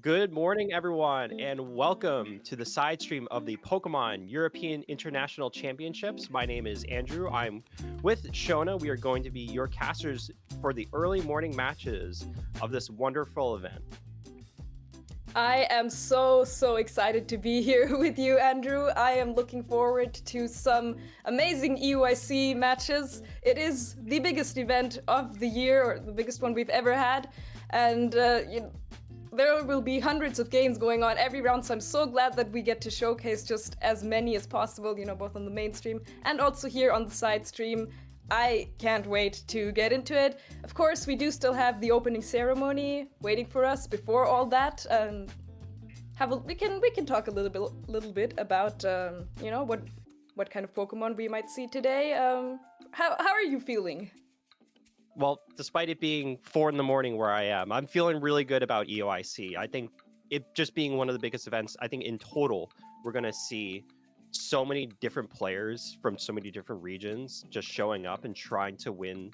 Good morning, everyone, and welcome to the side stream of the Pokemon European International Championships. My name is Andrew. I'm with Shona. We are going to be your casters for the early morning matches of this wonderful event. I am so excited to be here with you, Andrew. I am looking forward to some amazing EUIC matches. It is the biggest event of the year, or the biggest one we've ever had, and there will be hundreds of games going on every round, so I'm so glad that we get to showcase just as many as possible, both on the mainstream and also here on the side stream. I can't wait to get into it. Of course, we do still have the opening ceremony waiting for us before all that. We can talk a little bit about what kind of Pokemon we might see today. How are you feeling? Well, despite it being 4 in the morning where I am, I'm feeling really good about EOIC. I think it just being one of the biggest events, I think in total, we're going to see so many different players from so many different regions just showing up and trying to win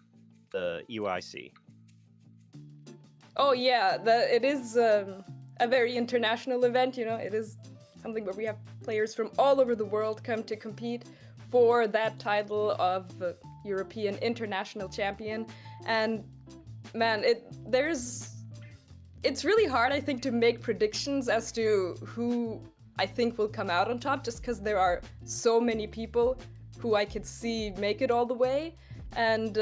the EUIC. Oh yeah, it is a very international event. It is something where we have players from all over the world come to compete for that title of European International Champion. And man, it's really hard, I think, to make predictions as to who I think will come out on top, just because there are so many people who I could see make it all the way. And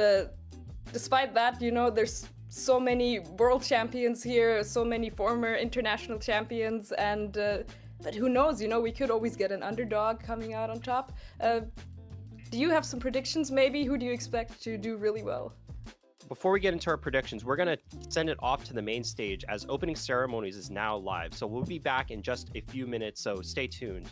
despite that, there's so many world champions here, so many former international champions, and but who knows, we could always get an underdog coming out on top. Do you have some predictions maybe? Who do you expect to do really well? Before we get into our predictions, we're going to send it off to the main stage as opening ceremonies is now live. So we'll be back in just a few minutes, so stay tuned.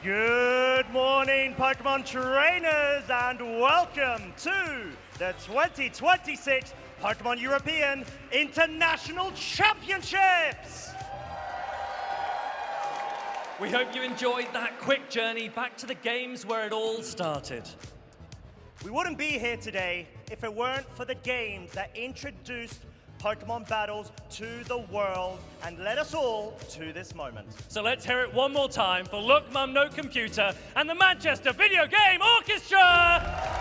Good morning, Pokemon trainers, and welcome to the 2026 Pokemon European International Championships! We hope you enjoyed that quick journey back to the games where it all started. We wouldn't be here today if it weren't for the games that introduced Pokemon battles to the world and led us all to this moment. So let's hear it one more time for Look Mum No Computer and the Manchester Video Game Orchestra!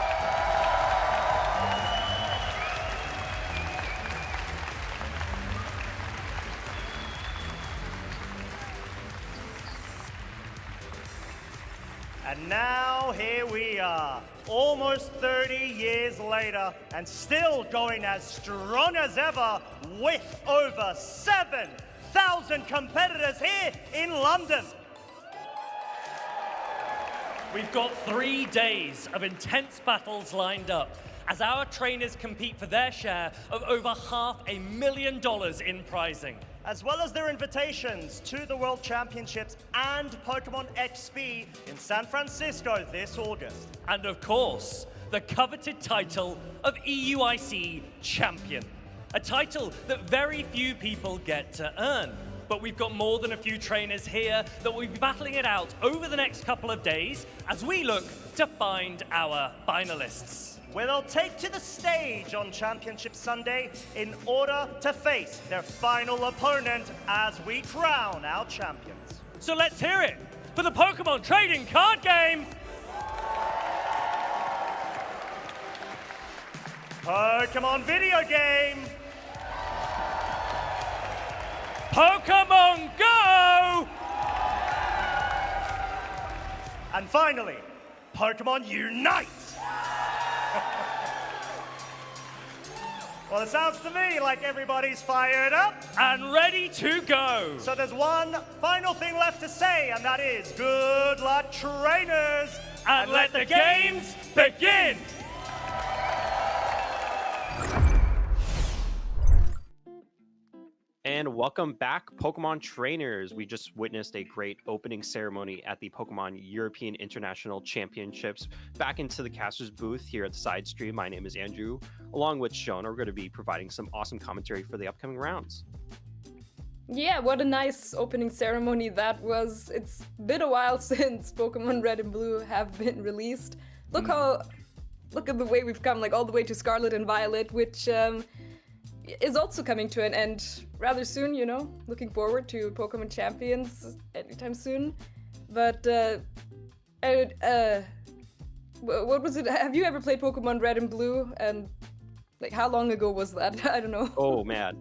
And now here we are, almost 30 years later, and still going as strong as ever with over 7,000 competitors here in London. We've got 3 days of intense battles lined up as our trainers compete for their share of over $500,000 in prizing. As well as their invitations to the World Championships and Pokémon XP in San Francisco this August. And of course, the coveted title of EUIC Champion. A title that very few people get to earn. But we've got more than a few trainers here that will be battling it out over the next couple of days as we look to find our finalists. Where they'll take to the stage on Championship Sunday in order to face their final opponent as we crown our champions. So let's hear it for the Pokémon trading card game. Pokémon video game. Pokémon Go! And finally, Pokémon Unite. Well, it sounds to me like everybody's fired up and ready to go. So there's one final thing left to say, and that is good luck, trainers. And let the games begin. And welcome back, Pokemon trainers. We just witnessed a great opening ceremony at the Pokemon European International Championships. Back into the caster's booth here at the side stream. My name is Andrew. Along with Shona, we're going to be providing some awesome commentary for the upcoming rounds. Yeah, what a nice opening ceremony that was. It's been a while since Pokemon Red and Blue have been released. Look at the way we've come, like all the way to Scarlet and Violet, which is also coming to an end rather soon, you know. Looking forward to Pokemon Champions anytime soon. But what was it? Have you ever played Pokemon Red and Blue? And like, how long ago was that? I don't know. Oh man,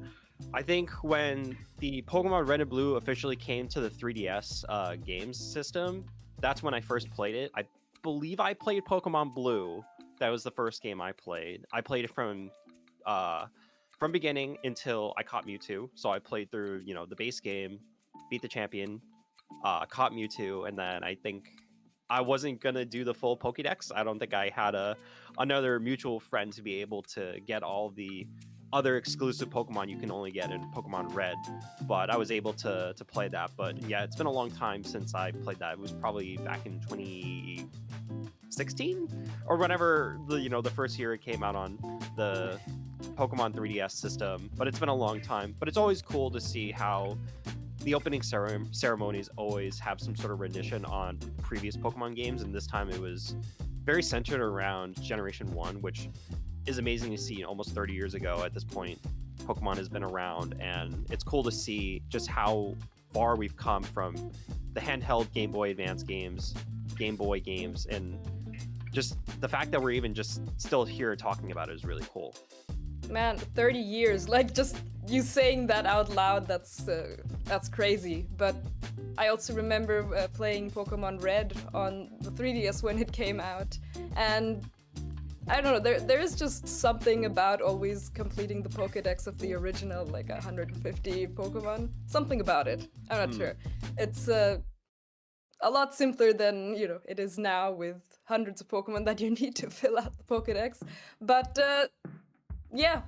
I think when the Pokemon Red and Blue officially came to the 3DS games system, that's when I first played it. I believe I played Pokemon Blue. That was the first game I played. I played it from beginning until I caught Mewtwo. So I played through, you know, the base game, beat the champion, caught Mewtwo, and then I think I wasn't gonna do the full Pokédex. I don't think I had another mutual friend to be able to get all the other exclusive Pokemon you can only get in Pokemon Red, but I was able to play that. But yeah, it's been a long time since I played that. It was probably back in 2016 or whenever the first year it came out on the Pokemon 3DS system. But it's been a long time. But it's always cool to see how the opening ceremonies always have some sort of rendition on previous Pokemon games, and this time it was very centered around Generation 1, which is amazing to see. Almost 30 years ago at this point, Pokemon has been around, and it's cool to see just how far we've come from the handheld Game Boy Advance games, Game Boy games, and just the fact that we're even just still here talking about it is really cool. Man, 30 years, like just you saying that out loud, that's crazy. But I also remember playing Pokemon Red on the 3DS when it came out, and I don't know, there is just something about always completing the Pokédex of the original, like 150 Pokemon. Something about it. I'm not sure. It's a lot simpler than, you know, it is now with hundreds of Pokemon that you need to fill out the Pokédex. But yeah,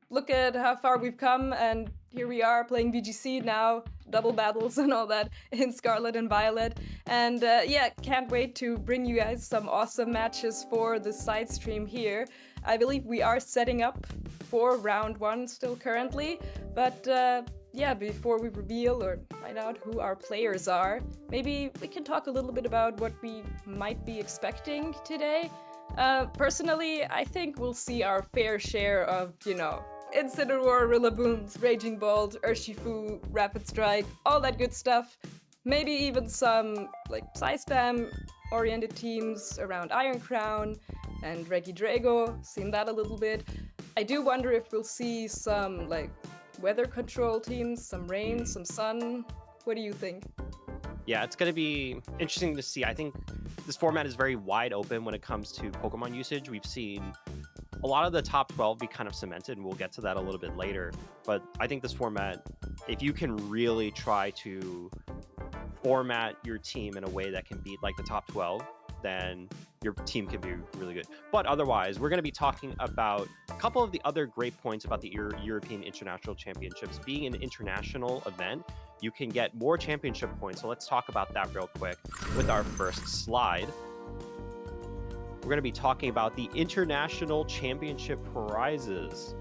look at how far we've come, and here we are playing VGC now, double battles and all that in Scarlet and Violet. And yeah, can't wait to bring you guys some awesome matches for the side stream here. I believe we are setting up for round 1 still currently, but yeah, before we reveal or find out who our players are, maybe we can talk a little bit about what we might be expecting today. Personally, I think we'll see our fair share of, you know, Incineroar, Rillabooms, Raging Bolt, Urshifu, Rapid Strike, all that good stuff. Maybe even some, like, Psy-Spam oriented teams around Iron Crown and Regidrago, seen that a little bit. I do wonder if we'll see some, like, weather control teams, some rain, some sun. What do you think? Yeah, it's going to be interesting to see. I think this format is very wide open when it comes to Pokemon usage. We've seen a lot of the top 12 be kind of cemented, and we'll get to that a little bit later. But I think this format, if you can really try to format your team in a way that can beat like the top 12, then your team can be really good. But otherwise, we're going to be talking about a couple of the other great points about the European International Championships. Being an international event, you can get more championship points. So let's talk about that real quick with our first slide. We're going to be talking about the International Championship prizes.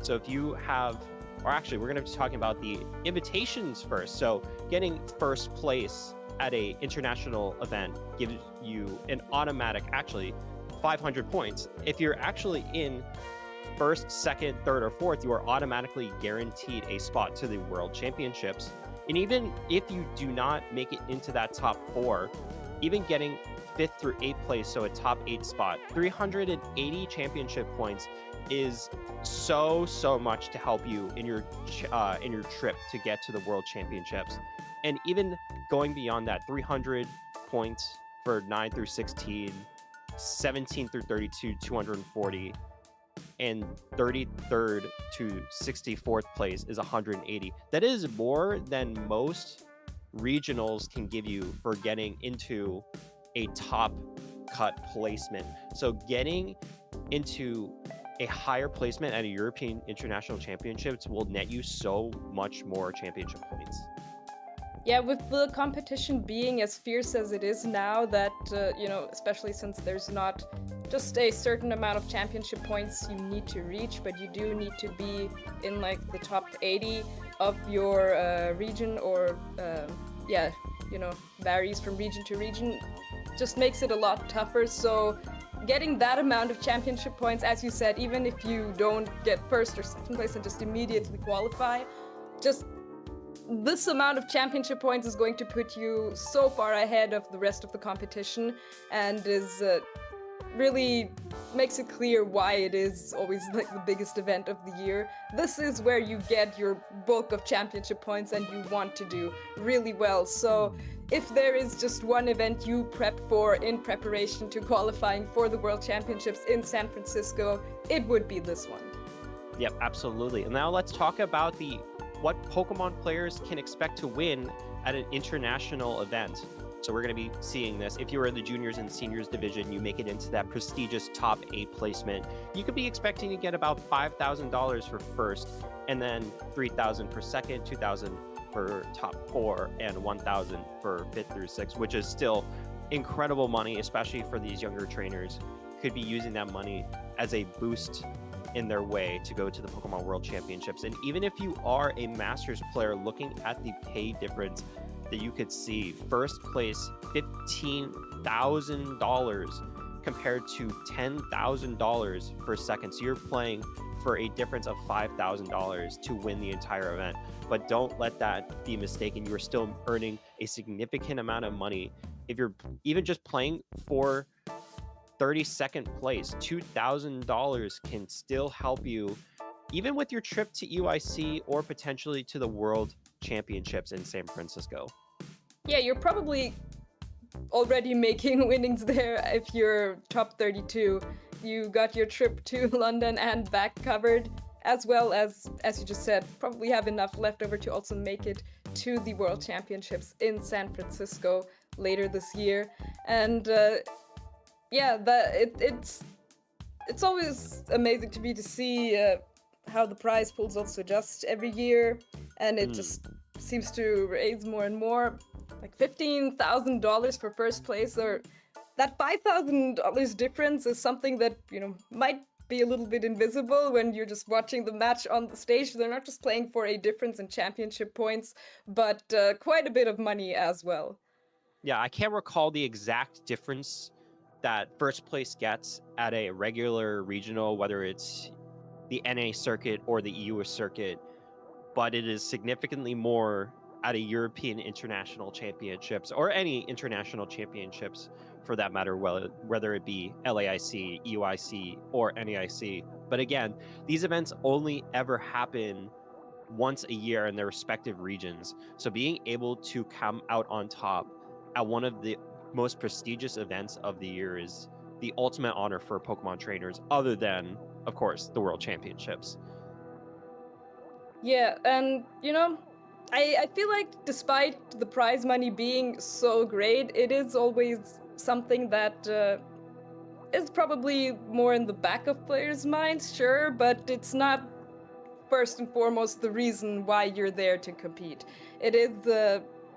So if you have, or actually, we're going to be talking about the invitations first. So getting first place at a international event gives you an automatic, actually, 500 points. If you're actually in first, second, third, or fourth, you are automatically guaranteed a spot to the World Championships. And even if you do not make it into that top 4, even getting 5th through 8th place, so a top 8 spot, 380 championship points is so much to help you in your trip to get to the World Championships. And even going beyond that, 300 points for 9 through 16, 17 through 32, 240, and 33rd to 64th place is 180. That is more than most regionals can give you for getting into a top cut placement. So getting into a higher placement at a European International Championships will net you so much more championship points. Yeah, with the competition being as fierce as it is now, that, especially since there's not just a certain amount of championship points you need to reach, but you do need to be in like the top 80 of your region, or, varies from region to region, just makes it a lot tougher. So getting that amount of championship points, as you said, even if you don't get first or second place and just immediately qualify, just this amount of championship points is going to put you so far ahead of the rest of the competition, and is really makes it clear why it is always like the biggest event of the year. This is where you get your bulk of championship points, and you want to do really well. So if there is just one event you prep for in preparation to qualifying for the World Championships in San Francisco, it would be this one. Yep, absolutely. And now let's talk about what Pokemon players can expect to win at an international event. So we're going to be seeing this. If you are in the juniors and seniors division, you make it into that prestigious top 8 placement, you could be expecting to get about $5,000 for first, and then $3,000 for second, $2,000 for top 4, and $1,000 for 5th through 6th, which is still incredible money, especially for these younger trainers. Could be using that money as a boost in their way to go to the Pokemon World Championships. And even if you are a Masters player, looking at the pay difference that you could see, first place $15,000 compared to $10,000 for second. So you're playing for a difference of $5,000 to win the entire event. But don't let that be mistaken. You are still earning a significant amount of money. If you're even just playing for 32nd place, $2,000 can still help you even with your trip to EUIC or potentially to the World Championships in San Francisco. Yeah, you're probably already making winnings there if you're top 32. You got your trip to London and back covered, as well as you just said, probably have enough left over to also make it to the World Championships in San Francisco later this year. And it's always amazing to me to see how the prize pools also adjust every year, and it just seems to raise more and more. Like $15,000 for first place, or that $5,000 difference is something that, might be a little bit invisible when you're just watching the match on the stage. They're not just playing for a difference in championship points, but quite a bit of money as well. Yeah, I can't recall the exact difference that first place gets at a regular regional, whether it's the NA circuit or the EU circuit, but it is significantly more at a European International Championships, or any international championships for that matter, whether it be LAIC, EUIC, or NAIC. But again, these events only ever happen once a year in their respective regions. So being able to come out on top at one of the most prestigious events of the year, is the ultimate honor for Pokemon trainers, other than, of course, the World Championships. Yeah, and you know, I feel like despite the prize money being so great, it is always something that is probably more in the back of players' minds, sure, but it's not first and foremost the reason why you're there to compete. It is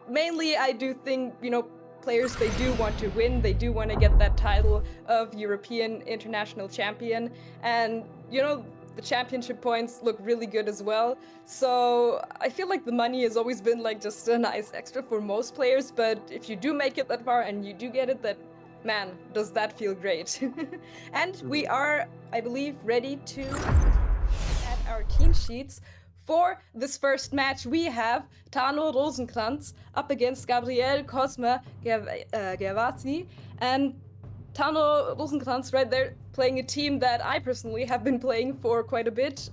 mainly, I do think, you know, players, they do want to win, they do want to get that title of European International Champion, and you know, the championship points look really good as well. So I feel like the money has always been like just a nice extra for most players, but if you do make it that far and you do get it, that, man, does that feel great. And we are, I believe, ready to add our team sheets. For this first match, we have Tano Rosenkrantz up against Gabriel Cosma Gervasi, and Tano Rosenkrantz right there playing a team that I personally have been playing for quite a bit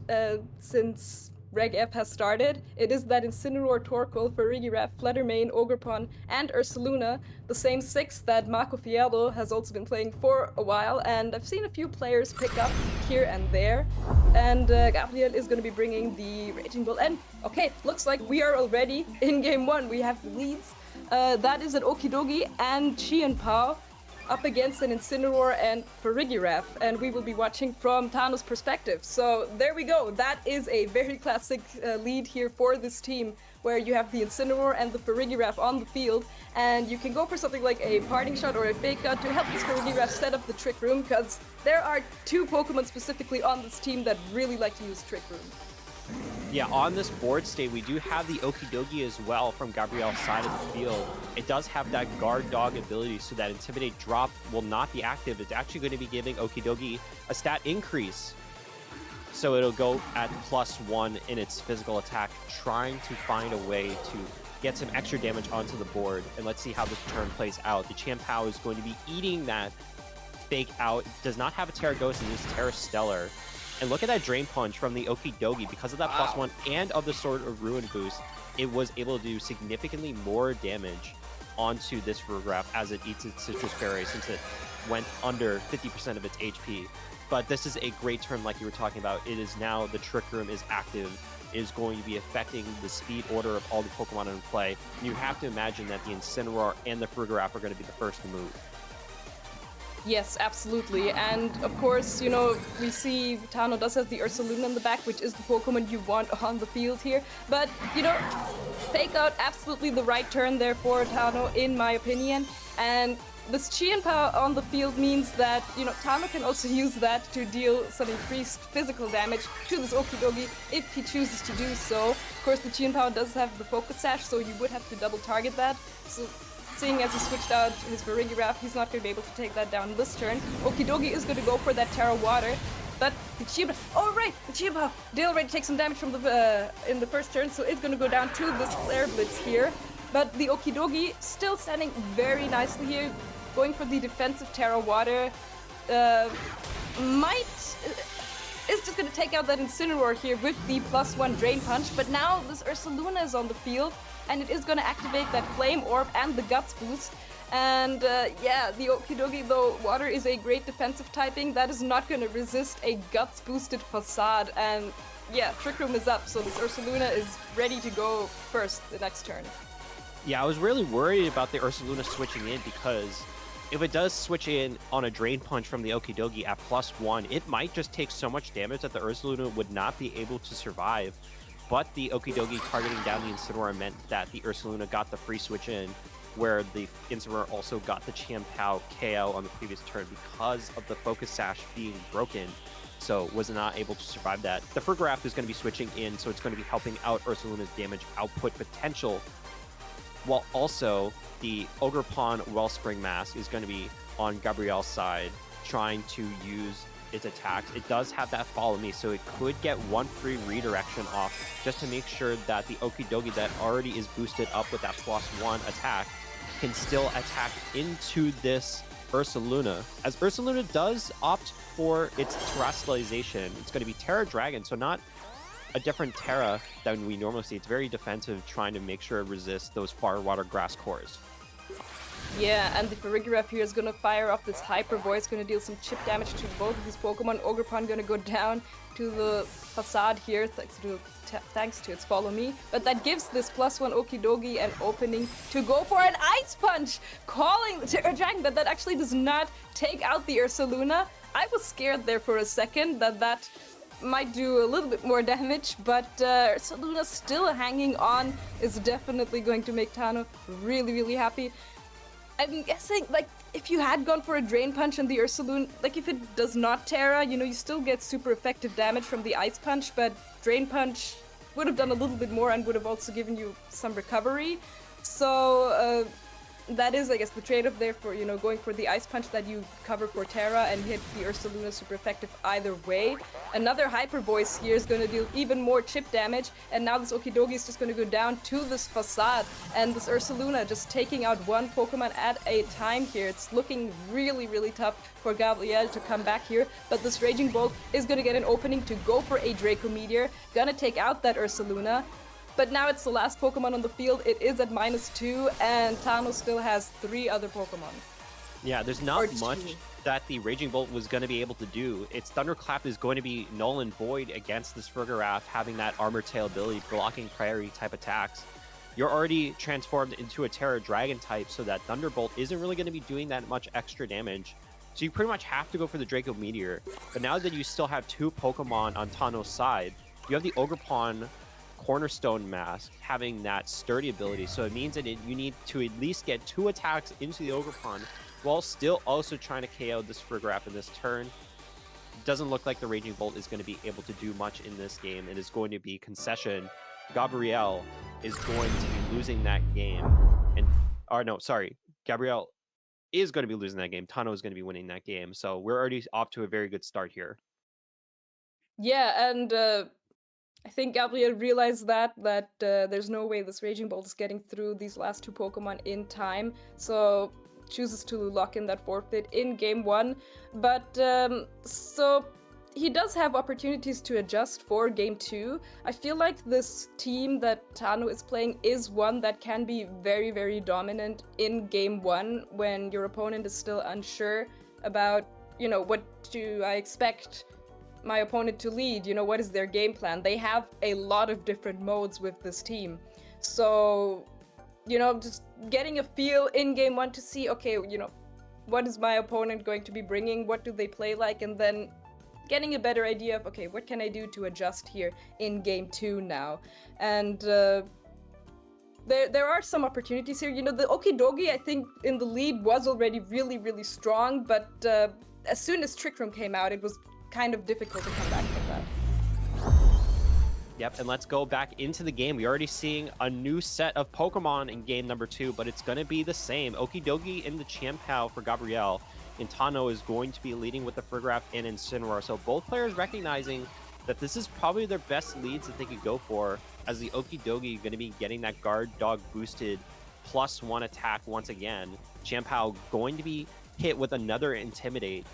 since Reg F has started. It is that Incineroar, Torkoal, Farigiraf, Fluttermane, Ogerpon, and Ursaluna, the same 6 that Marco Fierro has also been playing for a while, and I've seen a few players pick up here and there. And Gabriel is going to be bringing the Raging Bull. And okay, looks like we are already in game 1. We have the leads. That is an Okidogi and Chien-Pao up against an Incineroar and Farigiraf, and we will be watching from Tano's perspective. So there we go. That is a very classic lead here for this team, where you have the Incineroar and the Farigiraf on the field, and you can go for something like a parting shot or a fake out to help this Farigiraf set up the Trick Room, because there are 2 Pokemon specifically on this team that really like to use Trick Room. Yeah, on this board state, we do have the Okidogi as well from Gabriel's side of the field. It does have that Guard Dog ability, so that Intimidate drop will not be active. It's actually going to be giving Okidogi a stat increase. So it'll go at +1 in its physical attack, trying to find a way to get some extra damage onto the board. And let's see how this turn plays out. The Chien-Pao is going to be eating that fake out. Does not have a Terra Ghost and uses Terra Stellar. And look at that Drain Punch from the Okidogi. Because of that +1 and of the Sword of Ruin boost, it was able to do significantly more damage onto this Farigiraf as it eats its Citrus Berry, since it went under 50% of its HP. But this is a great turn like you were talking about. It is now, the Trick Room is active. It is going to be affecting the speed order of all the Pokemon in play. And you have to imagine that the Incineroar and the Farigiraf are going to be the first to move. Yes, absolutely. And of course, you know, we see Tano does have the Ursaluna in the back, which is the Pokemon you want on the field here. But, you know, fake out, absolutely the right turn there for Tano, in my opinion. And this Chien-Pao on the field means that, you know, Tano can also use that to deal some increased physical damage to this Okidogi if he chooses to do so. Of course, the Chien-Pao does have the Focus Sash, so you would have to double target that. So, seeing as he switched out his Farigiraf, he's not going to be able to take that down this turn. Okidogi is going to go for that Terra Water, but the Chien-Pao, oh right, the Chien-Pao did already take some damage from the in the first turn, so it's going to go down to this Flare Blitz here. But the Okidogi still standing very nicely here, going for the defensive Terra Water. Is just going to take out that Incineroar here with the +1 Drain Punch, but now this Ursaluna is on the field, and it is going to activate that Flame Orb and the Guts boost. And yeah, the Okidogi, though water is a great defensive typing, that is not going to resist a Guts boosted Facade. And yeah, Trick Room is up, so this Ursaluna is ready to go first the next turn. Yeah, I was really worried about the Ursaluna switching in, because if it does switch in on a Drain Punch from the Okidogi at +1, it might just take so much damage that the Ursaluna would not be able to survive. But the Okidogi targeting down the Incineroar meant that the Ursaluna got the free switch in, where the Incineroar also got the Chien-Pao KO on the previous turn because of the Focus Sash being broken, so was not able to survive that. The Farigiraf is going to be switching in, so it's going to be helping out Ursaluna's damage output potential, while also the Ogerpon Wellspring Mask is going to be on Gabriel's side, trying to use its attacks. It does have that Follow Me, so it could get one free redirection off, just to make sure that the Okidogi that already is boosted up with that +1 attack can still attack into this Ursaluna. As Ursaluna does opt for its Terrestrialization, it's going to be Terra Dragon, so not a different Terra than we normally see. It's very defensive, trying to make sure it resists those Fire Water Grass cores. Yeah, and the Farigiraf here is gonna fire off this Hyper Voice, gonna deal some chip damage to both of these Pokemon. Ogerpon gonna go down to the facade here thanks to its Follow Me. But that gives this +1 Okidogi an opening to go for an Ice Punch, calling the Terra Dragon, but that actually does not take out the Ursaluna. I was scared there for a second that might do a little bit more damage, but Ursaluna still hanging on is definitely going to make Tano really, really happy. I'm guessing, like, if you had gone for a Drain Punch and the Ursaluna, like, if it does not Terra, you know, you still get super effective damage from the Ice Punch, but Drain Punch would have done a little bit more and would have also given you some recovery. So, that is, I guess, the trade-off there for, you know, going for the Ice Punch that you cover for Terra and hit the Ursaluna super effective either way. Another Hyper Voice here is going to deal even more chip damage, and now this Okidogi is just going to go down to this Facade, and this Ursaluna just taking out one Pokemon at a time here. It's looking really, really tough for Gabriel to come back here, but this Raging Bolt is going to get an opening to go for a Draco Meteor, gonna take out that Ursaluna. But now it's the last Pokemon on the field. It is at -2, and Tano still has 3 other Pokemon. Yeah, there's not much that the Raging Bolt was going to be able to do. Its Thunderclap is going to be null and void against this Farigiraf, having that Armor Tail ability, blocking priority type attacks. You're already transformed into a Terra Dragon type, so that Thunderbolt isn't really going to be doing that much extra damage. So you pretty much have to go for the Draco Meteor. But now that you still have 2 Pokemon on Tano's side, you have the Ogerpon Cornerstone Mask having that sturdy ability, so it means that you need to at least get 2 attacks into the Ogerpon while still also trying to KO this Farigiraf in this turn. It doesn't look like the Raging Bolt is going to be able to do much in this game. It is going to be concession. Gabriel is going to be losing that game, Gabriel is going to be losing that game. Tano is going to be winning that game, so we're already off to a very good start here. Yeah, and I think Gabriel realized that there's no way this Raging Bolt is getting through these last 2 Pokemon in time, so chooses to lock in that forfeit in Game 1. But, so he does have opportunities to adjust for Game 2. I feel like this team that Tano is playing is one that can be very, very dominant in Game 1 when your opponent is still unsure about, you know, what do I expect my opponent to lead, you know, what is their game plan. They have a lot of different modes with this team. So, you know, just getting a feel in Game 1 to see, okay, you know, what is my opponent going to be bringing, what do they play like, and then getting a better idea of, okay, what can I do to adjust here in Game 2 now. And there are some opportunities here. You know, the Okidogi, I think, in the lead was already really, really strong, but as soon as Trick Room came out, it was kind of difficult to come back from that. Yep, and let's go back into the game. We're already seeing a new set of Pokemon in game number 2, but it's going to be the same. Okidogi in the Chien-Pao for Gabriel, and Tano is going to be leading with the Farigiraf and Incineroar. So both players recognizing that this is probably their best leads that they could go for, as the Okidogi going to be getting that Guard Dog boosted +1 attack once again. Chien-Pao going to be hit with another Intimidate.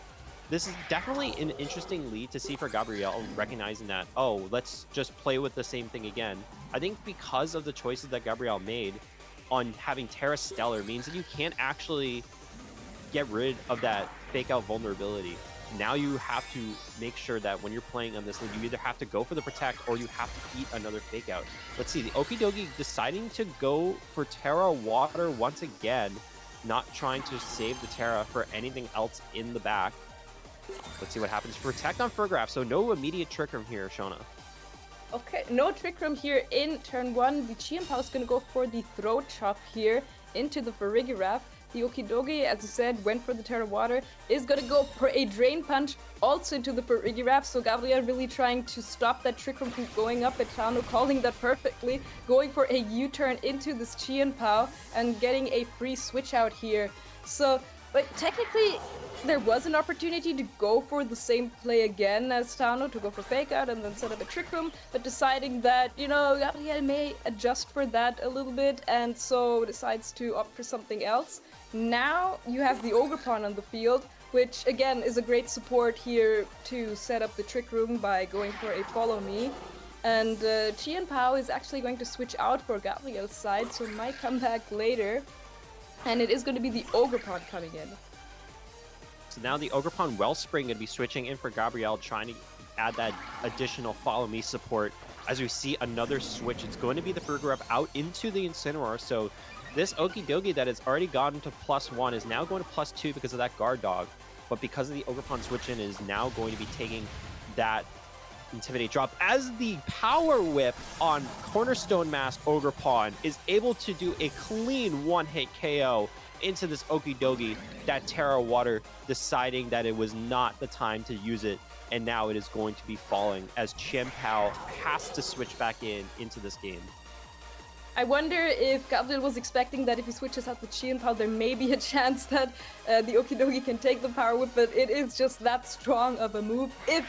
This is definitely an interesting lead to see for Gabriel, recognizing that, oh, let's just play with the same thing again. I think because of the choices that Gabriel made on having Terra Stellar means that you can't actually get rid of that fake out vulnerability. Now you have to make sure that when you're playing on this lead, you either have to go for the Protect or you have to eat another fake out. Let's see, the Okidogi deciding to go for Terra Water once again, not trying to save the Terra for anything else in the back. Let's see what happens. Protect on Farigiraf, so no immediate Trick Room here, Shona. Okay, no Trick Room here in turn 1. The Chien-Pao is going to go for the Throat Chop here into the Farigiraf. The Okidogi, as you said, went for the Terra Water, is going to go for a Drain Punch also into the Farigiraf. So Gabriel really trying to stop that Trick Room from going up at Tano, calling that perfectly, going for a U-turn into this Chien-Pao and getting a free switch out here. So, but technically, there was an opportunity to go for the same play again as Tano, to go for Fake Out and then set up a Trick Room, but deciding that, you know, Gabriel may adjust for that a little bit, and so decides to opt for something else. Now you have the Ogerpon on the field, which again is a great support here to set up the Trick Room by going for a Follow Me. And Chien-Pao is actually going to switch out for Gabriel's side, so might come back later. And it is going to be the Ogerpon coming in. So now the Ogerpon Wellspring going to be switching in for Gabrielle, trying to add that additional follow me support. As we see another switch, it's going to be the Fergurup out into the Incineroar. So this Okidogi that has already gotten to +1 is now going to +2 because of that Guard Dog. But because of the Ogerpon switch in, is now going to be taking that Intimidate drop, as the Power Whip on Cornerstone Mask Ogerpon is able to do a clean one-hit KO into this Okidogi. That Terra Water deciding that it was not the time to use it, and now it is going to be falling as Chien-Pao has to switch back into this game. I wonder if Gabriel was expecting that if he switches out the Chien-Pao, there may be a chance that the Okidogi can take the Power Whip, but it is just that strong of a move. If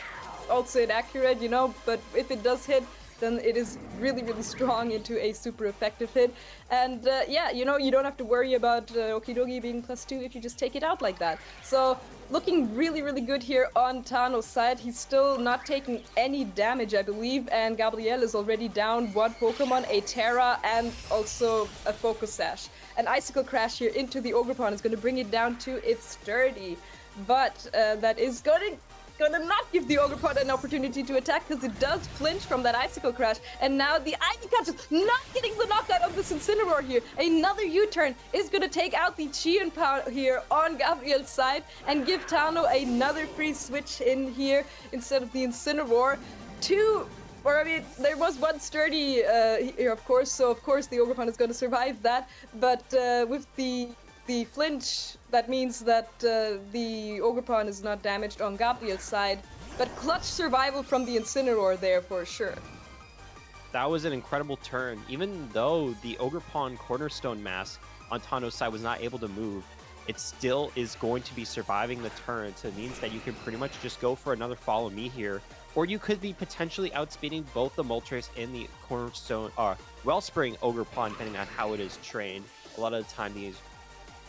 also inaccurate, you know, but if it does hit, then it is really, really strong into a super effective hit. And yeah, you know, you don't have to worry about Okidogi being +2 if you just take it out like that. So looking really, really good here on Tano's side. He's still not taking any damage, I believe, and Gabrielle is already down one Pokemon, a Terra, and also a Focus Sash. An Icicle Crash here into the Ogerpon is going to bring it down to its 30, but that is gonna not give the Ogerpon an opportunity to attack, because it does flinch from that Icicle Crash, and now the Ivy Catch is not getting the knockout of this Incineroar here. Another U-turn is going to take out the Chien-Pao here on Gabriel's side and give Tano another free switch in here instead of the Incineroar. There was one sturdy here, of course, so of course the Ogerpon is going to survive that, but with the flinch, that means that the Ogerpon is not damaged on Gabriel's side, but clutch survival from the Incineroar there for sure. That was an incredible turn. Even though the Ogerpon Cornerstone Mask on Tano's side was not able to move, it still is going to be surviving the turn, so it means that you can pretty much just go for another follow me here, or you could be potentially outspeeding both the Moltres and the Cornerstone, Wellspring Ogerpon, depending on how it is trained. A lot of the time these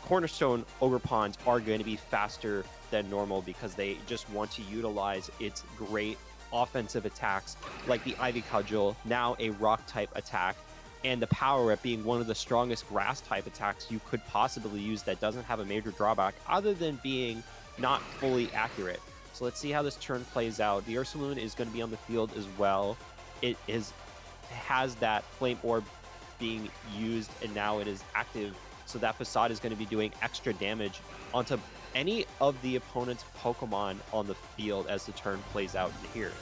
Cornerstone Ogerpons are going to be faster than normal because they just want to utilize its great offensive attacks like the Ivy Cudgel, now a rock type attack, and the Power Whip being one of the strongest grass type attacks you could possibly use that doesn't have a major drawback other than being not fully accurate. So let's see how this turn plays out. The Ursaluna is going to be on the field as well. It has that Flame Orb being used, and now it is active. So that Facade is going to be doing extra damage onto any of the opponent's Pokemon on the field as the turn plays out here.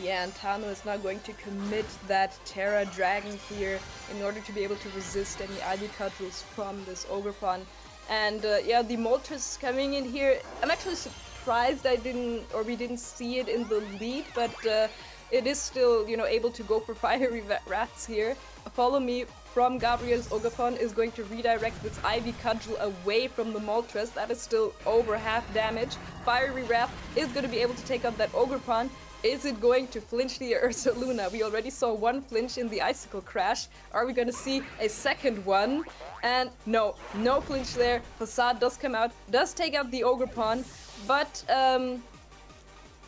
Yeah, and Tano is now going to commit that Terra Dragon here in order to be able to resist any Ivy Cudgels from this Ogerpon. And yeah, the Moltres coming in here. I'm actually surprised we didn't see it in the lead, but it is still, you know, able to go for Fiery Rats here. Follow Me from Gabriel's Ogerpon is going to redirect this Ivy Cudgel away from the Moltres. That is still over half damage. Fiery Wrath is going to be able to take out that Ogerpon. Is it going to flinch the Ursaluna? We already saw one flinch in the Icicle Crash. Are we going to see a second one? And no flinch there. Facade does come out, does take out the Ogerpon, but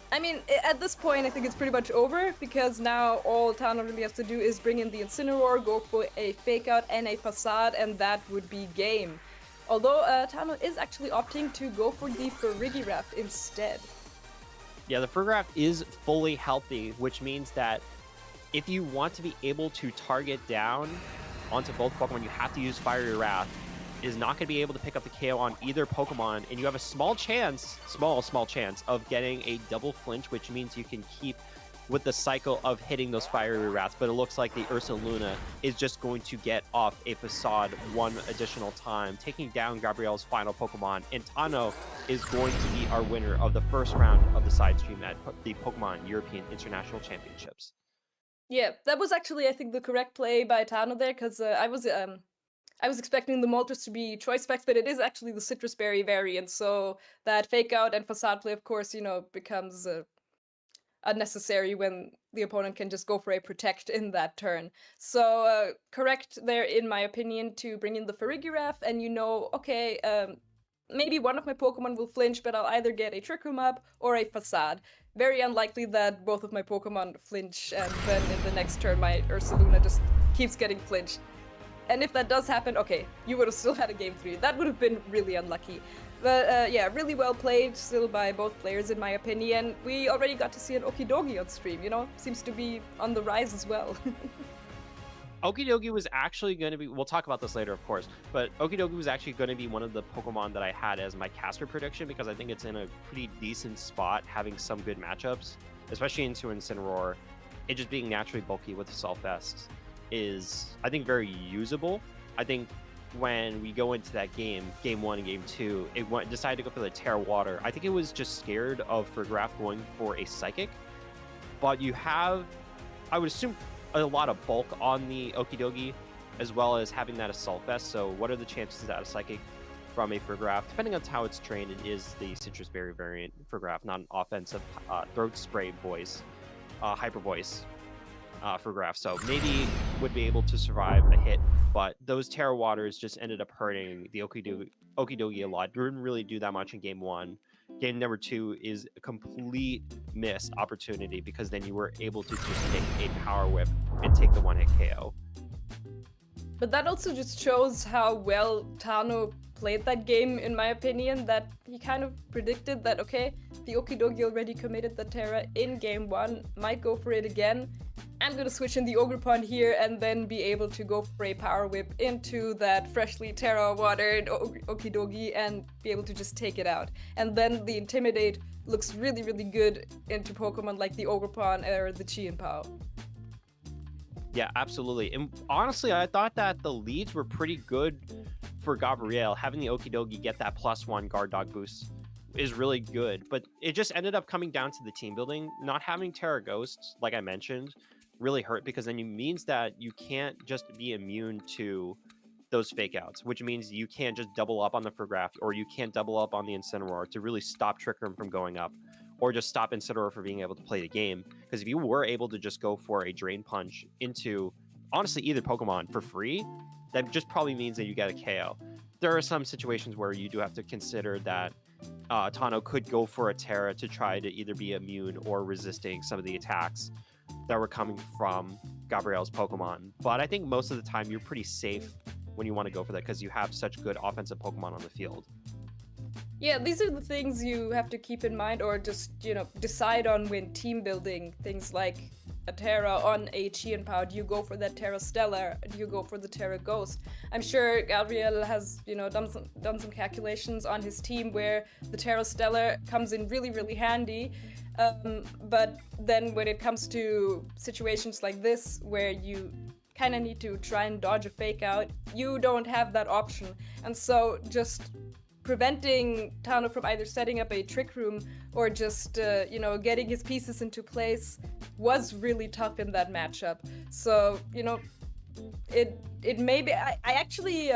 I mean, at this point, I think it's pretty much over, because now all Tano really has to do is bring in the Incineroar, go for a Fake Out and a Facade, and that would be game. Although Tano is actually opting to go for the Farigiraf instead. Yeah, the Farigiraf is fully healthy, which means that if you want to be able to target down onto both Pokemon, you have to use Fiery Wrath. Is not going to be able to pick up the KO on either Pokemon, and you have a small chance of getting a double flinch, which means you can keep with the cycle of hitting those Fiery Wraths. But it looks like the Ursaluna is just going to get off a Facade one additional time, taking down Gabrielle's final Pokemon, and Tano is going to be our winner of the first round of the side stream at the Pokemon European International Championships. Yeah, that was actually, I think, the correct play by Tano there, because I was expecting the Moltres to be choice specs, but it is actually the Citrus Berry variant, so that Fake Out and Facade play, of course, you know, becomes unnecessary when the opponent can just go for a Protect in that turn. So correct there, in my opinion, to bring in the Farigiraf, and you know, okay, maybe one of my Pokemon will flinch, but I'll either get a Trick Room Up or a Facade. Very unlikely that both of my Pokemon flinch, and then in the next turn my Ursaluna just keeps getting flinched. And if that does happen, okay, you would have still had a game 3. That would have been really unlucky. But yeah, really well played still by both players in my opinion. We already got to see an Okidogi on stream, you know? Seems to be on the rise as well. Okidogi was actually going to be, we'll talk about this later, of course, but Okidogi was actually going to be one of the Pokemon that I had as my caster prediction because I think it's in a pretty decent spot having some good matchups, especially into Incineroar. It just being naturally bulky with Self-Vest is, I think, very usable. I think when we go into that game 1 and game 2, it decided to go for the Terra Water. I think it was just scared of Frigoraph going for a Psychic, but you have, I would assume, a lot of bulk on the Okidogi, as well as having that Assault Vest. So what are the chances that a Psychic from a Frigoraph, depending on how it's trained, it is the Citrus Berry variant Frigoraph, not an offensive Throat Spray voice, Hyper Voice Frigoraph. So maybe would be able to survive a hit, but those Terra Waters just ended up hurting the Okidogi a lot. Didn't really do that much in game 1. Game number 2 is a complete missed opportunity because then you were able to just take a Power Whip and take the 1-hit KO. But that also just shows how well Tano played that game, in my opinion, that he kind of predicted that, okay, the Okidogi already committed the Terra in game 1, might go for it again. I'm gonna switch in the Ogerpon here and then be able to go for a Power Whip into that freshly Terra watered Okidogi and be able to just take it out. And then the Intimidate looks really, really good into Pokemon like the Ogerpon or the Chien-Pao. Yeah, absolutely. And honestly, I thought that the leads were pretty good for Gabrielle. Having the Okidogi get that +1 guard dog boost is really good, but it just ended up coming down to the team building. Not having Terra Ghosts, like I mentioned, really hurt because then it means that you can't just be immune to those fake outs, which means you can't just double up on the Frigoraph or you can't double up on the Incineroar to really stop Trick Room from going up, or just stop Incineroar from being able to play the game. Because if you were able to just go for a Drain Punch into, honestly, either Pokemon for free, that just probably means that you get a KO. There are some situations where you do have to consider that Tano could go for a Terra to try to either be immune or resisting some of the attacks that were coming from Gabrielle's Pokemon. But I think most of the time you're pretty safe when you want to go for that because you have such good offensive Pokemon on the field. Yeah, these are the things you have to keep in mind or just, you know, decide on when team building. Things like a Terra on a Chien-Pao. Do you go for that Terra Stellar? Do you go for the Terra Ghost? I'm sure Gabriel has, you know, done some calculations on his team where the Terra Stellar comes in really, really handy. But then when it comes to situations like this, where you kind of need to try and dodge a fake out, you don't have that option. And so just preventing Tano from either setting up a trick room or just, you know, getting his pieces into place was really tough in that matchup. So, you know, it may be, I actually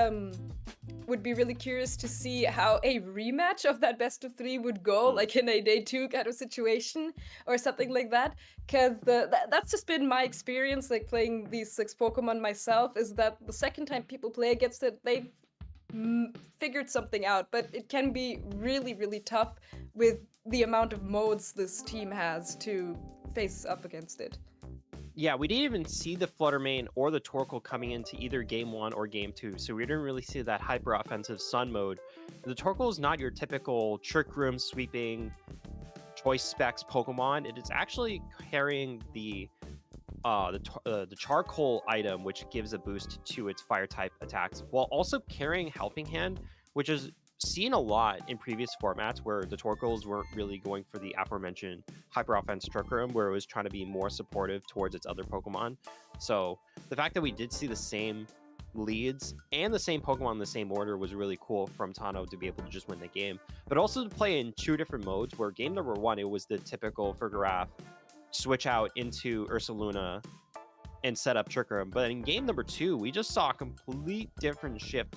would be really curious to see how a rematch of that best of 3 would go, like in a day 2 kind of situation or something like that. Because that's just been my experience, like playing these 6 Pokemon myself, is that the second time people play against it, they've figured something out, but it can be really, really tough with the amount of modes this team has to face up against it. Yeah, we didn't even see the Fluttermane or the Torkoal coming into either game 1 or game 2, so we didn't really see that hyper offensive Sun mode. The Torkoal is not your typical Trick Room sweeping choice specs Pokemon. It is actually carrying the Charcoal item, which gives a boost to its fire type attacks, while also carrying Helping Hand, which is seen a lot in previous formats where the Torkoals weren't really going for the aforementioned hyper offense Trick Room, where it was trying to be more supportive towards its other Pokemon. So the fact that we did see the same leads and the same Pokemon in the same order was really cool from Tano to be able to just win the game, but also to play in 2 different modes, where game number 1, it was the typical Frigoraph switch out into Ursaluna and set up Trick Room. But in game number 2, we just saw a complete different shift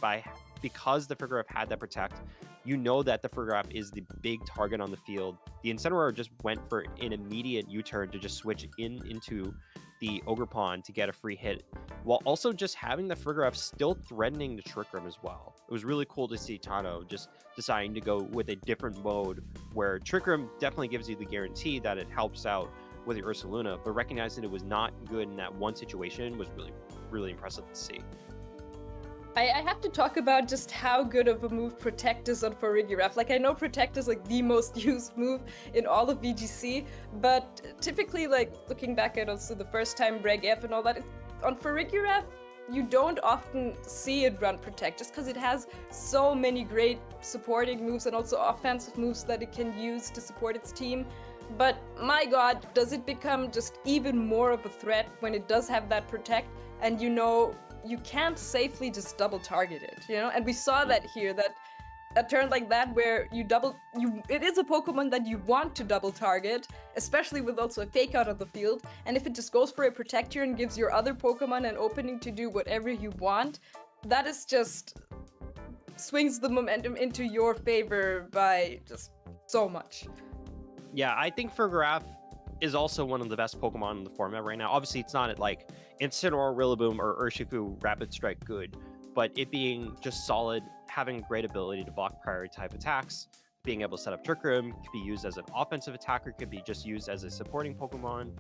because the Frigoraph had that Protect. You know that the Frigoraph is the big target on the field. The Incineroar just went for an immediate U-turn to just switch into the Ogerpon to get a free hit, while also just having the Frigoraph still threatening the Trick Room as well. It was really cool to see Tano just deciding to go with a different mode, where Trick Room definitely gives you the guarantee that it helps out with your Ursaluna, but recognizing it was not good in that one situation was really, really impressive to see. I have to talk about just how good of a move Protect is on Farigiraf. Like, I know Protect is like the most used move in all of VGC, but typically, like, looking back at also the first time Reg F and all that, on Farigiraf, you don't often see it run Protect just because it has so many great supporting moves and also offensive moves that it can use to support its team. But my god, does it become just even more of a threat when it does have that Protect, and you know you can't safely just double target it, you know? And we saw that here, that a turn like that where it is a Pokemon that you want to double target, especially with also a fake out of the field, and if it just goes for a Protector and gives your other Pokemon an opening to do whatever you want, that is just swings the momentum into your favor by just so much. Yeah, I think Farigiraf is also one of the best Pokemon in the format right now. Obviously, it's not at like Incineroar, Rillaboom, or Urshifu Rapid Strike good, but it being just solid, having great ability to block priority type attacks, being able to set up Trick Room, could be used as an offensive attacker, could be just used as a supporting Pokemon.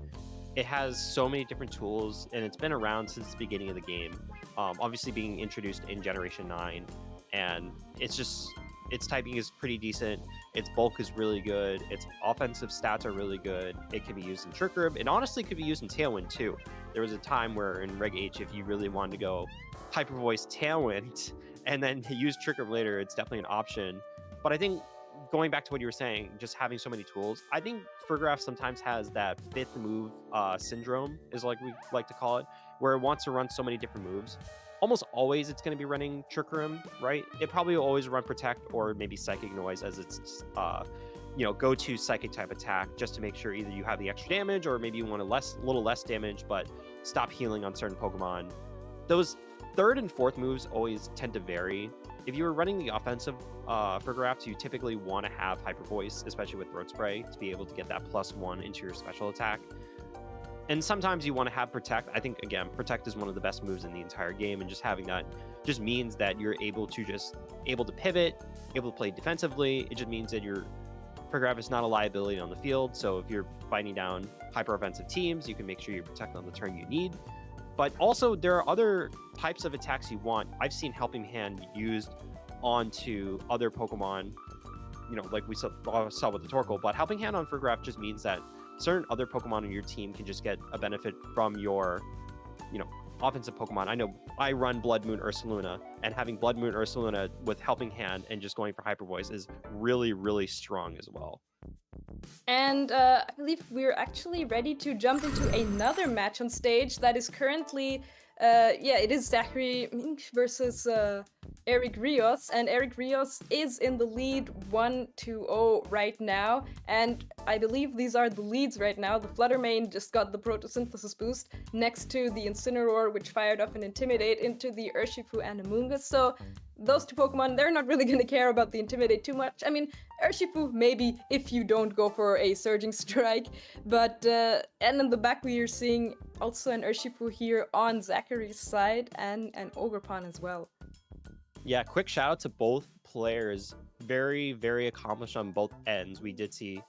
It has so many different tools, and it's been around since the beginning of the game. Obviously being introduced in Generation 9, and its typing is pretty decent, its bulk is really good, its offensive stats are really good, it can be used in Trick Room, and honestly could be used in Tailwind too. There was a time where in Reg H, if you really wanted to go Hyper Voice Tailwind and then use Trick Room later, it's definitely an option. But I think going back to what you were saying, just having so many tools, I think Farigiraf sometimes has that fifth move syndrome, is like we like to call it, where it wants to run so many different moves. Almost always it's going to be running Trick Room, right? It probably will always run Protect or maybe Psychic Noise as its go-to Psychic type attack, just to make sure either you have the extra damage or maybe you want a little less damage but stop healing on certain Pokemon. Those third and fourth moves always tend to vary. If you were running the offensive Farigiraf, you typically want to have Hyper Voice, especially with Throat Spray, to be able to get that +1 into your special attack. And sometimes you want to have Protect. I think, again, Protect is one of the best moves in the entire game, and just having that just means that you're able to pivot, able to play defensively. It just means that your Farigiraf is not a liability on the field, so if you're fighting down hyper-offensive teams, you can make sure you protect on the turn you need. But also, there are other types of attacks you want. I've seen Helping Hand used onto other Pokemon, like we saw with the Torkoal, but Helping Hand on Farigiraf just means that certain other Pokemon on your team can just get a benefit from your, offensive Pokemon. I know I run Blood Moon Ursaluna, and having Blood Moon Ursaluna with Helping Hand and just going for Hyper Voice is really, really strong as well. And I believe we're actually ready to jump into another match on stage that is currently, it is Zachary Minch versus Eric Rios, and Eric Rios is in the lead 1-2-0 right now, and I believe these are the leads right now. The Fluttermane just got the Photosynthesis boost next to the Incineroar, which fired off an Intimidate into the Urshifu and Amoonguss, so those two Pokemon, they're not really going to care about the Intimidate too much. I mean, Urshifu maybe if you don't go for a Surging Strike, but and in the back we are seeing also an Urshifu here on Zachary's side and an Ogerpon as well. Yeah, quick shout out to both players. Very, very accomplished on both ends. We did see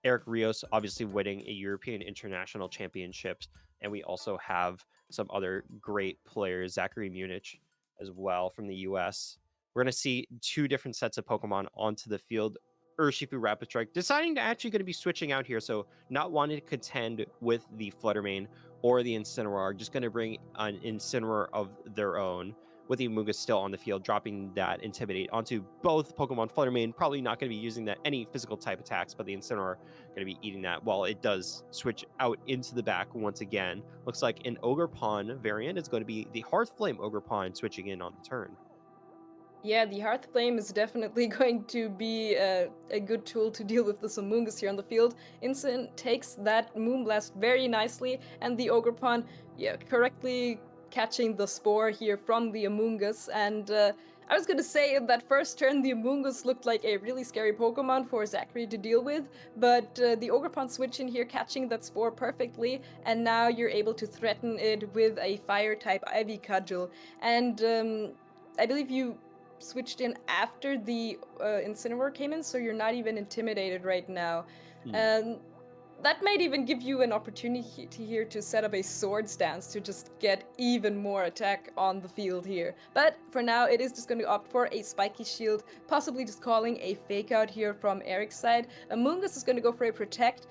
Eric Rios obviously winning a European International Championships, and we also have some other great players, Zachary Munich as well from the US. We're going to see two different sets of Pokemon onto the field. Urshifu Rapid Strike deciding to actually going to be switching out here, so not wanting to contend with the Fluttermane or the Incineroar, just going to bring an Incineroar of their own, with the Amoonguss still on the field, dropping that Intimidate onto both Pokemon. Fluttermane probably not going to be using that any physical type attacks, but the Incineroar going to be eating that while it does switch out into the back once again. Looks like an Ogerpon variant is going to be the Hearthflame Ogerpon switching in on the turn. Yeah, the Hearthflame is definitely going to be a good tool to deal with this Amoonguss here on the field. Incin takes that Moonblast very nicely, and the Ogerpon, correctly catching the Spore here from the Amoonguss. And I was going to say in that first turn, the Amoonguss looked like a really scary Pokemon for Zachary to deal with, but the Ogerpon switch in here, catching that Spore perfectly, and now you're able to threaten it with a Fire-type Ivy Cudgel. And I believe you switched in after the Incineroar came in, so you're not even intimidated right now. that might even give you an opportunity here to set up a sword stance to just get even more attack on the field here. But for now, it is just going to opt for a spiky shield, possibly just calling a fake out here from Eric's side. Amoonguss is going to go for a protect.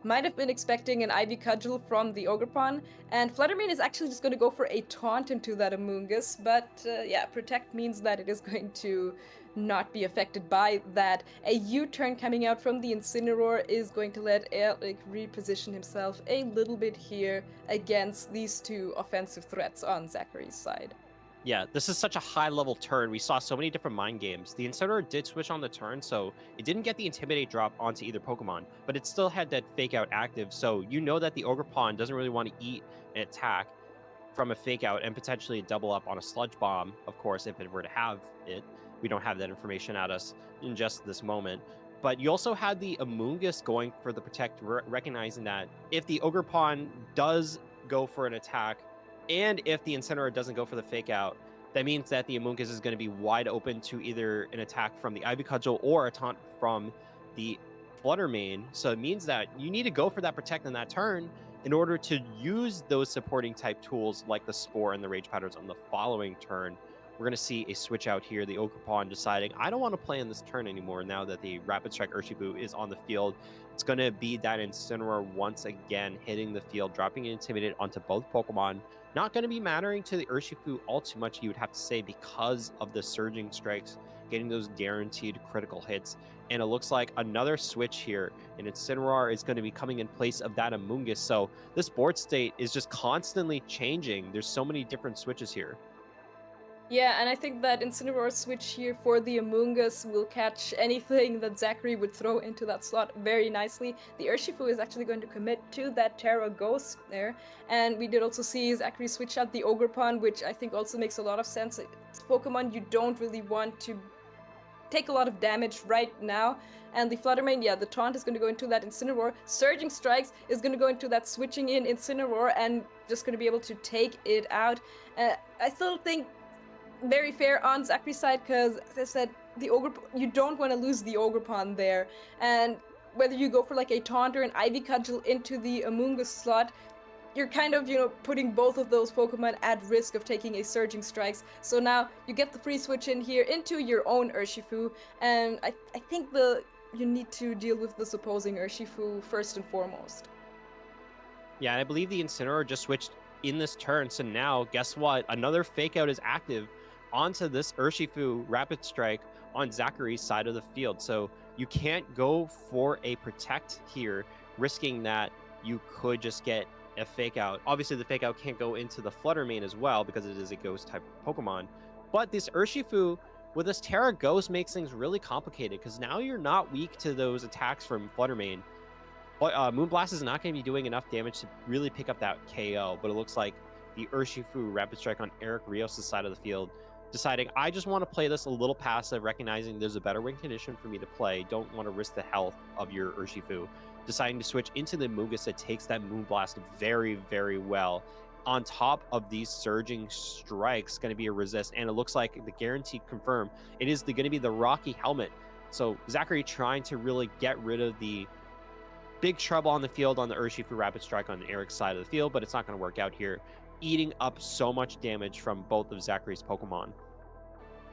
Might have been expecting an Ivy Cudgel from the Ogrepon, and Fluttermane is actually just going to go for a taunt into that Amoonguss, but yeah, protect means that it is going to not be affected by that. A U-turn coming out from the Incineroar is going to let Eric reposition himself a little bit here against these two offensive threats on Zachary's side. Yeah, this is such a high-level turn. We saw so many different mind games. The Incineroar did switch on the turn, so it didn't get the Intimidate drop onto either Pokemon, but it still had that Fake Out active, so you know that the Ogrepon doesn't really want to eat an attack from a Fake Out and potentially double up on a Sludge Bomb, of course, if it were to have it. We don't have that information at us in just this moment. But you also had the Amoonguss going for the Protect, recognizing that if the Ogrepon does go for an attack, and if the Incineroar doesn't go for the Fake Out, that means that the Amoonguss is going to be wide open to either an attack from the Ivy Cudgel or a taunt from the Fluttermane. So it means that you need to go for that Protect in that turn in order to use those supporting type tools like the Spore and the Rage Patterns on the following turn. We're going to see a switch out here. The Ogrepon deciding, I don't want to play in this turn anymore now that the Rapid Strike Urshifu is on the field. It's going to be that Incineroar once again hitting the field, dropping an Intimidate onto both Pokemon. Not going to be mattering to the Urshifu all too much, you would have to say, because of the Surging Strikes, getting those guaranteed critical hits. And it looks like another switch here, and Incineroar is going to be coming in place of that Amoonguss. So this board state is just constantly changing. There's so many different switches here. Yeah, and I think that Incineroar switch here for the Amoonguss will catch anything that Zachary would throw into that slot very nicely. The Urshifu is actually going to commit to that Terra Ghost there, and we did also see Zachary switch out the Ogrepon, which I think also makes a lot of sense. It's Pokemon you don't really want to take a lot of damage right now. And the Fluttermane, yeah, the taunt is going to go into that Incineroar. Surging Strikes is going to go into that switching in Incineroar and just going to be able to take it out. I still think very fair on Zachary's side, because as I said, the you don't want to lose the Ogrepon there, and whether you go for like a taunt or an Ivy Cudgel into the Amoonguss slot, you're kind of, you know, putting both of those Pokemon at risk of taking a Surging Strikes. So now you get the free switch in here into your own Urshifu, and I think you need to deal with this opposing Urshifu first and foremost. Yeah, and I believe the Incineroar just switched in this turn, so now guess what? Another Fake Out is active onto this Urshifu Rapid Strike on Zachary's side of the field. So you can't go for a Protect here, risking that you could just get a Fake Out. Obviously, the Fake Out can't go into the Fluttermane as well because it is a Ghost type Pokemon. But this Urshifu with this Terra Ghost makes things really complicated, because now you're not weak to those attacks from Fluttermane. But Moonblast is not going to be doing enough damage to really pick up that KO. But it looks like the Urshifu Rapid Strike on Eric Rios' side of the field, deciding, I just want to play this a little passive, recognizing there's a better win condition for me to play. Don't want to risk the health of your Urshifu. Deciding to switch into the Amoonguss that takes that Moonblast very, very well. On top of these Surging Strikes, going to be a resist, and it looks like the guaranteed confirm, it is going to be the Rocky Helmet. So Zachary trying to really get rid of the big trouble on the field on the Urshifu Rapid Strike on Eric's side of the field, but it's not going to work out here, eating up so much damage from both of Zachary's Pokemon.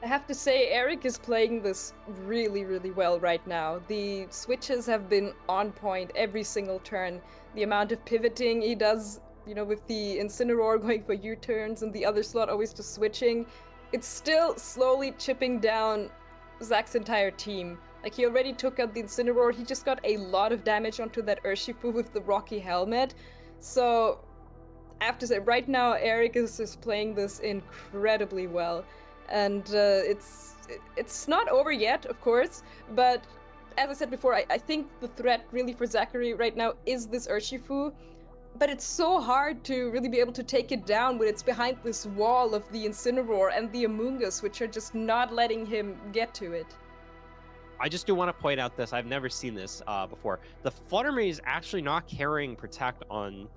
I have to say, Eric is playing this really, really well right now. The switches have been on point every single turn. The amount of pivoting he does, you know, with the Incineroar going for U-turns and the other slot always just switching, it's still slowly chipping down Zach's entire team. Like, he already took out the Incineroar, he just got a lot of damage onto that Urshifu with the Rocky Helmet. So I have to say, right now, Eric is just playing this incredibly well. And it's not over yet, of course, but as I said before, I think the threat really for Zachary right now is this Urshifu, but it's so hard to really be able to take it down when it's behind this wall of the Incineroar and the Amoonguss, which are just not letting him get to it. I just do want to point out this, I've never seen this before. The Fluttermane is actually not carrying Protect on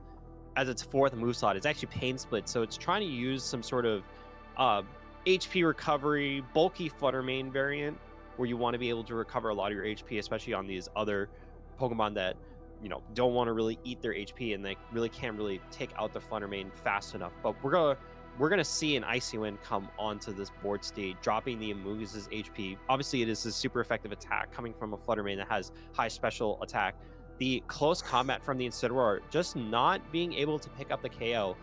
as its fourth moveslot. It's actually Pain Split, so it's trying to use some sort of HP recovery, bulky Fluttermane variant, where you want to be able to recover a lot of your HP, especially on these other Pokemon that don't want to really eat their HP, and they really can't really take out the Fluttermane fast enough. But we're gonna see an Icy Wind come onto this board state, dropping the Amoonguss's HP. Obviously, it is a super effective attack coming from a Fluttermane that has high special attack. The close combat from the Incineroar just not being able to pick up the KO.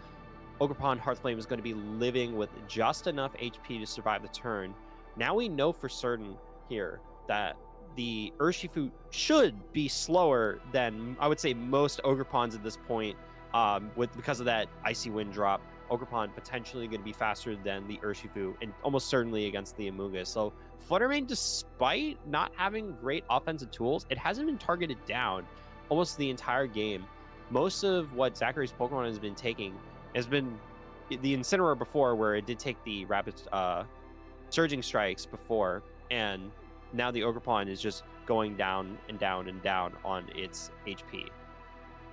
Ogerpon Hearthflame is going to be living with just enough HP to survive the turn. Now we know for certain here that the Urshifu should be slower than, I would say, most Ogerpons at this point, because of that Icy Wind drop. Ogerpon potentially going to be faster than the Urshifu, and almost certainly against the Amoonguss. So Fluttermane, despite not having great offensive tools, it hasn't been targeted down almost the entire game. Most of what Zachary's Pokemon has been taking has been the Incineroar before, where it did take the rapid surging strikes before, and now the Ogerpon is just going down and down and down on its HP.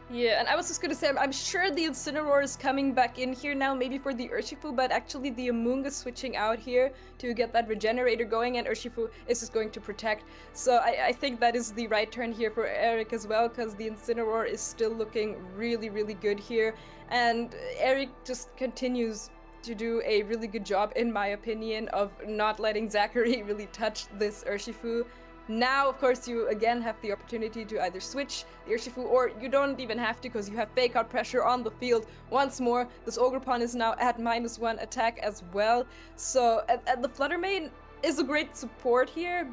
Yeah, and I was just gonna say, I'm sure the Incineroar is coming back in here now, maybe for the Urshifu, but actually the Amoonguss switching out here to get that regenerator going, and Urshifu is just going to protect. So I think that is the right turn here for Eric as well, because the Incineroar is still looking really, really good here, and Eric just continues to do a really good job, in my opinion, of not letting Zachary really touch this Urshifu. Now, of course, you again have the opportunity to either switch the Urshifu, or you don't even have to, because you have fake out pressure on the field once more. This Ogerpon is now at -1 attack as well. So, and the Fluttermane is a great support here,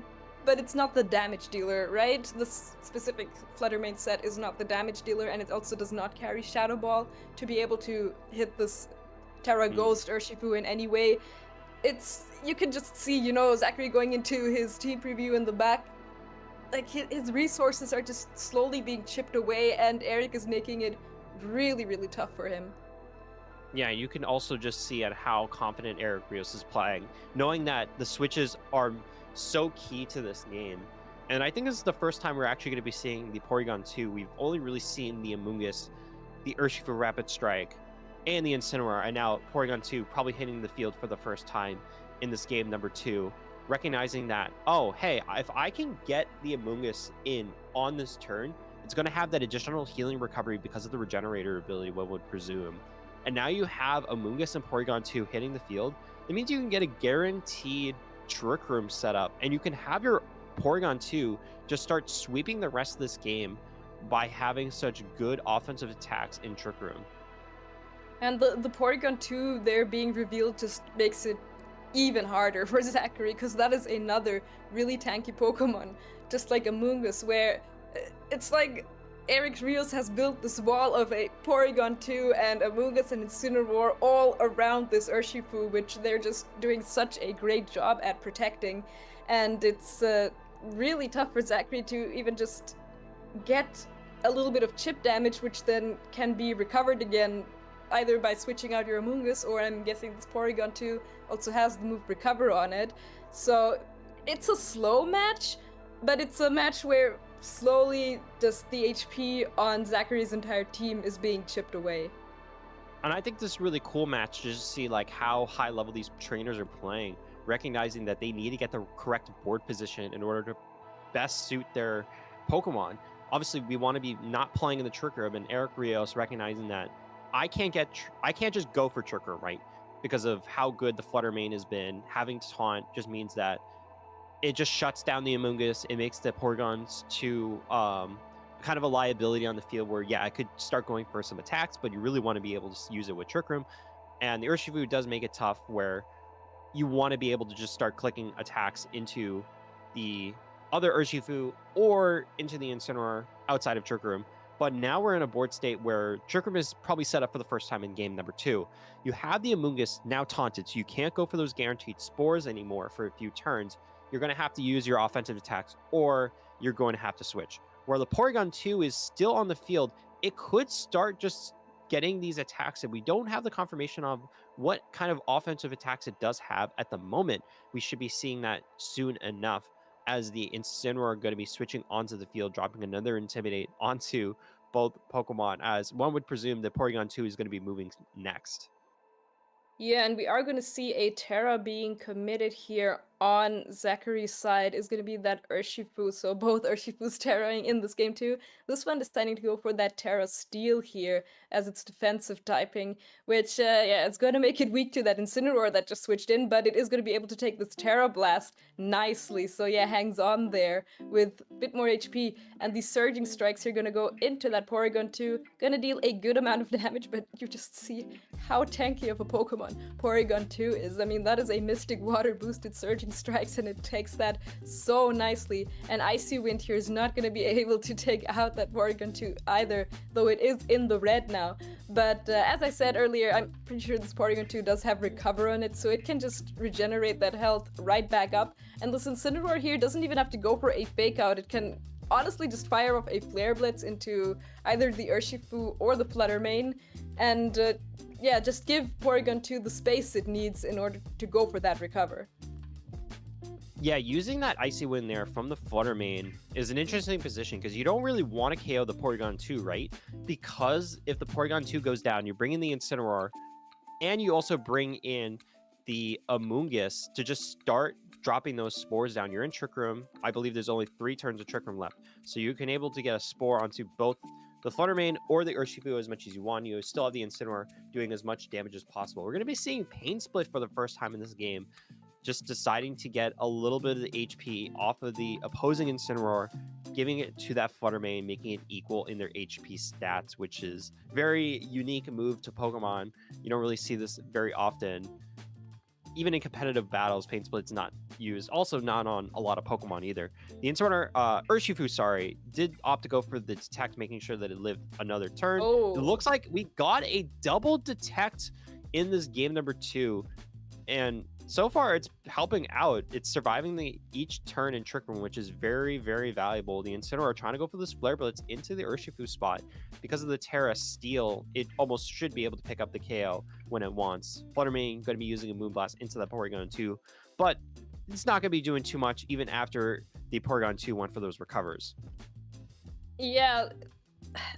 but it's not the damage dealer, right? This specific Fluttermane set is not the damage dealer, and it also does not carry Shadow Ball to be able to hit this Terra Ghost Urshifu in any way. You can just see, Zachary going into his team preview in the back, like his resources are just slowly being chipped away, and Eric is making it really, really tough for him. Yeah, you can also just see at how confident Eric Rios is playing, knowing that the switches are so key to this game. And I think this is the first time we're actually going to be seeing the Porygon 2. We've only really seen the Amoonguss, the Urshifu Rapid Strike, and the Incineroar, and now Porygon 2 probably hitting the field for the first time in this game number 2, recognizing that, oh, hey, if I can get the Amoonguss in on this turn, it's going to have that additional healing recovery because of the regenerator ability, one would presume. And now you have Amoonguss and Porygon 2 hitting the field. That means you can get a guaranteed Trick Room set up, and you can have your Porygon 2 just start sweeping the rest of this game by having such good offensive attacks in Trick Room. And the Porygon 2 there being revealed just makes it even harder for Zachary, because that is another really tanky Pokemon, just like Amoonguss, where it's like Eric Rios has built this wall of a Porygon 2 and Amoonguss and Incineroar all around this Urshifu, which they're just doing such a great job at protecting. And it's really tough for Zachary to even just get a little bit of chip damage, which then can be recovered again either by switching out your Amoonguss, or I'm guessing this Porygon 2 also has the move Recover on it. So it's a slow match, but it's a match where slowly just the HP on Zachary's entire team is being chipped away. And I think this is a really cool match to just see like how high level these trainers are playing, recognizing that they need to get the correct board position in order to best suit their Pokemon. Obviously, we want to be not playing in the Trick Room, and Eric Rios recognizing that I can't just go for Trick Room, right? Because of how good the Fluttermane has been. Having Taunt just means that it just shuts down the Amoonguss. It makes the Porygons to kind of a liability on the field where, yeah, I could start going for some attacks, but you really want to be able to use it with Trick Room. And the Urshifu does make it tough where you want to be able to just start clicking attacks into the other Urshifu or into the Incineroar outside of Trick Room. But now we're in a board state where Trick Room is probably set up for the first time in game number 2. You have the Amoonguss now taunted, so you can't go for those guaranteed spores anymore for a few turns. You're going to have to use your offensive attacks, or you're going to have to switch. Where the Porygon 2 is still on the field, it could start just getting these attacks, and we don't have the confirmation of what kind of offensive attacks it does have at the moment. We should be seeing that soon enough, as the Incineroar are going to be switching onto the field, dropping another Intimidate onto both Pokemon, as one would presume that Porygon 2 is going to be moving next. Yeah, and we are going to see a Terra being committed here on Zachary's side is going to be that Urshifu, so both Urshifus terroring in this game too. This one deciding to go for that Terra Steel here as its defensive typing, which, yeah, it's going to make it weak to that Incineroar that just switched in, but it is going to be able to take this Terra Blast nicely, so yeah, hangs on there with a bit more HP, and these Surging Strikes here going to go into that Porygon 2, going to deal a good amount of damage, but you just see how tanky of a Pokemon Porygon 2 is. I mean, that is a Mystic Water boosted Surging Strikes, and it takes that so nicely. And Icy Wind here is not going to be able to take out that Porygon 2 either, though it is in the red now. But as I said earlier, I'm pretty sure this Porygon 2 does have Recover on it, so it can just regenerate that health right back up. And this Incineroar here doesn't even have to go for a Fake Out. It can honestly just fire off a Flare Blitz into either the Urshifu or the Flutter Mane, and yeah, just give Porygon 2 the space it needs in order to go for that Recover. Yeah, using that Icy Wind there from the Flutter Mane is an interesting position because you don't really want to KO the Porygon 2, right? Because if the Porygon 2 goes down, you bring in the Incineroar, and you also bring in the Amoonguss to just start dropping those spores down. You're in Trick Room. I believe there's only 3 turns of Trick Room left. So you can able to get a spore onto both the Flutter Mane or the Urshifu as much as you want. You still have the Incineroar doing as much damage as possible. We're going to be seeing Pain Split for the first time in this game, just deciding to get a little bit of the HP off of the opposing Incineroar, giving it to that Flutter Mane, making it equal in their HP stats, which is very unique move to Pokemon. You don't really see this very often. Even in competitive battles, Pain Split's not used. Also not on a lot of Pokemon either. The Incineroar, Urshifu, did opt to go for the Detect, making sure that it lived another turn. Oh. It looks like we got a double Detect in this game number 2. And so far, it's helping out. It's surviving each turn in Trick Room, which is very, very valuable. The Incineroar trying to go for this Flare Blitz into the Urshifu spot. Because of the Terra Steel, it almost should be able to pick up the KO when it wants. Flutter Mane going to be using a Moonblast into that Porygon 2, but it's not going to be doing too much even after the Porygon 2 went for those recovers. Yeah,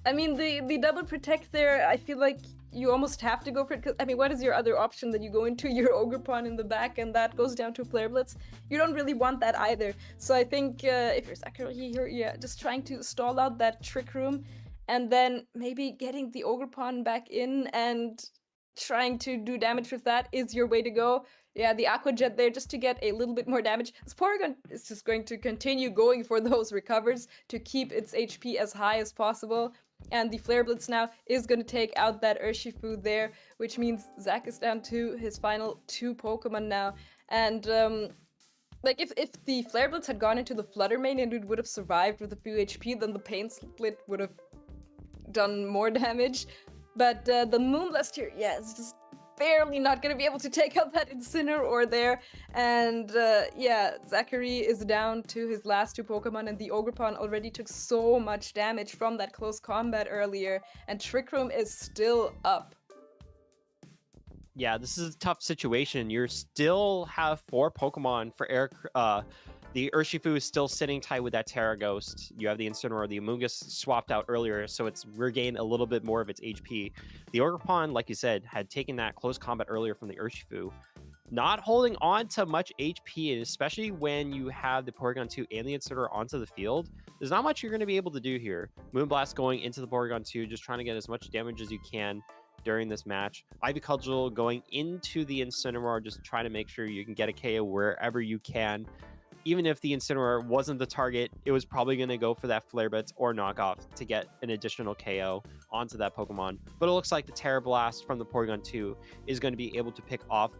I mean, the double Protect there, I feel like you almost have to go for it, because, I mean, what is your other option? That you go into your Ogerpon in the back and that goes down to Flare Blitz? You don't really want that either. So I think if you're Zachary here, yeah, just trying to stall out that Trick Room and then maybe getting the Ogerpon back in and trying to do damage with that is your way to go. Yeah, the Aqua Jet there just to get a little bit more damage. This Porygon is just going to continue going for those recovers to keep its HP as high as possible. And the Flare Blitz now is going to take out that Urshifu there, which means Zach is down to his final 2 Pokemon now. And like if the Flare Blitz had gone into the Flutter Mane and it would have survived with a few HP, then the Pain Split would have done more damage. But the Moonblast here, yeah, it's just barely not going to be able to take out that Incineroar there. And yeah, Zachary is down to his last 2 Pokemon, and the Ogerpon already took so much damage from that close combat earlier, and Trick Room is still up. Yeah, this is a tough situation. You still have 4 Pokemon for Eric. The Urshifu is still sitting tight with that Terra Ghost. You have the Incineroar. The Amoonguss swapped out earlier, so it's regained a little bit more of its HP. The Ogerpon, like you said, had taken that close combat earlier from the Urshifu. Not holding on to much HP, and especially when you have the Porygon 2 and the Incineroar onto the field, there's not much you're going to be able to do here. Moonblast going into the Porygon 2, just trying to get as much damage as you can during this match. Ivy Cudgel going into the Incineroar, just trying to make sure you can get a KO wherever you can. Even if the Incineroar wasn't the target, it was probably going to go for that Flare Blitz or Knockoff to get an additional KO onto that Pokemon. But it looks like the Terra Blast from the Porygon 2 is going to be able to pick off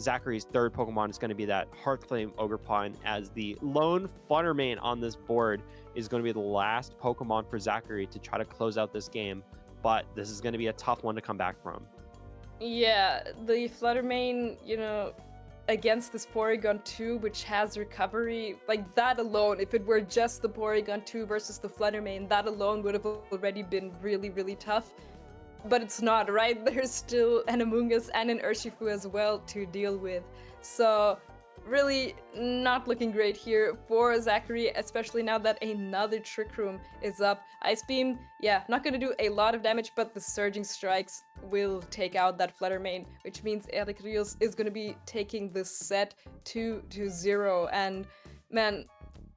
Zachary's 3rd Pokemon. Is going to be that Hearthflame Ogerpon, as the lone Flutter Mane on this board is going to be the last Pokemon for Zachary to try to close out this game. But this is going to be a tough one to come back from. Yeah, the Flutter Mane, you know, against this Porygon 2, which has recovery, like that alone, if it were just the Porygon 2 versus the Flutter Mane, that alone would have already been really, really tough. But it's not, right? There's still an Amoonguss and an Urshifu as well to deal with. So really not looking great here for Zachary, especially now that another Trick Room is up. Ice Beam, yeah, not gonna do a lot of damage, but the Surging Strikes will take out that Flutter Mane, which means Eric Rios is gonna be taking this set 2-0. And man,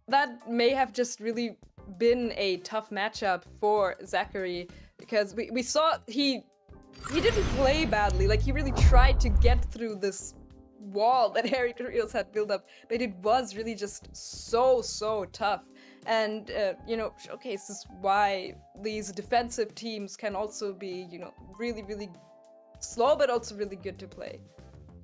that may have just really been a tough matchup for Zachary, because we saw he didn't play badly. Like, he really tried to get through this wall that Eric Rios had built up, but it was really just so tough. And you know, showcases why these defensive teams can also be, you know, really slow, but also really good to play.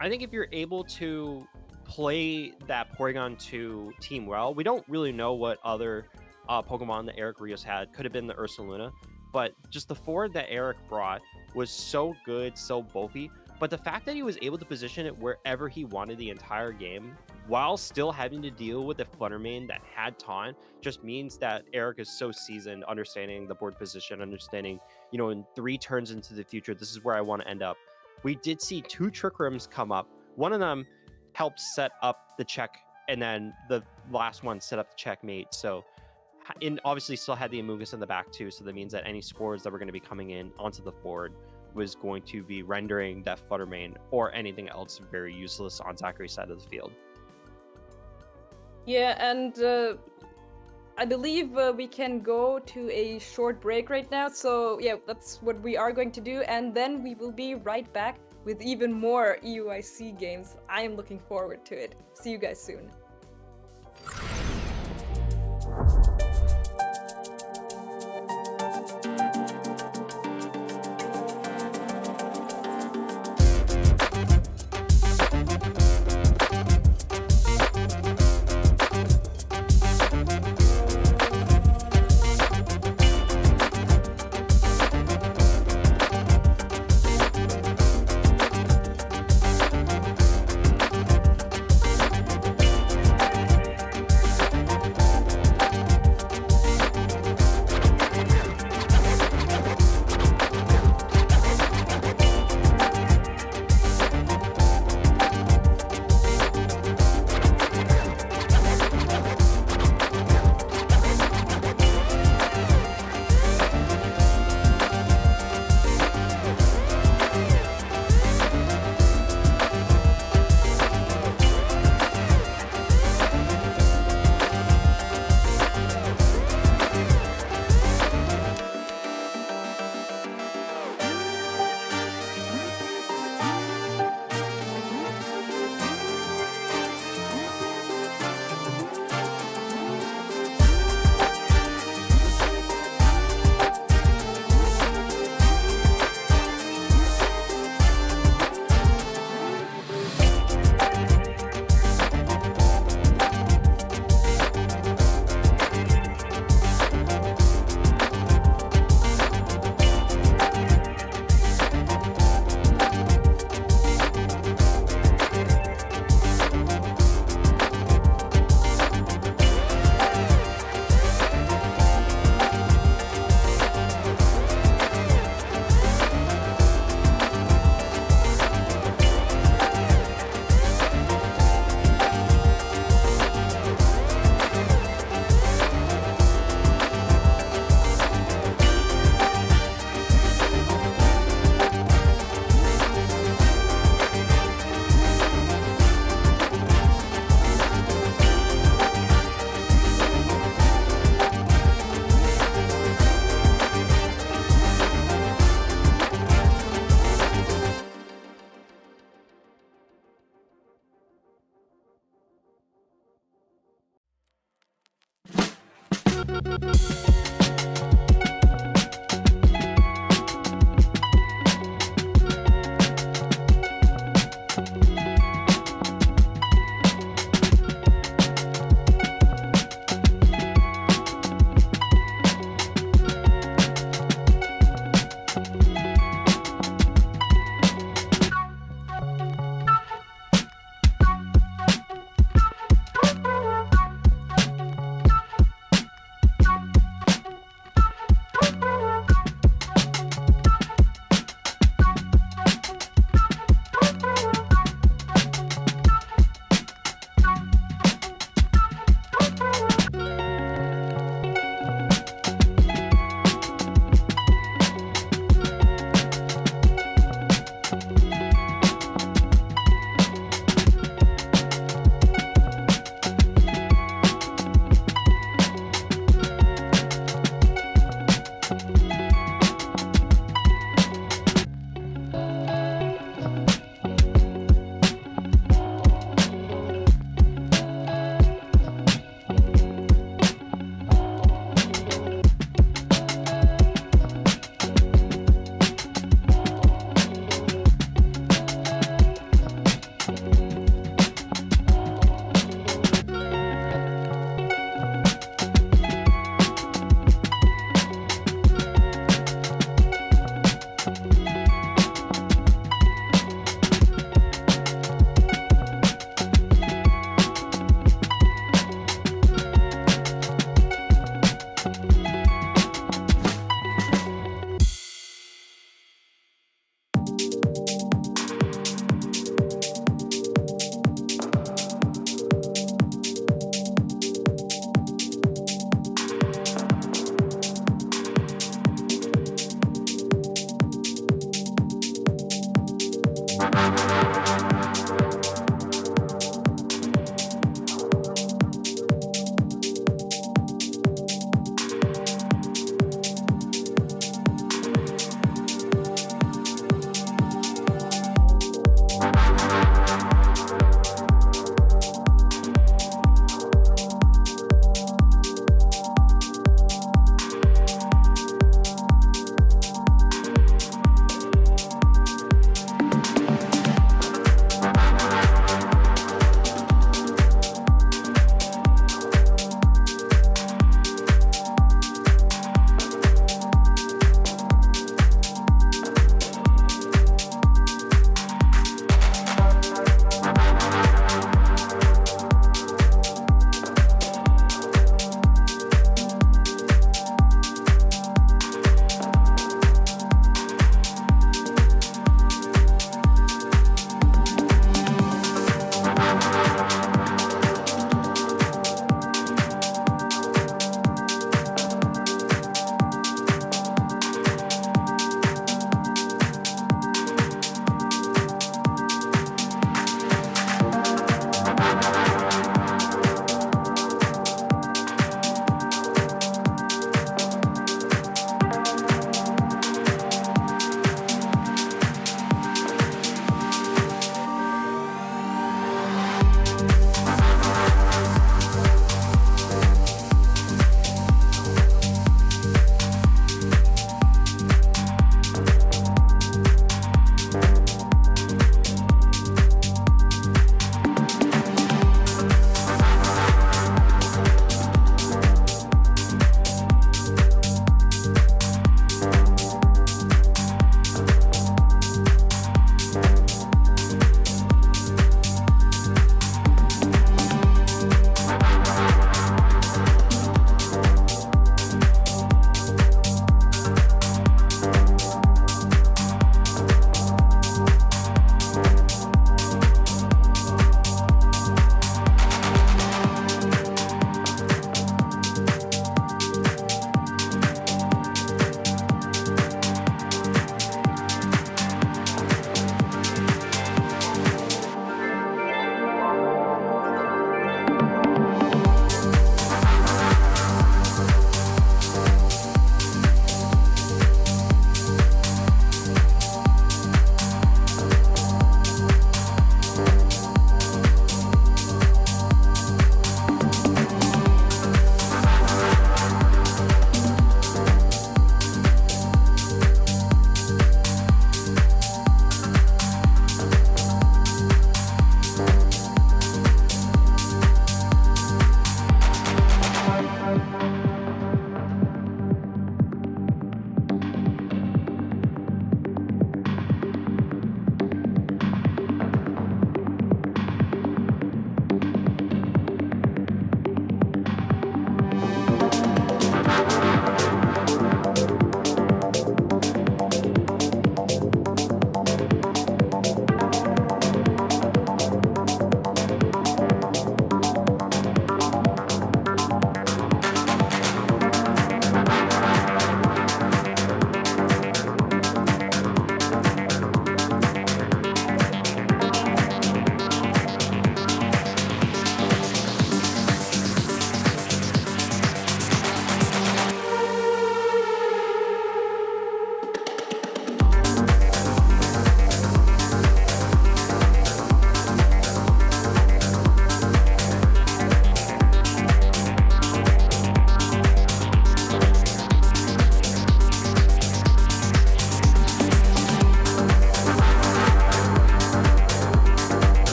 I think if you're able to play that Porygon 2 team well, we don't really know what other Pokemon that Eric Rios had. Could have been the Ursaluna, but just the forward that Eric brought was so good, so bulky. But the fact that he was able to position it wherever he wanted the entire game, while still having to deal with a Flutter Mane that had taunt, just means that Eric is so seasoned, understanding the board position, understanding, you know, in 3 turns into the future, this is where I want to end up. We did see 2 Trick Rooms come up. One of them helped set up the check, and then the last one set up the checkmate. So, and obviously still had the Amoonguss in the back too, so that means that any spores that were going to be coming in onto the board was going to be rendering that Flutter Mane or anything else very useless on Zachary's side of the field. Yeah, and I believe we can go to a short break right now. So yeah, that's what we are going to do, and then we will be right back with even more EUIC games. I am looking forward to it. See you guys soon.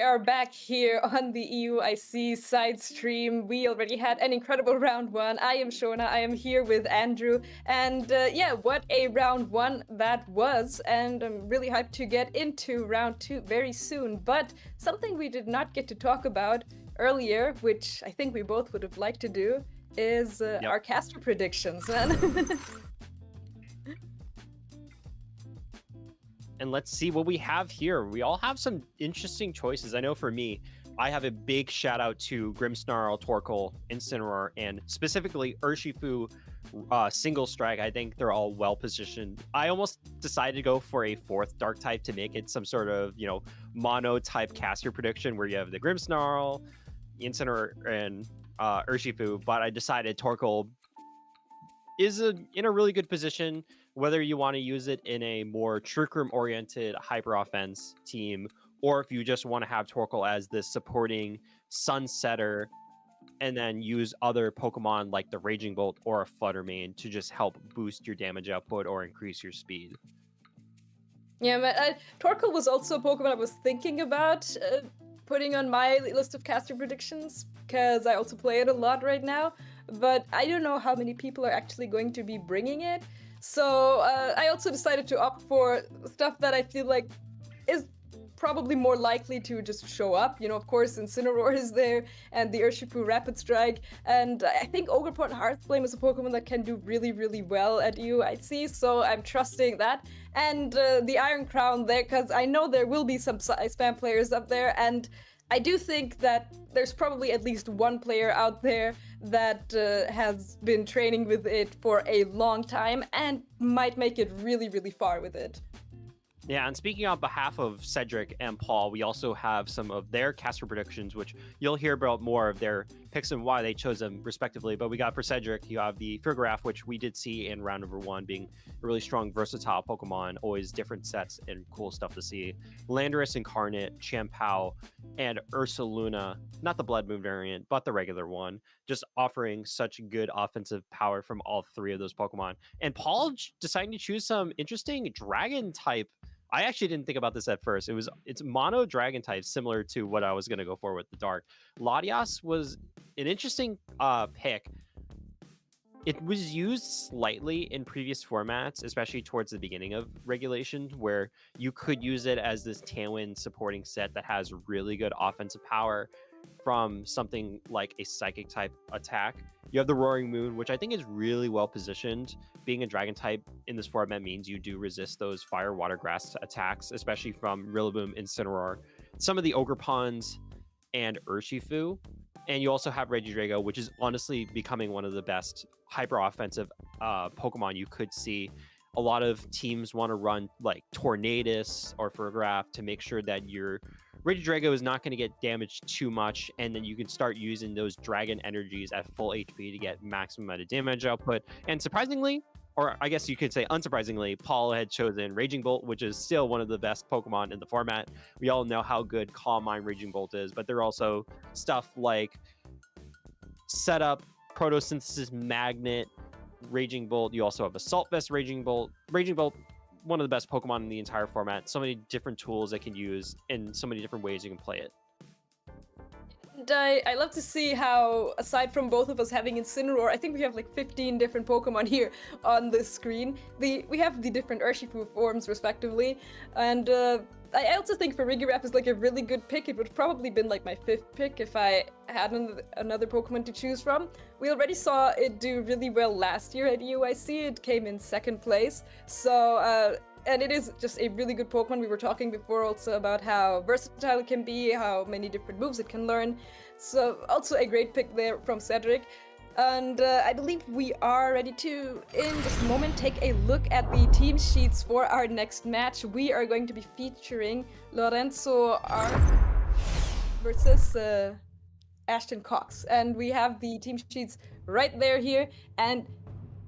are back here on the EUIC side stream. We already had an incredible round one. I am Shona, I am here with Andrew, and yeah, what a round one that was, and I'm really hyped to get into round two very soon. But something we did not get to talk about earlier, which I think we both would have liked to do, is our caster predictions, man. And let's see what we have here. We all have some interesting choices. I know for me, I have a big shout out to Grimmsnarl, Torkoal, Incineroar, and specifically Urshifu single strike. I think they're all well positioned. I almost decided to go for a fourth dark type to make it some sort of, mono type caster prediction where you have the Grimmsnarl, Incineroar, and Urshifu, but I decided Torkoal is in a really good position, whether you want to use it in a more trick room oriented hyper offense team, or if you just want to have Torkoal as the supporting Sunsetter and then use other Pokemon like the Raging Bolt or a Fluttermane to just help boost your damage output or increase your speed. Yeah, man, Torkoal was also a Pokemon I was thinking about putting on my list of caster predictions, because I also play it a lot right now, but I don't know how many people are actually going to be bringing it. So I also decided to opt for stuff that I feel like is probably more likely to just show up. Of course, Incineroar is there, and the Urshifu Rapid Strike, and I think Ogerport Hearthflame is a Pokemon that can do really, really well at EUIC, so I'm trusting that. And the Iron Crown there, because I know there will be some spam players up there, and I do think that there's probably at least one player out there that has been training with it for a long time and might make it really, really far with it. Yeah, and speaking on behalf of Cedric and Paul, we also have some of their caster predictions, which you'll hear about more of their picks and why they chose them respectively. But we got for Cedric, you have the Firgraph, which we did see in round number one, being a really strong, versatile Pokemon, always different sets and cool stuff to see. Landorus Incarnate, Champao, and Ursaluna, not the Blood Moon variant, but the regular one, just offering such good offensive power from all three of those Pokemon. And Paul deciding to choose some interesting Dragon type. I actually didn't think about this at first. It's mono dragon type, similar to what I was going to go for with the dark. Latias was an interesting pick. It was used slightly in previous formats, especially towards the beginning of regulation, where you could use it as this Tailwind supporting set that has really good offensive power from something like a psychic type attack. You have the Roaring Moon, which I think is really well positioned. Being a dragon type in this format means you do resist those fire, water, grass attacks, especially from Rillaboom, Incineroar, some of the Ogerpons, and Urshifu. And you also have Regidrago, which is honestly becoming one of the best hyper offensive Pokemon you could see. A lot of teams want to run like Tornadus or Firgraph to make sure that your Regidrago is not going to get damaged too much, and then you can start using those dragon energies at full HP to get maximum amount of damage output. And surprisingly, or I guess you could say unsurprisingly, Paul had chosen Raging Bolt, which is still one of the best Pokemon in the format. We all know how good Calm Mind Raging Bolt is, but there are also stuff like Setup, Photosynthesis Magnet, Raging Bolt. You also have Assault Vest Raging Bolt. Raging Bolt, one of the best Pokemon in the entire format. So many different tools I can use and so many different ways you can play it. And I love to see how, aside from both of us having Incineroar, I think we have like 15 different Pokemon here on the screen. We have the different Urshifu forms respectively, and I also think Farigiraf is like a really good pick. It would have probably been like my fifth pick if I had another Pokemon to choose from. We already saw it do really well last year at EUIC. It came in second place. So, and it is just a really good Pokemon. We were talking before also about how versatile it can be, how many different moves it can learn. So also a great pick there from Cedric. And I believe we are ready to, in just a moment, take a look at the team sheets for our next match. We are going to be featuring Lorenzo R versus Ashton Cox. And we have the team sheets right here. And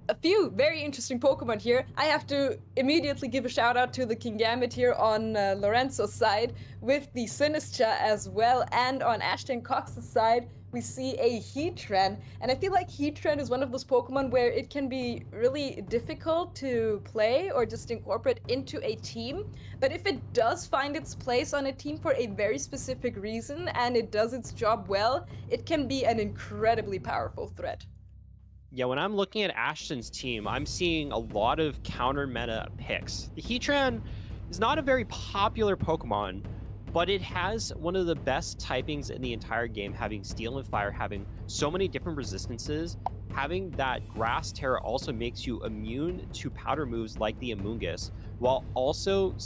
a few very interesting Pokemon here. I have to immediately give a shout out to the Kingambit here on Lorenzo's side with the Sinistcha as well. And on Ashton Cox's side, we see a Heatran, and I feel like Heatran is one of those Pokemon where it can be really difficult to play or just incorporate into a team, but if it does find its place on a team for a very specific reason and it does its job well, it can be an incredibly powerful threat. Yeah, when I'm looking at Ashton's team, I'm seeing a lot of counter meta picks. The Heatran is not a very popular Pokemon, but it has one of the best typings in the entire game, having Steel and Fire, having so many different resistances. Having that Grass Terra also makes you immune to powder moves like the Amoonguss, while also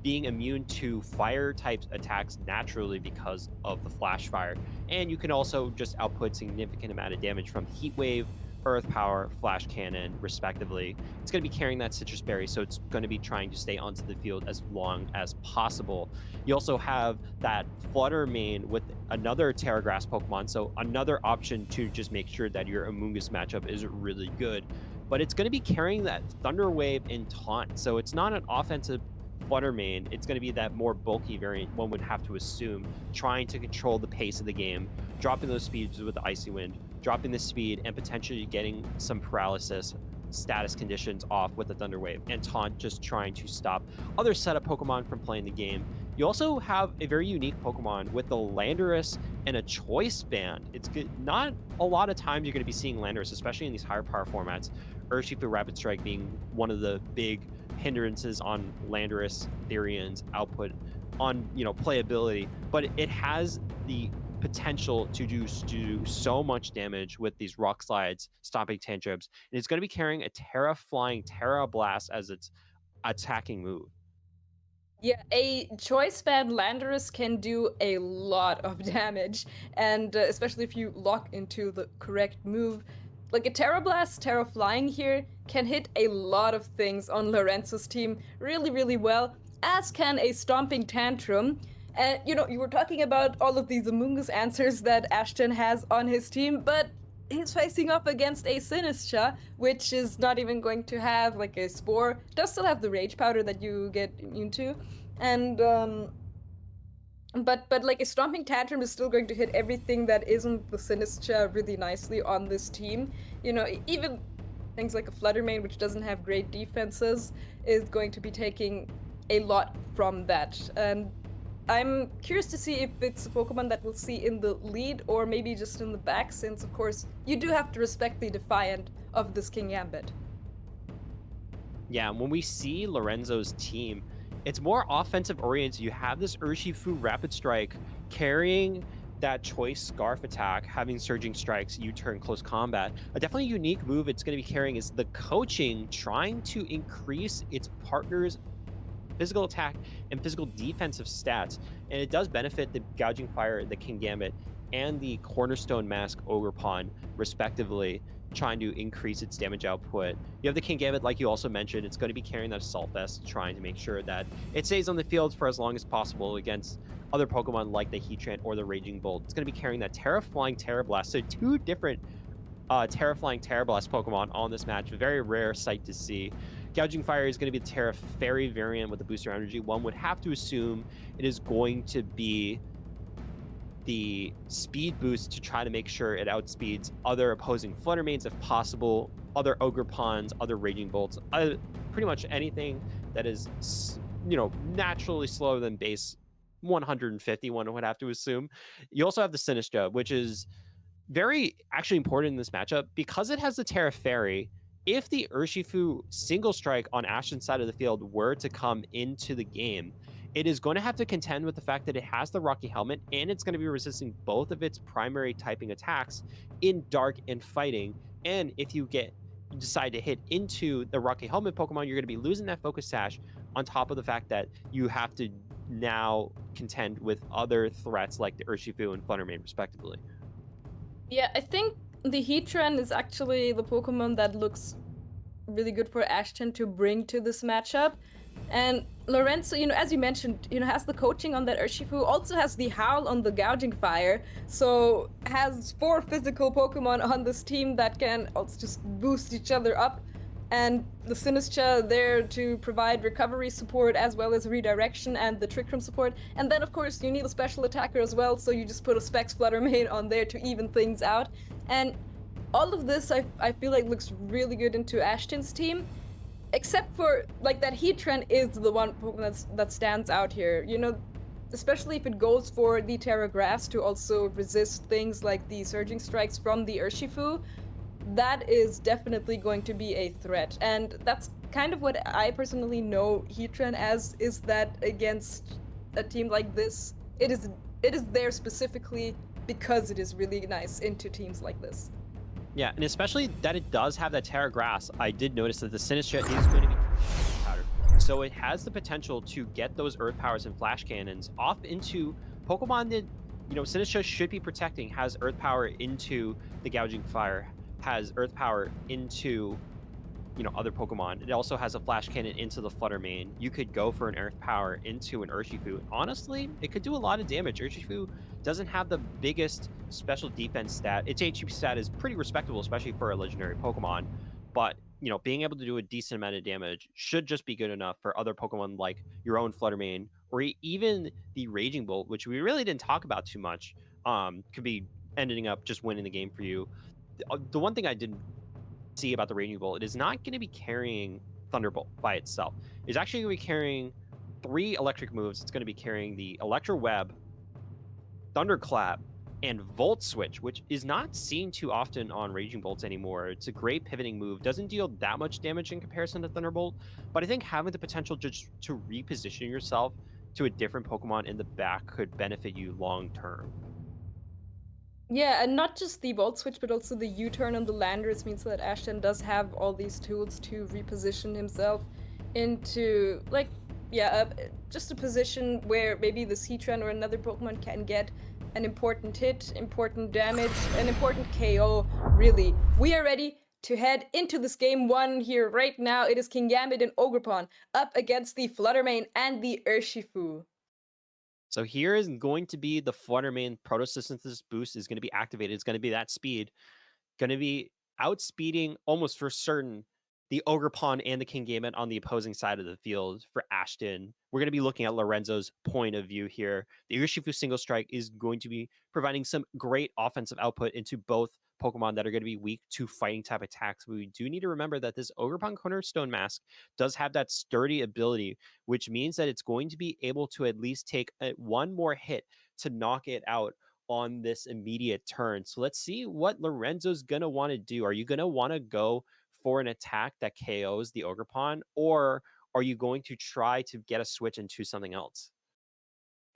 being immune to fire type attacks naturally because of the Flash Fire. And you can also just output significant amount of damage from Heat Wave, Earth Power, Flash Cannon, respectively. It's going to be carrying that Citrus Berry, so it's going to be trying to stay onto the field as long as possible. You also have that Flutter Mane with another Terra Grass Pokemon, so another option to just make sure that your Amoonguss matchup is really good. But it's going to be carrying that Thunder Wave and Taunt, so it's not an offensive Flutter Mane. It's going to be that more bulky variant, one would have to assume, trying to control the pace of the game, dropping those speeds with the Icy Wind, dropping the speed, and potentially getting some paralysis status conditions off with the Thunder Wave, and Taunt just trying to stop other setup Pokemon from playing the game. You also have a very unique Pokemon with the Landorus and a Choice Band. It's good. Not a lot of times you're going to be seeing Landorus, especially in these higher power formats. Urshifu Rapid Strike being one of the big hindrances on Landorus Therian's output on playability, but it has the potential to do so much damage with these rock slides, stomping tantrums, and it's going to be carrying a Terra Flying Terra Blast as its attacking move. Yeah, a Choice Band Landorus can do a lot of damage, and especially if you lock into the correct move. Like a Terra Blast, Terra Flying here can hit a lot of things on Lorenzo's team really, really well, as can a Stomping Tantrum. And you were talking about all of these Amoonguss answers that Ashton has on his team, but he's facing up against a Sinistcha, which is not even going to have like a Spore. It does still have the Rage Powder that you get immune to, and but like a Stomping Tantrum is still going to hit everything that isn't the Sinistcha really nicely on this team. Even things like a Flutter Mane, which doesn't have great defenses, is going to be taking a lot from that. And I'm curious to see if it's a Pokemon that we'll see in the lead or maybe just in the back, since of course you do have to respect the Defiant of this King Gambit. Yeah, when we see Lorenzo's team, it's more offensive oriented. You have this Urshifu Rapid Strike carrying that Choice Scarf attack, having Surging Strikes, U-turn, close combat. A definitely unique move it's going to be carrying is the Coaching, trying to increase its partner's physical attack and physical defensive stats, and it does benefit the Gouging Fire, the King Gambit, and the Cornerstone Mask Ogerpon, respectively, trying to increase its damage output. You have the King Gambit, like you also mentioned, it's going to be carrying that Assault Vest, trying to make sure that it stays on the field for as long as possible against other Pokemon like the Heatran or the Raging Bolt. It's going to be carrying that Terra Flying Terra Blast, so two different Terra Flying Terra Blast Pokemon on this match. A very rare sight to see. Gouging Fire is going to be the Terra Fairy variant with the booster energy. One would have to assume it is going to be the speed boost to try to make sure it outspeeds other opposing Flutter Manes if possible, other Ogerpons, other Raging Bolts, pretty much anything that is, naturally slower than base 150, one would have to assume. You also have the Sinistcha, which is very actually important in this matchup because it has the Terra Fairy. If the Urshifu single strike on Ashton's side of the field were to come into the game, it is going to have to contend with the fact that it has the Rocky Helmet and it's going to be resisting both of its primary typing attacks in Dark and Fighting. And if you decide to hit into the Rocky Helmet Pokemon, you're going to be losing that Focus Sash on top of the fact that you have to now contend with other threats like the Urshifu and Flutter Mane, respectively. Yeah, I think the Heatran is actually the Pokemon that looks really good for Ashton to bring to this matchup. And Lorenzo, as you mentioned, has the Coaching on that Urshifu, also has the Howl on the Gouging Fire, so has 4 physical Pokemon on this team that can also just boost each other up. and the Sinistcha there to provide recovery support as well as redirection and the Trick Room support. And then of course you need a special attacker as well, so you just put a Specs Flutter Mane on there to even things out. And all of this I feel like looks really good into Ashton's team. Except for, like, that Heatran is the one Pokemon that stands out here. You know, especially if it goes for the Terra Grass to also resist things like the Surging Strikes from the Urshifu. That is definitely going to be a threat. And that's kind of what I personally know Heatran as, is that against a team like this, it is there specifically because it is really nice into teams like this. Yeah, and especially that it does have that Terra Grass. I did notice that the Sinistcha is going to be powder, so it has the potential to get those Earth Powers and Flash Cannons off into Pokemon that, you know, Sinistcha should be protecting. Has Earth Power into the Gouging Fire, has Earth Power into, you know, other Pokemon. It also has a Flash Cannon into the Flutter Mane. You could go for an Earth Power into an Urshifu. Honestly, it could do a lot of damage. Urshifu doesn't have the biggest special defense stat. Its HP stat is pretty respectable, especially for a legendary Pokemon. But, you know, being able to do a decent amount of damage should just be good enough for other Pokemon like your own Flutter Mane, or even the Raging Bolt, which we really didn't talk about too much. Could be ending up just winning the game for you. The one thing I didn't see about the Raging Bolt, it is not going to be carrying Thunderbolt by itself. It's actually going to be carrying 3 electric moves. It's going to be carrying the Electro Web, Thunderclap, and Volt Switch, which is not seen too often on Raging Bolts anymore. It's a great pivoting move. Doesn't deal that much damage in comparison to Thunderbolt, but I think having the potential just to reposition yourself to a different Pokemon in the back could benefit you long term. Yeah, and not just the Volt Switch, but also the U-turn on the Landers means that Ashton does have all these tools to reposition himself into, like, yeah, just a position where maybe this Heatran or another Pokemon can get an important hit, important damage, an important KO, really. We are ready to head into this game 1 here right now. It is Kingambit and Ogerpon up against the Flutter Mane and the Urshifu. So here is going to be the Flutter Mane Photosynthesis boost is going to be activated. It's going to be that speed. Going to be outspeeding almost for certain the Ogerpon and the Kingambit on the opposing side of the field for Ashton. We're going to be looking at Lorenzo's point of view here. The Urshifu Single Strike is going to be providing some great offensive output into both Pokemon that are going to be weak to fighting type attacks. But we do need to remember that this Ogerpon Cornerstone Mask does have that sturdy ability, which means that it's going to be able to at least take one more hit to knock it out on this immediate turn. So let's see what Lorenzo's going to want to do. Are you going to want to go for an attack that KOs the Ogerpon, or are you going to try to get a switch into something else?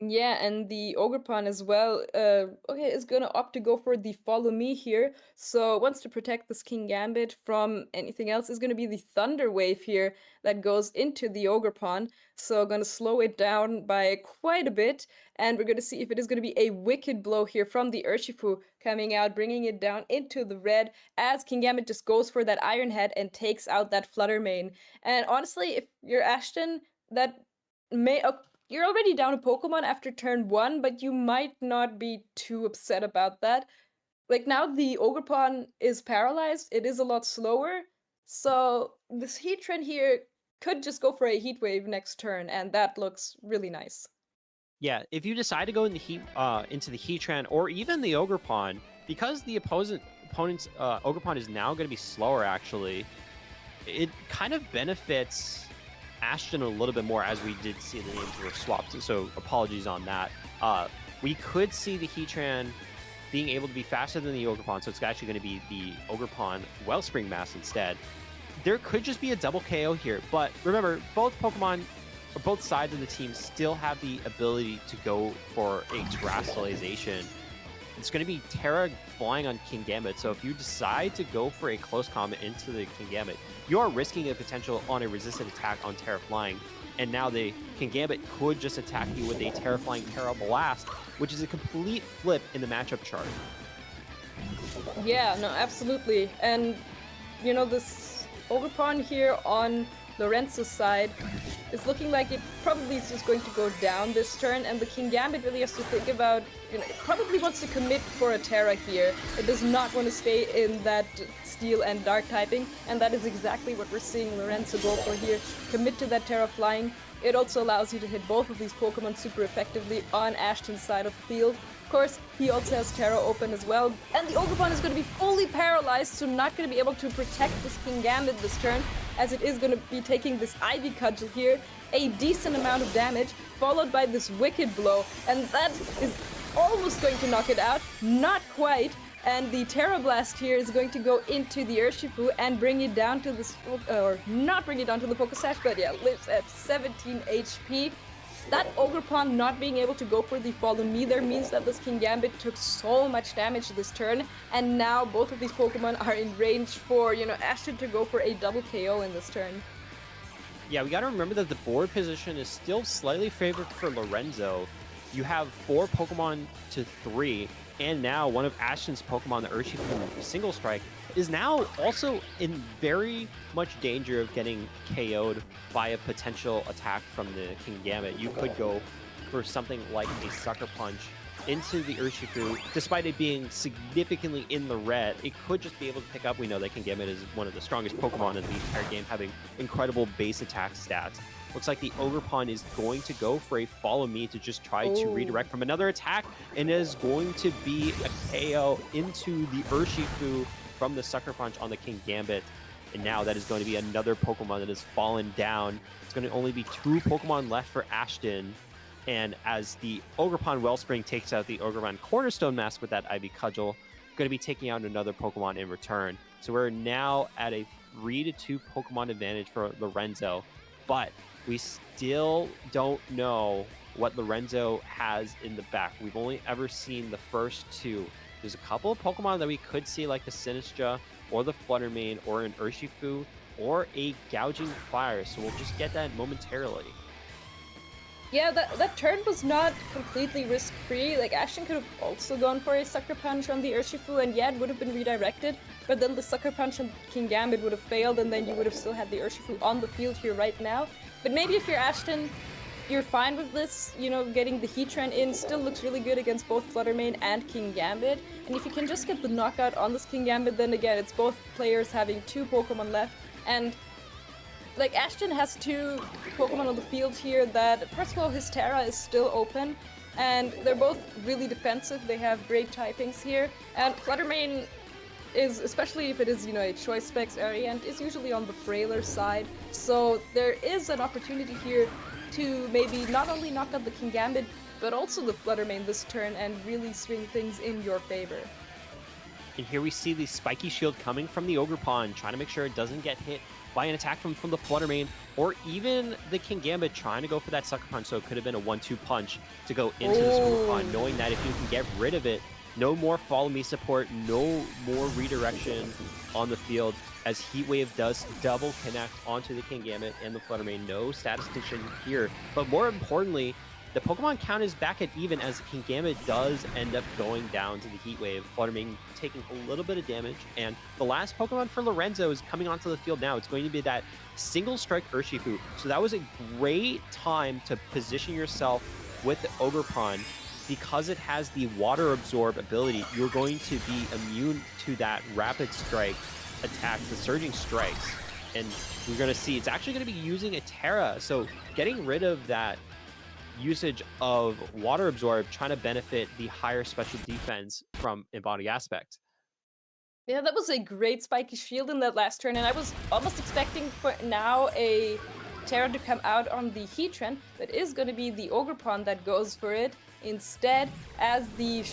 Yeah, and the Ogerpon as well, okay, is gonna opt to go for the Follow Me here. So wants to protect this Kingambit from anything else. Is gonna be the Thunder Wave here that goes into the Ogerpon. So gonna slow it down by quite a bit. And we're gonna see if it is gonna be a Wicked Blow here from the Urshifu coming out, bringing it down into the red as Kingambit just goes for that Iron Head and takes out that Flutter Mane. And honestly, if you're Ashton, that may... You're already down a Pokemon after turn 1, but you might not be too upset about that. Like, now the Ogerpon is paralyzed, it is a lot slower, so this Heatran here could just go for a Heat Wave next turn, and that looks really nice. Yeah, if you decide to go into the Heatran or even the Ogerpon, because the opponent's Ogerpon is now going to be slower, actually, it kind of benefits Ashton a little bit more, as we did see the names were swapped, so apologies on that. We could see the Heatran being able to be faster than the Ogerpon, so it's actually going to be the Ogerpon Wellspring Mass instead. There could just be a double KO here, but remember, both Pokemon, or both sides of the team still have the ability to go for a Terastallization. It's going to be Terra flying on Kingambit, so if you decide to go for a close combat into the Kingambit, you are risking a potential on a resisted attack on Terra Flying, and now the Kingambit could just attack you with a Terra Flying Terra Blast, which is a complete flip in the matchup chart. Yeah, no, absolutely. And, you know, this Ogerpon here on Lorenzo's side it's looking like it probably is just going to go down this turn, and the King Gambit really has to think about, you know, it probably wants to commit for a Terra here. It does not want to stay in that Steel and Dark typing, and that is exactly what we're seeing Lorenzo go for here. Commit to that Terra flying. It also allows you to hit both of these Pokemon super effectively on Ashton's side of the field. Of course, he also has Terra open as well, and the Ogerpon is going to be fully paralyzed, so not going to be able to protect this King Gambit this turn, as it is going to be taking this Ivy Cudgel here, a decent amount of damage, followed by this Wicked Blow, and that is almost going to knock it out, not quite, and the Terra Blast here is going to go into the Urshifu and bring it down to this, or not bring it down to the Focus Sash, but yeah, lives at 17 HP. That Ogerpon not being able to go for the Follow Me there means that this King Gambit took so much damage this turn, and now both of these Pokemon are in range for, you know, Ashton to go for a double KO in this turn. Yeah, we gotta remember that the board position is still slightly favored for Lorenzo. You have 4 Pokemon to 3, and now one of Ashton's Pokemon, the Urshifu Single Strike, is now also in very much danger of getting KO'd by a potential attack from the King Gambit. You could go for something like a Sucker Punch into the Urshifu. Despite it being significantly in the red, it could just be able to pick up. We know that King Gambit is one of the strongest Pokemon in the entire game, having incredible base attack stats. Looks like the Ogerpon is going to go for a Follow Me to just try to redirect from another attack, and it is going to be a KO into the Urshifu from the Sucker Punch on the King Gambit. And now that is going to be another Pokemon that has fallen down. It's going to only be 2 Pokemon left for Ashton. And as the Ogerpon Wellspring takes out the Ogerpon Cornerstone Mask with that Ivy Cudgel, going to be taking out another Pokemon in return. So we're now at a 3-2 Pokemon advantage for Lorenzo. But we still don't know what Lorenzo has in the back. We've only ever seen the first 2. There's a couple of Pokemon that we could see, like the Sinistra, or the Fluttermane, or an Urshifu, or a Gouging Fire. So we'll just get that momentarily. Yeah, that turn was not completely risk-free. Like, Ashton could have also gone for a Sucker Punch on the Urshifu, and yeah, it would have been redirected, but then the Sucker Punch on King Gambit would have failed, and then you would have still had the Urshifu on the field here right now. But maybe if you're Ashton, you're fine with this, you know, getting the Heatran in still looks really good against both Fluttermane and King Gambit. And if you can just get the knockout on this King Gambit, then again, it's both players having 2 Pokemon left. And, like, Ashton has 2 Pokemon on the field here that, first of all, his Terra is still open, and they're both really defensive. They have great typings here. And Fluttermane is, especially if it is, you know, a choice specs variant, is usually on the frailer side. So there is an opportunity here to maybe not only knock out the King Gambit, but also the Fluttermane this turn and really swing things in your favor. And here we see the Spiky Shield coming from the Ogerpon, trying to make sure it doesn't get hit by an attack from the Fluttermane, or even the King Gambit trying to go for that Sucker Punch, so it could have been a 1-2 punch to go into this Ogerpon, knowing that if you can get rid of it, no more Follow Me support, no more redirection on the field, as Heat Wave does double connect onto the King Gambit and the Fluttermane. No statistician here, but more importantly, the Pokemon count is back at even, as King Gambit does end up going down to the Heat Wave. Fluttermane taking a little bit of damage, and the last Pokemon for Lorenzo is coming onto the field now. It's going to be that Single Strike Urshifu. So that was a great time to position yourself with the Ogerpon. Because it has the Water Absorb ability, you're going to be immune to that Rapid Strike attacks, the Surging Strikes. And we're going to see it's actually going to be using a Terra. So getting rid of that usage of Water Absorb, trying to benefit the higher special defense from Embody Aspect. Yeah, that was a great Spiky Shield in that last turn, and I was almost expecting for now a Terra to come out on the Heatran, but is going to be the Ogerpon that goes for it instead, as the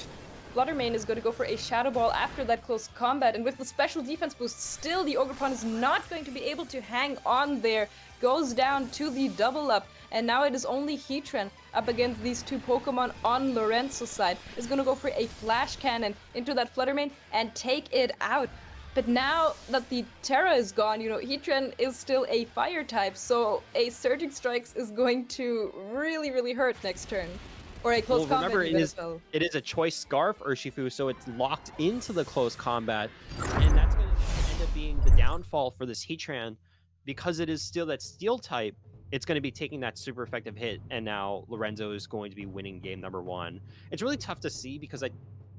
Fluttermane is going to go for a Shadow Ball after that close combat, and with the special defense boost, still the Ogerpon is not going to be able to hang on there, goes down to the double up, and now it is only Heatran up against these 2 Pokemon on Lorenzo's side. Is going to go for a Flash Cannon into that Fluttermane and take it out. But now that the Terra is gone, you know, Heatran is still a fire type, so a Surging Strikes is going to really, really hurt next turn. Or a close combat. Remember, it is a choice Scarf Urshifu, so it's locked into the close combat, and that's going to end up being the downfall for this Heatran, because it is still that Steel type. it's going to be taking that super effective hit, and now Lorenzo is going to be winning game number 1. It's really tough to see because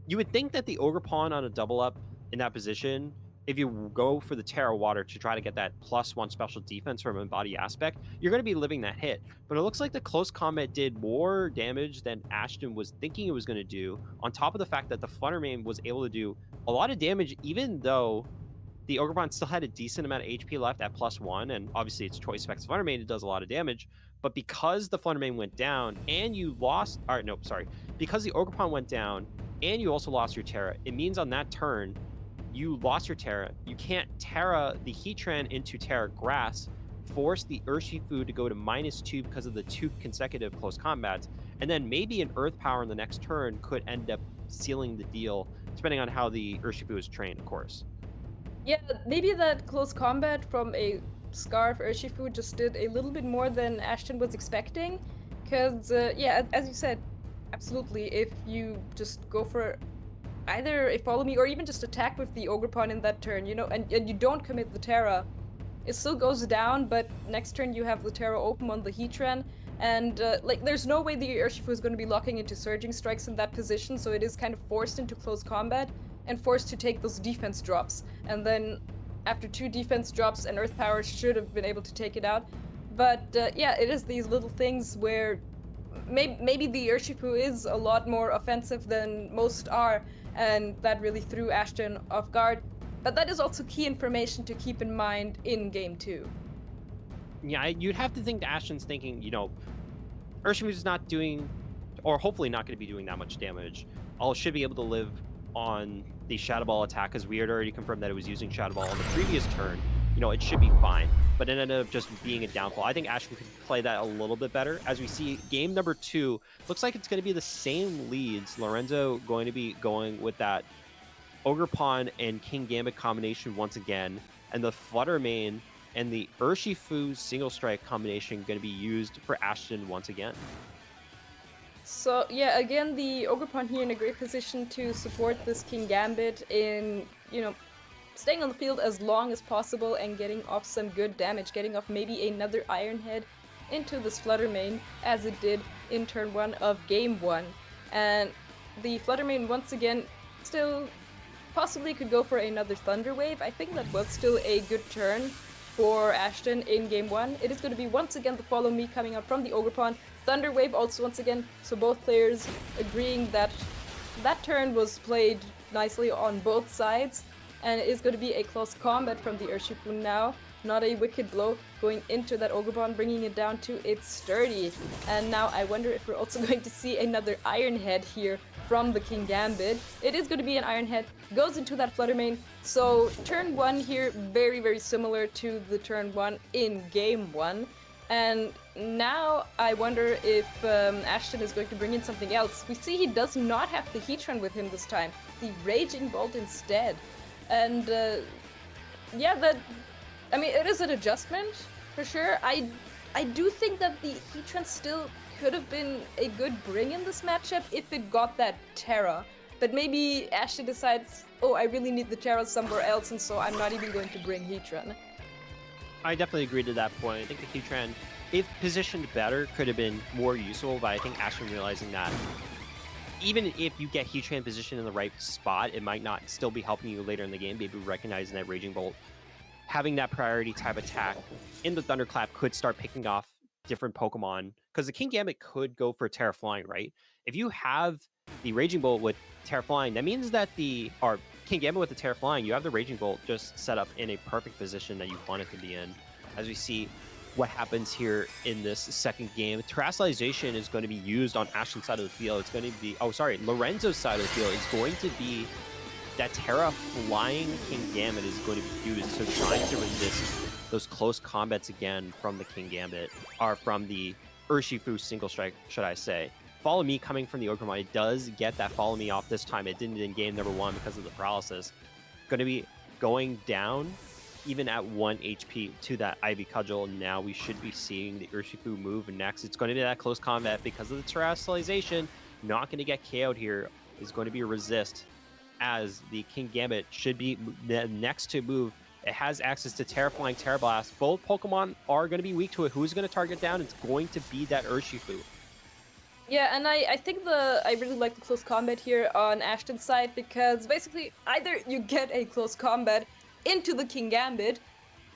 you would think that the Ogre Pawn on a double up in that position, if you go for the Terra Water to try to get that +1 special defense from a body aspect, you're going to be living that hit. But it looks like the close combat did more damage than Ashton was thinking it was going to do, on top of the fact that the Fluttermane was able to do a lot of damage, even though the Ogre Pawn still had a decent amount of HP left at +1, and obviously it's choice specs Fluttermane, it does a lot of damage. But because the Fluttermane went down and you lost, because the Ogre Pawn went down and you also lost your Terra, it means on that turn you lost your Terra. You can't Terra the Heatran into Terra Grass, force the Urshifu to go to -2 because of the 2 consecutive close combats, and then maybe an Earth Power in the next turn could end up sealing the deal, depending on how the Urshifu is trained, of course. Yeah, maybe that close combat from a Scarf Urshifu just did a little bit more than Ashton was expecting. Because, yeah, as you said, absolutely, if you just go for either a follow me or even just attack with the Ogre Pawn in that turn, you know, and you don't commit the Terra, it still goes down, but next turn you have the Terra open on the Heatran, and like there's no way the Urshifu is going to be locking into Surging Strikes in that position, so it is kind of forced into close combat and forced to take those defense drops, and then after 2 defense drops, an Earth Power should have been able to take it out. But yeah, it is these little things where maybe the Urshifu is a lot more offensive than most are, and that really threw Ashton off guard. But that is also key information to keep in mind in Game 2. Yeah, you'd have to think that Ashton's thinking, you know, Urshifu's not doing, or hopefully not going to be doing that much damage. All should be able to live on the Shadow Ball attack, because we had already confirmed that it was using Shadow Ball on the previous turn. You know, it should be fine, but it ended up just being a downfall. I think Ashton could play that a little bit better. As we see, game number 2 looks like it's going to be the same leads. Lorenzo going to be going with that Ogre Pawn and King Gambit combination once again, and the Fluttermane and the Urshifu single strike combination going to be used for Ashton once again. So yeah, again, the Ogre Pawn here in a great position to support this King Gambit in, you know, staying on the field as long as possible and getting off some good damage, getting off maybe another Iron Head into this Fluttermane, as it did in turn 1 of game 1. And the Fluttermane once again still possibly could go for another Thunder Wave. I think that was still a good turn for Ashton in game 1. It is going to be once again the Follow Me coming out from the Ogre Pawn. Thunder Wave also once again, so both players agreeing that that turn was played nicely on both sides, and it is going to be a close combat from the Urshifu now. Not a Wicked Blow going into that Ogre Pawn, bringing it down to its Sturdy. And now I wonder if we're also going to see another Iron Head here from the King Gambit. It is going to be an Iron Head, goes into that Fluttermane. So turn 1 here, very, very similar to the turn 1 in game 1. And now I wonder if Ashton is going to bring in something else. We see he does not have the Heatran with him this time, the Raging Bolt instead. And yeah, I mean, it is an adjustment for sure. I do think that the Heatran still could have been a good bring in this matchup if it got that Terra. But maybe Ashton decides, oh, I really need the Terra somewhere else, and so I'm not even going to bring Heatran. I definitely agree to that point. I think the Heatran, if positioned better, could have been more useful, but I think Ashton realizing that even if you get Heatran positioned in the right spot, it might not still be helping you later in the game. Maybe recognizing that Raging Bolt, having that priority type attack in the Thunderclap could start picking off different Pokemon, because the King Gambit could go for Terra Flying, right? If you have the Raging Bolt with Terra Flying, that means that or King Gambit with the Terra Flying, you have the Raging Bolt just set up in a perfect position that you want it to be in. As we see what happens here in this second game, Terrestrialization is going to be used on Ashton's side of the field. It's going to be, Lorenzo's side of the field is going to be that Terra Flying King Gambit is going to be used, so trying to resist those close combats again from the King Gambit, or from the Urshifu single strike, should I say. Follow Me coming from the Ogre Pawn, it does get that Follow Me off this time. It didn't in game number 1 because of the paralysis. Going to be going down even at 1 HP to that Ivy Cudgel. Now we should be seeing the Urshifu move next. It's going to be that close combat because of the Terrestrialization. Not going to get KO'd here. Is going to be a resist, as the King Gambit should be the next to move It has access to Terra Flying, Terra Blast. Both Pokemon are going to be weak to it. Who's going to target down? It's going to be that Urshifu. Yeah, and I think I really like the close combat here on Ashton's side, because basically either you get a close combat into the King Gambit,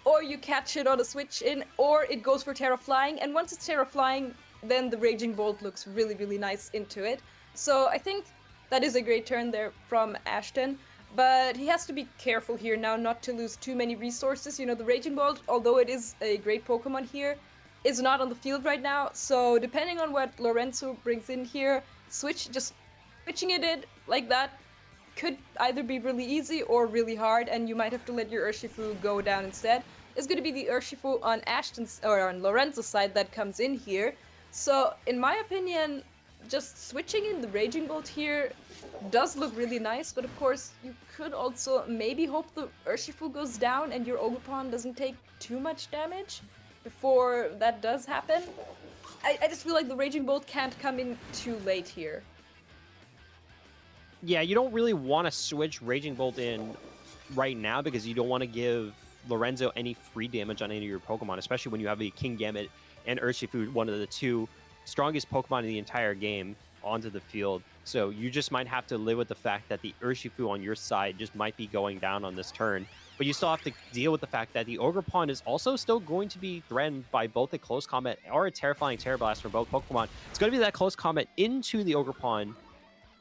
or you catch it on a switch in, or it goes for Terra Flying, and once it's Terra Flying, then the Raging Bolt looks really, really nice into it. So I think that is a great turn there from Ashton, but he has to be careful here now not to lose too many resources. You know, the Raging Bolt, although it is a great Pokemon here, is not on the field right now, so depending on what Lorenzo brings in here, just switching it in like that could either be really easy or really hard, and you might have to let your Urshifu go down instead. It's going to be the Urshifu on Ashton's or on Lorenzo's side that comes in here. So in my opinion, just switching in the Raging Bolt here does look really nice, but of course you could also maybe hope the Urshifu goes down and your Ogerpon doesn't take too much damage before that does happen. I just feel like the Raging Bolt can't come in too late here. Yeah, you don't really want to switch Raging Bolt in right now because you don't want to give Lorenzo any free damage on any of your Pokemon, especially when you have a King Gambit and Urshifu, one of the two strongest Pokemon in the entire game, onto the field. So you just might have to live with the fact that the Urshifu on your side just might be going down on this turn. But you still have to deal with the fact that the Ogerpon is also still going to be threatened by both a close combat or a Terrifying Terra Blast for both Pokemon. It's going to be that close combat into the Ogerpon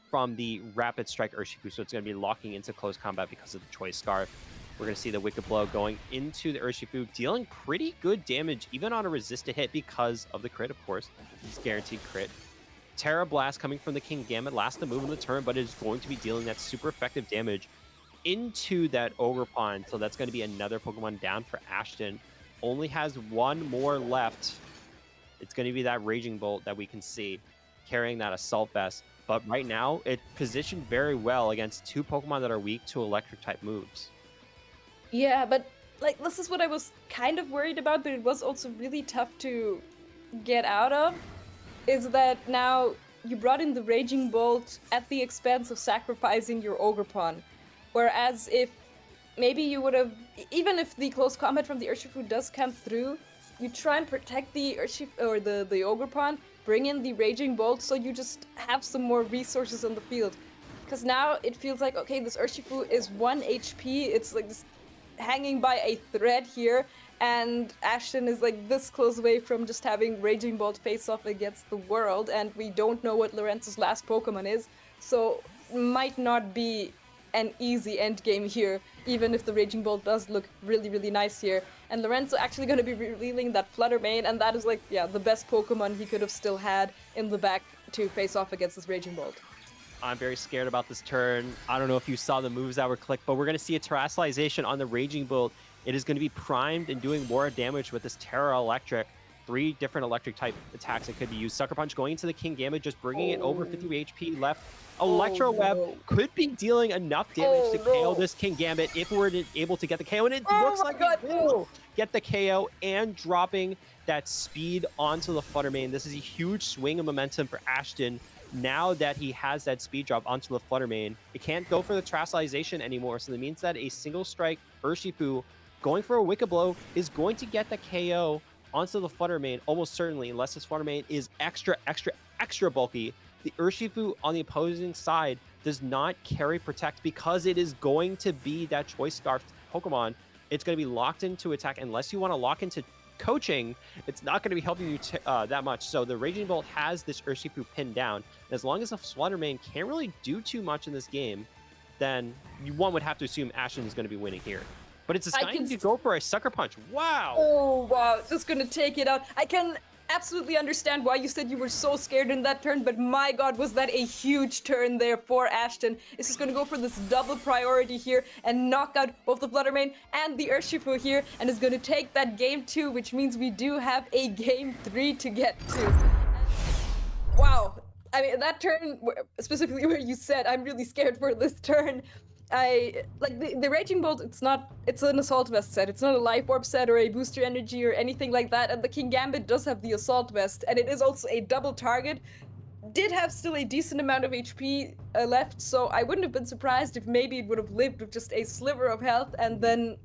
from the Rapid Strike Urshifu, so it's going to be locking into close combat because of the Choice Scarf. We're going to see the Wicked Blow going into the Urshifu, dealing pretty good damage, even on a resisted hit because of the crit, of course. It's guaranteed crit. Terra Blast coming from the King Gambit, last to move in the turn, but is going to be dealing that super effective damage into that Ogerpon. So that's going to be another Pokemon down for Ashton. Only has one more left. It's going to be that Raging Bolt that we can see carrying that Assault Vest. But right now, it's positioned very well against two Pokemon that are weak to Electric-type moves. Yeah, but like this is what I was kind of worried about, but it was also really tough to get out of, is that now you brought in the Raging Bolt at the expense of sacrificing your Ogerpon. Whereas if maybe you would have, even if the close combat from the Urshifu does come through, you try and protect the Urshifu or the Ogerpon, bring in the Raging Bolt so you just have some more resources on the field. Because now it feels like, okay, this Urshifu is 1 HP, it's like just hanging by a thread here, and Ashton is like this close away from just having Raging Bolt face off against the world, and we don't know what Lorenzo's last Pokemon is, so might not be an easy end game here, even if the Raging Bolt does look really, really nice here. And Lorenzo actually going to be revealing that Flutter Mane, and that is like, yeah, the best Pokemon he could have still had in the back to face off against this Raging Bolt. I'm very scared about this turn. I don't know if you saw the moves that were clicked, but we're going to see a Terrestrialization on the Raging Bolt. It is going to be primed and doing more damage with this Terra Electric. 3 different electric type attacks that could be used. Sucker Punch going into the King Gambit, just bringing it over 50 HP left. Electro Web could be dealing enough damage to KO this King Gambit if we're able to get the KO, and it looks like it will get the KO and dropping that speed onto the Flutter Mane. This is a huge swing of momentum for Ashton. Now that he has that speed drop onto the Flutter Mane, it can't go for the Terrestrialization anymore, so that means that a single strike Urshifu going for a Wicked Blow is going to get the KO onto the Flutter Mane almost certainly, unless this Flutter Mane is extra bulky. The Urshifu on the opposing side does not carry Protect because it is going to be that Choice Scarf Pokemon. It's going to be locked into attack. Unless you want to lock into coaching, it's not going to be helping you that much. So the Raging Bolt has this Urshifu pinned down. And as long as the Flutter Mane can't really do too much in this game, then one would have to assume Ashton is going to be winning here. But it's deciding to go for a Sucker Punch. Wow. Oh, wow. Just going to take it out. I can absolutely understand why you said you were so scared in that turn, but my god, was that a huge turn there for Ashton. It's just going to go for this double priority here and knock out both the Flutter Mane and the Urshifu here, and is going to take that game 2, which means we do have a game 3 to get to. Wow. I mean, that turn, specifically where you said, I'm really scared for this turn. The Raging Bolt, it's an Assault Vest set. It's not a Life Orb set or a Booster Energy or anything like that. And the King Gambit does have the Assault Vest, and it is also a double target. Did have still a decent amount of HP left, so I wouldn't have been surprised if maybe it would have lived with just a sliver of health and then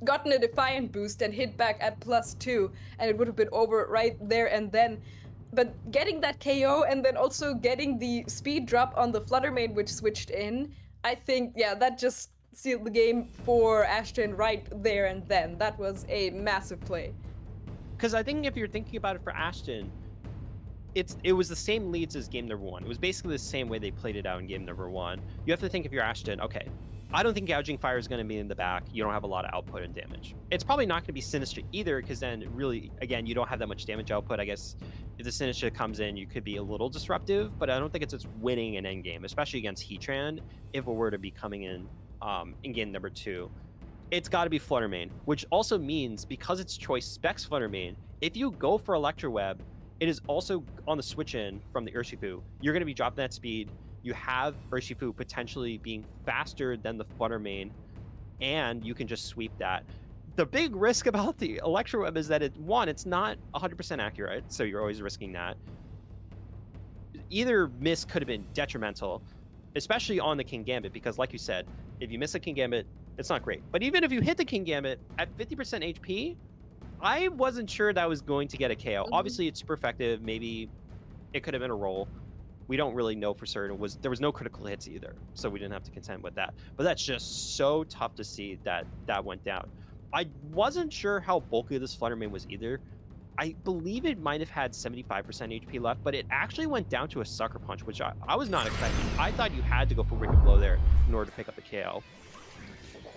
gotten a Defiant boost and hit back at +2, and it would have been over right there and then. But getting that KO and then also getting the speed drop on the Fluttermane, which switched in, I think, yeah, that just sealed the game for Ashton right there and then. That was a massive play. Because I think if you're thinking about it for Ashton, it was the same leads as game number 1. It was basically the same way they played it out in game number 1. You have to think if you're Ashton, okay, I don't think Gouging Fire is going to be in the back. You don't have a lot of output and damage. It's probably not going to be Sinister either, because then really, again, you don't have that much damage output. I guess if the Sinister comes in, you could be a little disruptive, but I don't think it's winning an endgame, especially against Heatran, if it were to be coming in game number 2. It's got to be Fluttermane, which also means because it's choice specs Fluttermane, if you go for Electroweb, it is also on the switch in from the Urshifu. You're going to be dropping that speed. You have Urshifu potentially being faster than the Fluttermane, and you can just sweep that. The big risk about the Electroweb is that it's not 100% accurate, so you're always risking that. Either miss could have been detrimental, especially on the King Gambit, because like you said, if you miss a King Gambit, it's not great. But even if you hit the King Gambit at 50% HP, I wasn't sure that was going to get a KO. Obviously, it's super effective. Maybe it could have been a roll. We don't really know for certain. There was no critical hits either, so we didn't have to contend with that. But that's just so tough to see that went down. I wasn't sure how bulky this Fluttermane was either. I believe it might have had 75% HP left, but it actually went down to a Sucker Punch, which I was not expecting. I thought you had to go for Wicked Blow there in order to pick up the KO.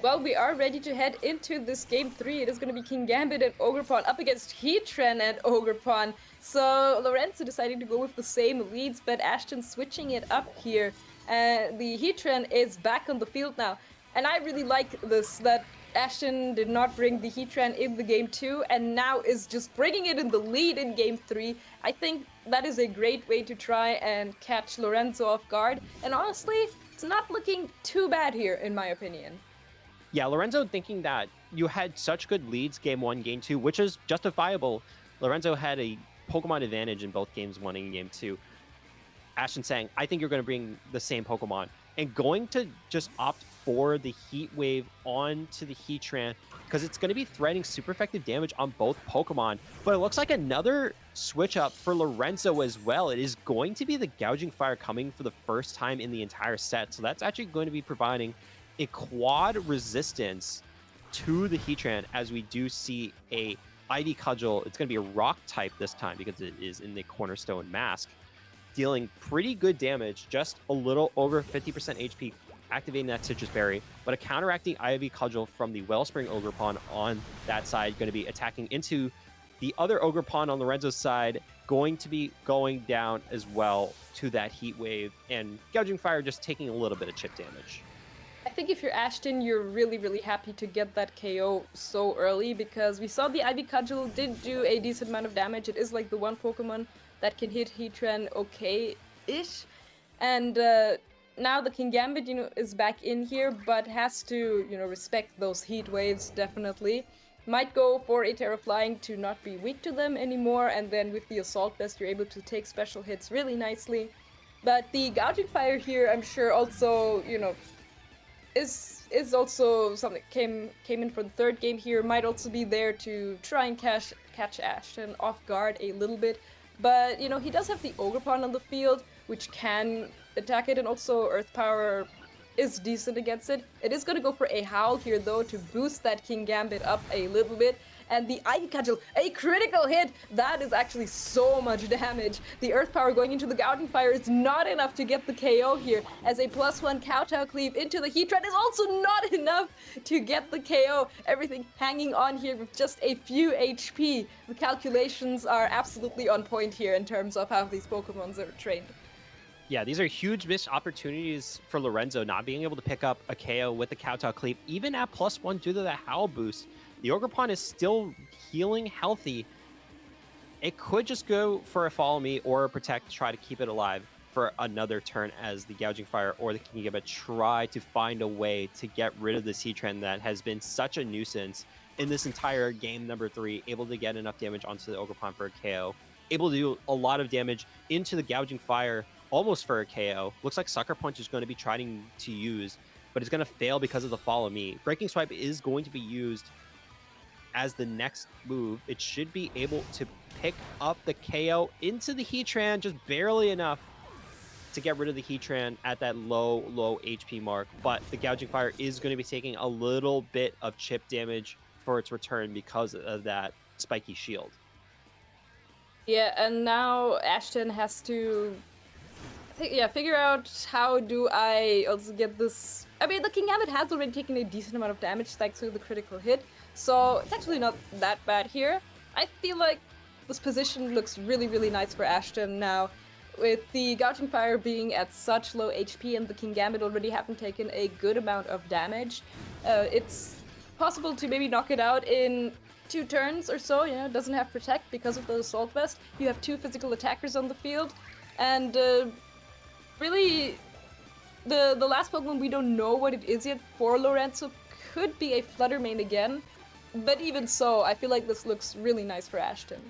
Well, we are ready to head into this game 3. It is going to be King Gambit and Ogerpon up against Heatran and Ogerpon. So Lorenzo deciding to go with the same leads, but Ashton switching it up here. The Heatran is back on the field now. And I really like this, that Ashton did not bring the Heatran in the game 2 and now is just bringing it in the lead in game 3. I think that is a great way to try and catch Lorenzo off guard. And honestly, it's not looking too bad here, in my opinion. Yeah, Lorenzo thinking that you had such good leads game 1, game 2, which is justifiable. Lorenzo had a Pokemon advantage in both games 1 and game 2. Ashton saying, I think you're going to bring the same Pokemon. And going to just opt for the Heat Wave onto the Heatran, because it's going to be threading super effective damage on both Pokemon. But it looks like another switch up for Lorenzo as well. It is going to be the Gouging Fire coming for the first time in the entire set. So that's actually going to be providing a quad resistance to the Heatran, as we do see a Ivy Cudgel. It's going to be a rock type this time because it is in the Cornerstone Mask, dealing pretty good damage, just a little over 50% HP, activating that Citrus Berry, but a counteracting Ivy Cudgel from the Wellspring Ogerpon on that side, going to be attacking into the other Ogerpon on Lorenzo's side, going to be going down as well to that Heat Wave, and Gouging Fire just taking a little bit of chip damage. I think if you're Ashton, you're really, really happy to get that KO so early, because we saw the Ivy Cudgel did do a decent amount of damage. It is like the one Pokemon that can hit Heatran okay-ish. And now the King Gambit, is back in here, but has to, respect those Heat Waves, definitely. Might go for a Terra Flying to not be weak to them anymore, and then with the Assault Vest, you're able to take special hits really nicely. But the Gouging Fire here, I'm sure also, is also something came in for the third game here. Might also be there to try and catch Ashton off guard a little bit. But, he does have the Ogerpon on the field, which can attack it, and also Earth Power is decent against it. It is going to go for a Howl here, though, to boost that King Gambit up a little bit. And the Ivy Cudgel, a critical hit! That is actually so much damage. The Earth Power going into the Gouging Fire is not enough to get the KO here, as a +1 Kowtow Cleave into the Heatran is also not enough to get the KO. Everything hanging on here with just a few HP. The calculations are absolutely on point here in terms of how these Pokemons are trained. Yeah, these are huge missed opportunities for Lorenzo, not being able to pick up a KO with the Kowtow Cleave, even at +1 due to the Howl boost. The Ogerpon is still healing healthy. It could just go for a Follow Me or a Protect to try to keep it alive for another turn, as the Gouging Fire or the King Gambit try to find a way to get rid of the Heatran that has been such a nuisance in this entire game number 3, able to get enough damage onto the Ogerpon for a KO, able to do a lot of damage into the Gouging Fire almost for a KO. Looks like Sucker Punch is going to be trying to use, but it's going to fail because of the Follow Me. Breaking Swipe is going to be used as the next move, it should be able to pick up the KO into the Heatran just barely enough to get rid of the Heatran at that low HP mark. But the Gouging Fire is going to be taking a little bit of chip damage for its return because of that spiky shield. Yeah, and now Ashton has to figure out how do I also get this. I mean, the King Gambit has already taken a decent amount of damage thanks to the critical hit, so it's actually not that bad here. I feel like this position looks really, really nice for Ashton now. With the Gouging Fire being at such low HP and the King Gambit already having taken a good amount of damage, it's possible to maybe knock it out in 2 turns or so. You know, doesn't have Protect because of the Assault Vest. You have 2 physical attackers on the field, and really, the last Pokemon we don't know what it is yet for Lorenzo could be a Flutter Mane again, but even so, I feel like this looks really nice for Ashton.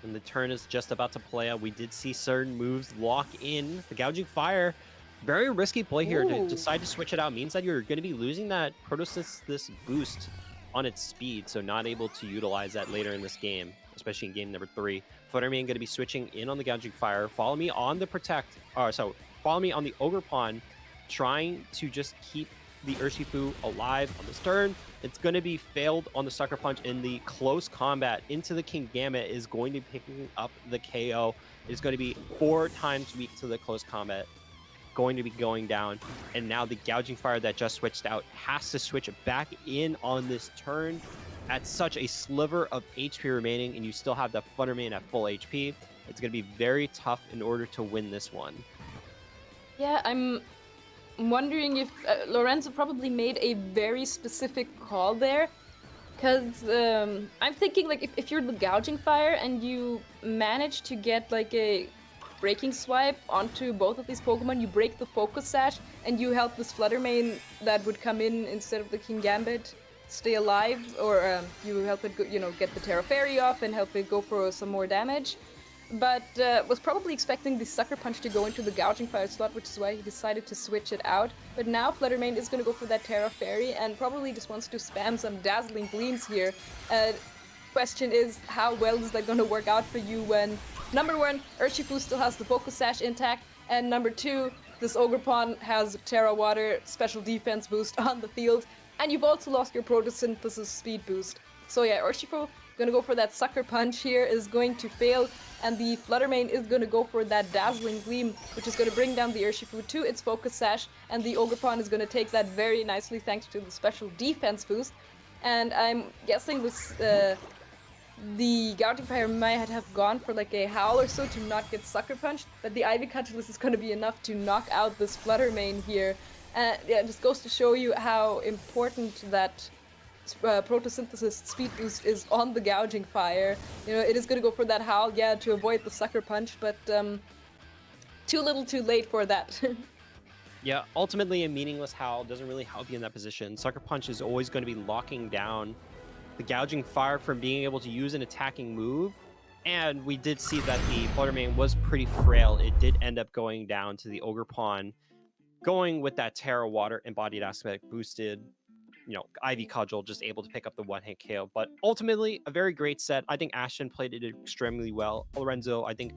And the turn is just about to play out. We did see certain moves lock in. The Gouging Fire, very risky play here. To decide to switch it out means that you're going to be losing that Protosynthesis boost on its speed, so not able to utilize that later in this game, especially in game number 3. Fluttermane going to be switching in on the Gouging Fire. Follow me on the Protect. Follow me on the Ogerpon, trying to just keep the Urshifu alive on this turn. It's going to be failed on the Sucker Punch in the close combat into the King Gambit is going to be picking up the KO. It's going to be 4 times weak to the close combat, going to be going down. And now the Gouging Fire that just switched out has to switch back in on this turn at such a sliver of HP remaining, and you still have the Fluttermane at full HP. It's going to be very tough in order to win this one. Yeah, I'm wondering if Lorenzo probably made a very specific call there, because I'm thinking like if you're the Gouging Fire and you manage to get like a Breaking Swipe onto both of these Pokemon, you break the Focus Sash and you help this Fluttermane that would come in instead of the King Gambit stay alive, or you help it get the Terra Fairy off and help it go for some more damage. But was probably expecting the Sucker Punch to go into the Gouging Fire slot, which is why he decided to switch it out. But now Fluttermane is going to go for that Terra Fairy and probably just wants to spam some Dazzling Gleams here. Question is, how well is that going to work out for you when, number 1, Urshifu still has the Focus Sash intact, and number 2, this Ogerpon has Terra Water special defense boost on the field, and you've also lost your Protosynthesis speed boost. So yeah, Urshifu gonna go for that Sucker Punch here, is going to fail, and the Fluttermane is gonna go for that Dazzling Gleam, which is gonna bring down the Urshifu to its Focus Sash, and the Ogerpon is gonna take that very nicely thanks to the special defense boost. And I'm guessing this, the Gouging Fire might have gone for like a Howl or so to not get Sucker Punched, but the Ivy Cudgelish is gonna be enough to knock out this Fluttermane here. Yeah, it just goes to show you how important that Protosynthesis speed boost is on the Gouging Fire. You know, it is going to go for that Howl, yeah, to avoid the Sucker Punch, but too little too late for that. Yeah, ultimately a meaningless Howl doesn't really help you in that position. Sucker Punch is always going to be locking down the Gouging Fire from being able to use an attacking move, and we did see that the Fluttermane was pretty frail. It did end up going down to the Ogerpon, going with that Terra Water embodied aspect boosted, Ivy Cudgel just able to pick up the one-hit KO. But ultimately, a very great set. I think Ashton played it extremely well. Lorenzo, I think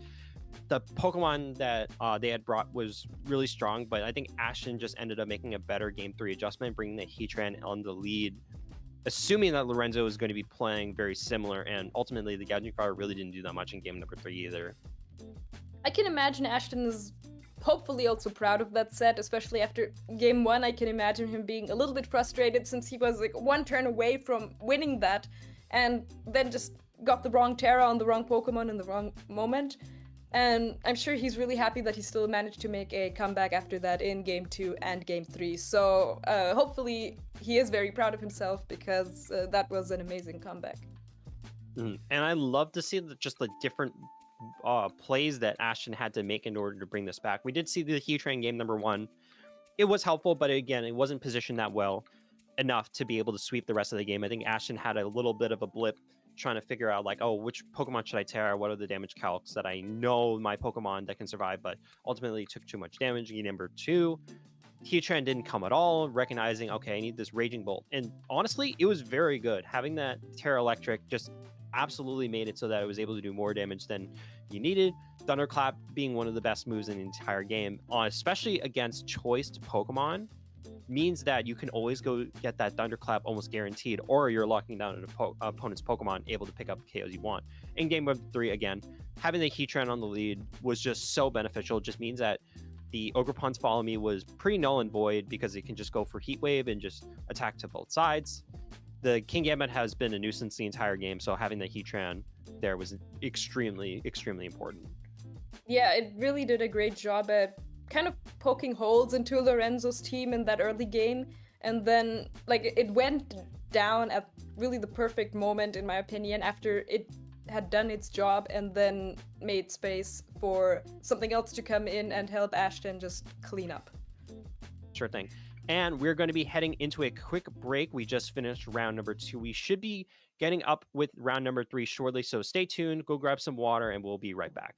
the Pokemon that they had brought was really strong, but I think Ashton just ended up making a better Game 3 adjustment, bringing the Heatran on the lead, assuming that Lorenzo is going to be playing very similar, and ultimately the Gouging Fire really didn't do that much in game number 3 either. I can imagine Ashton is hopefully also proud of that set, especially after game 1. I can imagine him being a little bit frustrated since he was like 1 turn away from winning that and then just got the wrong Terra on the wrong Pokemon in the wrong moment. And I'm sure he's really happy that he still managed to make a comeback after that in game 2 and game 3. So hopefully he is very proud of himself, because that was an amazing comeback. And I love to see just the different plays that Ashton had to make in order to bring this back. We did see the Heatran game number 1. It was helpful, but again, it wasn't positioned that well enough to be able to sweep the rest of the game. I think Ashton had a little bit of a blip trying to figure out like, oh, which Pokemon should I Terra? What are the damage calcs that I know my Pokemon that can survive? But ultimately took too much damage. Game number 2, Heatran didn't come at all, recognizing, okay, I need this Raging Bolt. And honestly, it was very good. Having that Terra Electric just absolutely made it so that it was able to do more damage than you needed. Thunderclap being one of the best moves in the entire game, especially against choiced Pokemon, means that you can always go get that Thunderclap almost guaranteed, or you're locking down an opponent's Pokemon able to pick up the KOs you want. In game 3, again, having the Heatran on the lead was just so beneficial. It just means that the Ogerpon's Follow Me was pretty null and void because it can just go for Heat Wave and just attack to both sides. The King Gambit has been a nuisance the entire game, so having the Heatran there was extremely, extremely important. Yeah, it really did a great job at kind of poking holes into Lorenzo's team in that early game, and then like it went down at really the perfect moment, in my opinion, after it had done its job and then made space for something else to come in and help Ashton just clean up. Sure thing. And we're going to be heading into a quick break. We just finished round number 2. We should be getting up with round number 3 shortly, so stay tuned, go grab some water, and we'll be right back.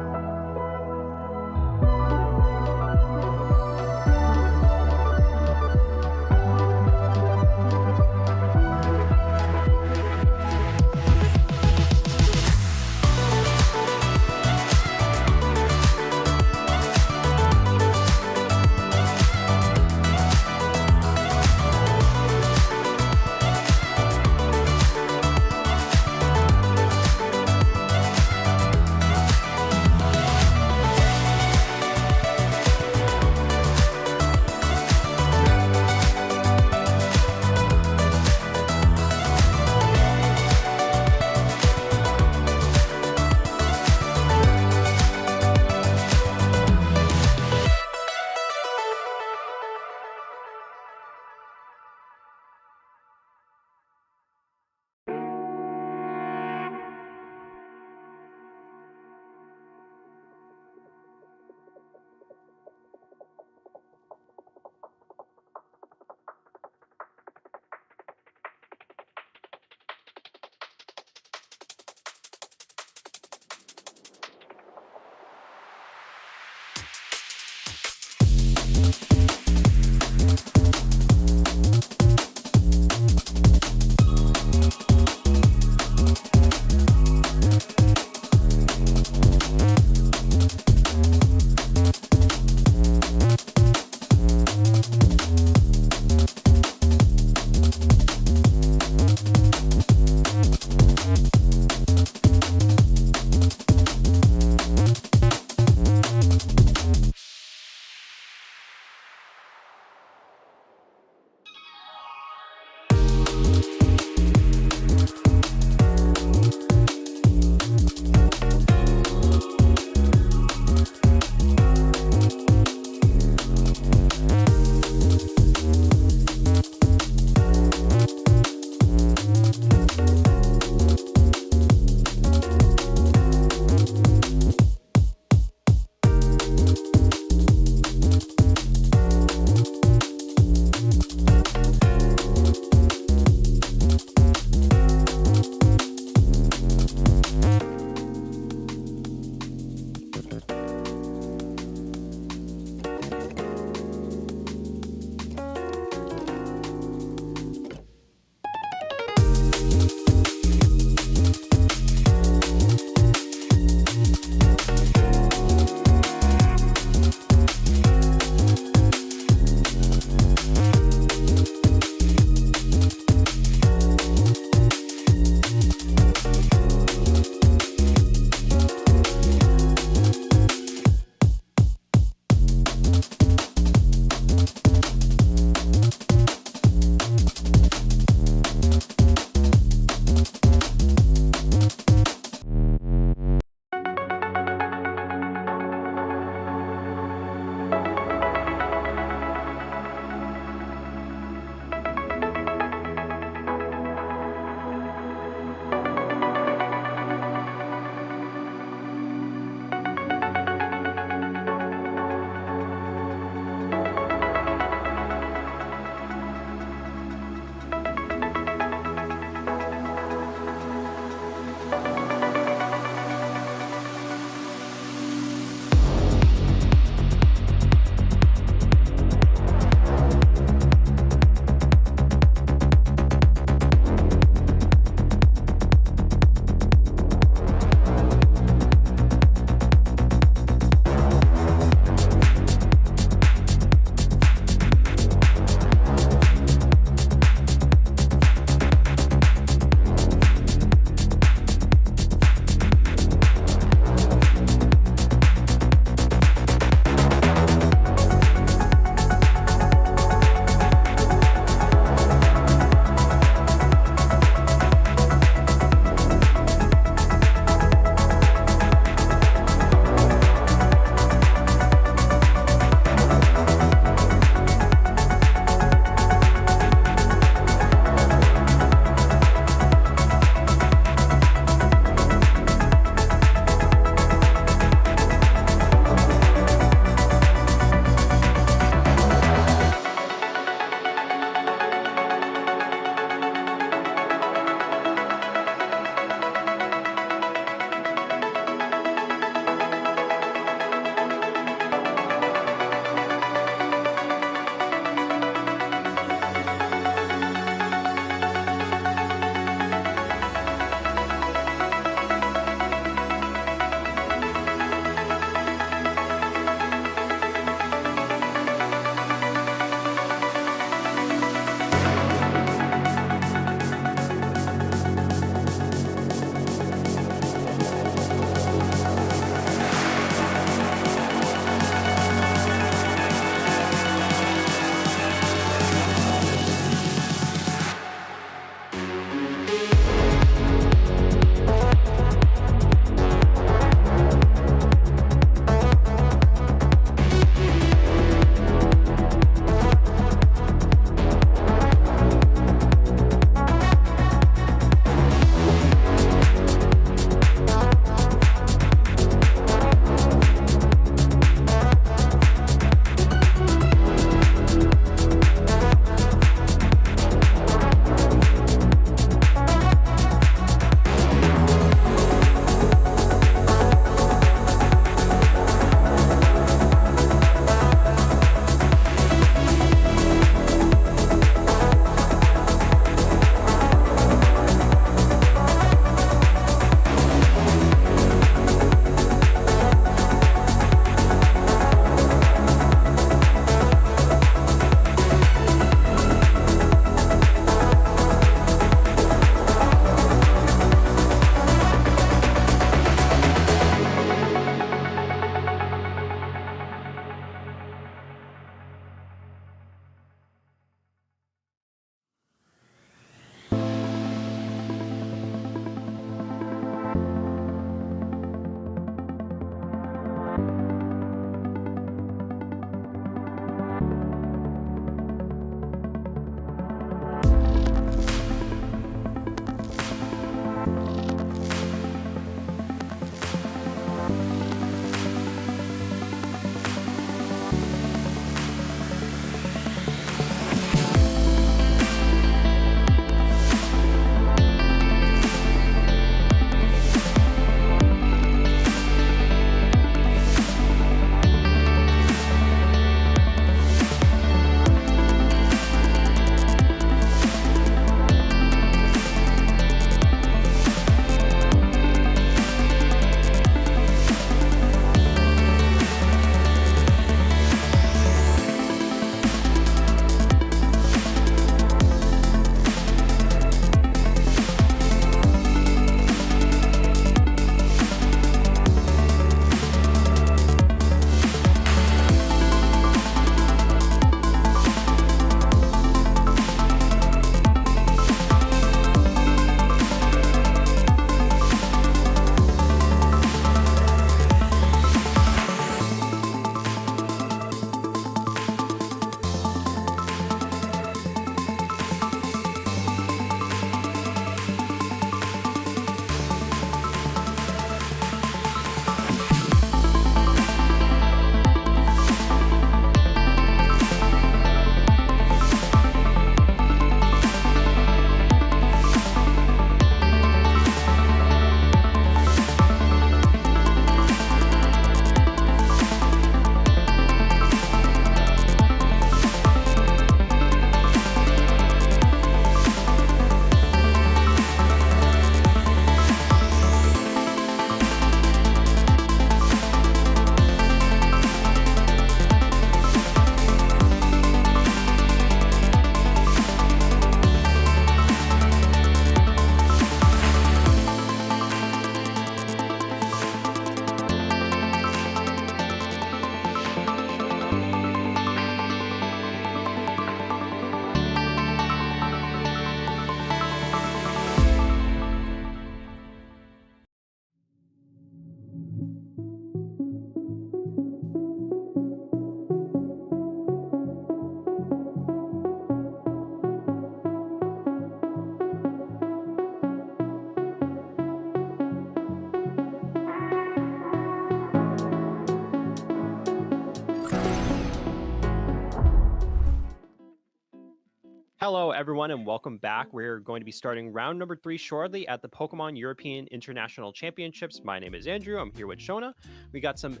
Hello, everyone, and welcome back. We're going to be starting round number 3 shortly at the Pokemon European International Championships. My name is Andrew. I'm here with Shona. We got some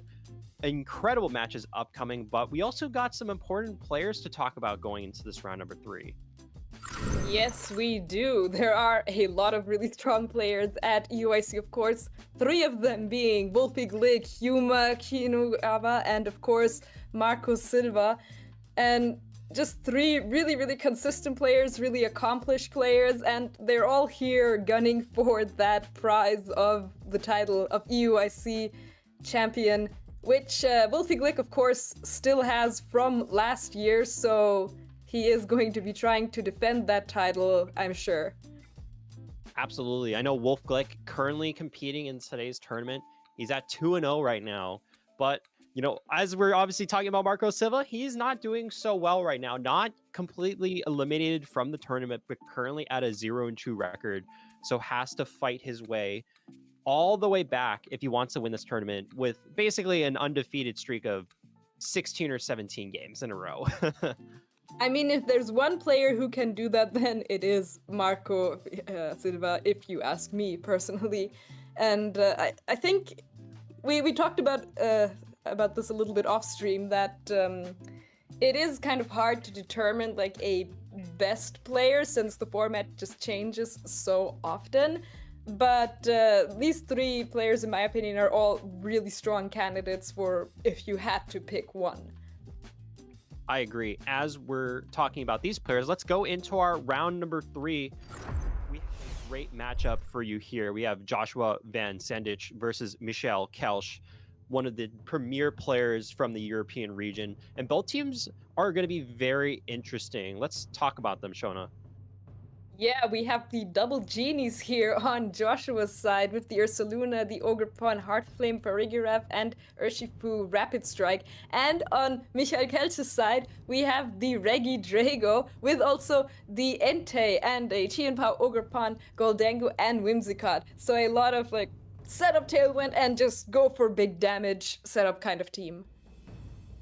incredible matches upcoming, but we also got some important players to talk about going into this round number 3. Yes, we do. There are a lot of really strong players at EUIC, of course. 3 of them being Wolfie Glick, Yuma Kinugawa, and of course Marco Silva. And just 3 really, really consistent players, really accomplished players, and they're all here gunning for that prize of the title of EUIC champion, which Wolfie Glick, of course, still has from last year, so he is going to be trying to defend that title, I'm sure. Absolutely. I know Wolf Glick currently competing in today's tournament. He's at 2-0 right now, but you know, as we're obviously talking about Marco Silva, he's not doing so well right now. Not completely eliminated from the tournament, but currently at a 0-2 record. So has to fight his way all the way back if he wants to win this tournament with basically an undefeated streak of 16 or 17 games in a row. I mean, if there's one player who can do that, then it is Marco Silva, if you ask me personally. And I think we talked about this a little bit off stream, that it is kind of hard to determine like a best player since the format just changes so often. But these 3 players, in my opinion, are all really strong candidates for if you had to pick one. I agree. As we're talking about these players, let's go into our round number 3. We have a great matchup for you here. We have Joshua Van Sandich versus Michel Kelsch, one of the premier players from the European region. And both teams are going to be very interesting. Let's talk about them, Shona. Yeah, we have the double genies here on Joshua's side with the Ursaluna, the Ogerpon, Heartflame, Farigiraf, and Urshifu Rapid Strike. And on Michael Kelch's side, we have the Reggie Drago with also the Entei and a Chienpao, Ogerpon, Goldango, and Whimsicott. So a lot of like setup Tailwind and just go for big damage setup kind of team.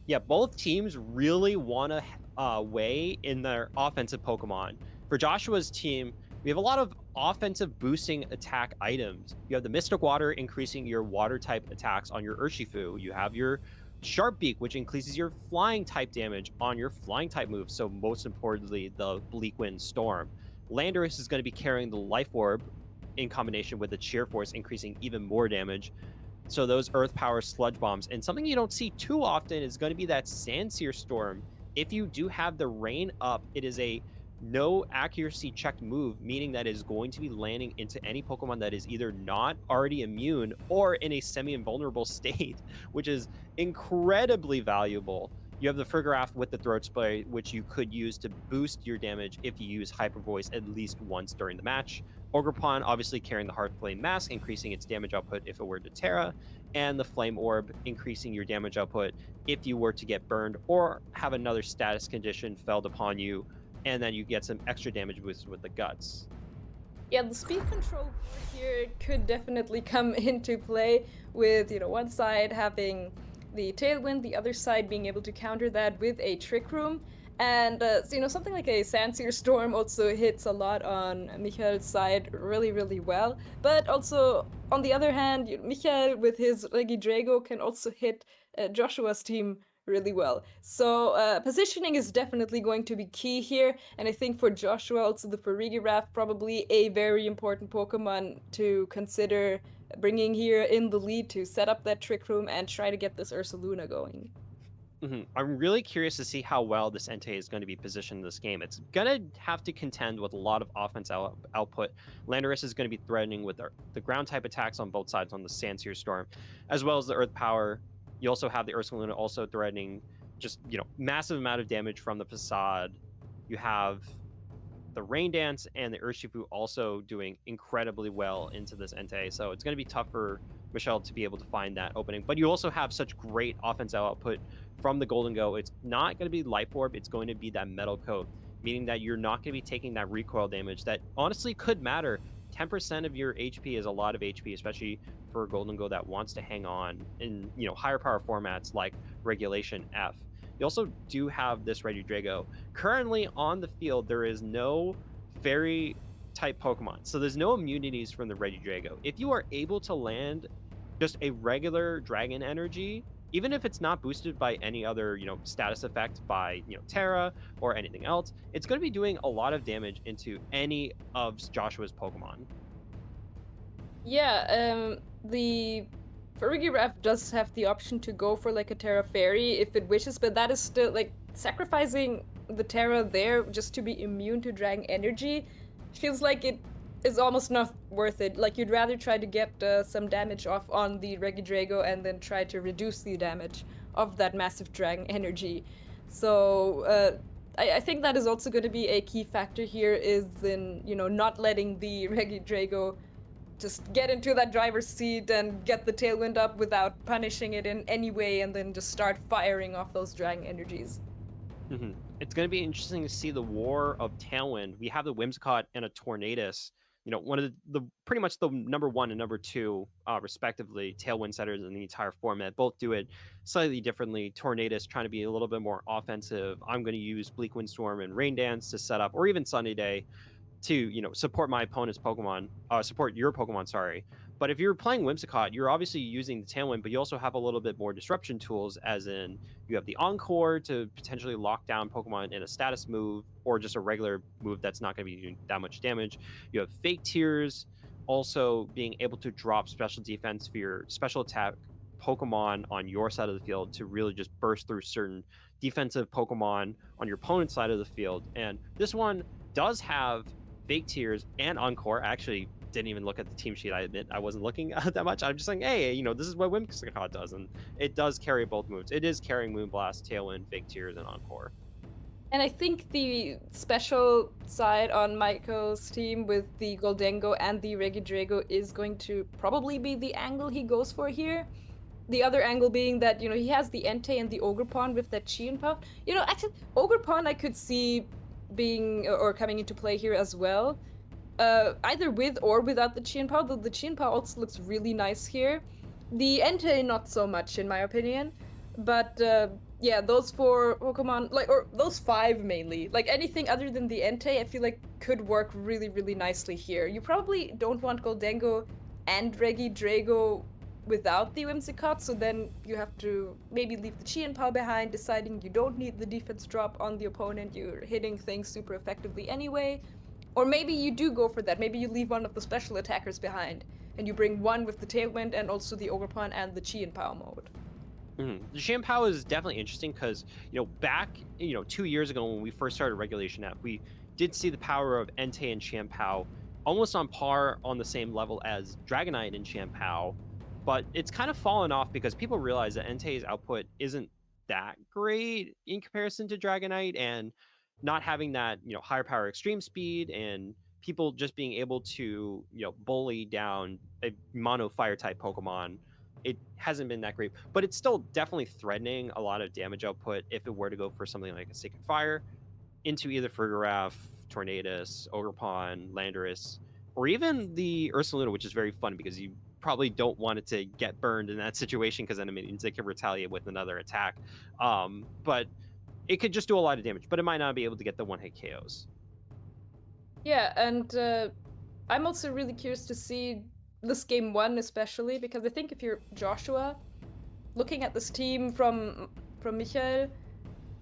Yeah, both teams really want to weigh in their offensive Pokemon. For Joshua's team, we have a lot of offensive boosting attack items. You have the Mystic Water increasing your water type attacks on your Urshifu. You have your Sharp Beak, which increases your flying type damage on your flying type moves. So most importantly, the Bleak Wind Storm. Landorus is going to be carrying the Life Orb in combination with the Cheer Force, increasing even more damage. So those Earth Power Sludge Bombs. And something you don't see too often is going to be that Sandsear Storm. If you do have the rain up, it is a no accuracy checked move, meaning that it is going to be landing into any Pokemon that is either not already immune or in a semi-invulnerable state, which is incredibly valuable. You have the Frigoraph with the Throat Spray, which you could use to boost your damage if you use Hyper Voice at least once during the match. Ogerpon obviously carrying the Heart Flame Mask, increasing its damage output if it were to Terra, and the Flame Orb increasing your damage output if you were to get burned or have another status condition felled upon you, and then you get some extra damage boosts with the Guts. Yeah, the speed control here could definitely come into play with, you know, one side having the Tailwind, the other side being able to counter that with a Trick Room. And, you know, something like a Sandsear Storm also hits a lot on Michael's side really, really well. But also, on the other hand, Michael with his Regidrago can also hit Joshua's team really well. So positioning is definitely going to be key here. And I think for Joshua, also the Farigiraf, probably a very important Pokemon to consider bringing here in the lead to set up that Trick Room and try to get this Ursaluna going. I'm really curious to see how well this Entei is going to be positioned in this game. It's going to have to contend with a lot of offense output. Landorus is going to be threatening with the ground type attacks on both sides on the Sandsear Storm, as well as the Earth Power. You also have the Ursaluna also threatening just, you know, massive amount of damage from the Facade. You have the Rain Dance and the Urshifu also doing incredibly well into this Entei. So it's going to be tough for Michelle to be able to find that opening. But you also have such great offensive output from the Golden Go. It's not going to be Life Orb. It's going to be that Metal Coat, meaning that you're not going to be taking that recoil damage that honestly could matter. 10% of your HP is a lot of HP, especially for a Golden Go that wants to hang on in, you know, higher power formats like Regulation F. you also do have this Regidrago. Currently on the field, there is no fairy type Pokemon. So there's no immunities from the Regidrago. If you are able to land just a regular Dragon Energy, even if it's not boosted by any other, status effect by, Terra or anything else, it's going to be doing a lot of damage into any of Joshua's Pokemon. Yeah, the Farigiraf does have the option to go for like a Terra Fairy if it wishes, but that is still like sacrificing the Terra there just to be immune to Dragon Energy feels like it is almost not worth it. Like you'd rather try to get some damage off on the Regidrago and then try to reduce the damage of that massive Dragon Energy. So I think that is also going to be a key factor here is in, not letting the Regidrago just get into that driver's seat and get the tailwind up without punishing it in any way and then just start firing off those Dragon Energies. Mm-hmm. It's going to be interesting to see the war of Tailwind. We have the Whimsicott and a Tornadus. One of the pretty much the number 1 and number 2, respectively, Tailwind setters in the entire format. Both do it slightly differently. Tornadus trying to be a little bit more offensive. I'm going to use Bleak Windstorm and Rain Dance to set up, or even Sunny Day, to support my opponent's Pokemon, support your Pokemon, sorry. But if you're playing Whimsicott, you're obviously using the Tailwind, but you also have a little bit more disruption tools, as in you have the Encore to potentially lock down Pokemon in a status move or just a regular move that's not going to be doing that much damage. You have Fake Tears, also being able to drop special defense for your special attack Pokemon on your side of the field to really just burst through certain defensive Pokemon on your opponent's side of the field. And this one does have Fake Tears and Encore. Actually, didn't even look at the team sheet. I admit I wasn't looking that much. I'm just saying, hey, this is what Whimsicott does, and it does carry both moves. It is carrying Moonblast, Tailwind, Fake Tears, and Encore. And I think the special side on Maiko's team with the Goldengo and the Regidrago is going to probably be the angle he goes for here. The other angle being that, he has the Entei and the Ogerpon with that Chien-Pao. Actually, Ogerpon I could see being or coming into play here as well. Either with or without the Chien-Pao, though the Chien-Pao also looks really nice here. The Entei not so much in my opinion, but yeah, those 4 Pokemon, or those 5 mainly, anything other than the Entei I feel like could work really, really nicely here. You probably don't want Goldengo and Regidrago without the Whimsicott, so then you have to maybe leave the Chien-Pao behind, deciding you don't need the defense drop on the opponent, you're hitting things super effectively anyway. Or maybe you do go for that. Maybe you leave one of the special attackers behind, and you bring one with the Tailwind and also the Ogerpon and the Chien-Pao mode. Mm-hmm. The Chien-Pao is definitely interesting because, back, 2 years ago when we first started Regulation F, we did see the power of Entei and Chien-Pao almost on par on the same level as Dragonite and Chien-Pao, but it's kind of fallen off because people realize that Entei's output isn't that great in comparison to Dragonite, and not having that, higher power extreme speed and people just being able to, bully down a mono fire type Pokemon, it hasn't been that great. But it's still definitely threatening a lot of damage output if it were to go for something like a Sacred Fire into either Farigiraf, Tornadus, Ogerpon, Landorus, or even the Ursaluna, which is very fun because you probably don't want it to get burned in that situation because then it means it can retaliate with another attack. But it could just do a lot of damage, but it might not be able to get the one-hit KOs. Yeah, and I'm also really curious to see this game 1 especially, because I think if you're Joshua, looking at this team from Michael,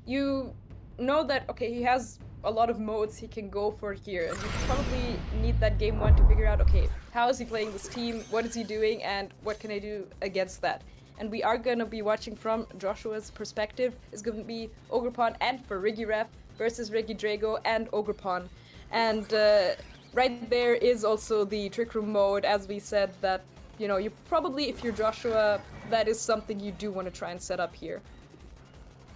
you know that, okay, he has a lot of modes he can go for here, and you probably need that game 1 to figure out, okay, how is he playing this team, what is he doing, and what can I do against that? And we are going to be watching from Joshua's perspective. It's going to be Ogerpon and Farigiraf versus Regidrago and Ogerpon. And right there is also the Trick Room mode, as we said, that, you probably, if you're Joshua, that is something you do want to try and set up here.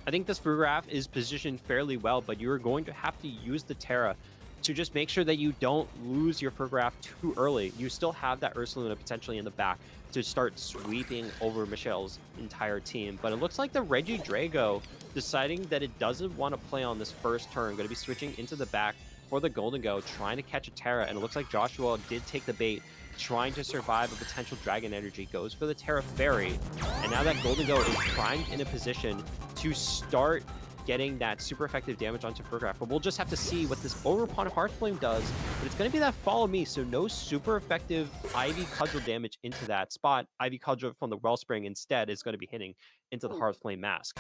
I think this Farigiraf is positioned fairly well, but you're going to have to use the Terra to just make sure that you don't lose your Farigiraf too early. You still have that Ursaluna potentially in the back to start sweeping over Michelle's entire team. But it looks like the Regidrago deciding that it doesn't want to play on this first turn, going to be switching into the back for the Goldengo, trying to catch a Terra. And it looks like Joshua did take the bait, trying to survive a potential Dragon Energy, goes for the Terra Fairy. And now that Goldengo is primed in a position to start getting that super effective damage onto Furgraph. But we'll just have to see what this Overpawn Hearthflame does. But it's going to be that Follow Me, so no super effective Ivy Cudgel damage into that spot. Ivy Cudgel from the Wellspring instead is going to be hitting into the Hearthflame Mask.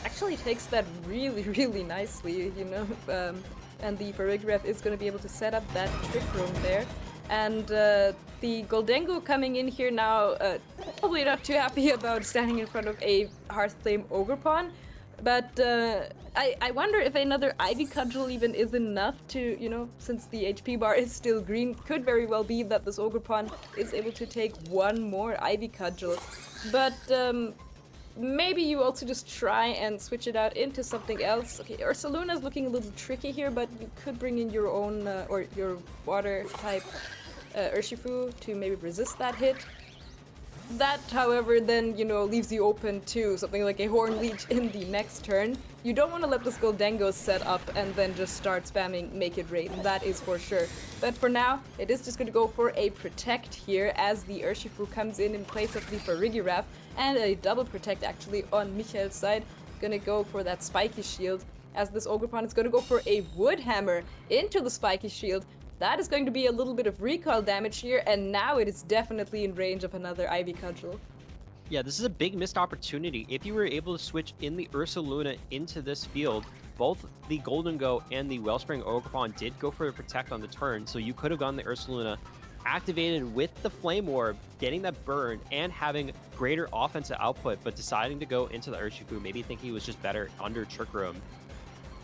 Actually takes that really, really nicely, you know, and the Farigrev is going to be able to set up that Trick Room there. And the Goldengo coming in here now, probably not too happy about standing in front of a Hearthflame Ogrepawn, but I wonder if another Ivy Cudgel even is enough to, you know, since the HP bar is still green, could very well be that this Ogrepawn is able to take one more Ivy Cudgel. But maybe you also just try and switch it out into something else. Okay, Ursaluna is looking a little tricky here, but you could bring in your own, or your water type Urshifu to maybe resist that hit. That, however, then, you know, leaves you open to something like a Horn Leech in the next turn. You don't want to let this Goldengo set up and then just start spamming Make It Rain, that is for sure. But for now, it is just going to go for a Protect here as the Urshifu comes in place of the Farigiraf, and a double Protect actually on Michael's side. Gonna go for that Spiky Shield, as this Ogrepawn is going to go for a Wood Hammer into the Spiky Shield. That is going to be a little bit of recoil damage here, and now it is definitely in range of another Ivy Cudgel. Yeah, this is a big missed opportunity. If you were able to switch in the Ursaluna into this field, both the Goldengo and the Wellspring Ogrepawn did go for the Protect on the turn, so you could have gone the Ursaluna activated with the Flame Orb, getting that burn, and having greater offensive output, but deciding to go into the Urshifu, maybe thinking he was just better under Trick Room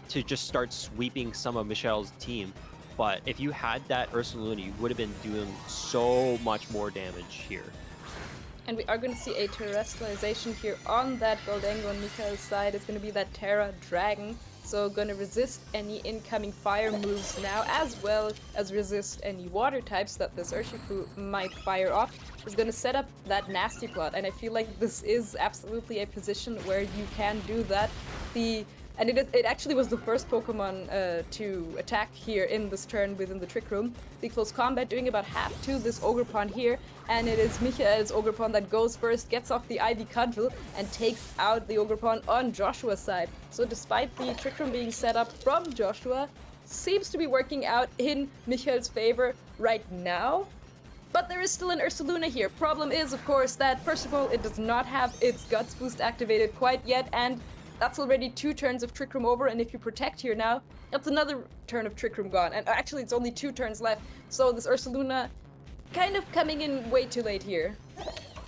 to just start sweeping some of Michelle's team. But if you had that Ursaluna, you would have been doing so much more damage here. And we are going to see a Terrestrialization here on that Goldengo on Mikael's side. It's going to be that Terra Dragon. So going to resist any incoming fire moves now, as well as resist any water types that this Urshifu might fire off. Is going to set up that Nasty Plot. And I feel like this is absolutely a position where you can do that. And it actually was the first Pokemon to attack here in this turn within the Trick Room. The Close Combat doing about half to this Ogrepawn here, and it is Michael's Ogrepawn that goes first, gets off the Ivy Cudgel, and takes out the Ogrepawn on Joshua's side. So despite the Trick Room being set up from Joshua, seems to be working out in Michael's favor right now. But there is still an Ursaluna here. Problem is, of course, that first of all, it does not have its Guts boost activated quite yet, and that's already 2 turns of Trick Room over, and if you Protect here now, that's another turn of Trick Room gone. And actually, it's only 2 turns left, so this Ursaluna kind of coming in way too late here.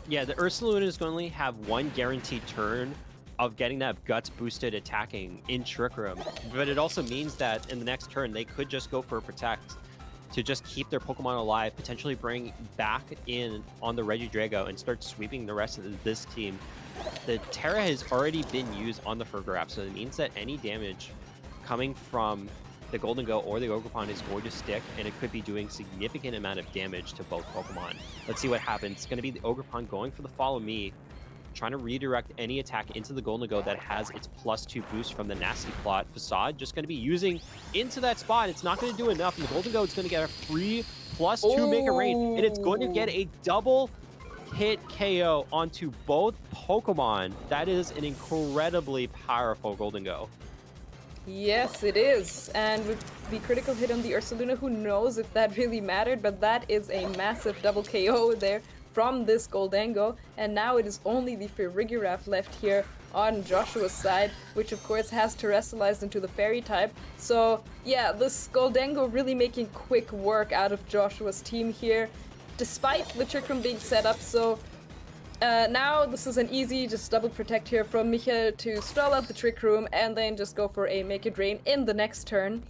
Yeah, the Ursaluna is going to only have 1 guaranteed turn of getting that Guts boosted attacking in Trick Room. But it also means that in the next turn, they could just go for a Protect to just keep their Pokemon alive, potentially bring back in on the Regidrago and start sweeping the rest of this team. The Terra has already been used on the Farigiraf, so it means that any damage coming from the Goldengo or the Ogrepawn is going to stick, and it could be doing significant amount of damage to both Pokemon. Let's see what happens. It's going to be the Ogrepawn going for the Follow Me, trying to redirect any attack into the Goldengo that has its +2 boost from the Nasty Plot. Facade just going to be using into that spot. It's not going to do enough, and the Goldengo is going to get a free +2 Make It Rain, and it's going to get a double hit KO onto both Pokemon. That is an incredibly powerful Goldengo. Yes, it is. And with the critical hit on the Ursaluna, who knows if that really mattered, but that is a massive double KO there from this Goldengo. And now it is only the Farigiraf left here on Joshua's side, which of course has Terrestrialized into the Fairy type. So yeah, this Goldengo really making quick work out of Joshua's team here, despite the Trick Room being set up. So now this is an easy just double Protect here from Michael to stall out the Trick Room and then just go for a Make It Rain in the next turn.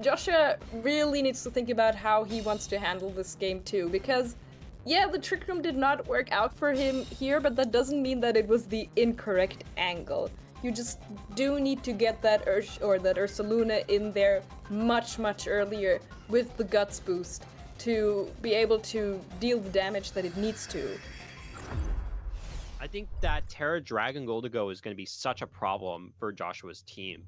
Joshua really needs to think about how he wants to handle this game too, because yeah, the Trick Room did not work out for him here, but that doesn't mean that it was the incorrect angle. You just do need to get that Ursaluna in there much earlier with the Guts boost to be able to deal the damage that it needs to. I think that Terra Dragon Goldengo is going to be such a problem for Joshua's team.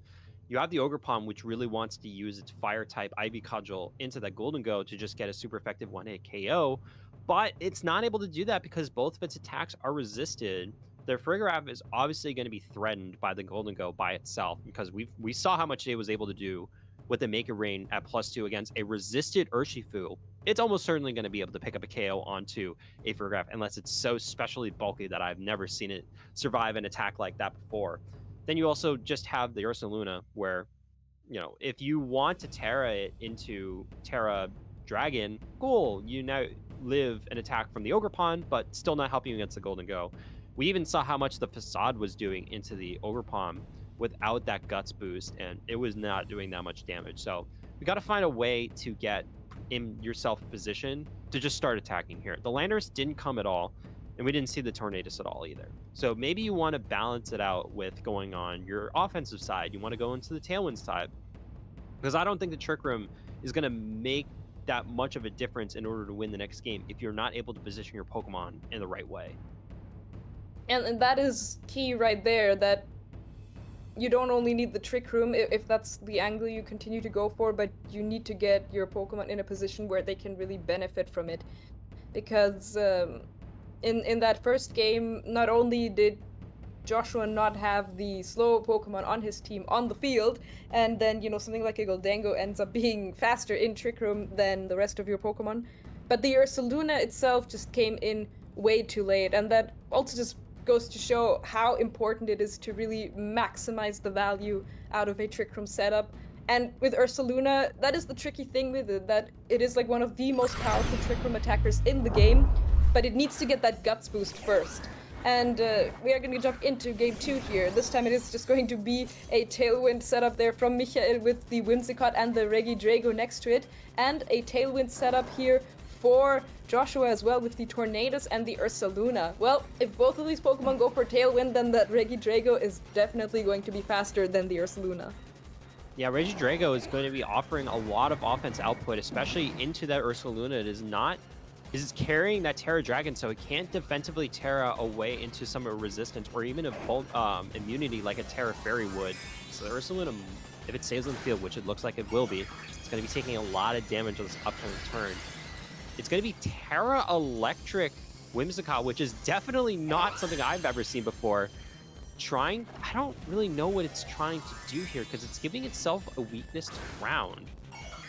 You have the Ogrepawn, which really wants to use its Fire-type Ivy Cudgel into that Goldengo to just get a super effective one-hit KO, but it's not able to do that because both of its attacks are resisted. their Farigiraf is obviously going to be threatened by the Golden Go by itself, because we saw how much it was able to do with the Make It Rain at +2 against a resisted Urshifu. It's almost certainly going to be able to pick up a KO onto a Farigiraf, unless it's so specially bulky that I've never seen it survive an attack like that before. Then you also just have the Ursaluna, where, you know, if you want to Terra it into Terra Dragon, cool, you now live an attack from the Ogerpon, but still not helping you against the Golden Go. We even saw how much the Facade was doing into the Ogerpon without that Guts boost, and it was not doing that much damage. So we got to find a way to get in yourself position to just start attacking here. The Landorus didn't come at all, and we didn't see the Tornadus at all either. So maybe you want to balance it out with going on your offensive side. You want to go into the Tailwind side, because I don't think the Trick Room is going to make that much of a difference in order to win the next game if you're not able to position your Pokemon in the right way. And that is key right there, that you don't only need the Trick Room if that's the angle you continue to go for, but you need to get your Pokemon in a position where they can really benefit from it. Because in that first game, not only did Joshua not have the slow Pokemon on his team on the field, and then, you know, something like a Goldango ends up being faster in Trick Room than the rest of your Pokemon, but the Ursaluna itself just came in way too late, and that also just goes to show how important it is to really maximize the value out of a Trick Room setup. And with Ursaluna, that is the tricky thing with it, that it is like one of the most powerful Trick Room attackers in the game, but it needs to get that Guts boost first. And we are going to jump into game 2 here. This time it is just going to be a Tailwind setup there from Michael with the Whimsicott and the Regidrago next to it, and a Tailwind setup here for Joshua as well with the Tornadus and the Ursaluna. Well, if both of these Pokemon go for Tailwind, then that Regidrago is definitely going to be faster than the Ursaluna. Yeah, Regidrago is going to be offering a lot of offense output, especially into that Ursaluna. It is carrying that Terra Dragon, so it can't defensively Terra away into some resistance or even a immunity like a Terra Fairy would. So the Ursaluna, if it stays on the field, which it looks like it will be, it's going to be taking a lot of damage on this upcoming turn. It's going to be Terra Electric Whimsicott, which is definitely not something I've ever seen before. I don't really know what it's trying to do here, because it's giving itself a weakness to ground.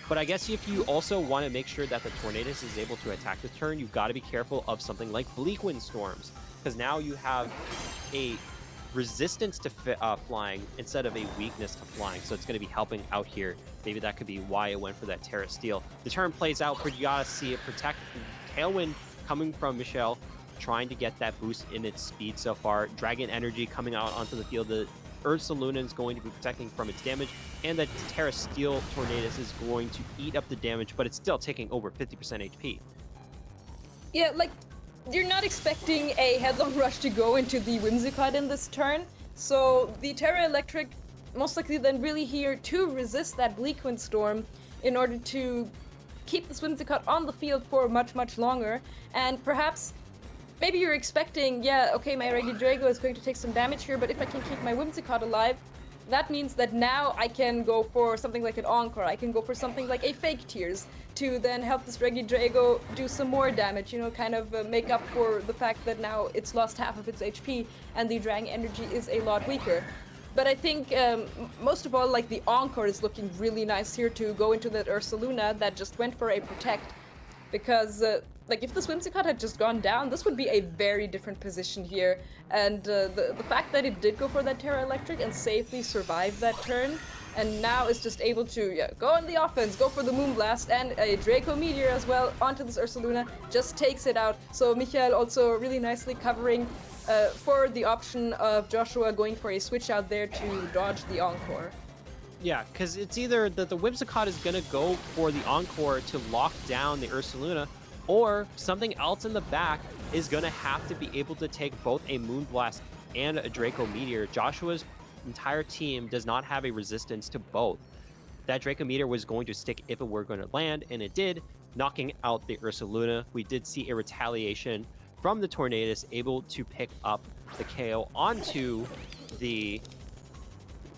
But I guess if you also want to make sure that the Tornadus is able to attack the turn, you've got to be careful of something like Bleak Wind Storms, because now you have a resistance to flying instead of a weakness to flying, so it's going to be helping out here. Maybe that could be why it went for that Terra Steel. The turn plays out, but you gotta see it protect. Tailwind coming from Michelle, trying to get that boost in its speed so far. Dragon Energy coming out onto the field. The Ursaluna is going to be protecting from its damage, and the Terra Steel Tornadus is going to eat up the damage, but it's still taking over 50% HP. Yeah, like, you're not expecting a Headlong Rush to go into the Whimsicott in this turn, so the Terra Electric most likely then really here to resist that Bleak Wind Storm in order to keep this Whimsicott on the field for much, much longer. And perhaps, maybe you're expecting, yeah, okay, my Regidrago is going to take some damage here, but if I can keep my Whimsicott alive, that means that now I can go for something like an Encore, I can go for something like a Fake Tears to then help this Regidrago do some more damage, you know, kind of make up for the fact that now it's lost half of its HP and the Dragon Energy is a lot weaker. But I think most of all, like, the Encore is looking really nice here to go into that Ursaluna that just went for a Protect, because like, if this Whimsicott had just gone down, this would be a very different position here. And the fact that it did go for that Terra Electric and safely survive that turn, and now is just able to go on the offense, go for the Moonblast, and a Draco Meteor as well onto this Ursaluna, just takes it out. So Michael also really nicely covering for the option of Joshua going for a switch out there to dodge the Encore. Yeah, because it's either that the Whimsicott is going to go for the Encore to lock down the Ursaluna, or something else in the back is going to have to be able to take both a Moonblast and a Draco Meteor. Joshua's entire team does not have a resistance to both. That Draco Meteor was going to stick if it were going to land, and it did, knocking out the Ursaluna. We did see a retaliation from the Tornadus, able to pick up the KO onto the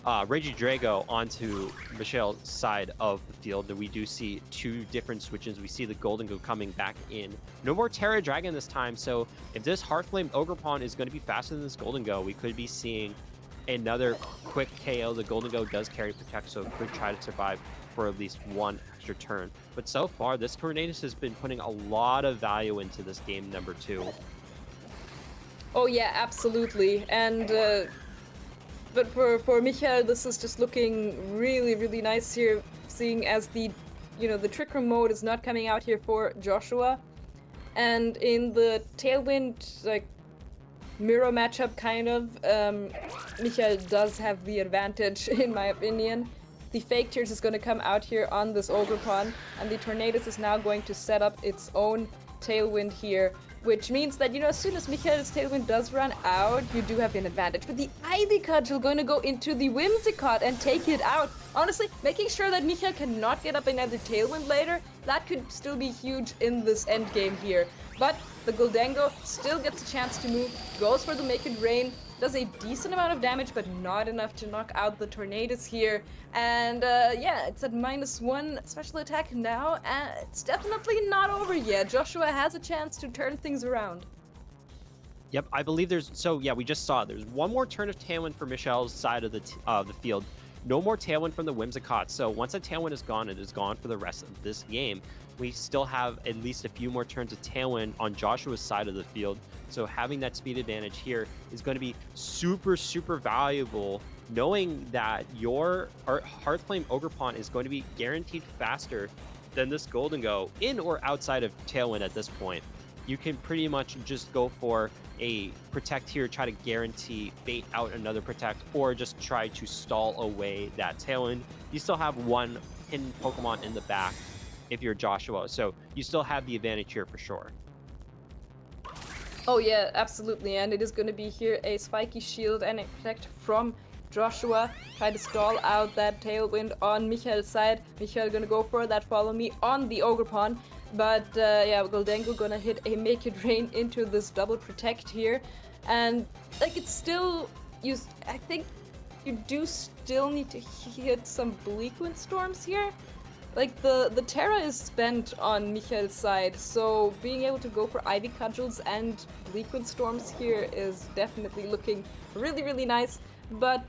Regidrago onto Michelle's side of the field, we do see two different switches. We see the Golden Go coming back in. No more Terra Dragon this time, so if this Heartflame Ogerpon is going to be faster than this Golden Go, we could be seeing another quick KO. The Golden Go does carry Protect, so it could try to survive for at least one extra turn. But so far, this Tornadus has been putting a lot of value into this game number 2. Oh yeah, absolutely. And but for Michael, this is just looking really, really nice here, seeing as the Trick Room mode is not coming out here for Joshua. And in the Tailwind, like, mirror matchup kind of, Michael does have the advantage, in my opinion. The Fake Tears is going to come out here on this Ogerpon, and the Tornadus is now going to set up its own Tailwind here, which means that, as soon as Michael's Tailwind does run out, you do have an advantage. But the Ivy Cudgel going to go into the Whimsicott and take it out. Honestly, making sure that Michael cannot get up another Tailwind later, that could still be huge in this endgame here. But the Goldango still gets a chance to move, goes for the Make It Rain, does a decent amount of damage, but not enough to knock out the Tornadus here. And yeah, it's at -1 special attack now, and it's definitely not over yet. Joshua has a chance to turn things around. Yep, I believe there's... So yeah, we just saw it. There's one more turn of Tailwind for Michelle's side of the field. No more Tailwind from the Whimsicott. So once that Tailwind is gone, it is gone for the rest of this game. We still have at least a few more turns of Tailwind on Joshua's side of the field. So having that speed advantage here is going to be super, super valuable, knowing that your Heartflame Ogerpon is going to be guaranteed faster than this Golden Go in or outside of Tailwind at this point. You can pretty much just go for a Protect here, try to guarantee bait out another Protect, or just try to stall away that Tailwind. You still have one hidden Pokemon in the back if you're Joshua, so you still have the advantage here for sure. Oh yeah, absolutely, and it is going to be here a Spiky Shield and a Protect from Joshua. Try to stall out that Tailwind on Michel's side. Michel gonna go for that Follow Me on the Ogerpon. But yeah, Goldango gonna hit a Make It Rain into this double Protect here. And like, it's still used. I think you do still need to hit some Bleak Wind Storms here. Like, the Terra is spent on Michel's side, so being able to go for Ivy Cudgels and Bleak Wind Storms here is definitely looking really, really nice. But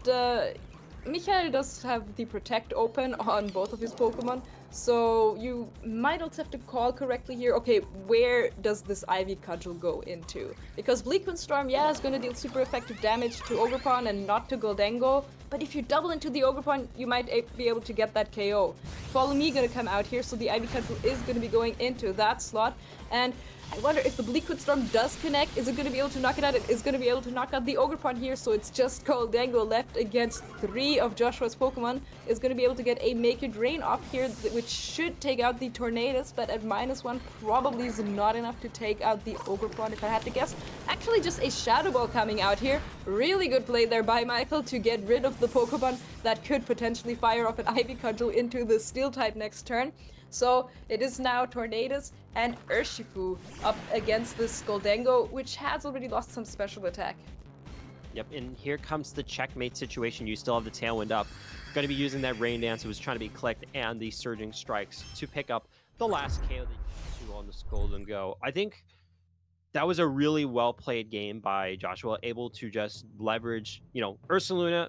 Michel does have the Protect open on both of his Pokemon, so you might also have to call correctly here. Okay, where does this Ivy Cudgel go into? Because Bleak Wind Storm, yeah, is going to deal super effective damage to Ogerpon and not to Goldango, but if you double into the Ogerpon, you might be able to get that KO. Follow Me gonna come out here, so the Ivy Cudgel is gonna be going into that slot, and I wonder if the Bleak Wind Storm does connect, is it going to be able to knock it out? It is going to be able to knock out the Ogerpon here, so it's just Goldango left against 3 of Joshua's Pokemon. Is going to be able to get a Make It Rain off here, which should take out the Tornadus, but at -1 probably is not enough to take out the Ogerpon, if I had to guess. Actually, just a Shadow Ball coming out here. Really good play there by Michael to get rid of the Pokemon that could potentially fire off an Ivy Cudgel into the Steel type next turn. So it is now Tornadus and Urshifu up against this Goldango, which has already lost some special attack. Yep, and here comes the checkmate situation. You still have the Tailwind up. Going to be using that Rain Dance. It was trying to be clicked, and the Surging Strikes to pick up the last KO that you do on this Goldango. I think that was a really well-played game by Joshua, able to just leverage, Ursaluna.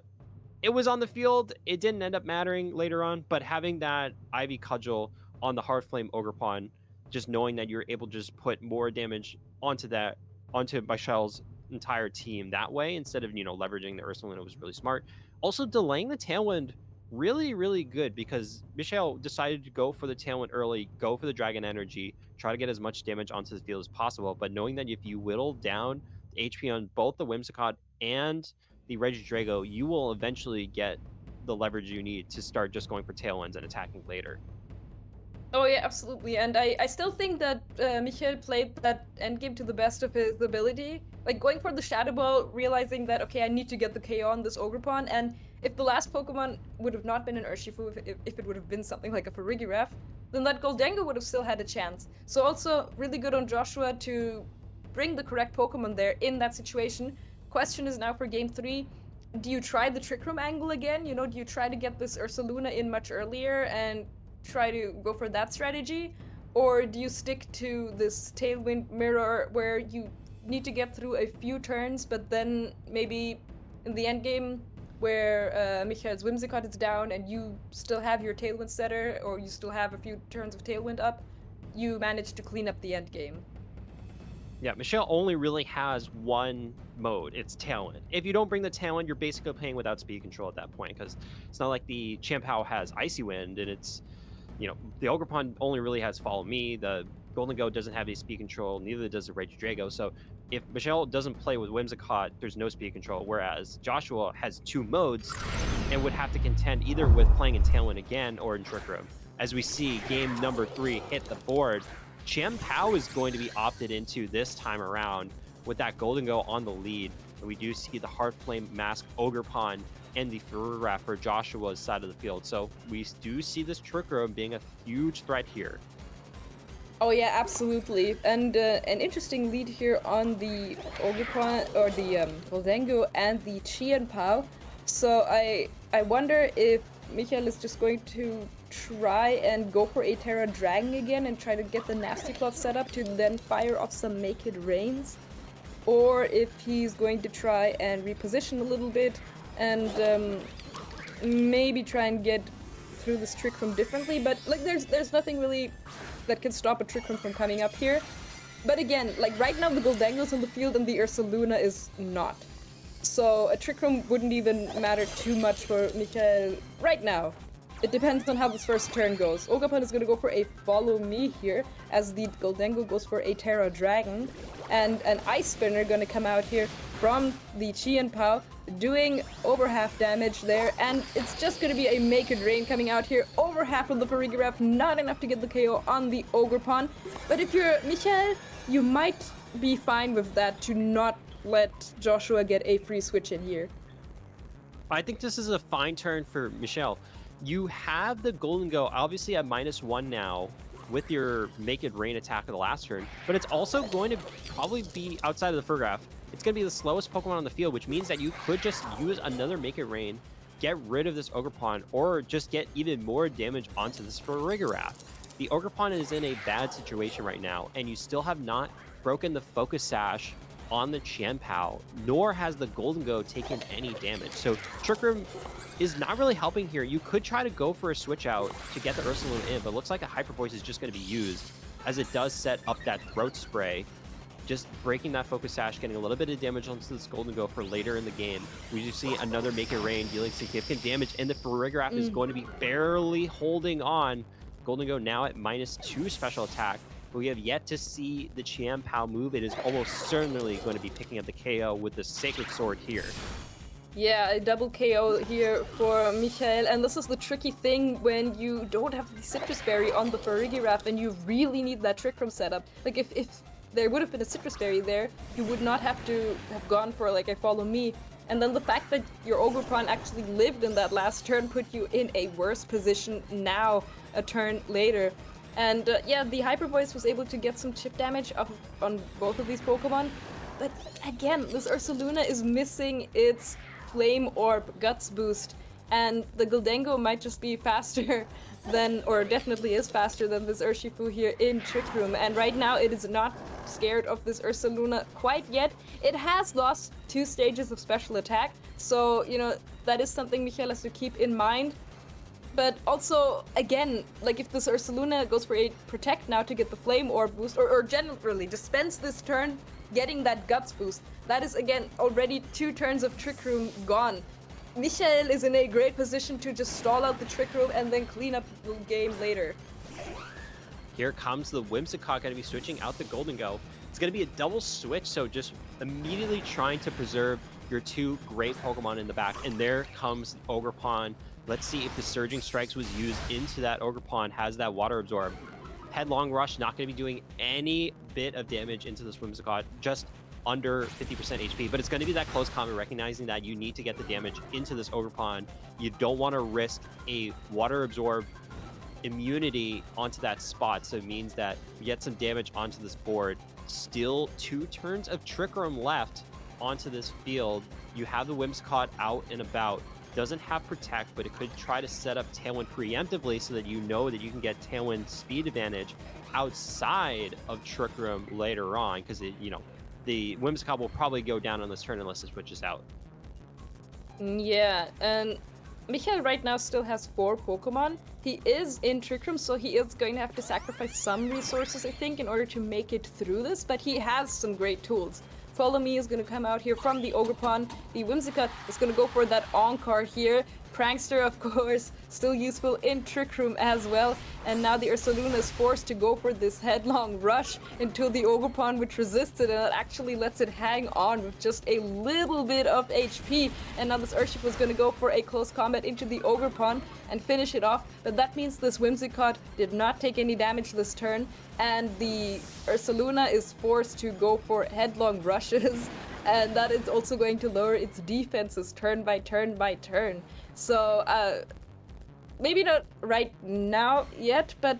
It was on the field. It didn't end up mattering later on, but having that Ivy Cudgel on the Heartflame Ogerpon, just knowing that you're able to just put more damage onto Michel's entire team that way, instead of, leveraging the Ursaluna, was really smart. Also, delaying the Tailwind, really, really good, because Michel decided to go for the Tailwind early, go for the Dragon Energy, try to get as much damage onto the field as possible, but knowing that if you whittle down the HP on both the Whimsicott and the Regidrago, you will eventually get the leverage you need to start just going for Tailwinds and attacking later. Oh yeah, absolutely, and I still think that Michel played that endgame to the best of his ability. Like, going for the Shadow Ball, realizing that, okay, I need to get the KO on this Ogerpon, and if the last Pokemon would have not been an Urshifu, if it would have been something like a Farigiraf, then that Goldango would have still had a chance. So also, really good on Joshua to bring the correct Pokemon there in that situation. Question is now for Game 3, do you try the Trick Room angle again? You know, do you try to get this Ursaluna in much earlier and try to go for that strategy? Or do you stick to this Tailwind mirror where you need to get through a few turns, but then maybe in the end game where Michael's Whimsicott is down and you still have your Tailwind setter, or you still have a few turns of Tailwind up, you manage to clean up the end game? Yeah, Michelle only really has one mode. It's Talon. If you don't bring the Talon, you're basically playing without speed control at that point, because it's not like the Chien-Pao has Icy Wind, and it's, you know, the Ogerpon only really has Follow Me. The Golden Goat doesn't have any speed control, neither does the Rage Drago. So if Michelle doesn't play with Whimsicott, there's no speed control, whereas Joshua has two modes and would have to contend either with playing in Talon again or in Trick Room. As we see game number 3 hit the board, Chien-Pao is going to be opted into this time around with that Golden Go on the lead. And we do see the Heart Flame Mask Ogerpon and the Farigiraf for Joshua's side of the field. So we do see this Trick Room being a huge threat here. Oh yeah, absolutely. And an interesting lead here on the Ogerpon, or the Goldengo and the Chien-Pao. So I wonder if Michael is just going to try and go for a Terra Dragon again and try to get the Nasty Plot set up to then fire off some Make It Rains, or if he's going to try and reposition a little bit and maybe try and get through this Trick Room differently. But like there's nothing really that can stop a Trick Room from coming up here. But again, like right now the Goldengo's in the field and the Ursaluna is not. So a Trick Room wouldn't even matter too much for Michael right now. It depends on how this first turn goes. Ogerpon is going to go for a Follow Me here, as the Goldengo goes for a Terra Dragon. And an Ice Spinner going to come out here from the Chien-Pao, doing over half damage there. And it's just going to be a Make It Rain coming out here. Over half of the Farigiraf, not enough to get the KO on the Ogerpon. But if you're Michael, you might be fine with that, to not let Joshua get a free switch in here. I think this is a fine turn for Michelle. You have the Golden Go obviously at -1 now with your Make It Rain attack of the last turn, but it's also going to probably be outside of the Farigiraf. It's going to be the slowest Pokemon on the field, which means that you could just use another Make It Rain, get rid of this Ogerpon, or just get even more damage onto this Farigiraf. The Ogerpon is in a bad situation right now, and you still have not broken the Focus Sash on the Chien-Pao, nor has the Golden Go taken any damage. So Trick Room is not really helping here. You could try to go for a switch out to get the Ursaluna in, but it looks like a Hyper Voice is just going to be used, as it does set up that Throat Spray, just breaking that Focus Sash, getting a little bit of damage onto this Golden Go for later in the game. We do see another Make It Rain dealing significant damage, and the Farigiraf is going to be barely holding on. Golden Go now at -2 special attack. But we have yet to see the Chien-Pao move. It is almost certainly going to be picking up the KO with the Sacred Sword here. Yeah, a double KO here for Michael, and this is the tricky thing when you don't have the Citrus Berry on the Farigiraf and you really need that Trick Room setup. Like if there would have been a Citrus Berry there, you would not have to have gone for like a Follow Me. And then the fact that your Ogerpon actually lived in that last turn put you in a worse position now, a turn later. And yeah, the Hyper Voice was able to get some chip damage on both of these Pokemon. But again, this Ursaluna is missing its Flame Orb Guts boost. And the Goldengo might just be faster than, or definitely is faster than this Urshifu here in Trick Room. And right now it is not scared of this Ursaluna quite yet. It has lost 2 stages of special attack. So, you know, that is something Michael has to keep in mind. But also, again, like if this Ursaluna goes for a Protect now to get the Flame Orb boost, or generally just spends this turn getting that Guts boost, that is again already 2 turns of Trick Room gone. Michael is in a great position to just stall out the Trick Room and then clean up the game later. Here comes the Whimsicott, going to be switching out the Golden Go. It's going to be a double switch, so just immediately trying to preserve your 2 great Pokemon in the back. And there comes Ogerpon. Let's see if the Surging Strikes was used into that Ogerpon, has that Water Absorb. Headlong Rush, not going to be doing any bit of damage into this Whimsicott, just under 50% HP, but it's going to be that close combat, recognizing that you need to get the damage into this Ogerpon. You don't want to risk a Water Absorb immunity onto that spot, so it means that you get some damage onto this board. Still 2 turns of Trick Room left. onto this field. You have the Whimsicott out and about. Doesn't have Protect, but it could try to set up Tailwind preemptively so that you know that you can get Tailwind speed advantage outside of Trick Room later on, because the Whimsicott will probably go down on this turn unless it switches out. Yeah, and Michael right now still has 4 Pokemon. He is in Trick Room, so he is going to have to sacrifice some resources, I think, in order to make it through this, but he has some great tools. Follow Me is going to come out here from the Ogre Pond. The Whimsicott is going to go for that Encore here. Prankster, of course, still useful in Trick Room as well. And now the Ursaluna is forced to go for this headlong rush into the Ogre Pond, which resists it, and it actually lets it hang on with just a little bit of HP. And now this Urshifu is going to go for a close combat into the Ogre Pond and finish it off. But that means this Whimsicott did not take any damage this turn, and the Ursaluna is forced to go for headlong rushes. And that is also going to lower its defenses turn by turn by turn. So, maybe not right now yet, but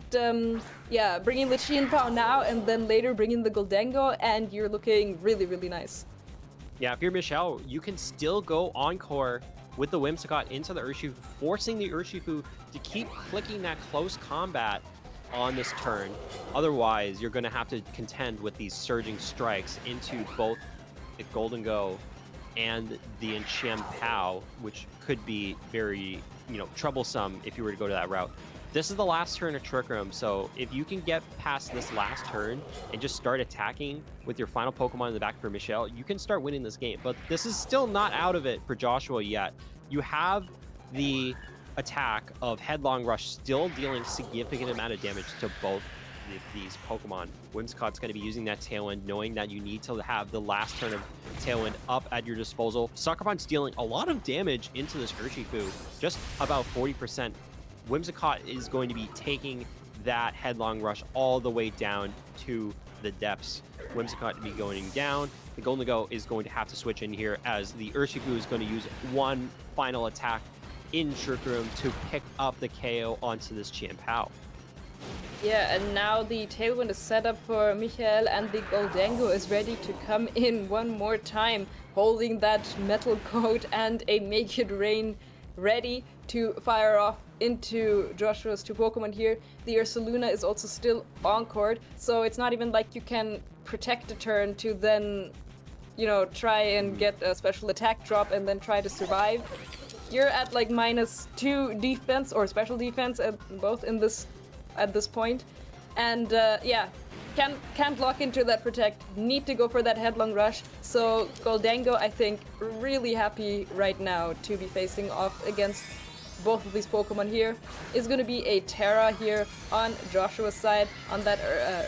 yeah, bringing the Qianpao now and then later bringing the Goldengo, and you're looking really, really nice. Yeah, if you're Michelle, you can still go Encore with the Whimsicott into the Urshifu, forcing the Urshifu to keep clicking that close combat on this turn. Otherwise, you're going to have to contend with these surging strikes into both the Goldengo and the Qianpao, which could be very, troublesome if you were to go to that route. This is the last turn of Trick Room, so if you can get past this last turn and just start attacking with your final Pokemon in the back for Michelle, you can start winning this game. But this is still not out of it for Joshua yet. You have the attack of Headlong Rush still dealing significant amount of damage to both these Pokemon. Whimsicott's going to be using that Tailwind, knowing that you need to have the last turn of Tailwind up at your disposal. Sucker Punch dealing a lot of damage into this Urshifu, just about 40%. Whimsicott is going to be taking that Headlong Rush all the way down to the depths. Whimsicott to be going down. The Goldengo is going to have to switch in here, as the Urshifu is going to use one final attack in Trick Room to pick up the KO onto this Qianpao. Yeah, and now the Tailwind is set up for Michael, and the Goldengo is ready to come in one more time, holding that Metal Coat and a Make It Rain ready to fire off into Joshua's 2 Pokemon here. The Ursaluna is also still encored, so it's not even like you can protect a turn to then, try and get a special attack drop and then try to survive. You're at like -2 defense or special defense at both at this point, and yeah, can't lock into that protect. Need to go for that headlong rush. So Goldengo, I think, really happy right now to be facing off against both of these Pokemon here. Is going to be a Terra here on Joshua's side. On that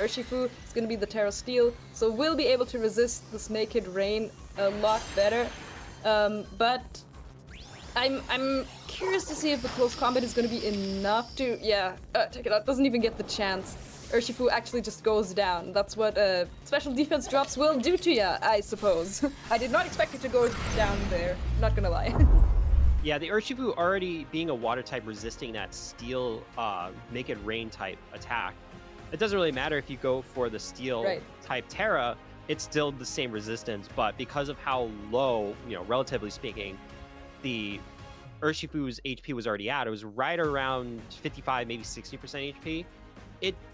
Urshifu, it's going to be the Terra Steel, so we'll be able to resist this Naked Rain a lot better. But I'm curious to see if the close combat is going to be enough to... Yeah, check it out. Doesn't even get the chance. Urshifu actually just goes down. That's what special defense drops will do to ya, I suppose. I did not expect it to go down there. Not gonna lie. Yeah, the Urshifu already being a water type, resisting that steel Make It Rain type attack. It doesn't really matter if you go for the steel type Terra, it's still the same resistance, but because of how low, relatively speaking, the Urshifu's HP was already at, it was right around 55, maybe 60% HP.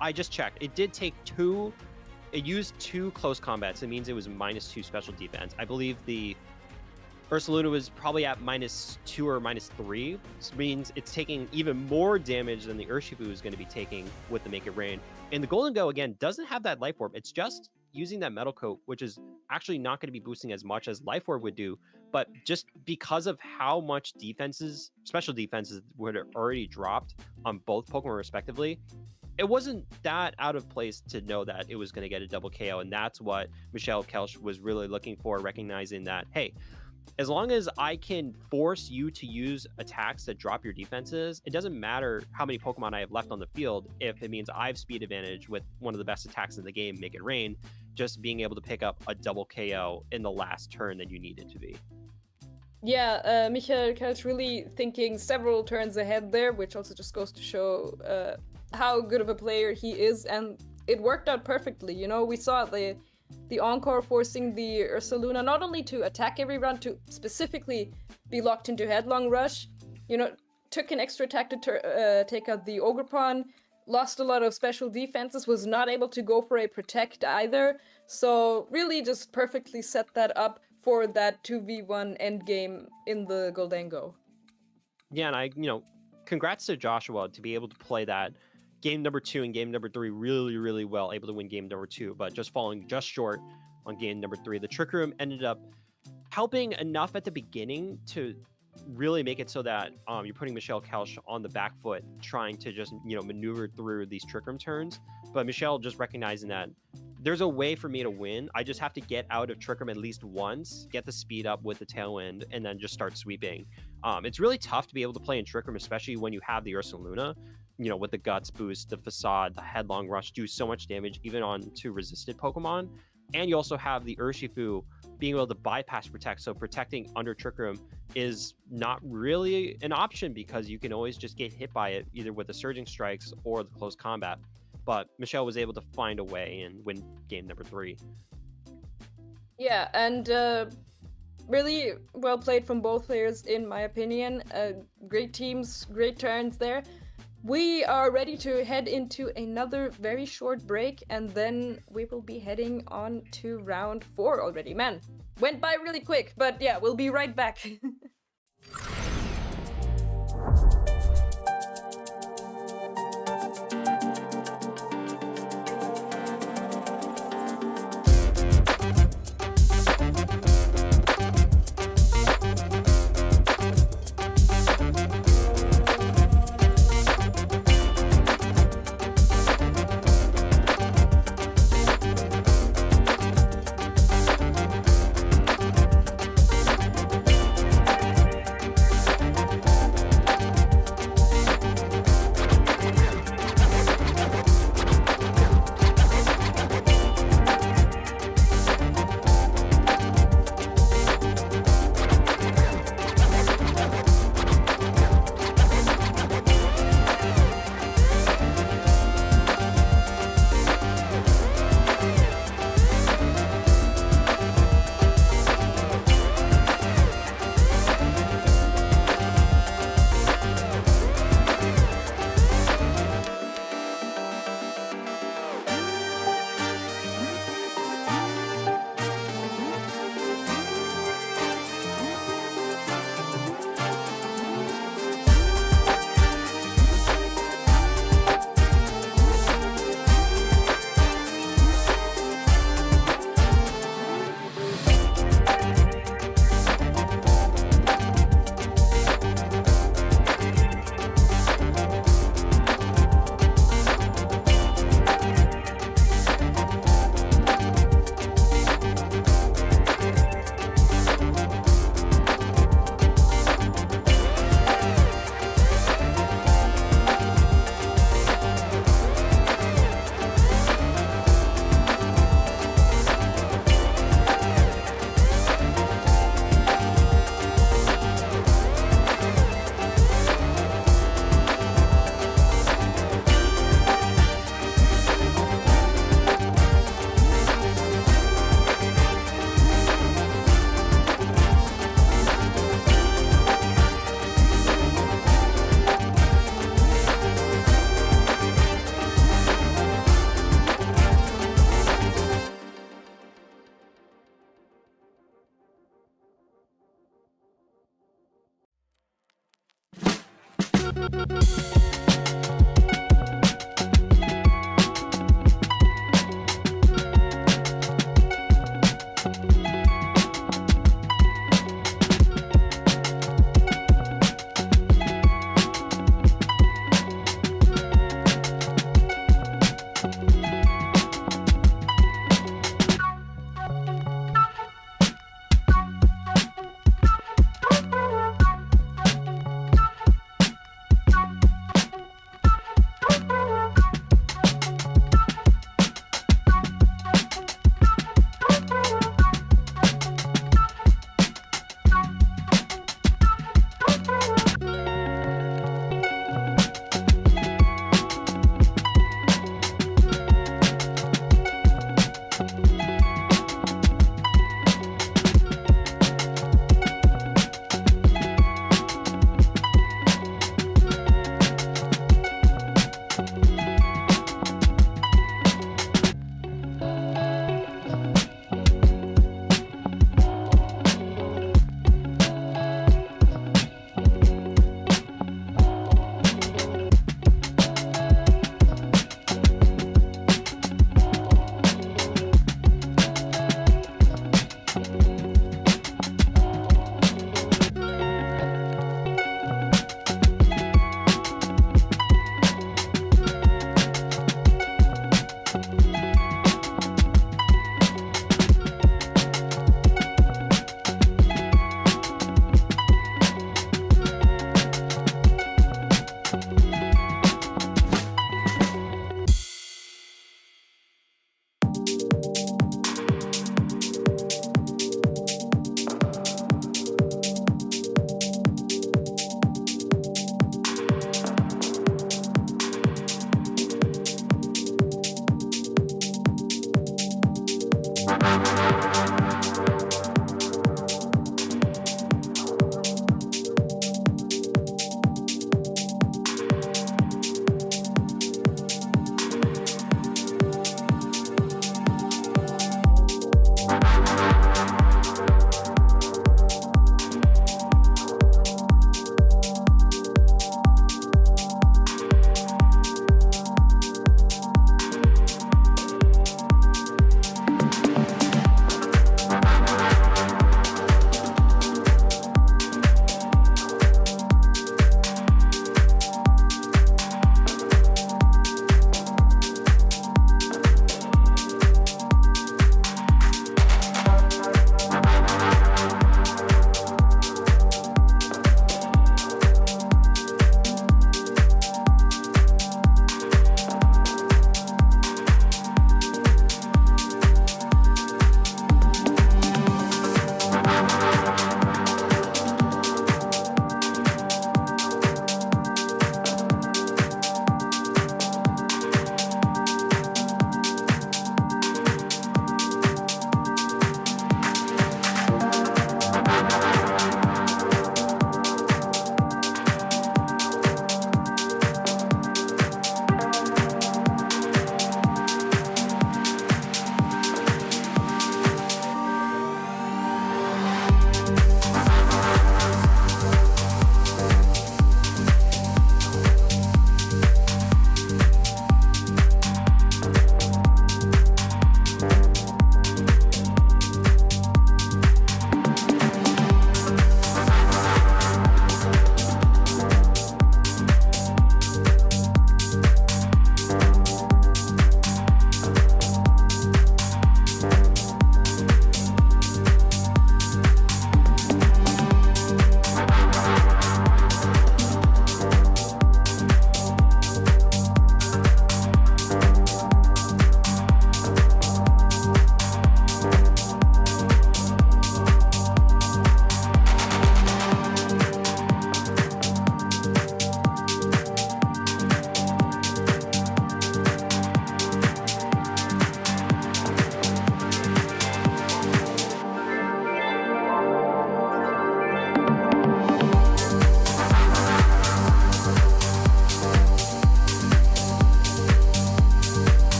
I just checked. It did take it used 2 close combats. It means it was -2 special defense. I believe the Ursaluna was probably at -2 or -3. This means it's taking even more damage than the Urshifu is going to be taking with the Make It Rain. And the Goldengo, again, doesn't have that Life Orb. It's just using that Metal Coat, which is actually not going to be boosting as much as Life Orb would do. But just because of how much special defenses were already dropped on both Pokemon respectively, it wasn't that out of place to know that it was going to get a double KO. And that's what Michelle Kelsch was really looking for, recognizing that, hey, as long as I can force you to use attacks that drop your defenses, it doesn't matter how many Pokemon I have left on the field if it means I have speed advantage with one of the best attacks in the game, Make It Rain, just being able to pick up a double KO in the last turn that you need it to be. Yeah, Michael Kelsch really thinking several turns ahead there, which also just goes to show how good of a player he is, and it worked out perfectly. We saw the the Encore forcing the Ursaluna not only to attack every round, to specifically be locked into Headlong Rush, you know, took an extra attack to take out the Ogerpon, lost a lot of special defenses, was not able to go for a protect either, so really just perfectly set that up for that 2v1 endgame in the Goldango. Yeah, and congrats to Joshua to be able to play that game number 2 and game number 3 really, really well, able to win game number 2, but just falling just short on game number 3. The Trick Room ended up helping enough at the beginning to really make it so that you're putting Michelle Kelsch on the back foot, trying to just, maneuver through these Trick Room turns. But Michelle just recognizing that there's a way for me to win. I just have to get out of Trick Room at least once, get the speed up with the Tailwind, and then just start sweeping. It's really tough to be able to play in Trick Room, especially when you have the Ursaluna, with the Guts boost, the Facade, the Headlong Rush, do so much damage even on to resisted Pokemon. And you also have the Urshifu being able to bypass Protect, so protecting under Trick Room is not really an option because you can always just get hit by it either with the Surging Strikes or the Close Combat. But Michelle was able to find a way and win game number 3. Yeah, and really well played from both players, in my opinion. Great teams, great turns there. We are ready to head into another very short break, and then we will be heading on to round 4 already. Man, went by really quick, but yeah, we'll be right back.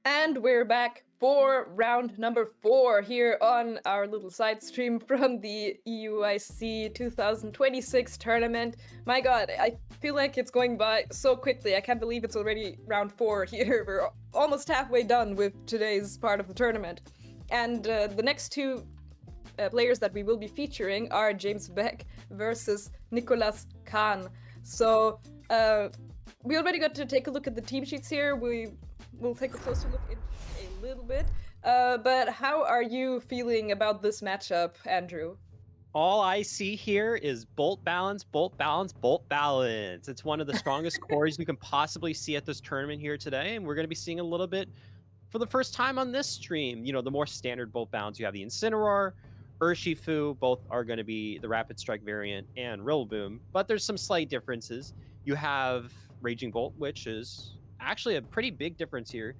And we're back for round number 4 here on our little side stream from the EUIC 2026 tournament. My god, I feel like it's going by so quickly. I can't believe it's already round 4 here. We're almost halfway done with today's part of the tournament. And the next two players that we will be featuring are James Beck versus Nicolas Kahn. So we already got to take a look at the team sheets here. We'll take a closer look in a little bit. But how are you feeling about this matchup, Andrew? All I see here is bolt balance, bolt balance, bolt balance. It's one of the strongest cores you can possibly see at this tournament here today, and we're going to be seeing a little bit for the first time on this stream. You know, the more standard bolt balance, you have the Incineroar, Urshifu, both are going to be the Rapid Strike variant, and Rillaboom, but there's some slight differences. You have Raging Bolt, which is actually a pretty big difference here.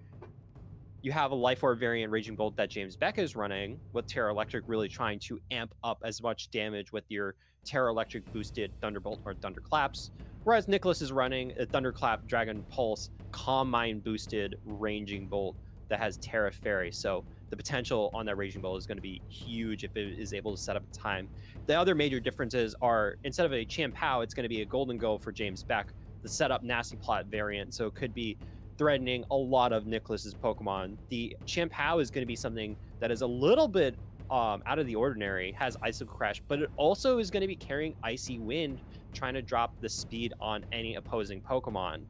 You have a Life Orb variant Raging Bolt that James Beck is running, with Terra Electric really trying to amp up as much damage with your Terra Electric boosted Thunderbolt or Thunderclaps, whereas Nicholas is running a Thunderclap Dragon Pulse Calm Mind boosted Raging Bolt that has Terra Fairy. So the potential on that Raging Bolt is going to be huge if it is able to set up in time. The other major differences are, instead of a Chien-Pao, it's going to be a Golden Go for James Beck, the setup Nasty Plot variant. So it could be threatening a lot of Nicholas's Pokemon. The Chien-Pao is going to be something that is a little bit out of the ordinary, has Icicle Crash, but it also is going to be carrying Icy Wind, trying to drop the speed on any opposing Pokemon.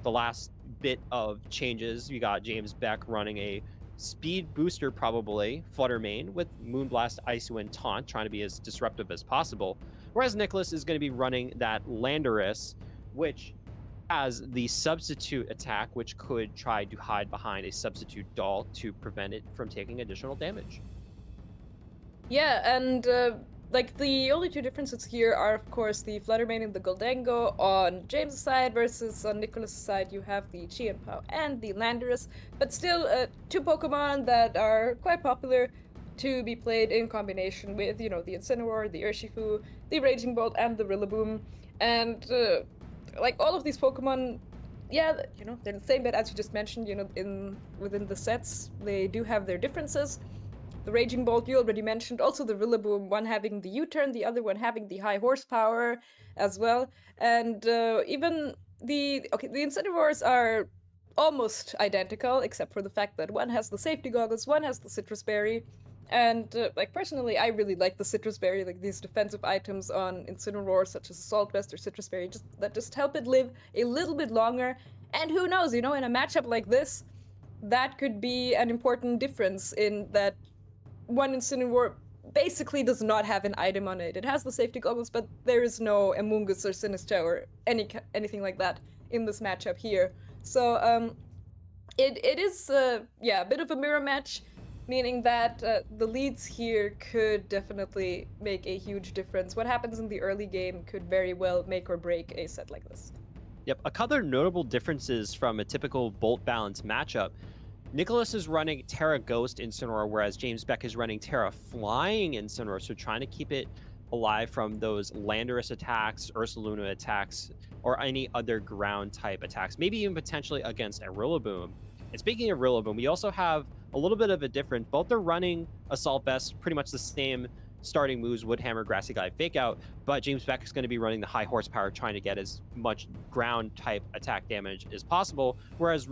The last bit of changes, you got James Beck running a speed booster, probably Flutter Mane, with Moonblast, Icy Wind, Taunt, trying to be as disruptive as possible, whereas Nicholas is going to be running that Landorus, which has the substitute attack, which could try to hide behind a substitute doll to prevent it from taking additional damage. Yeah, and like the only two differences here are, of course, the Fluttermane and the Goldango on James' side versus on Nicholas' side you have the Chien-Pao and the Landorus, but still two Pokemon that are quite popular to be played in combination with, you know, the Incineroar, the Urshifu, the Raging Bolt, and the Rillaboom. And like all of these Pokemon, yeah, you know, they're the same, but as you just mentioned, you know, within the sets, they do have their differences. The Raging Bolt you already mentioned, also the Rillaboom, one having the U-turn, the other one having the high horsepower as well. And even the Incineroars are almost identical, except for the fact that one has the safety goggles, one has the citrus berry. And like personally, I really like the citrus berry, like these defensive items on Incineroar, such as Assault Vest or citrus berry, that just help it live a little bit longer. And who knows, you know, in a matchup like this, that could be an important difference in that one Incineroar basically does not have an item on it. It has the safety goggles, but there is no Amoonguss or Sinistcha or anything like that in this matchup here. So it is yeah, a bit of a mirror match, meaning that the leads here could definitely make a huge difference. What happens in the early game could very well make or break a set like this. Yep, a couple of notable differences from a typical Bolt Balance matchup. Nicholas is running Terra Ghost Incineroar, whereas James Beck is running Terra Flying Incineroar, so trying to keep it alive from those Landorus attacks, Ursaluna attacks, or any other ground type attacks, maybe even potentially against a Rillaboom. And speaking of Rillaboom, we also have a little bit of a difference. Both are running Assault Vest, pretty much the same starting moves, Woodhammer, Grassy Glide, Fake Out, but James Beck is going to be running the high horsepower, trying to get as much ground type attack damage as possible, whereas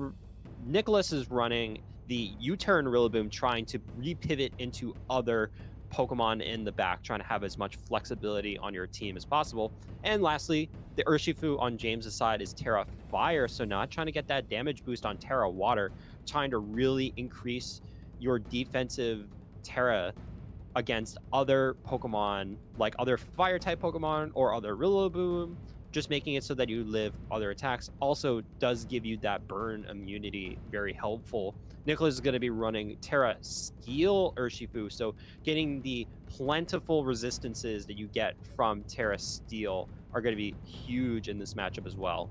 Nicholas is running the U-turn Rillaboom, trying to repivot into other Pokemon in the back, trying to have as much flexibility on your team as possible. And lastly, the Urshifu on James' side is Terra Fire, so not trying to get that damage boost on Terra Water, trying to really increase your defensive Terra against other Pokemon, like other Fire-type Pokemon or other Rillaboom, just making it so that you live other attacks. Also does give you that burn immunity, very helpful. Nicholas is going to be running Terra Steel Urshifu, so getting the plentiful resistances that you get from Terra Steel are going to be huge in this matchup as well.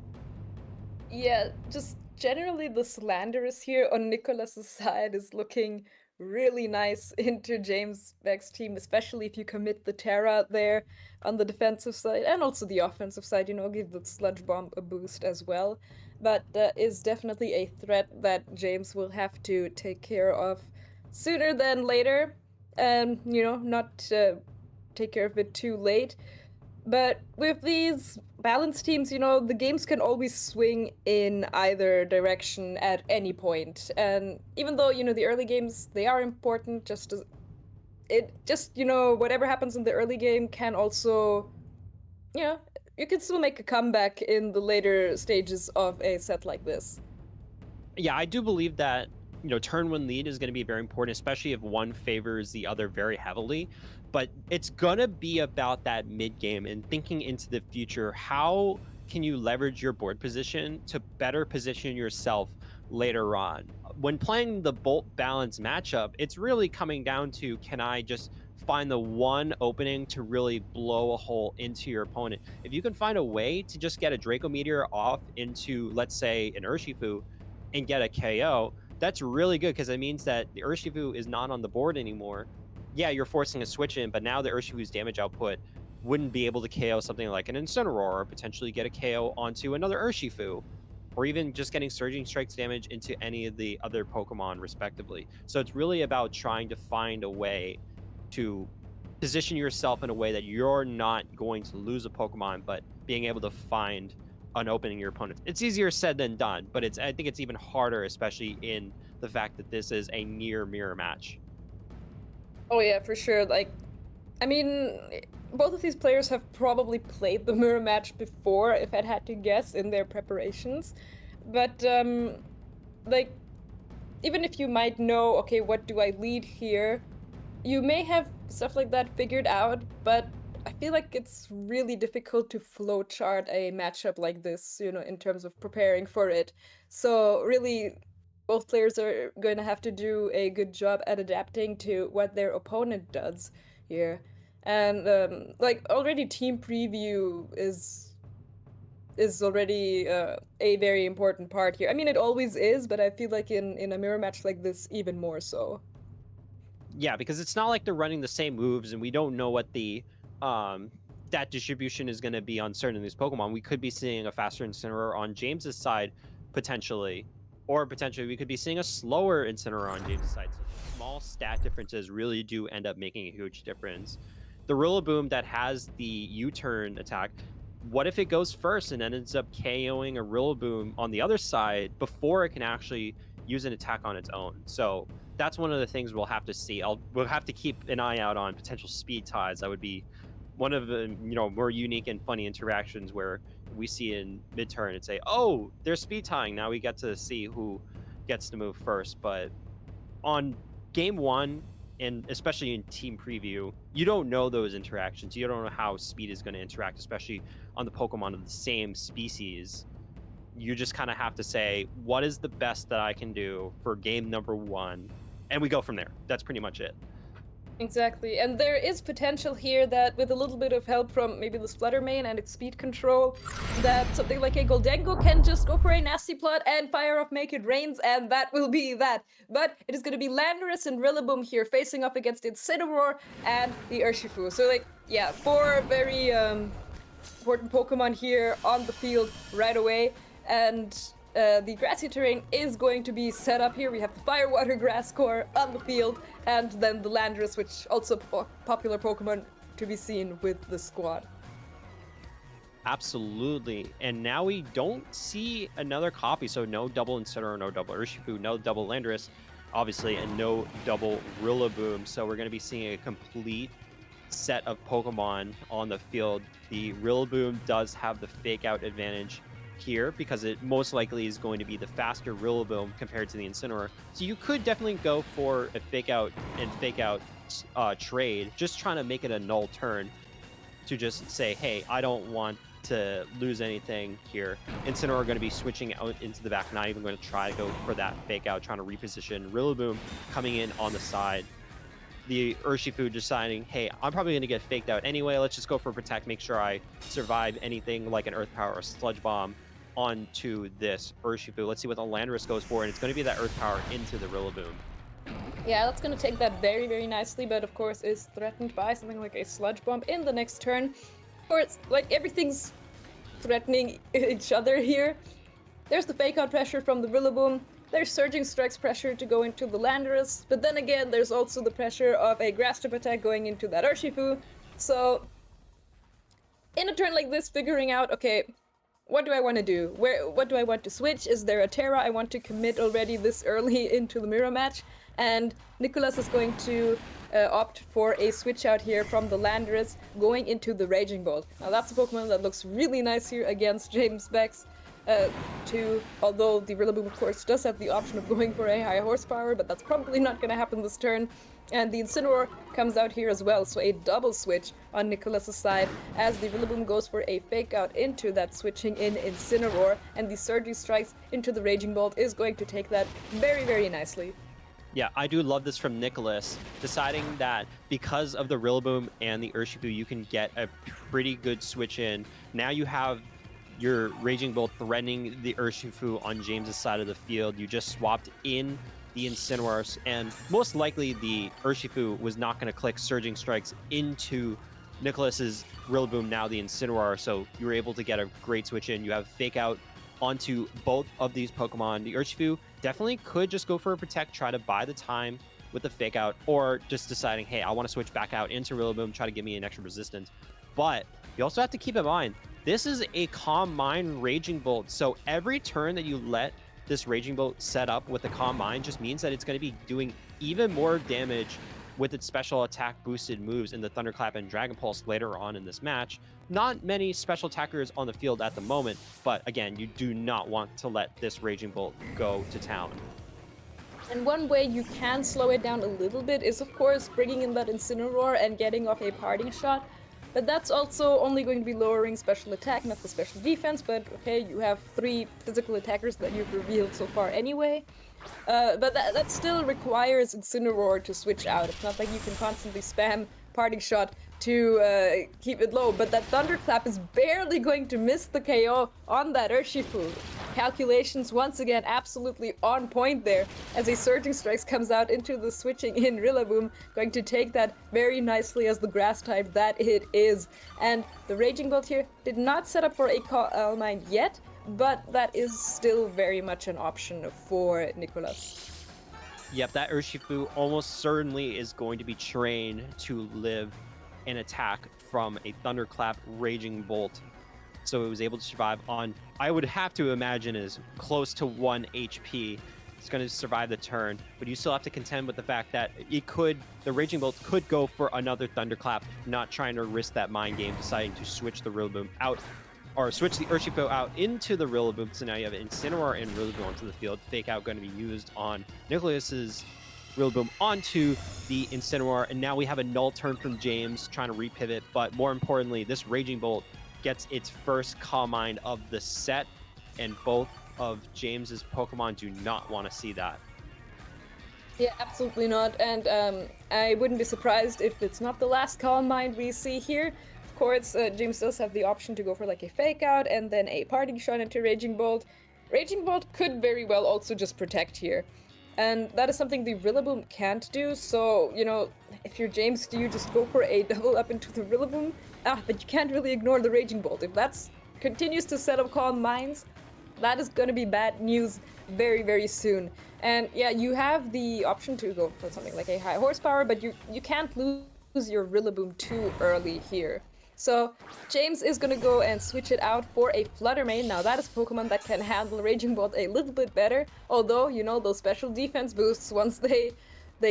Yeah, just generally the Landorus here on Nicholas's side is looking really nice into James Beck's team, especially if you commit the Terra there on the defensive side and also the offensive side, you know, give the Sludge Bomb a boost as well. but that is definitely a threat that James will have to take care of sooner than later, and not take care of it too late. But with these balanced teams, the games can always swing in either direction at any point. And even though, the early games, they are important, whatever happens in the early game can also, you can still make a comeback in the later stages of a set like this. Yeah, I do believe that, turn one lead is going to be very important, especially if one favors the other very heavily. But it's going to be about that mid game and thinking into the future. How can you leverage your board position to better position yourself later on? When playing the Bolt Balance matchup, it's really coming down to, can I just find the one opening to really blow a hole into your opponent? If you can find a way to just get a Draco Meteor off into, let's say, an Urshifu and get a KO, that's really good, because it means that the Urshifu is not on the board anymore. Yeah, you're forcing a switch in, but now the Urshifu's damage output wouldn't be able to KO something like an Incineroar, or potentially get a KO onto another Urshifu, or even just getting Surging Strikes damage into any of the other Pokemon respectively. So it's really about trying to find a way to position yourself in a way that you're not going to lose a Pokemon, but being able to find an opening your opponent. It's easier said than done, but I think it's even harder, especially in the fact that this is a near mirror match. Oh yeah, for sure. I mean, both of these players have probably played the mirror match before, if I'd had to guess, in their preparations. But, even if you might know, okay, what do I lead here, you may have stuff like that figured out, but I feel like it's really difficult to flowchart a matchup like this, in terms of preparing for it. So really, both players are going to have to do a good job at adapting to what their opponent does here. And already team preview is already a very important part here. I mean, it always is, but I feel like in a mirror match like this, even more so. Yeah, because it's not like they're running the same moves, and we don't know what the stat distribution is going to be on certain of these Pokemon. We could be seeing a faster Incineroar on James's side, potentially. Or potentially we could be seeing a slower Incineroar on James' side. So the small stat differences really do end up making a huge difference. The Rillaboom that has the U-turn attack, what if it goes first and then ends up KOing a Rillaboom on the other side before it can actually use an attack on its own? So that's one of the things we'll have to see. We'll have to keep an eye out on potential speed ties. That would be one of the more unique and funny interactions where we see in mid-turn and say, oh, they're speed tying. Now we get to see who gets to move first. But on game one, and especially in team preview, you don't know those interactions. You don't know how speed is going to interact, especially on the Pokemon of the same species. You just kind of have to say, what is the best that I can do for game number one? And we go from there. That's pretty much it. Exactly, and there is potential here that with a little bit of help from maybe the Splutter main and its speed control, that something like a Goldengo can just go for a nasty plot and fire off Make It Rains, and that will be that. But it is going to be Landorus and Rillaboom here facing off against Incineroar and the Urshifu. So yeah, 4 very important Pokemon here on the field right away, and the grassy terrain is going to be set up here. We have the Firewater Grass core on the field, and then the Landorus, which also popular Pokemon to be seen with the squad. Absolutely. And now we don't see another copy, so no double Incineroar, no double Urshifu, no double Landorus, obviously, and no double Rillaboom. So we're going to be seeing a complete set of Pokemon on the field. The Rillaboom does have the fake out advantage here because it most likely is going to be the faster Rillaboom compared to the Incineroar. So you could definitely go for a fake out and fake out trade, just trying to make it a null turn to just say, hey, I don't want to lose anything here. Incineroar going to be switching out into the back, not even going to try to go for that fake out, trying to reposition. Rillaboom coming in on the side. The Urshifu deciding, hey, I'm probably going to get faked out anyway. Let's just go for Protect, make sure I survive anything like an Earth Power or Sludge Bomb onto this Urshifu. Let's see what the Landorus goes for, and it's going to be that Earth Power into the Rillaboom. Yeah, that's going to take that very, very nicely, but of course is threatened by something like a Sludge Bomb in the next turn. Of course, like, everything's threatening each other here. There's the fake out pressure from the Rillaboom. There's Surging Strike's pressure to go into the Landorus, but then again, there's also the pressure of a Grass Type attack going into that Urshifu. So, in a turn like this, figuring out, okay, what do I want to do? What do I want to switch? Is there a Terra I want to commit already this early into the mirror match? And Nicholas is going to opt for a switch out here from the Landorus going into the Raging Bolt. Now that's a Pokemon that looks really nice here against James Beck's although the Rillaboom, of course, does have the option of going for a high horsepower, but that's probably not going to happen this turn. And the Incineroar comes out here as well, so a double switch on Nicholas's side as the Rillaboom goes for a fake out into that switching in Incineroar, and the Surging Strikes into the Raging Bolt is going to take that very, very nicely. Yeah, I do love this from Nicholas, deciding that because of the Rillaboom and the Urshifu, you can get a pretty good switch in. Now you have your Raging Bolt threatening the Urshifu on James's side of the field. You just swapped in the Incineroar, and most likely the Urshifu was not going to click Surging Strikes into Nicholas's Rillaboom, now the Incineroar, so you were able to get a great switch in. You have Fake Out onto both of these Pokemon. The Urshifu definitely could just go for a Protect, try to buy the time with the Fake Out, or just deciding, hey, I want to switch back out into Rillaboom, try to give me an extra resistance. But you also have to keep in mind, this is a Calm Mind Raging Bolt, so every turn that you let this Raging Bolt set up with the Calm Mind just means that it's going to be doing even more damage with its special attack boosted moves in the Thunderclap and Dragon Pulse later on in this match. Not many special attackers on the field at the moment, but again, you do not want to let this Raging Bolt go to town. And one way you can slow it down a little bit is, of course, bringing in that Incineroar and getting off a parting shot. But that's also only going to be lowering special attack, not the special defense, but okay, you have 3 physical attackers that you've revealed so far anyway. But that still requires Incineroar to switch out. It's not like you can constantly spam parting shot to keep it low, but that Thunderclap is barely going to miss the KO on that Urshifu. Calculations once again absolutely on point there as a Surging Strikes comes out into the switching in Rillaboom, going to take that very nicely as the grass type that it is. And the Raging Bolt here did not set up for a Calm Mind yet, but that is still very much an option for Nicholas. Yep, that Urshifu almost certainly is going to be trained to live an attack from a Thunderclap Raging Bolt. So it was able to survive on, I would have to imagine, is close to 1 HP. It's going to survive the turn, but you still have to contend with the fact that the Raging Bolt could go for another Thunderclap, not trying to risk that mind game, deciding to switch the Rillaboom out, or switch the Urshifu out into the Rillaboom. So now you have Incineroar and Rillaboom onto the field. Fake Out going to be used on Nicholas's Rillaboom onto the Incineroar, and now we have a null turn from James trying to repivot, but more importantly, this Raging Bolt gets its first Calm Mind of the set, and both of James's Pokemon do not want to see that. Yeah, absolutely not, and I wouldn't be surprised if it's not the last Calm Mind we see here. Of course, James does have the option to go for like a Fake Out and then a parting shot into Raging Bolt. Raging Bolt could very well also just Protect here. And that is something the Rillaboom can't do, so, you know, if you're James, do you just go for a double up into the Rillaboom? But you can't really ignore the Raging Bolt. If that continues to set up Calm Minds, that is going to be bad news very, very soon. And yeah, you have the option to go for something like a high horsepower, but you can't lose your Rillaboom too early here. So James is going to go and switch it out for a Flutter Mane. Now that is a Pokemon that can handle Raging Bolt a little bit better, although, you know, those special defense boosts, once they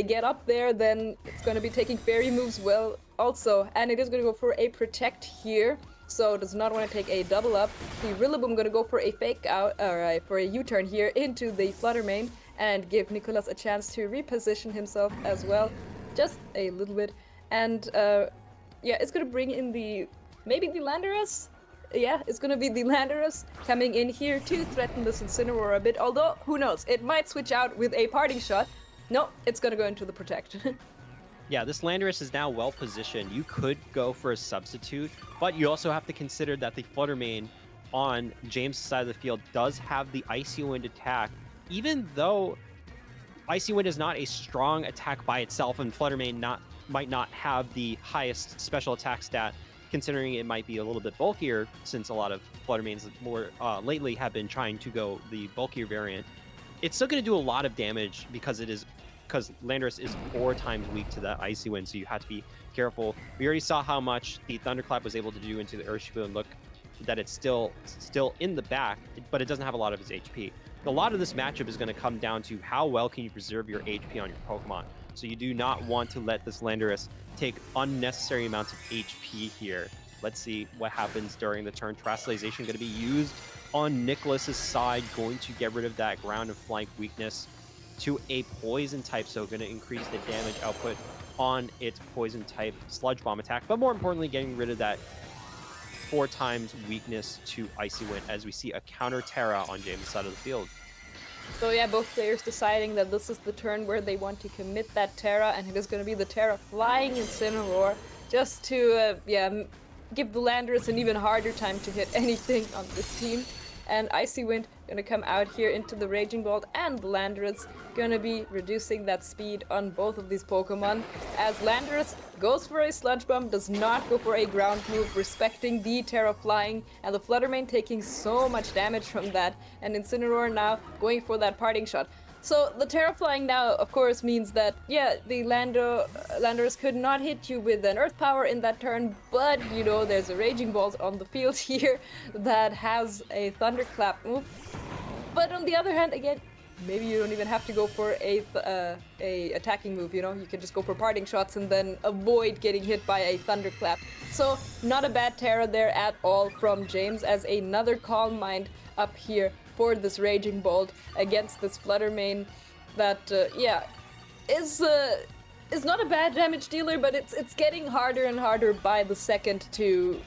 get up there, then it's going to be taking fairy moves well also. And it is going to go for a Protect here, so does not want to take a double up. The Rillaboom going to go for a Fake Out, or for a U-turn here into the Flutter Mane and give Nicholas a chance to reposition himself as well, just a little bit. And yeah, it's going to bring in maybe the Landorus? Yeah, it's going to be the Landorus coming in here to threaten this Incineroar a bit, although, who knows, it might switch out with a parting shot. No, it's going to go into the Protect. Yeah, this Landorus is now well positioned. You could go for a substitute, but you also have to consider that the Flutter Mane on James' side of the field does have the Icy Wind attack, even though Icy Wind is not a strong attack by itself, and Flutter Mane might not have the highest special attack stat considering it might be a little bit bulkier, since a lot of Flutter mains more lately have been trying to go the bulkier variant. It's still going to do a lot of damage because Landorus is 4 times weak to that Icy Wind, so you have to be careful. We already saw how much the Thunderclap was able to do into the Earth Shield, and look that it's still in the back, but it doesn't have a lot of his HP. A lot of this matchup is going to come down to how well can you preserve your HP on your Pokemon. So you do not want to let this Landorus take unnecessary amounts of HP here. Let's see what happens during the turn. Terastallization going to be used on Nicholas's side, going to get rid of that ground and flank weakness to a poison type, so going to increase the damage output on its poison type Sludge Bomb attack, but more importantly getting rid of that 4 times weakness to Icy Wind, as we see a counter Terra on James' side of the field. So yeah, both players deciding that this is the turn where they want to commit that Terra, and it is going to be the Terra flying Incineroar, just to give the Landorus an even harder time to hit anything on this team. And Icy Wind gonna come out here into the Raging Bolt, and the Landorus gonna be reducing that speed on both of these Pokemon, as Landorus goes for a Sludge Bomb, does not go for a ground move, respecting the Terra Flying, and the Flutter Mane taking so much damage from that, and Incineroar now going for that Parting Shot. So the Terra Flying now, of course, means that, yeah, the Landorus could not hit you with an Earth Power in that turn, but, you know, there's a Raging Bolt on the field here that has a Thunderclap move. But on the other hand, again, maybe you don't even have to go for a attacking move, you know? You can just go for Parting Shots and then avoid getting hit by a Thunderclap. So, not a bad Terra there at all from James, as another Calm Mind up here for this Raging Bolt against this Flutter Mane that, is not a bad damage dealer, but it's getting harder and harder by the second to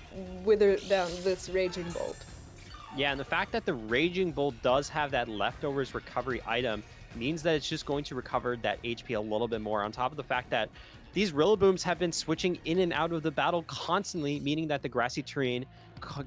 wither down this Raging Bolt. Yeah, and the fact that the Raging Bolt does have that leftovers recovery item means that it's just going to recover that HP a little bit more, on top of the fact that these Rillabooms have been switching in and out of the battle constantly, meaning that the grassy terrain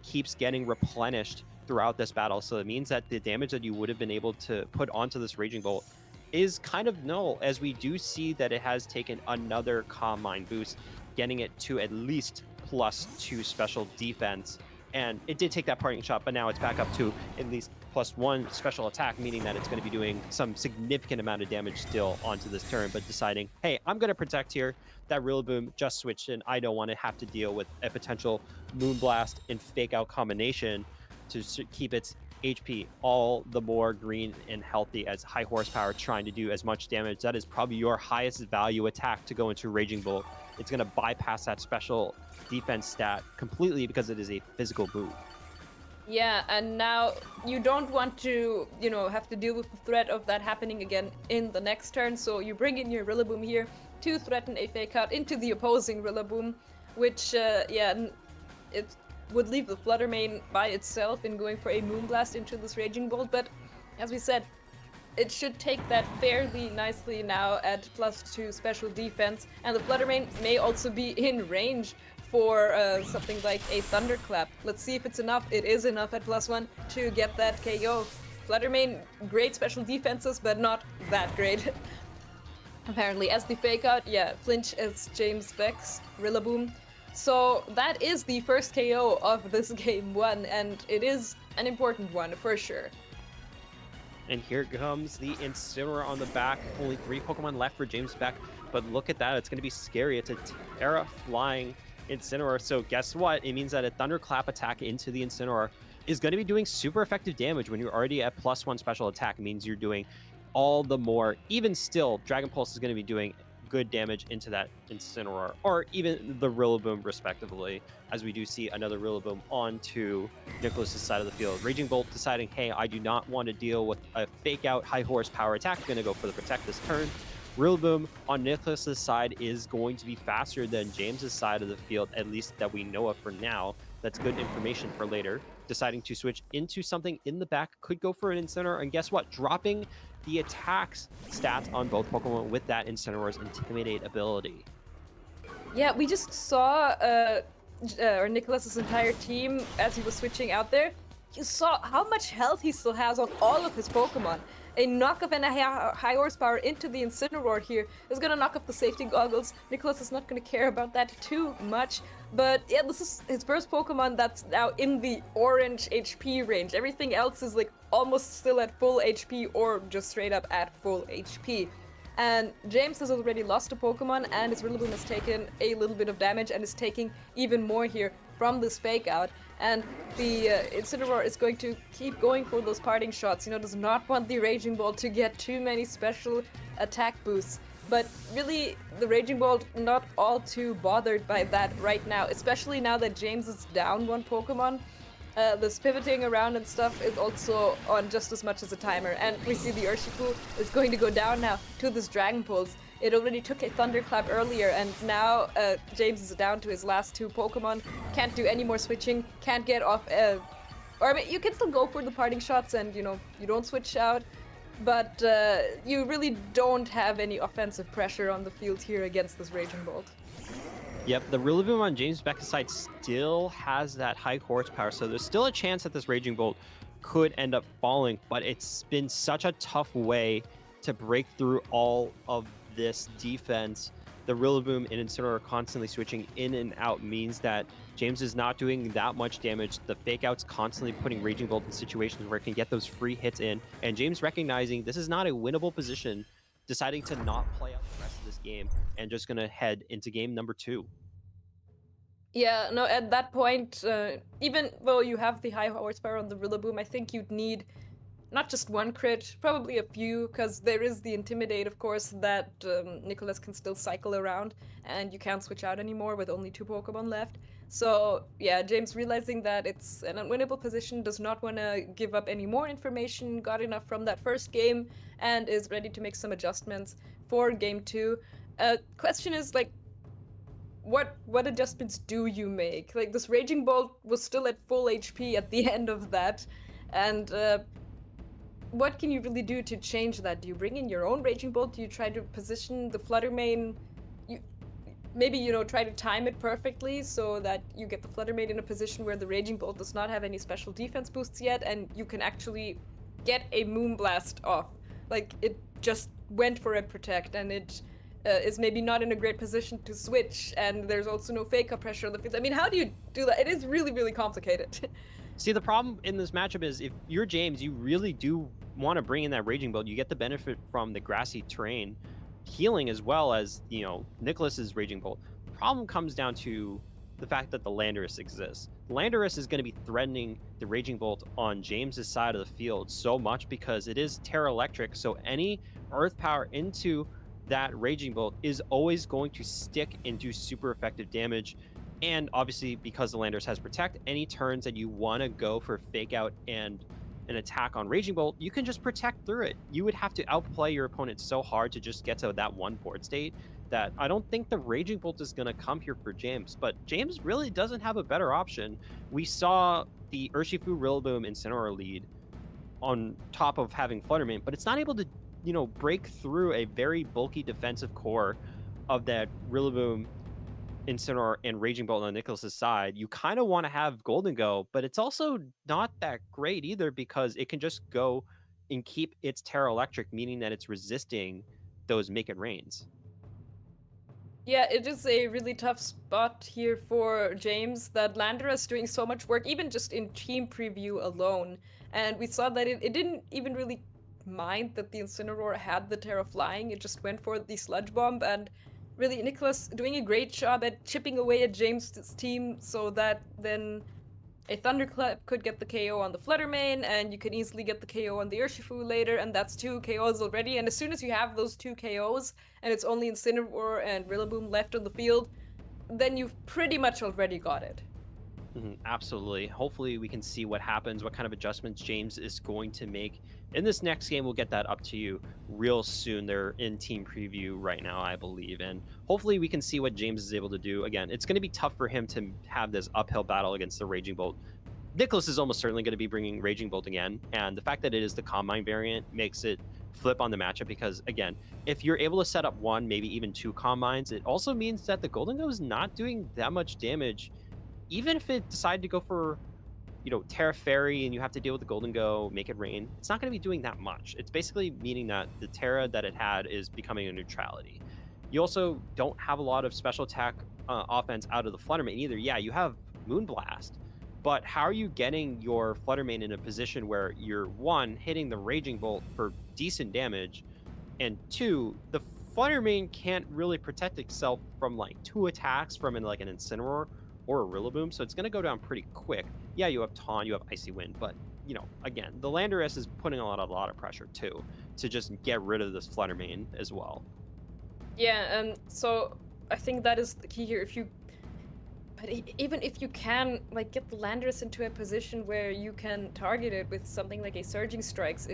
keeps getting replenished throughout this battle. So it means that the damage that you would have been able to put onto this Raging Bolt is kind of null, as we do see that it has taken another Calm Mind boost, getting it to at least +2 special defense. And it did take that Parting Shot, but now it's back up to at least +1 special attack, meaning that it's going to be doing some significant amount of damage still onto this turn, but deciding, hey, I'm going to protect here. That Rillaboom just switched in. I don't want to have to deal with a potential Moonblast and Fake Out combination to keep its HP all the more green and healthy, as high horsepower trying to do as much damage. That is probably your highest value attack to go into Raging Bolt. It's going to bypass that special defense stat completely because it is a physical move. Yeah, and now you don't want to, have to deal with the threat of that happening again in the next turn, so you bring in your Rillaboom here to threaten a Fake Out into the opposing Rillaboom, which, it would leave the Flutter Mane by itself in going for a Moonblast into this Raging Bolt, but as we said, it should take that fairly nicely now at +2 special defense, and the Flutter Mane may also be in range for something like a Thunderclap. Let's see if it's enough. It is enough at +1 to get that KO. Flutter Mane, great special defenses, but not that great. Apparently, as the Fake Out, flinch as James Beck's Rillaboom. So that is the first KO of this game 1, and it is an important one for sure. And here comes the Incineroar on the back. Only 3 Pokemon left for James Beck, but look at that. It's going to be scary. It's a Terra flying Incineroar. So guess what? It means that a Thunderclap attack into the Incineroar is going to be doing super effective damage. When you're already at +1 special attack, it means you're doing all the more. Even still, Dragon Pulse is going to be doing good damage into that Incineroar, or even the Rillaboom respectively, as we do see another Rillaboom onto Nicholas's side of the field. Raging Bolt deciding, hey, I do not want to deal with a Fake Out high horsepower attack, going to go for the Protect this turn. Rillaboom on Nicholas's side is going to be faster than James's side of the field, at least that we know of for now. That's good information for later. Deciding to switch into something in the back, could go for an Incineroar, and guess what? Dropping the attacks stats on both Pokemon with that Incineroar's Intimidate ability. Yeah, we just saw Nicholas's entire team as he was switching out there. You saw how much health he still has on all of his Pokemon. a knock of a high horsepower into the Incineroar here is gonna knock off the safety goggles. Nicholas is not gonna care about that too much. But yeah, this is his first Pokemon that's now in the orange HP range. Everything else is like almost still at full HP or just straight up at full HP. And James has already lost a Pokemon, and his Rillaboom has taken a little bit of damage and is taking even more here from this fake out. And the Incineroar is going to keep going for those parting shots. You know, does not want the Raging Bolt to get too many special attack boosts. But really, the Raging Bolt not all too bothered by that right now, especially now that James is down one Pokemon. This pivoting around and stuff is also on just as much as a timer. And we see the Urshifu is going to go down now to this Dragon Pulse. It already took a Thunderclap earlier, and now James is down to his last two Pokemon. Can't do any more switching, can't get off... or I mean, you can still go for the parting shots and, you know, you don't switch out. But you really don't have any offensive pressure on the field here against this Raging Bolt. Yep, the Rillaboom on James Becca's side still has that high horsepower, so there's still a chance that this Raging Bolt could end up falling, but it's been such a tough way to break through all of this defense. The Rillaboom and Incineroar constantly switching in and out means that James is not doing that much damage. The fake out's constantly putting Raging Bolt in situations where it can get those free hits in, and James recognizing this is not a winnable position, deciding to not play out the rest of this game and just gonna head into game number 2. Yeah, no, at that point, even though you have the high horsepower on the Rillaboom, I think you'd need not just one crit, probably a few, because there is the Intimidate, of course, that Nicholas can still cycle around, and you can't switch out anymore with only 2 Pokemon left. So, yeah, James realizing that it's an unwinnable position, does not want to give up any more information, got enough from that first game, and is ready to make some adjustments for game 2. Question is, like, what adjustments do you make? Like, this Raging Bolt was still at full HP at the end of that, and what can you really do to change that? Do you bring in your own Raging Bolt? Do you try to position the Flutter Mane? Maybe, you know, try to time it perfectly so that you get the Flutter Mane in a position where the Raging Bolt does not have any special defense boosts yet, and you can actually get a Moonblast off. Like, it just went for a Protect, and it is maybe not in a great position to switch, and there's also no fake up pressure on the field. I mean, how do you do that? It is really, really complicated. See, the problem in this matchup is if you're James, you really do want to bring in that Raging Bolt. You get the benefit from the grassy terrain, healing as well as, you know, Nicholas's Raging Bolt. The problem comes down to the fact that the Landorus exists. The Landorus is going to be threatening the Raging Bolt on James's side of the field so much because it is Terra Electric, so any Earth Power into that Raging Bolt is always going to stick into super effective damage. And obviously, because the Landorus has Protect, any turns that you want to go for Fake Out and an attack on Raging Bolt, you can just Protect through it. You would have to outplay your opponent so hard to just get to that one board state that I don't think the Raging Bolt is going to come here for James. But James really doesn't have a better option. We saw the Urshifu Rillaboom Incineroar lead on top of having Flutter Mane, but it's not able to, you know, break through a very bulky defensive core of that Rillaboom, Incineroar, and Raging Bolt on Nicholas's side. You kind of want to have Golden Go, but it's also not that great either because it can just go and keep its Terra Electric, meaning that it's resisting those Make It Rains. Yeah, it is a really tough spot here for James, that Landorus doing so much work, even just in team preview alone. And we saw that it didn't even really mind that the Incineroar had the Terra Flying, it just went for the Sludge Bomb, and really Nicholas doing a great job at chipping away at James' team so that then a Thunderclap could get the KO on the Flutter Mane, and you can easily get the KO on the Urshifu later, and that's 2 KOs already. And as soon as you have those 2 KOs, and it's only Incineroar and Rillaboom left on the field, then you've pretty much already got it. Absolutely. Hopefully we can see what happens, what kind of adjustments James is going to make in this next game. We'll get that up to you real soon. They're in team preview right now, I believe, and hopefully we can see what James is able to do. Again, it's going to be tough for him to have this uphill battle against the Raging Bolt. Nicholas is almost certainly going to be bringing Raging Bolt again, and the fact that it is the Combine variant makes it flip on the matchup because, again, if you're able to set up 1, maybe even 2 Combines, it also means that the Golden Go is not doing that much damage. Even if it decided to go for Terra Fairy and you have to deal with the Golden Go, make it rain. It's not going to be doing that much. It's basically meaning that the Terra that it had is becoming a neutrality. You also don't have a lot of special attack offense out of the Fluttermane either. Yeah, you have Moonblast, but how are you getting your Fluttermane in a position where you're, one, hitting the Raging Bolt for decent damage, and two, the Fluttermane can't really protect itself from like 2 attacks from an Incineroar or a Rillaboom, so it's going to go down pretty quick. Yeah, you have Taunt, you have Icy Wind, but again, the Landorus is putting a lot of pressure too to just get rid of this Fluttermane as well. Yeah, and so I think that is the key here. But even if you can get the Landorus into a position where you can target it with something like a Surging Strikes,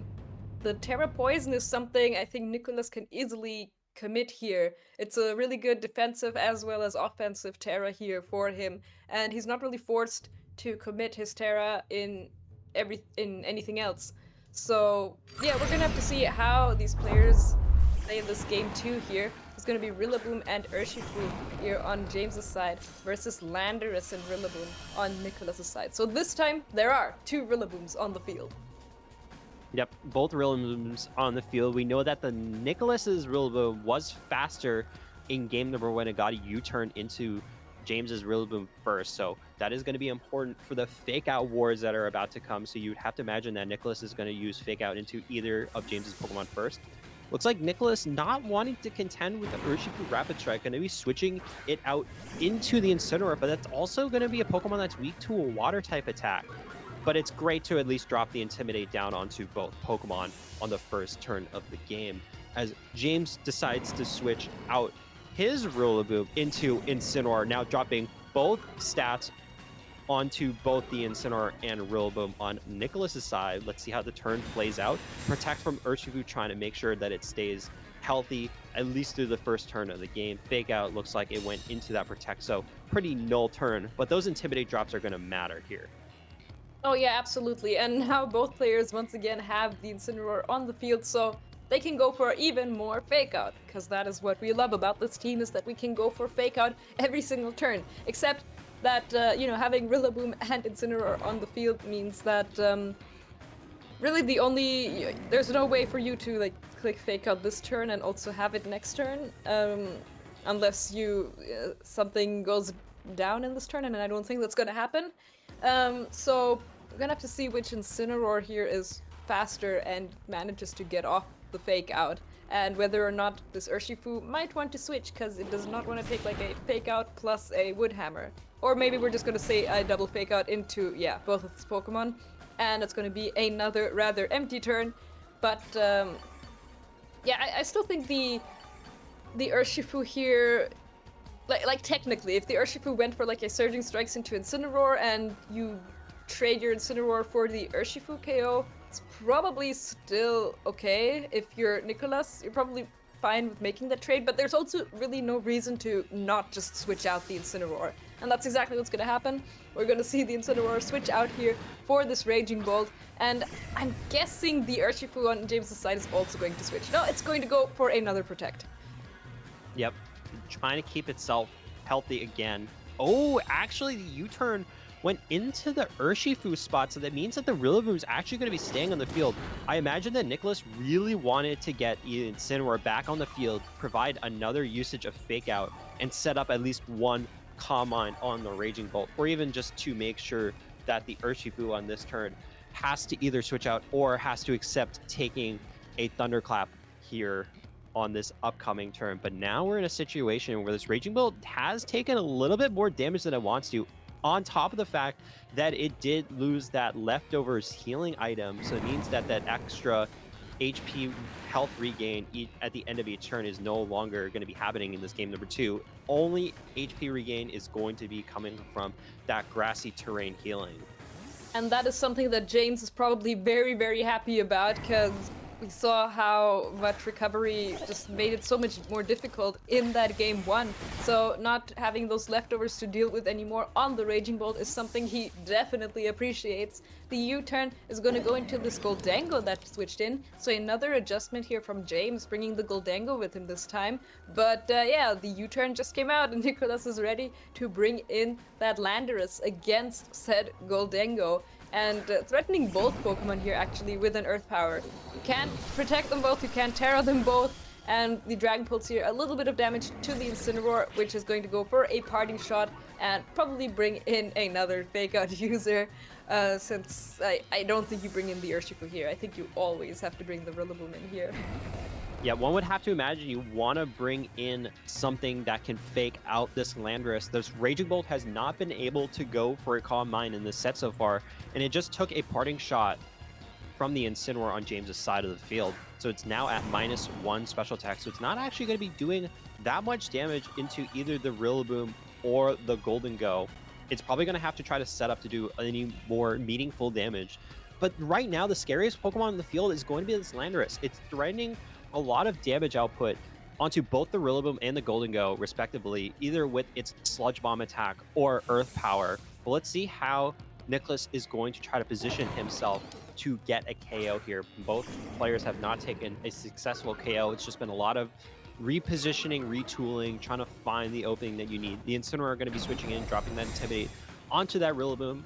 the Terra Poison is something I think Nicholas can easily commit here. It's a really good defensive as well as offensive Terra here for him, and he's not really forced to commit his Terra in anything else. So yeah, we're gonna have to see how these players play this game 2 here. It's gonna be Rillaboom and Urshifu here on James's side versus Landorus and Rillaboom on Nicholas's side. So this time there are 2 Rillabooms on the field. Yep, both Rillabooms on the field. We know that the Nicholas's Rillaboom was faster in game number 1. It got a U-turn into James's Rillaboom first, so that is going to be important for the Fake Out wars that are about to come. So you'd have to imagine that Nicholas is going to use Fake Out into either of James's Pokemon first. Looks like Nicholas not wanting to contend with the Urshifu Rapid Strike, going to be switching it out into the Incineroar, but that's also going to be a Pokemon that's weak to a Water type attack. But it's great to at least drop the Intimidate down onto both Pokemon on the first turn of the game, as James decides to switch out his Rillaboom into Incineroar, now dropping both stats onto both the Incineroar and Rillaboom on Nicholas's side. Let's see how the turn plays out. Protect from Urshifu, trying to make sure that it stays healthy at least through the first turn of the game. Fake Out looks like it went into that Protect, so pretty null turn, but those Intimidate drops are going to matter here. Oh yeah, absolutely. And now both players once again have the Incineroar on the field, so they can go for even more Fake Out, because that is what we love about this team, is that we can go for Fake Out every single turn. Except that, having Rillaboom and Incineroar on the field means that really there's no way for you to click Fake Out this turn and also have it next turn, unless something goes down in this turn, and I don't think that's gonna happen. So we're gonna have to see which Incineroar here is faster and manages to get off the Fake Out, and whether or not this Urshifu might want to switch, because it does not want to take a Fake Out plus a Wood Hammer. Or maybe we're just gonna say a double Fake Out into, both of his Pokemon, and it's gonna be another rather empty turn. But I still think the Urshifu here, technically, if the Urshifu went for a Surging Strikes into Incineroar and you trade your Incineroar for the Urshifu KO, it's probably still okay. If you're Nicholas, you're probably fine with making that trade, but there's also really no reason to not just switch out the Incineroar. And that's exactly what's gonna happen. We're gonna see the Incineroar switch out here for this Raging Bolt, and I'm guessing the Urshifu on James' side is also going to switch. No, it's going to go for another Protect. Yep, trying to keep itself healthy again. Oh, actually the U-turn went into the Urshifu spot, so that means that the Rillaboom is actually going to be staying on the field. I imagine that Nicholas really wanted to get Incineroar back on the field, provide another usage of Fake Out, and set up at least one Calm Mind on the Raging Bolt, or even just to make sure that the Urshifu on this turn has to either switch out or has to accept taking a Thunderclap here on this upcoming turn. But now we're in a situation where this Raging Bolt has taken a little bit more damage than it wants to, on top of the fact that it did lose that leftovers healing item. So it means that that extra HP health regain at the end of each turn is no longer going to be happening in this game number 2. Only HP regain is going to be coming from that grassy terrain healing. And that is something that James is probably very, very happy about, because we saw how much recovery just made it so much more difficult in that game 1. So not having those leftovers to deal with anymore on the Raging Bolt is something he definitely appreciates. the U-turn is going to go into this Goldango that switched in. So another adjustment here from James, bringing the Goldango with him this time. But yeah, the U-turn just came out and Nicholas is ready to bring in that Landorus against said Goldango. And threatening both Pokemon here actually with an Earth Power. You can't protect them both, you can't Terra them both. And the Dragon Pulse here, a little bit of damage to the Incineroar, which is going to go for a parting shot and probably bring in another Fake Out user. Since I don't think you bring in the Urshifu here. I think you always have to bring the Rillaboom in here. Yeah, one would have to imagine you want to bring in something that can fake out this Landorus. This Raging Bolt has not been able to go for a Calm Mind in this set so far, and it just took a parting shot from the Incineroar on James's side of the field. So it's now at -1 special attack, so it's not actually going to be doing that much damage into either the Rillaboom or the Goldango. It's probably going to have to try to set up to do any more meaningful damage. But right now, the scariest Pokemon in the field is going to be this Landorus. It's threatening a lot of damage output onto both the Rillaboom and the Goldango, respectively, either with its Sludge Bomb attack or Earth Power. But let's see how Nicholas is going to try to position himself to get a KO here. Both players have not taken a successful KO. It's just been a lot of repositioning, retooling, trying to find the opening that you need. The Incineroar are going to be switching in, dropping that Intimidate onto that Rillaboom,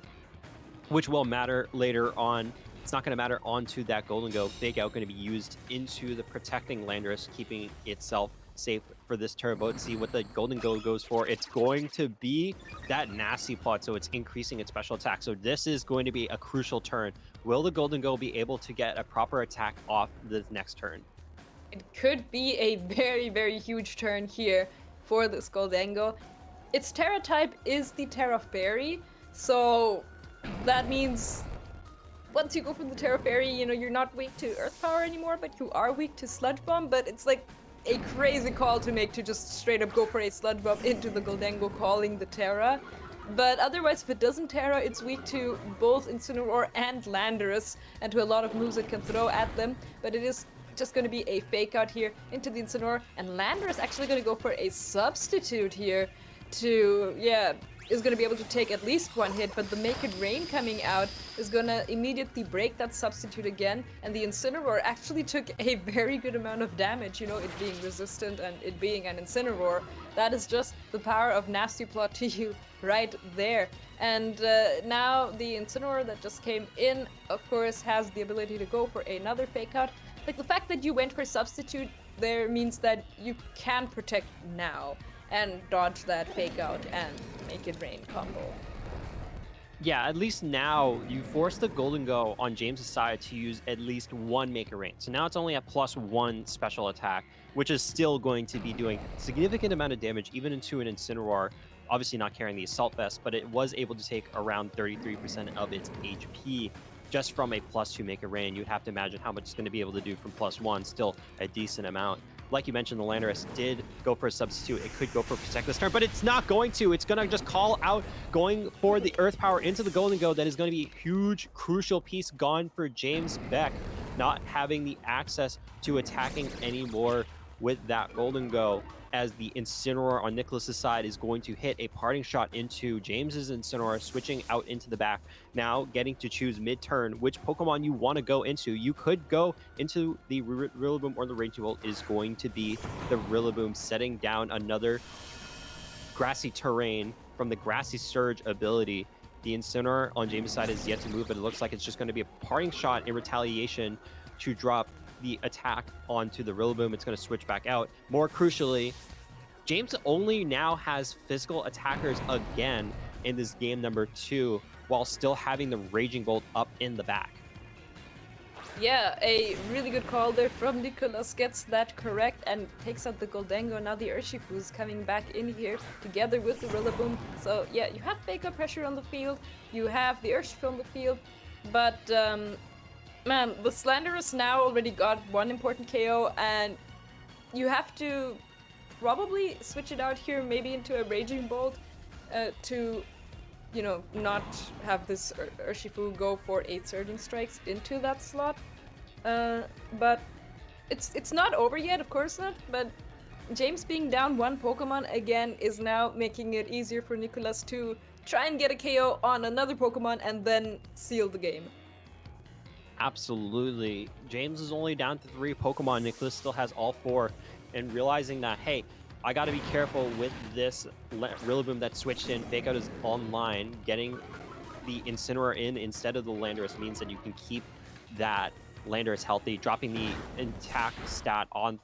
which will matter later on. It's not going to matter onto that Goldango. Fake Out going to be used into the protecting Landorus, keeping itself safe for this turbo. Let's see what the Goldango goes for. It's going to be that nasty plot, so it's increasing its special attack. So this is going to be a crucial turn. Will the Goldango be able to get a proper attack off the next turn? It could be a very, very huge turn here for this Goldango. Its Terra type is the Terra Fairy, so that means once you go for the Terra Fairy, you know, you're not weak to Earth Power anymore, but you are weak to Sludge Bomb. But it's like a crazy call to make to just straight up go for a Sludge Bomb into the Goldango, calling the Terra. But otherwise, if it doesn't Terra, it's weak to both Incineroar and Landorus, and to a lot of moves it can throw at them. But it is just going to be a Fake Out here into the Incineroar, and Landorus actually going to go for a Substitute here to, yeah, is going to be able to take at least one hit, but the Make It Rain coming out is going to immediately break that Substitute again, and the Incineroar actually took a very good amount of damage, you know, it being resistant and it being an Incineroar. That is just the power of Nasty Plot to you right there. And now the Incineroar that just came in, of course, has the ability to go for another Fake Out. Like, the fact that you went for Substitute there means that you can protect now and dodge that Fake Out and Make It Rain combo. Yeah, at least now you force the Goldango on James's side to use at least one Make It Rain. So now it's only at +1 special attack, which is still going to be doing significant amount of damage even into an Incineroar. Obviously not carrying the Assault Vest, but it was able to take around 33% of its HP just from a +2 Make It Rain. You'd have to imagine how much it's going to be able to do from +1, still a decent amount. Like you mentioned, the Landorus did go for a Substitute. It could go for Protect this turn, but it's not going to. It's going to just call out, going for the Earth Power into the Goldango. That is going to be a huge, crucial piece gone for James Beck, not having the access to attacking anymore with that Goldango, as the Incineroar on Nicholas's side is going to hit a parting shot into James's Incineroar, switching out into the back. Now getting to choose mid-turn which Pokemon you want to go into. You could go into the Rillaboom or the Raging Bolt. Is going to be the Rillaboom, setting down another grassy terrain from the Grassy Surge ability. The Incineroar on James' side is yet to move, but it looks like it's just going to be a parting shot in retaliation to drop the attack onto the Rillaboom. It's going to switch back out. More crucially, James only now has physical attackers again in this game number 2, while still having the Raging Bolt up in the back. Yeah, a really good call there from Nicholas, gets that correct and takes out the Goldango. Now the Urshifu is coming back in here together with the Rillaboom. So yeah, you have Fake Out pressure on the field, you have the Urshifu on the field, but man, the Landorus now already got one important KO, and you have to probably switch it out here, maybe into a Raging Bolt, to, you know, not have this Urshifu go for 8 Surging Strikes into that slot. But it's not over yet, of course not, but James being down one Pokemon again is now making it easier for Nicholas to try and get a KO on another Pokemon and then seal the game. Absolutely. James is only down to 3 Pokemon. Nicholas still has all 4. And realizing that, hey, I got to be careful with this Rillaboom that switched in. Fake Out is online. Getting the Incineroar in instead of the Landorus means that you can keep that Landorus healthy. Dropping the intact stat on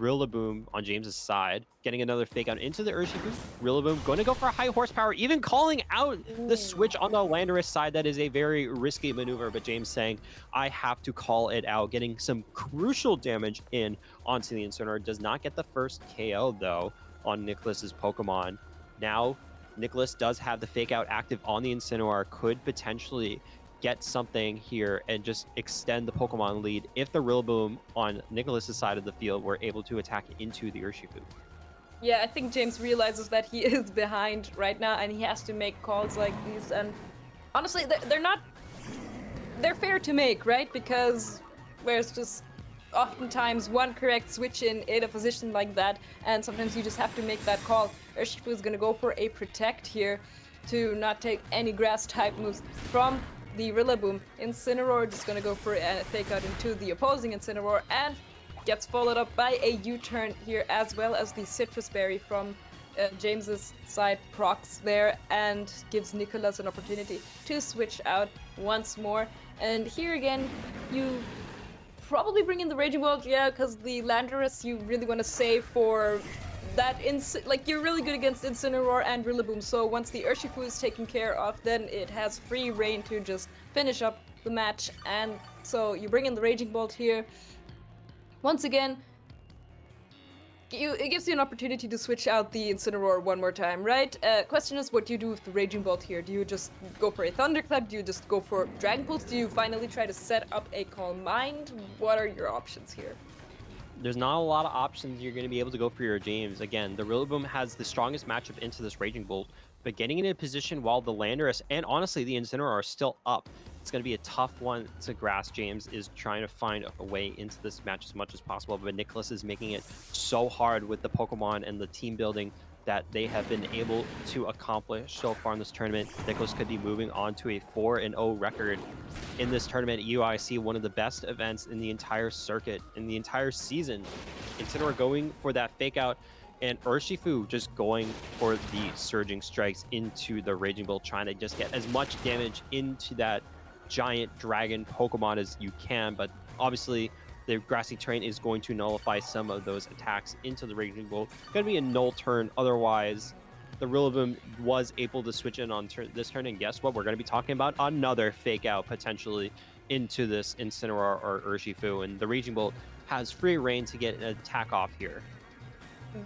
Rillaboom on James's side, getting another Fake Out into the Urshifu. Rillaboom going to go for a high horsepower, even calling out the switch on the Landorus side. That is a very risky maneuver, but James saying, I have to call it out. Getting some crucial damage in onto the Incineroar. Does not get the first KO, though, on Nicholas's Pokemon. Now, Nicholas does have the Fake Out active on the Incineroar, could potentially get something here and just extend the Pokemon lead if the Rillaboom on Nicholas's side of the field were able to attack into the Urshifu. Yeah, I think James realizes that he is behind right now and he has to make calls like these, and honestly, they're fair to make, right? Because there's just oftentimes one correct switch in a position like that, and sometimes you just have to make that call. Urshifu is gonna go for a Protect here to not take any grass type moves from the Rillaboom. Incineroar just gonna go for a Fake Out into the opposing Incineroar and gets followed up by a U-turn here, as well as the Citrus Berry from James's side procs there, and gives Nicholas an opportunity to switch out once more. And here again, you probably bring in the Raging Bolt, yeah, because the Landorus you really want to save for that. Like, you're really good against Incineroar and Rillaboom, so once the Urshifu is taken care of, then it has free reign to just finish up the match. And so you bring in the Raging Bolt here. Once again, it gives you an opportunity to switch out the Incineroar one more time, right? Question is, what do you do with the Raging Bolt here? Do you just go for a Thunderclap? Do you just go for Dragon Pulse? Do you finally try to set up a Calm Mind? What are your options here? There's not a lot of options you're going to be able to go for your James. Again, the Rillaboom has the strongest matchup into this Raging Bolt, but getting in a position while the Landorus and honestly the Incineroar are still up, it's going to be a tough one to grasp. James is trying to find a way into this match as much as possible, but Nicholas is making it so hard with the Pokemon and the team building that they have been able to accomplish so far in this tournament. Nicholas could be moving on to a 4-0 record in this tournament. EUIC, one of the best events in the entire circuit, in the entire season. Incineroar going for that Fake Out, and Urshifu just going for the Surging Strikes into the Raging Bolt, trying to just get as much damage into that giant dragon Pokemon as you can, but obviously the grassy terrain is going to nullify some of those attacks into the Raging Bolt. Going to be a null turn. Otherwise, the Rillaboom was able to switch in on this turn, and guess what? We're going to be talking about another Fake Out potentially into this Incineroar or Urshifu, and the Raging Bolt has free reign to get an attack off here.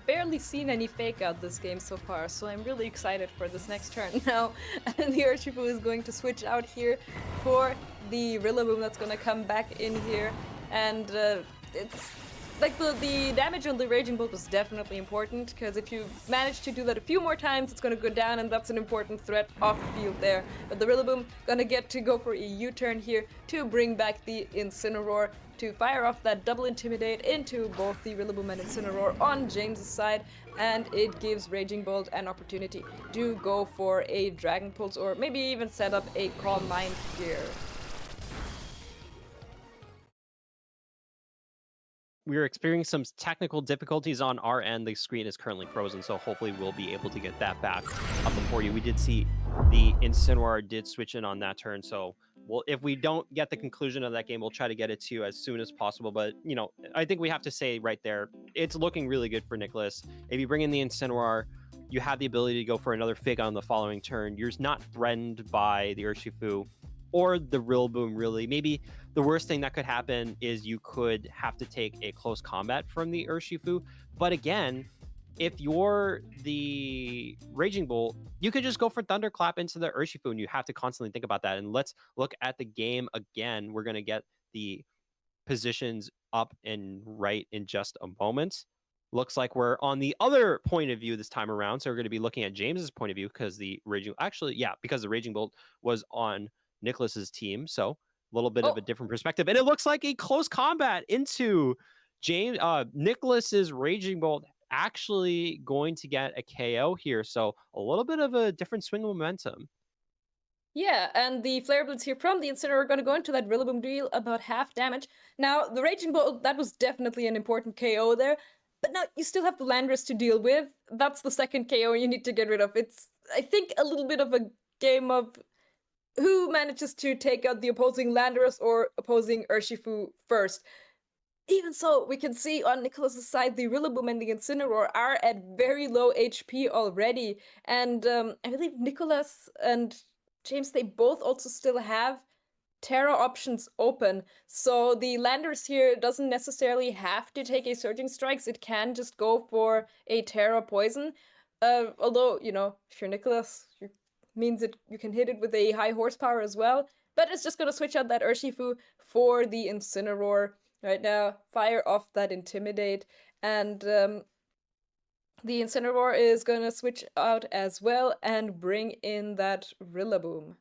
Barely seen any Fake Out this game so far, so I'm really excited for this next turn. Now, the Urshifu is going to switch out here for the Rillaboom that's going to come back in here. And it's like the damage on the Raging Bolt was definitely important, because if you manage to do that a few more times, it's going to go down, and that's an important threat off the field there. But the Rillaboom going to get to go for a U-turn here to bring back the Incineroar to fire off that double Intimidate into both the Rillaboom and Incineroar on James's side, and it gives Raging Bolt an opportunity to go for a Dragon Pulse, or maybe even set up a Calm Mind here. We are experiencing some technical difficulties on our end. The screen is currently frozen, so hopefully we'll be able to get that back up before you. We did see the Incineroar did switch in on that turn, so if we don't get the conclusion of that game, we'll try to get it to you as soon as possible. But, you know, I think we have to say right there, it's looking really good for Nicholas. If you bring in the Incineroar, you have the ability to go for another Fig on the following turn. You're not threatened by the Urshifu or the Rillaboom, really. Maybe the worst thing that could happen is you could have to take a close combat from the Urshifu. But again, if you're the Raging Bolt, you could just go for Thunderclap into the Urshifu, and you have to constantly think about that. And let's look at the game again. We're going to get the positions up and right in just a moment. Looks like we're on the other point of view this time around. So we're going to be looking at James's point of view, because the Raging Bolt was on Nicholas's team. So a little bit of a different perspective. And it looks like a close combat into Nicholas's Raging Bolt actually going to get a KO here. So a little bit of a different swing of momentum. Yeah, and the Flare Blitz here from the Incineroar are going to go into that Rillaboom deal about half damage. Now, the Raging Bolt, that was definitely an important KO there, but now you still have the Landorus to deal with. That's the second KO you need to get rid of. It's, I think, a little bit of a game of who manages to take out the opposing Landorus or opposing Urshifu first. Even so, we can see on Nicholas's side, the Rillaboom and the Incineroar are at very low HP already, and I believe Nicholas and James, they both also still have Terra options open. So the Landers here doesn't necessarily have to take a Surging Strikes. It can just go for a Terra Poison. Although, you know, if you're Nicholas, it means that you can hit it with a high horsepower as well. But it's just going to switch out that Urshifu for the Incineroar right now. Fire off that Intimidate. And the Incineroar is going to switch out as well and bring in that Rillaboom.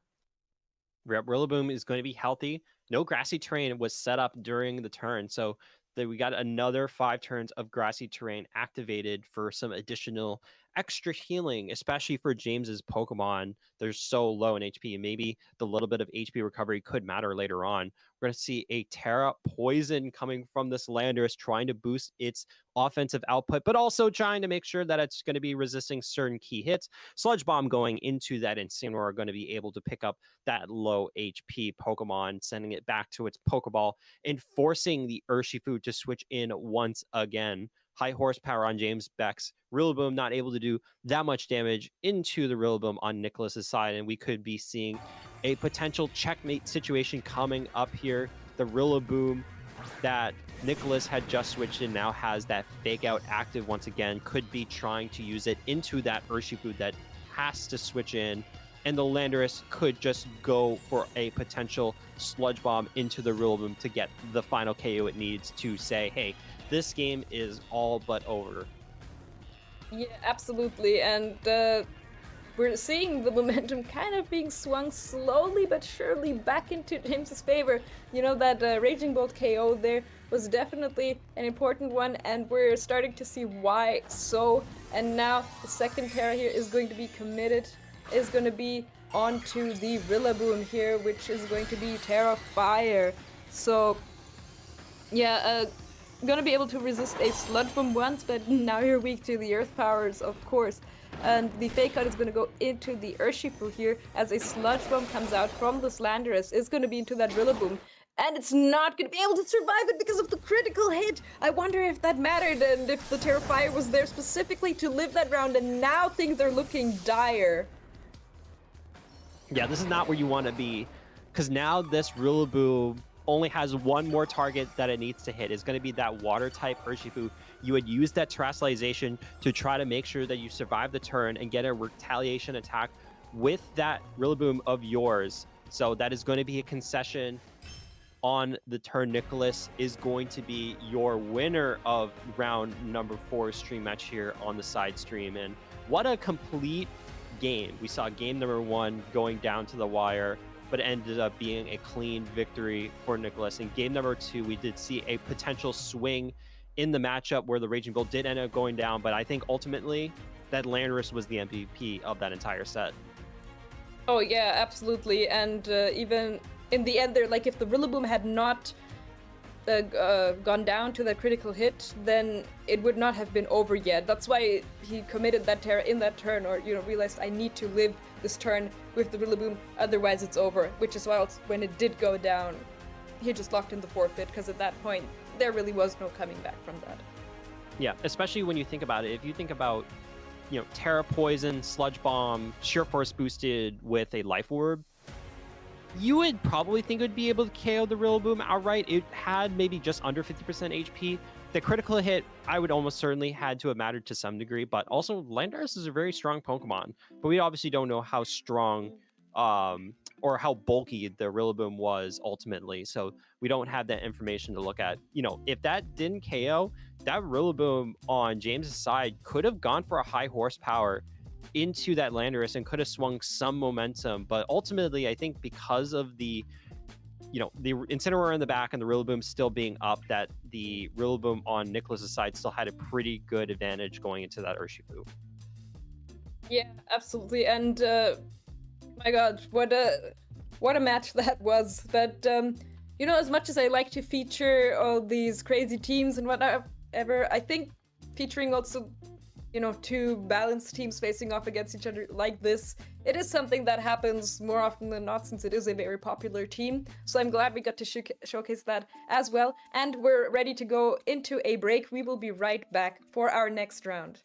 Rillaboom is going to be healthy. No grassy terrain was set up during the turn, so we got another 5 turns of grassy terrain activated for some additional extra healing, especially for James's Pokemon. They're so low in HP, and maybe the little bit of HP recovery could matter later on. We're going to see a Terra Poison coming from this Landorus, trying to boost its offensive output, but also trying to make sure that it's going to be resisting certain key hits. Sludge Bomb going into that Incineroar are going to be able to pick up that low HP Pokemon, sending it back to its Pokeball and forcing the Urshifu to switch in once again. High horsepower on James Beck's Rillaboom, not able to do that much damage into the Rillaboom on Nicholas's side, and we could be seeing a potential checkmate situation coming up here. The Rillaboom that Nicholas had just switched in now has that fake out active once again, could be trying to use it into that Urshifu that has to switch in, and the Landorus could just go for a potential Sludge Bomb into the Rillaboom to get the final KO it needs to say, hey, this game is all but over. Yeah, absolutely. And we're seeing the momentum kind of being swung slowly but surely back into James's favor. You know, that Raging Bolt KO there was definitely an important one, and we're starting to see why so. And now the second Terra here is going to be committed, is going to be onto the Rillaboom here, which is going to be Terra Fire. So, yeah, gonna be able to resist a Sludge Bomb once, but now you're weak to the Earth powers, of course. And the Fake Out is gonna go into the Urshifu here as a Sludge Bomb comes out from this Landorus. It's gonna be into that Rillaboom, and it's not gonna be able to survive it because of the critical hit. I wonder if that mattered and if the Terra Fire was there specifically to live that round, and now things are looking dire. Yeah, this is not where you want to be, because now this Rillaboom only has one more target that it needs to hit. It's going to be that water type Urshifu. You would use that Terrestrialization to try to make sure that you survive the turn and get a retaliation attack with that Rillaboom of yours. So that is going to be a concession on the turn. Nicholas is going to be your winner of round number 4 stream match here on the side stream. And what a complete game. We saw game number 1 going down to the wire, but it ended up being a clean victory for Nicholas. In game number 2, we did see a potential swing in the matchup where the Raging Bull did end up going down, but I think ultimately that Landorus was the MVP of that entire set. Oh yeah, absolutely. And even in the end there, like if the Rillaboom had not gone down to that critical hit, then it would not have been over yet. That's why he committed that Terra in that turn, or, you know, realized I need to live this turn with the Rillaboom, otherwise it's over. Which is why when it did go down, he just locked in the forfeit, because at that point there really was no coming back from that. Yeah, especially when you think about it. If you think about, you know, Terra Poison, Sludge Bomb, Sheer Force boosted with a Life Orb, you would probably think it would be able to KO the Rillaboom outright. It had maybe just under 50% HP. The critical hit, I would almost certainly had to have mattered to some degree, but also Landorus is a very strong Pokemon, but we obviously don't know how strong or how bulky the Rillaboom was ultimately, so we don't have that information to look at. You know, if that didn't KO, that Rillaboom on James's side could have gone for a high horsepower into that Landorus and could have swung some momentum, but ultimately I think because of the, the Incineroar in the back and the Rillaboom still being up, that the Rillaboom on Nicholas's side still had a pretty good advantage going into that Urshifu. Yeah, absolutely. And my God, what a match that was. That as much as I like to feature all these crazy teams and whatever, I think featuring also two balanced teams facing off against each other like this, it is something that happens more often than not, since it is a very popular team. So I'm glad we got to showcase that as well. And we're ready to go into a break. We will be right back for our next round.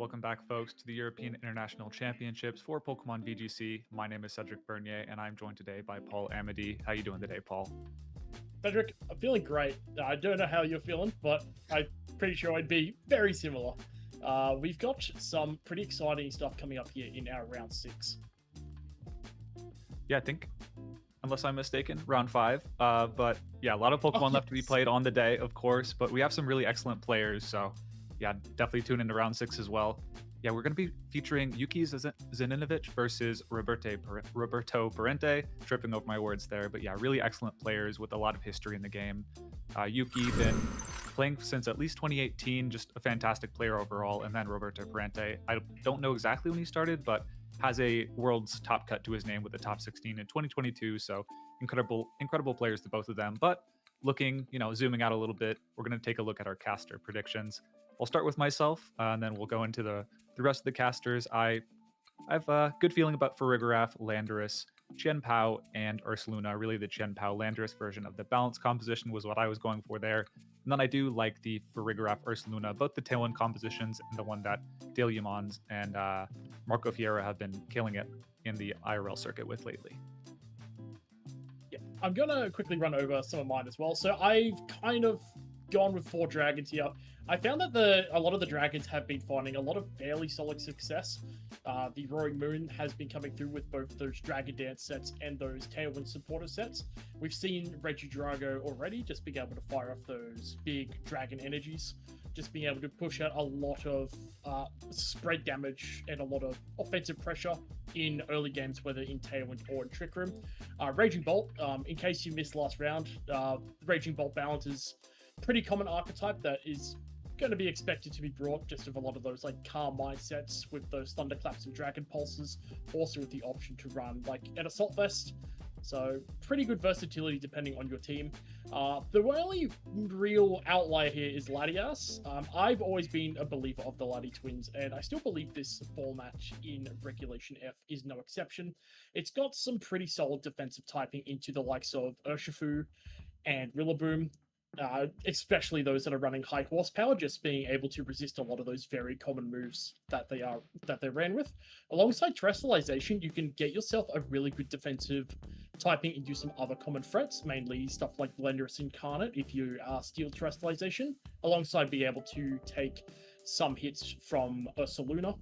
Welcome back, folks, to the European International Championships for Pokemon VGC. My name is Cedric Bernier, and I'm joined today by Paul Amity. How you doing today, Paul? Cedric, I'm feeling great. I don't know how you're feeling, but I'm pretty sure I'd be very similar. We've got some pretty exciting stuff coming up here in our round 6. Yeah, I think, unless I'm mistaken, round 5. But yeah, a lot of Pokemon left to be played on the day, of course, but we have some really excellent players, so yeah, definitely tune into round 6 as well. Yeah, we're going to be featuring Yuki Zaninovic versus Roberto Parente. Tripping over my words there, but yeah, really excellent players with a lot of history in the game. Yuki been playing since at least 2018, just a fantastic player overall. And then Roberto Parente, I don't know exactly when he started, but has a world's top cut to his name with the top 16 in 2022. So incredible players to both of them. But looking, zooming out a little bit, we're going to take a look at our caster predictions. I'll start with myself, and then we'll go into the rest of the casters. I have a good feeling about Farigiraf, Landorus, Chien-Pao, and Ursaluna. Really, the Chien-Pao Landorus version of the balanced composition was what I was going for there. And then I do like the Farigiraf, Ursaluna, both the Tailwind compositions and the one that Dale Yamons and Marco Fierra have been killing it in the IRL circuit with lately. Yeah, I'm going to quickly run over some of mine as well. So I've kind of gone with 4 dragons here. I found that a lot of the dragons have been finding a lot of fairly solid success. The Roaring Moon has been coming through with both those Dragon Dance sets and those Tailwind supporter sets. We've seen Regidrago already just being able to fire off those big dragon energies, just being able to push out a lot of spread damage and a lot of offensive pressure in early games, whether in Tailwind or in Trick Room. Raging Bolt, in case you missed last round, Raging Bolt balance is pretty common archetype that is going to be expected to be brought just with a lot of those like calm mindsets with those thunderclaps and dragon pulses, also with the option to run like an assault vest. So pretty good versatility depending on your team. The only real outlier here is Latias. I've always been a believer of the Lati twins, and I still believe this fall match in Regulation F is no exception. It's got some pretty solid defensive typing into the likes of Urshifu and Rillaboom. Especially those that are running high horsepower, just being able to resist a lot of those very common moves that they ran with. Alongside Terrestrialization, you can get yourself a really good defensive typing into some other common threats, mainly stuff like Landorus Incarnate if you steal Terrestrialization, alongside being able to take some hits from Ursaluna,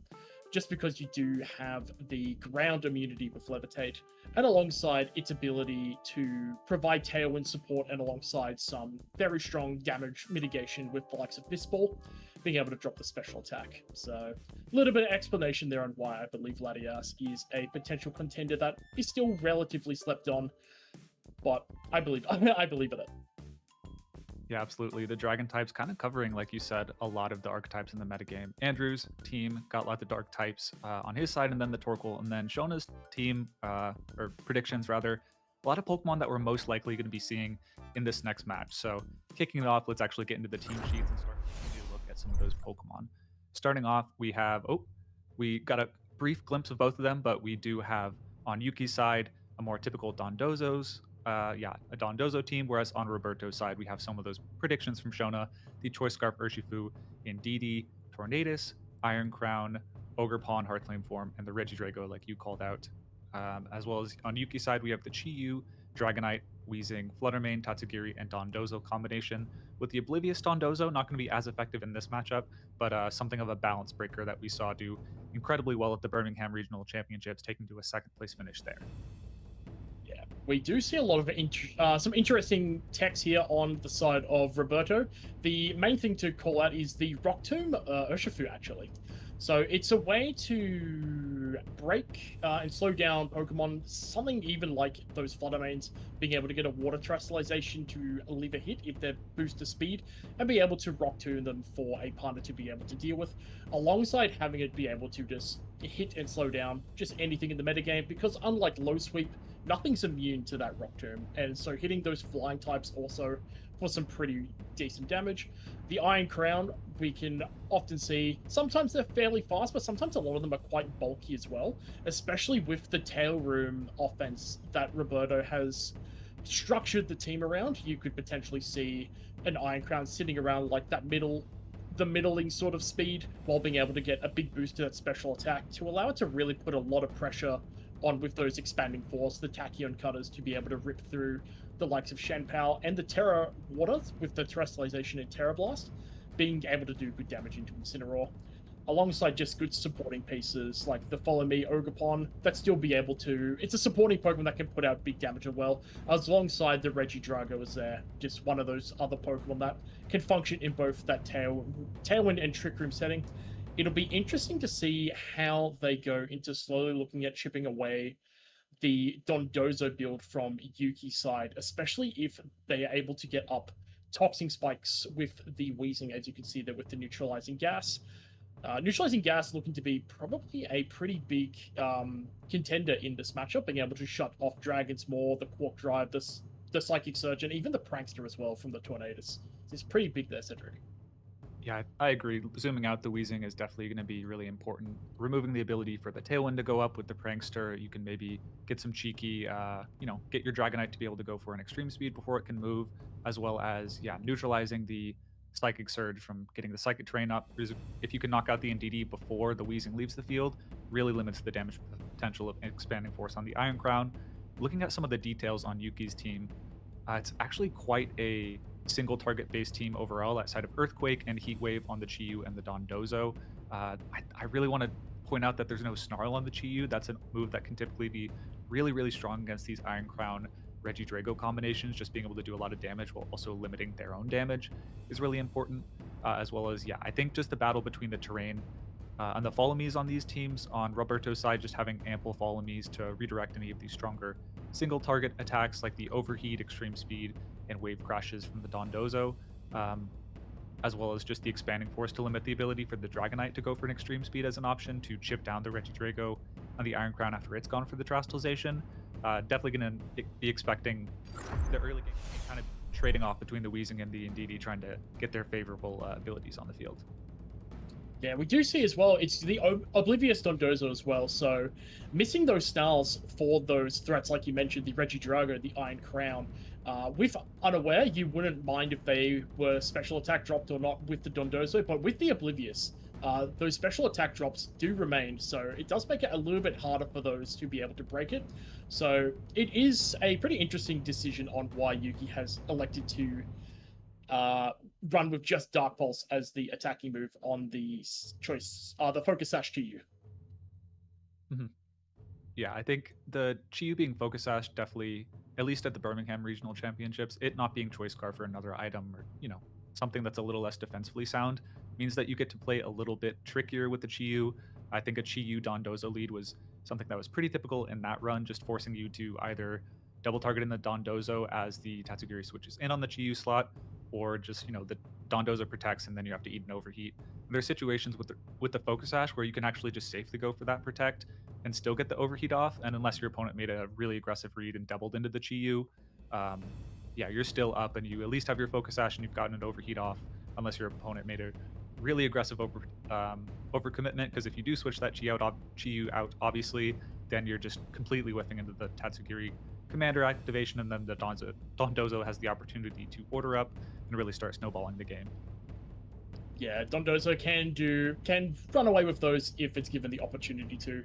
just because you do have the ground immunity with Levitate, and alongside its ability to provide Tailwind support and alongside some very strong damage mitigation with the likes of Fistball, being able to drop the special attack. So a little bit of explanation there on why I believe Latias is a potential contender that is still relatively slept on, but I believe in it. Yeah, absolutely. The dragon types kind of covering, like you said, a lot of the archetypes in the metagame. Andrew's team got lots of dark types on his side, and then the Torkoal, and then Shona's team, or predictions rather, a lot of Pokemon that we're most likely going to be seeing in this next match. So kicking it off, let's actually get into the team sheets and start to look at some of those Pokemon. Starting off, we got a brief glimpse of both of them, but we do have on Yuki's side a more typical Dondozo's. A Dondozo team, whereas on Roberto's side, we have some of those predictions from Shona, the Choice Scarf Urshifu, Indeedee, Tornadus, Iron Crown, Ogerpon, Heartflame form, and the Regidrago, like you called out. As well as on Yuki's side, we have the Chi-Yu, Dragonite, Weezing, Fluttermane, Tatsugiri, and Dondozo combination. With the Oblivious Dondozo, not going to be as effective in this matchup, but something of a balance breaker that we saw do incredibly well at the Birmingham Regional Championships, taking to a second place finish there. We do see a lot of some interesting text here on the side of Roberto. The main thing to call out is the Rock Tomb Urshifu, actually. So it's a way to break and slow down Pokemon, something even like those Fluttermanes, being able to get a Water Terrestrialization to leave a hit if they're booster speed, and be able to Rock Tomb them for a partner to be able to deal with, alongside having it be able to just hit and slow down just anything in the metagame, because unlike Low Sweep, nothing's immune to that Rock Tomb, and so hitting those flying types also for some pretty decent damage. The Iron Crown, we can often see, sometimes they're fairly fast, but sometimes a lot of them are quite bulky as well, especially with the Tail Room offense that Roberto has structured the team around. You could potentially see an Iron Crown sitting around like that middle the middling sort of speed while being able to get a big boost to that special attack to allow it to really put a lot of pressure on with those expanding force, the tachyon cutters, to be able to rip through the likes of Shenpao and the Terra Water with the terrestrialization in Terra Blast, being able to do good damage into Incineroar, alongside just good supporting pieces like the Follow Me Ogerpon that still be able to. It's a supporting Pokemon that can put out big damage as well, alongside the Regidrago is there, just one of those other Pokemon that can function in both that Tailwind and Trick Room setting. It'll be interesting to see how they go into slowly looking at chipping away the Dondozo build from Yuki's side, especially if they are able to get up Toxin Spikes with the Wheezing, as you can see there with the Neutralizing Gas. Neutralizing Gas looking to be probably a pretty big contender in this matchup, being able to shut off Dragon's Maw, the Quark Drive, the Psychic Surge, and even the Prankster as well from the Tornadus. It's pretty big there, Cedric. Yeah, I agree. Zooming out the Wheezing is definitely going to be really important. Removing the ability for the Tailwind to go up with the Prankster, you can maybe get some cheeky, get your Dragonite to be able to go for an extreme speed before it can move, as well as, neutralizing the Psychic Surge from getting the Psychic Terrain up. If you can knock out the Indeedee before the Wheezing leaves the field, really limits the damage potential of Expanding Force on the Iron Crown. Looking at some of the details on Yuki's team, it's actually quite a single target based team overall outside of Earthquake and Heat Wave on the Chi-Yu and the Dondozo. I really want to point out that there's no Snarl on the Chi-Yu. That's a move that can typically be really, really strong against these Iron Crown Regidrago combinations. Just being able to do a lot of damage while also limiting their own damage is really important, as well as, I think just the battle between the terrain and the Follow Me's on these teams. On Roberto's side, just having ample Follow Me's to redirect any of these stronger single target attacks like the Overheat, Extreme Speed, and Wave Crashes from the Dondozo, as well as just the Expanding Force to limit the ability for the Dragonite to go for an Extreme Speed as an option to chip down the Regidrago on the Iron Crown after it's gone for the Terastallization. Definitely going to be expecting the early game kind of trading off between the Wheezing and the Indeedee, trying to get their favorable abilities on the field. Yeah, we do see as well, it's the Oblivious Dondozo as well, so missing those Snarls for those threats, like you mentioned, the Regidrago, the Iron Crown. With Unaware, you wouldn't mind if they were special attack dropped or not with the Dondozo, but with the Oblivious, those special attack drops do remain, so it does make it a little bit harder for those to be able to break it. So it is a pretty interesting decision on why Yuki has elected to run with just Dark Pulse as the attacking move on the choice, the Focus Sash Chi-Yu. Mm-hmm. Yeah, I think the Chi-Yu being Focus Sash definitely, at least at the Birmingham Regional Championships, it not being choice card for another item or, something that's a little less defensively sound means that you get to play a little bit trickier with the Chi-Yu. I think a Chi-Yu Dondozo lead was something that was pretty typical in that run, just forcing you to either double target in the Dondozo as the Tatsugiri switches in on the Chi-Yu slot, or just, the Dondozo protects and then you have to eat an Overheat. And there's situations with the Focus Sash where you can actually just safely go for that protect and still get the Overheat off, and unless your opponent made a really aggressive read and doubled into the Chi-Yu, you're still up and you at least have your Focus Sash and you've gotten an Overheat off, unless your opponent made a really aggressive overcommitment, because if you do switch that Chi-Yu out, obviously, then you're just completely whiffing into the Tatsugiri Commander activation, and then the Dondozo has the opportunity to order up and really start snowballing the game. Yeah, Dondozo can run away with those if it's given the opportunity to.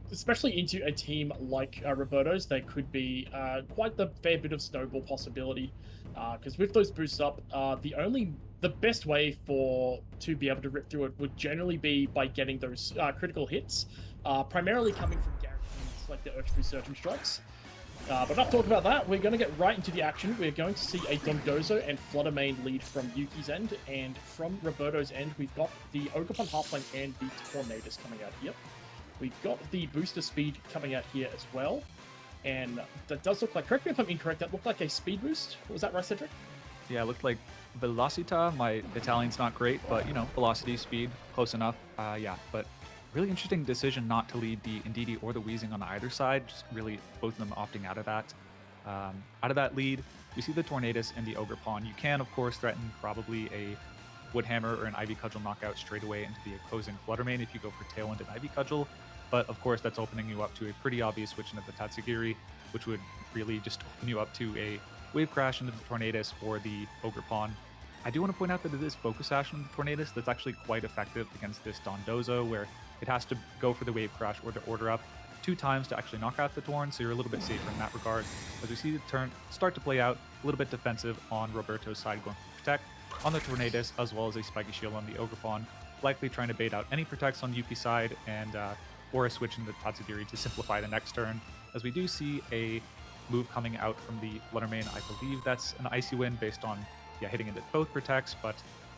Especially into a team like Roberto's, there could be quite the fair bit of snowball possibility. Because with those boosts up, the best way to be able to rip through it would generally be by getting those critical hits, primarily coming from guarantees like the Earth-Free Surgeon Strikes. But enough talk about that. We're going to get right into the action. We're going to see a Dondozo and Fluttermane lead from Yuki's end, and from Roberto's end, we've got the Ogerpon Halfling and the Tornadus coming out here. We've got the Booster Speed coming out here as well, and that does look like, correct me if I'm incorrect, that looked like a speed boost. Was that right, Cedric? Yeah, it looked like Velocita. My Italian's not great, but, velocity, speed, close enough. But really interesting decision not to lead the Indeedee or the Wheezing on either side, just really both of them opting out of that. Out of that lead, we see the Tornadus and the Ogerpon. You can, of course, threaten probably a Woodhammer or an Ivy Cudgel knockout straight away into the opposing Fluttermane if you go for Tailwind and Ivy Cudgel. But of course, that's opening you up to a pretty obvious switch into the Tatsugiri, which would really just open you up to a Wave Crash into the Tornadus or the Ogerpon. I do want to point out that it is Focus Sash on the Tornadus that's actually quite effective against this Dondozo, where it has to go for the Wave Crash or the Order Up 2 times to actually knock out the Torn, so you're a little bit safer in that regard. As we see the turn start to play out, a little bit defensive on Roberto's side, going for Protect on the Tornadus, as well as a Spiky Shield on the Ogerpon, likely trying to bait out any Protects on Yuki's side, and or a switch into Tatsugiri to simplify the next turn. As we do see a move coming out from the Fluttermane, I believe that's an Icy Wind based on hitting into both Protects, but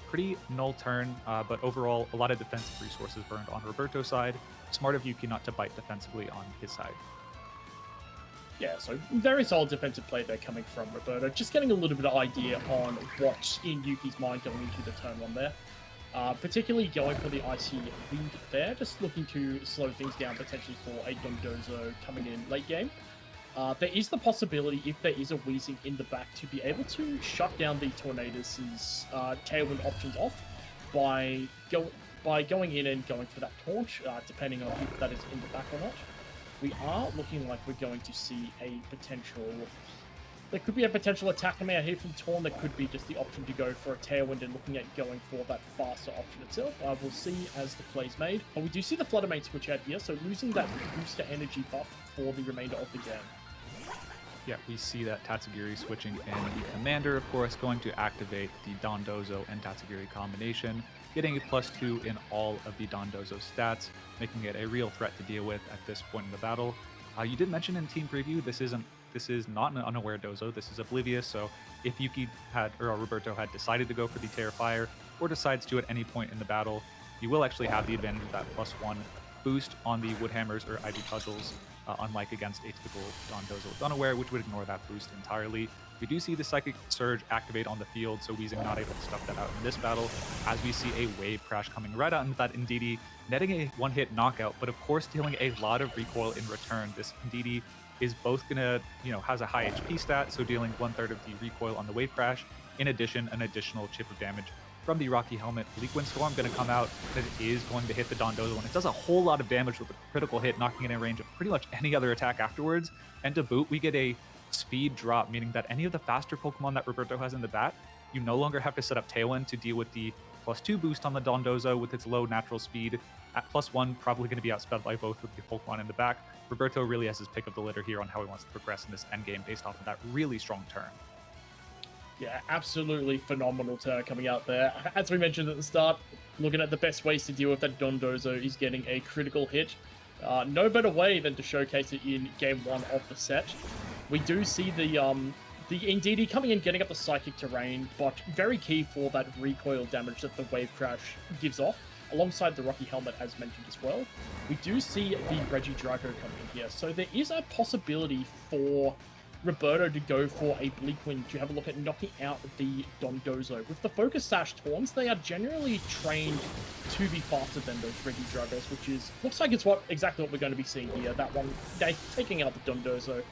pretty null turn. But overall, a lot of defensive resources burned on Roberto's side. Smart of Yuki not to bite defensively on his side. Yeah, so very solid defensive play there coming from Roberto. Just getting a little bit of idea on what's in Yuki's mind going into the turn 1 there. Particularly going for the Icy Wind there, just looking to slow things down potentially for a Dondozo coming in late game. There is the possibility, if there is a Weezing in the back, to be able to shut down the Tornadus' Tailwind options off by going in and going for that taunt, depending on if that is in the back or not. We are looking like we're going to see a potential... There could be a potential attack coming out here from Torn. There could be just the option to go for a Tailwind and looking at going for that faster option itself. We'll see as the play's made. But we do see the Fluttermane switch out here, so losing that booster energy buff for the remainder of the game. Yeah, we see that Tatsugiri switching in the Commander, of course, going to activate the Dondozo and Tatsugiri combination, getting a +2 in all of the Dondozo stats, making it a real threat to deal with at this point in the battle. You did mention in team preview, this is not an unaware Dozo, this is Oblivious, so if Yuki had, or Roberto had decided to go for the Terrifier, or decides to at any point in the battle, you will actually have the advantage of that +1 boost on the Woodhammers or Ivy Puzzles, unlike against a typical Dondozo with Unaware, which would ignore that boost entirely. We do see the Psychic Surge activate on the field, so Weezing not able to stuff that out in this battle, as we see a Wave Crash coming right out into that Indeedee, netting a one-hit knockout, but of course dealing a lot of recoil in return. This Indeedee is both gonna, has a high HP stat, so dealing 1/3 of the recoil on the Wave Crash, in addition, an additional chip of damage from the Rocky Helmet. Bleak Wind Storm going to come out, that it is going to hit the Dondozo, and it does a whole lot of damage with a critical hit, knocking it in range of pretty much any other attack afterwards. And to boot, we get a speed drop, meaning that any of the faster Pokemon that Roberto has in the bat, you no longer have to set up Tailwind to deal with the +2 boost on the Dondozo with its low natural speed. At +1, probably going to be outsped by both of the Pokemon in the back. Roberto really has his pick of the litter here on how he wants to progress in this endgame based off of that really strong turn. Yeah, absolutely phenomenal turn coming out there. As we mentioned at the start, looking at the best ways to deal with that Dondozo is getting a critical hit. No better way than to showcase it in game 1 of the set. We do see the Indeedee coming in, getting up the Psychic Terrain, but very key for that recoil damage that the Wave Crash gives off, alongside the Rocky Helmet as mentioned as well. We do see the Regidrago coming in here, so there is a possibility for Roberto to go for a Bleak Wind to have a look at knocking out the Dondozo. With the Focus Sash Taunts, they are generally trained to be faster than those Regidragos, which looks like it's exactly what we're going to be seeing here. That one, they taking out the Dondozo,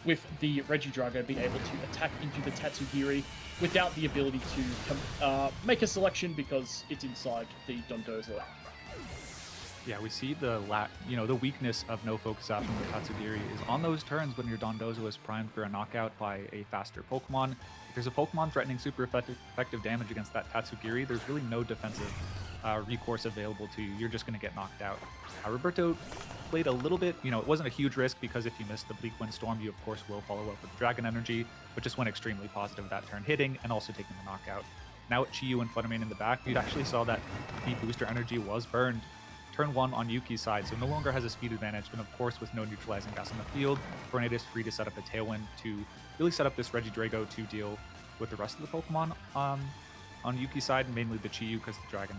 with the Regidrago being able to attack into the Tatsugiri without the ability to make a selection because it's inside the Dondozo. Yeah, we see the weakness of no focus option with Tatsugiri is on those turns when your Dondozo is primed for a knockout by a faster Pokemon. If there's a Pokemon threatening super effective damage against that Tatsugiri, there's really no defensive recourse available to you. You're just going to get knocked out. Roberto played a little bit, it wasn't a huge risk because if you miss the Bleak Wind Storm, you of course will follow up with Dragon Energy, but just went extremely positive with that turn hitting and also taking the knockout. Now with Chiyu and Fluttermane in the back, you actually saw that the booster energy was burned turn 1 on Yuki's side, so no longer has a speed advantage, and of course with no neutralizing gas on the field, Tornadus free to set up a Tailwind to really set up this Regidrago to deal with the rest of the Pokemon on Yuki's side, mainly the Chiyu because the Dragon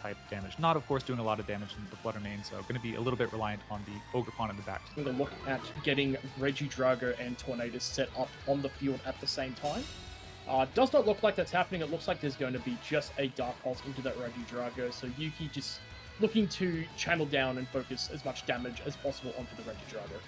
type damage. Not, of course, doing a lot of damage into the Fluttermane, so going to be a little bit reliant on the Ogerpon in the back. We're going to look at getting Regidrago and Tornadus set up on the field at the same time. Does not look like that's happening. It looks like there's going to be just a Dark Pulse into that Regidrago, so Yuki just looking to channel down and focus as much damage as possible onto the Regidrago.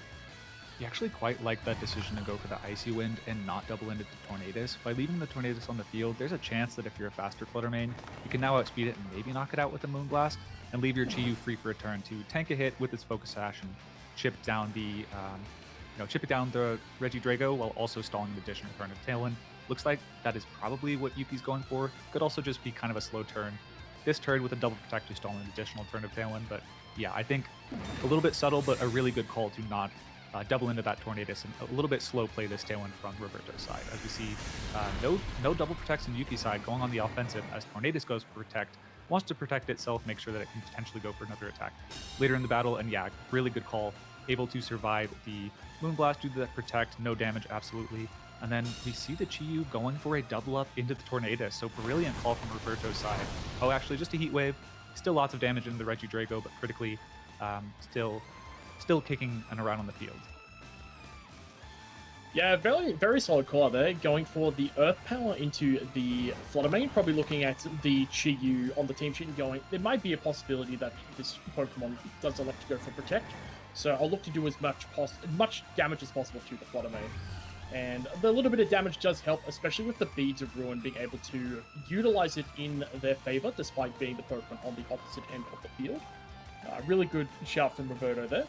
You actually quite like that decision to go for the Icy Wind and not double into the Tornadus. By leaving the Tornadus on the field, there's a chance that if you're a faster Fluttermane, you can now outspeed it and maybe knock it out with a Moonblast, and leave your Chiyu free for a turn to tank a hit with its Focus Sash and chip down the Regidrago while also stalling the additional turn of Tailwind. Looks like that is probably what Yuki's going for. Could also just be kind of a slow turn. This turn with a double protect to stall an additional turn of Tailwind, but yeah, I think a little bit subtle, but a really good call to not double into that Tornadus and a little bit slow play this Tailwind from Roberto's side. As we see, no double protects in Yuki's side, going on the offensive as Tornadus goes for protect, wants to protect itself, make sure that it can potentially go for another attack later in the battle, and yeah, really good call. Able to survive the Moonblast due to that protect, no damage, absolutely. And then we see the Chi-Yu going for a double up into the Tornadus, so brilliant call from Roberto's side. Oh, actually, just a Heat Wave. Still lots of damage into the Regidrago, but critically, still kicking and around on the field. Yeah, very, very solid call there. Going for the Earth Power into the Flutter Mane. Probably looking at the Chi-Yu on the team sheet and going, there might be a possibility that this Pokemon does elect to go for Protect. So I'll look to do as much damage as possible to the Flutter Mane. And the little bit of damage does help, especially with the Beads of Ruin being able to utilize it in their favor, despite being the Pokemon on the opposite end of the field. Really good shout from Roberto there.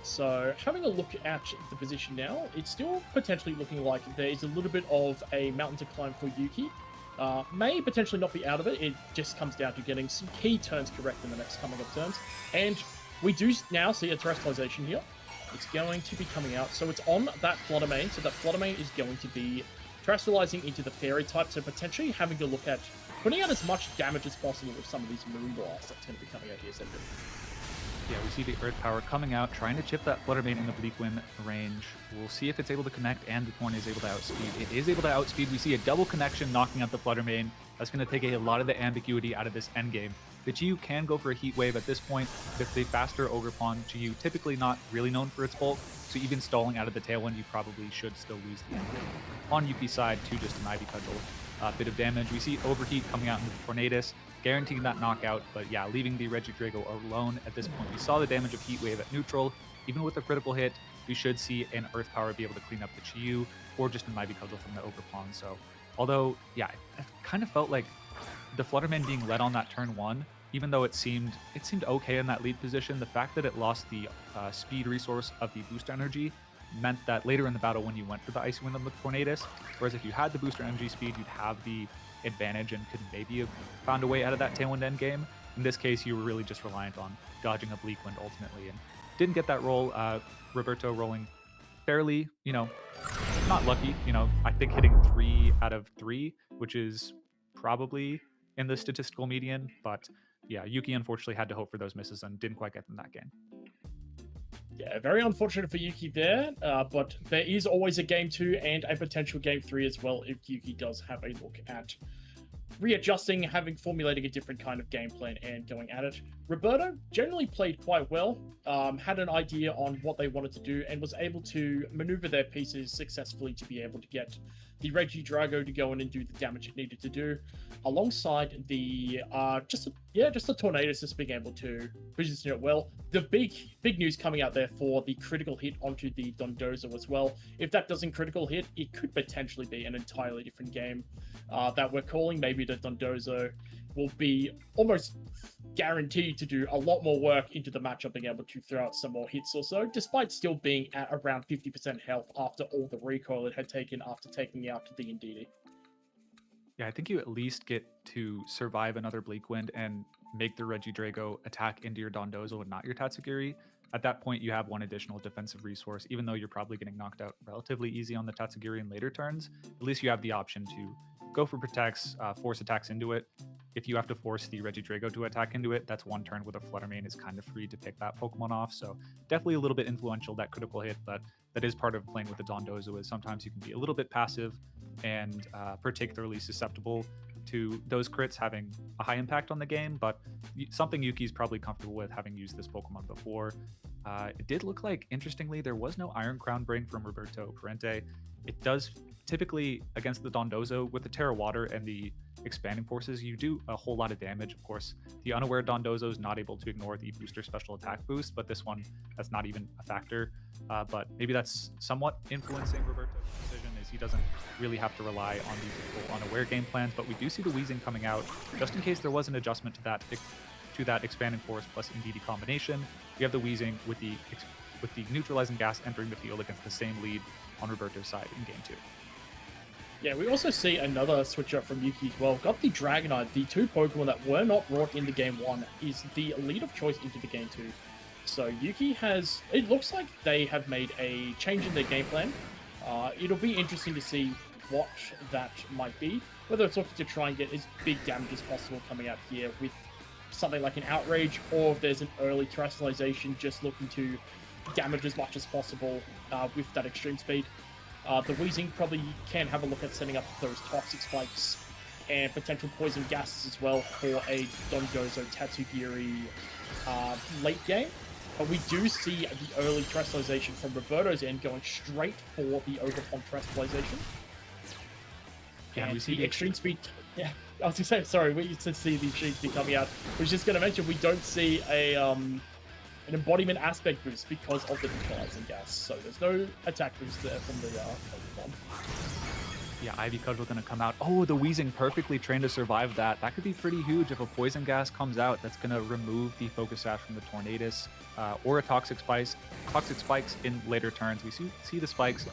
So having a look at the position now, it's still potentially looking like there is a little bit of a mountain to climb for Yuki. May potentially not be out of it. It just comes down to getting some key turns correct in the next coming up turns. And we do now see a terrestrialization here. It's going to be coming out. So it's on that Flutter Mane. So that Flutter Mane is going to be terrestrializing into the Fairy type. So potentially having to look at putting out as much damage as possible with some of these Moonblasts that's going to be coming out here, Cedric. Yeah, we see the Earth Power coming out, trying to chip that Flutter Mane in the Bleak Wind range. We'll see if it's able to connect and the Torn is able to outspeed. It is able to outspeed. We see a double connection knocking out the Flutter Mane. That's going to take a lot of the ambiguity out of this endgame. The Chi-Yu can go for a Heat Wave at this point. With the faster Ogerpon, Chi-Yu typically not really known for its bulk, so even stalling out of the Tailwind, you probably should still lose the endgame. On Yuki's side, too, just an Ivy Cudgel. Bit of damage. We see Overheat coming out into the Tornadus, guaranteeing that knockout, but yeah, leaving the Regidrago alone at this point. We saw the damage of Heat Wave at neutral. Even with a critical hit, we should see an Earth Power be able to clean up the Chi-Yu, or just an Ivy Cudgel from the Ogerpon. So, although, yeah, it kind of felt like the Flutterman being led on that turn one, even though it seemed okay in that lead position, the fact that it lost the speed resource of the booster energy meant that later in the battle when you went for the Icy Wind on the Tornadus, whereas if you had the booster energy speed, you'd have the advantage and could maybe have found a way out of that Tailwind endgame. In this case, you were really just reliant on dodging a Bleak Wind ultimately, and didn't get that roll. Roberto rolling fairly, not lucky, I think hitting 3 out of 3, which is probably in the statistical median, but yeah, Yuki unfortunately had to hope for those misses and didn't quite get them that game. Yeah, very unfortunate for Yuki there, but there is always a game 2 and a potential game 3 as well if Yuki does have a look at readjusting, formulating a different kind of game plan and going at it. Roberto generally played quite well, had an idea on what they wanted to do and was able to maneuver their pieces successfully to be able to get the Regidrago to go in and do the damage it needed to do, alongside the just the Tornadus just being able to position it well. The big news coming out there for the critical hit onto the Dondozo as well. If that doesn't critical hit, it could potentially be an entirely different game that we're calling. Maybe the Dondozo will be almost guaranteed to do a lot more work into the matchup, being able to throw out some more hits or so, despite still being at around 50% health after all the recoil it had taken after taking out the Indeedee. Yeah, I think you at least get to survive another Bleak Wind and make the Regidrago attack into your Dondozo and not your Tatsugiri. At that point, you have one additional defensive resource, even though you're probably getting knocked out relatively easy on the Tatsugiri in later turns. At least you have the option to go for protects, force attacks into it. If you have to force the Regidrago to attack into it, that's one turn where the Fluttermane is kind of free to pick that Pokemon off. So definitely a little bit influential, that critical hit, but that is part of playing with the Dondozo, is sometimes you can be a little bit passive and particularly susceptible to those crits having a high impact on the game, but something Yuki's probably comfortable with, having used this Pokemon before. It did look like, interestingly, there was no Iron Crown Brain from Roberto Parente. It does typically, against the Dondozo, with the Terra Water and the Expanding Forces, you do a whole lot of damage. Of course, the unaware Dondozo is not able to ignore the booster special attack boost, but this one, that's not even a factor. But maybe that's somewhat influencing Roberto's decision, is he doesn't really have to rely on these full unaware game plans. But we do see the Weezing coming out, just in case there was an adjustment to that Expanding Force plus Indeedee combination. We have the Weezing with the neutralizing gas entering the field against the same lead on Roberto's side in game 2. Yeah, we also see another switch up from Yuki as well. Got the Dragonite, the two Pokemon that were not brought into Game 1, is the lead of choice into the Game 2. So Yuki has... It looks like they have made a change in their game plan. It'll be interesting to see what that might be. Whether it's looking to try and get as big damage as possible coming out here with something like an Outrage, or if there's an early Terrestrialization just looking to damage as much as possible with that extreme speed. The Weezing probably can have a look at setting up those Toxic Spikes and potential Poison Gases as well for a Dondozo Tatsugiri late game. But we do see the early Terrestrialization from Roberto's end going straight for the Ogerpon Terrestrialization. Yeah, and we see the extreme speed. Yeah, I was gonna say, sorry, we used to see the extreme speed coming out. I was just gonna mention we don't see a an embodiment aspect boost because of the neutralizing gas. So there's no attack boost there from the Pokemon. Yeah, Ivy Cudgel gonna come out. Oh, the Weezing perfectly trained to survive that. That could be pretty huge if a Poison Gas comes out. That's gonna remove the Focus Sash from the Tornadus, or a Toxic Spikes. Toxic Spikes in later turns. We see the Spikes.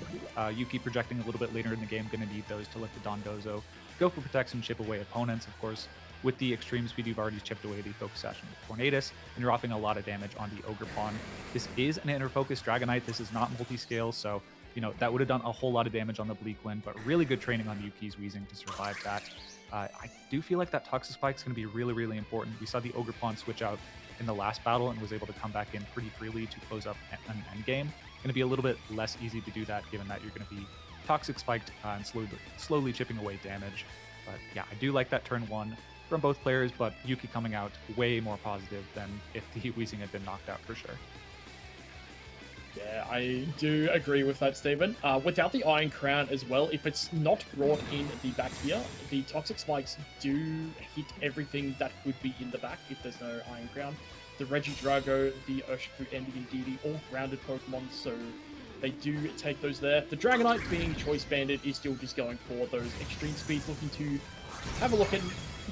Yuki projecting a little bit later in the game, gonna need those to let the Dondozo go for protection, chip away opponents. Of course, with the extreme speed, you've already chipped away the Focus Sash from the Tornadus, and you're dropping a lot of damage on the Ogerpon. This is an Inner Focus Dragonite. This is not multi-scale, so you know, that would have done a whole lot of damage on the Bleak Wind, but really good training on Yuki's Weezing to survive that. I do feel like that Toxic Spike is going to be really, really important. We saw the Ogerpon switch out in the last battle and was able to come back in pretty freely to close up an endgame. Going to be a little bit less easy to do that, given that you're going to be Toxic Spiked and slowly chipping away damage. But yeah, I do like that turn one from both players, but Yuki coming out way more positive than if the Weezing had been knocked out for sure. Yeah, I do agree with that, Stephen. Without the Iron Crown as well, if it's not brought in the back here, the Toxic Spikes do hit everything that could be in the back if there's no Iron Crown. The Regidrago, the Urshifu, and the Indeedee, all grounded Pokemon, so they do take those there. The Dragonite, being Choice Banded, is still just going for those extreme speeds, looking to have a look at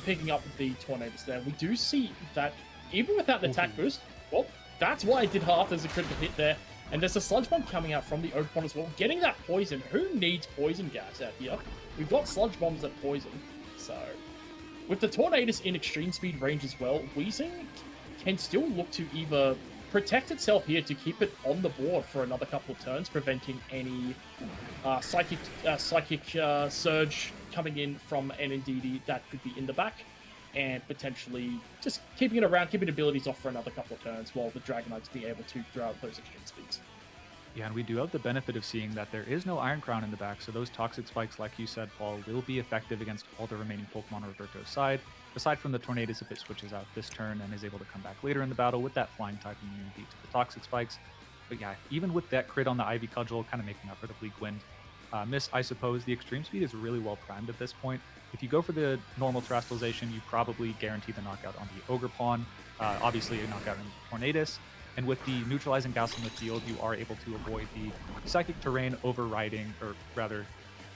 picking up the Tornadus there. We do see that, even without an attack boost, well, that's why it did half. There's a critical hit there. And there's a Sludge Bomb coming out from the Ogerpon as well. Getting that poison. Who needs poison gas out here? We've got Sludge Bombs that poison. So, with the Tornadus in extreme speed range as well, Weezing can still look to either protect itself here to keep it on the board for another couple of turns, preventing any Psychic Surge coming in from an Indeedee that could be in the back, and potentially just keeping it around, keeping abilities off for another couple of turns while the Dragonites be able to throw out those extreme speeds. Yeah, and we do have the benefit of seeing that there is no Iron Crown in the back, so those Toxic Spikes, like you said, Paul, will be effective against all the remaining Pokemon on Roberto's side, aside from the Tornadus if it switches out this turn and is able to come back later in the battle with that Flying type immunity to the Toxic Spikes. But yeah, even with that crit on the Ivy Cudgel, kind of making up for the Bleak Wind miss, I suppose, the Extreme Speed is really well primed at this point. If you go for the normal Terrestrialization, you probably guarantee the knockout on the Ogerpon, obviously a knockout on the Tornadus, and with the neutralizing gas on the field, you are able to avoid the Psychic Terrain overriding, or rather,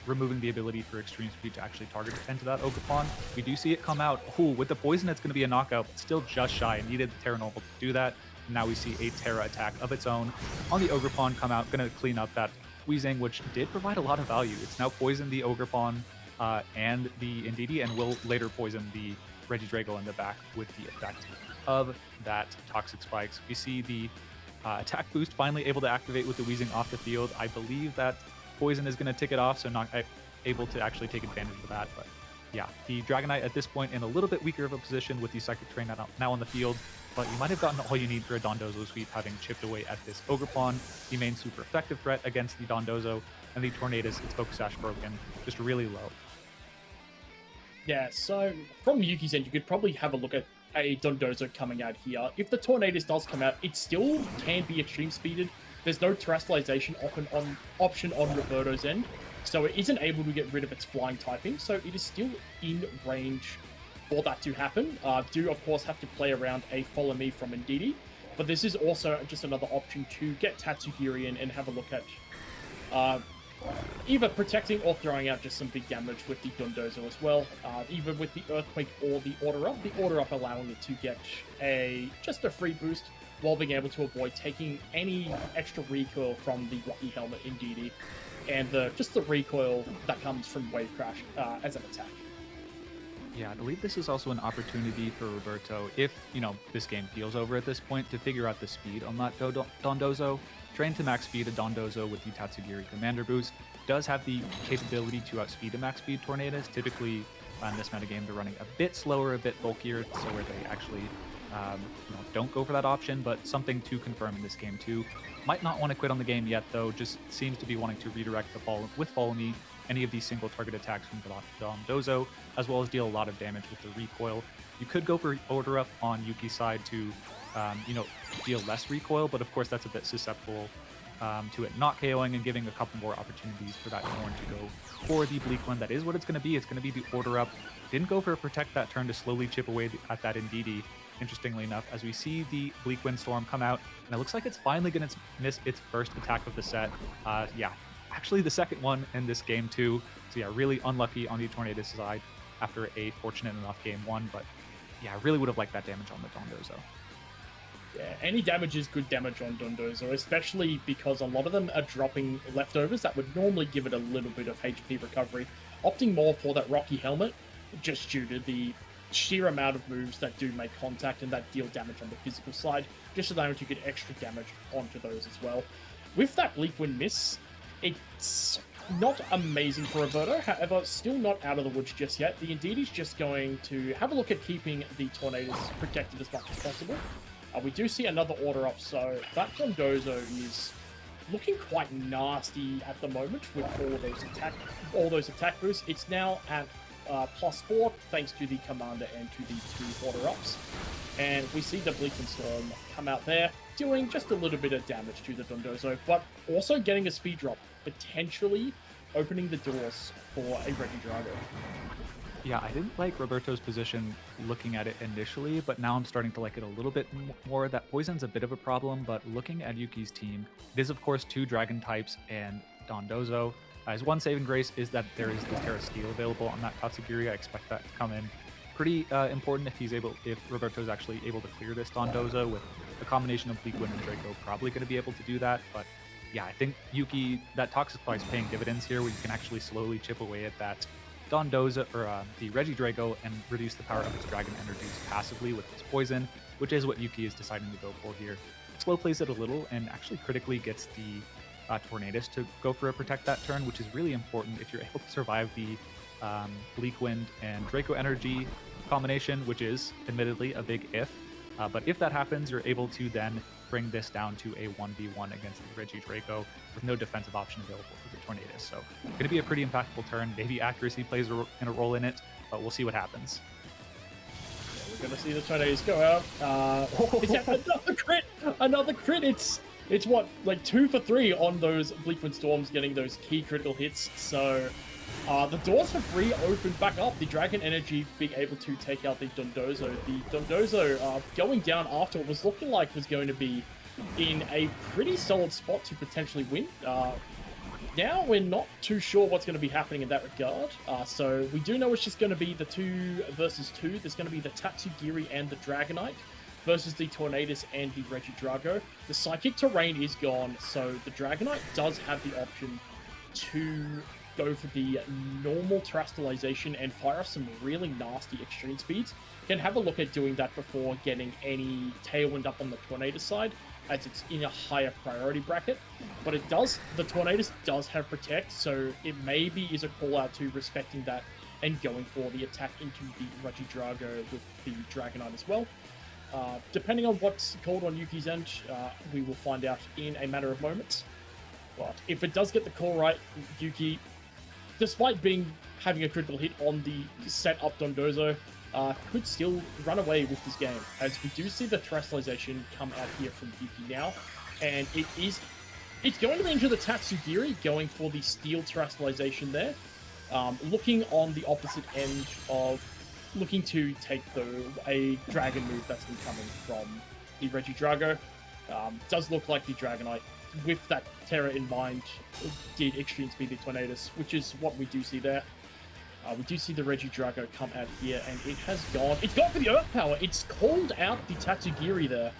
removing the ability for Extreme Speed to actually target defend to that Ogerpon. We do see it come out. Ooh, with the Poison, it's going to be a knockout, but still just shy. It needed the Terra Normal to do that. And now we see a Terra attack of its own on the Ogerpon come out, going to clean up that Weezing, which did provide a lot of value. It's now poisoned the Ogerpon and the Indeedee, and will later poison the Regidrago in the back with the effect of that Toxic Spikes. We see the attack boost finally able to activate with the Weezing off the field. I believe that Poison is going to tick it off, so not able to actually take advantage of that. But yeah, the Dragonite at this point in a little bit weaker of a position with the Psychic Terrain now on the field, but you might have gotten all you need for a Dondozo sweep, having chipped away at this Ogerpon, the main super effective threat against the Dondozo, and the Tornadus, its Focus Sash broken, just really low. Yeah, so from Yuki's end, you could probably have a look at a Dondozo coming out here. If the Tornadus does come out, it still can be extreme speeded. There's no Terrestrialization option on Roberto's end, so it isn't able to get rid of its flying typing, so it is still in range for that to happen. Do, of course, have to play around a Follow Me from Indeedee, but this is also just another option to get Tatsugiri in and have a look at either protecting or throwing out just some big damage with the Dondozo as well, either with the Earthquake or the Order Up. The Order Up allowing it to get just a free boost while being able to avoid taking any extra recoil from the Rocky Helmet Indeedee. and just the recoil that comes from Wave Crash as an attack. Yeah, I believe this is also an opportunity for Roberto, if, this game feels over at this point, to figure out the speed on that Dondozo. Train to max speed, a Dondozo with the Tatsugiri Commander boost does have the capability to outspeed a max speed Tornadus. Typically, in this metagame, they're running a bit slower, a bit bulkier, so where they actually don't go for that option, but something to confirm in this game too. Might not want to quit on the game yet, though, just seems to be wanting to redirect the Follow Me, any of these single target attacks from Dondozo, as well as deal a lot of damage with the recoil. You could go for Order Up on Yuki's side to, deal less recoil, but of course that's a bit susceptible to it not KOing and giving a couple more opportunities for that Corn to go for the Bleak one. That is what it's going to be. It's going to be the Order Up. Didn't go for a Protect that turn to slowly chip away at that Indeedee, interestingly enough, as we see the Bleak Windstorm come out, and it looks like it's finally going to miss its first attack of the set. Actually the second one in this game too. So yeah, really unlucky on the Tornadus side after a fortunate enough game one, but yeah, I really would have liked that damage on the Dondozo. Yeah, any damage is good damage on Dondozo, especially because a lot of them are dropping leftovers that would normally give it a little bit of HP recovery, opting more for that Rocky Helmet just due to the sheer amount of moves that do make contact and that deal damage on the physical side, just so that you get extra damage onto those as well. With that Bleak Wind miss, it's not amazing for Roberto, however, still not out of the woods just yet. The Indeedee's just going to have a look at keeping the Tornadus protected as much as possible. We do see another Order Up, so that Dondozo is looking quite nasty at the moment with all those attack boosts. It's now at +4 thanks to the Commander and to the 2 Order Ups. And we see the Bleak and Storm come out there, doing just a little bit of damage to the Dondozo, but also getting a speed drop, potentially opening the doors for a Regidrago. Yeah, I didn't like Roberto's position looking at it initially, but now I'm starting to like it a little bit more. That Poison's a bit of a problem, but looking at Yuki's team, it is of course 2 Dragon types and Dondozo. His one saving grace is that there is the Terra Steel available on that Tatsugiri. I expect that to come in pretty important if Roberto's actually able to clear this Dondozo with a combination of Bleak Wind and Draco. Probably going to be able to do that, but yeah, I think Yuki, that Toxic Fly is paying dividends here, where you can actually slowly chip away at that Dondozo, or the Regidrago, and reduce the power of its Dragon energies passively with its Poison, which is what Yuki is deciding to go for here. Slow plays it a little and actually critically gets the Tornadus to go for a Protect that turn, which is really important if you're able to survive the Bleak Wind and Draco energy combination, which is admittedly a big if. But if that happens, you're able to then bring this down to a 1v1 against the Regidrago with no defensive option available for the Tornadus. So going to be a pretty impactful turn. Maybe accuracy plays a role in it, but we'll see what happens. Yeah, we're going to see the Tornadus go out. Another crit! Another crit! It's what, like 2 for 3 on those Bleak Wind Storms, getting those key critical hits. So the doors have reopened back up. The Dragon Energy being able to take out the Dondozo. The Dondozo going down after what was looking like was going to be in a pretty solid spot to potentially win. Now we're not too sure what's going to be happening in that regard. So we do know it's just going to be the 2 versus 2. There's going to be the Tatsugiri and the Dragonite versus the Tornadus and the Regidrago. The Psychic Terrain is gone, so the Dragonite does have the option to go for the normal Terastallization and fire off some really nasty extreme speeds. Can have a look at doing that before getting any Tailwind up on the Tornadus side, as it's in a higher priority bracket. But the Tornadus does have Protect, so it maybe is a call out to respecting that and going for the attack into the Regidrago with the Dragonite as well. Depending on what's called on Yuki's end, we will find out in a matter of moments. But if it does get the call right, Yuki, despite having a critical hit on the set up Dondozo, could still run away with this game, as we do see the Terastallization come out here from Yuki now, and it's going to be into the Tatsugiri, going for the Steel Terastallization there, looking on the opposite end of looking to take a Dragon move that's been coming from the Regidrago. Does look like the Dragonite, with that Terra in mind, did extreme speed the Tornadus, which is what we do see there. We do see the Regidrago come out here, and it's gone for the Earth Power. It's called out the Tatsugiri there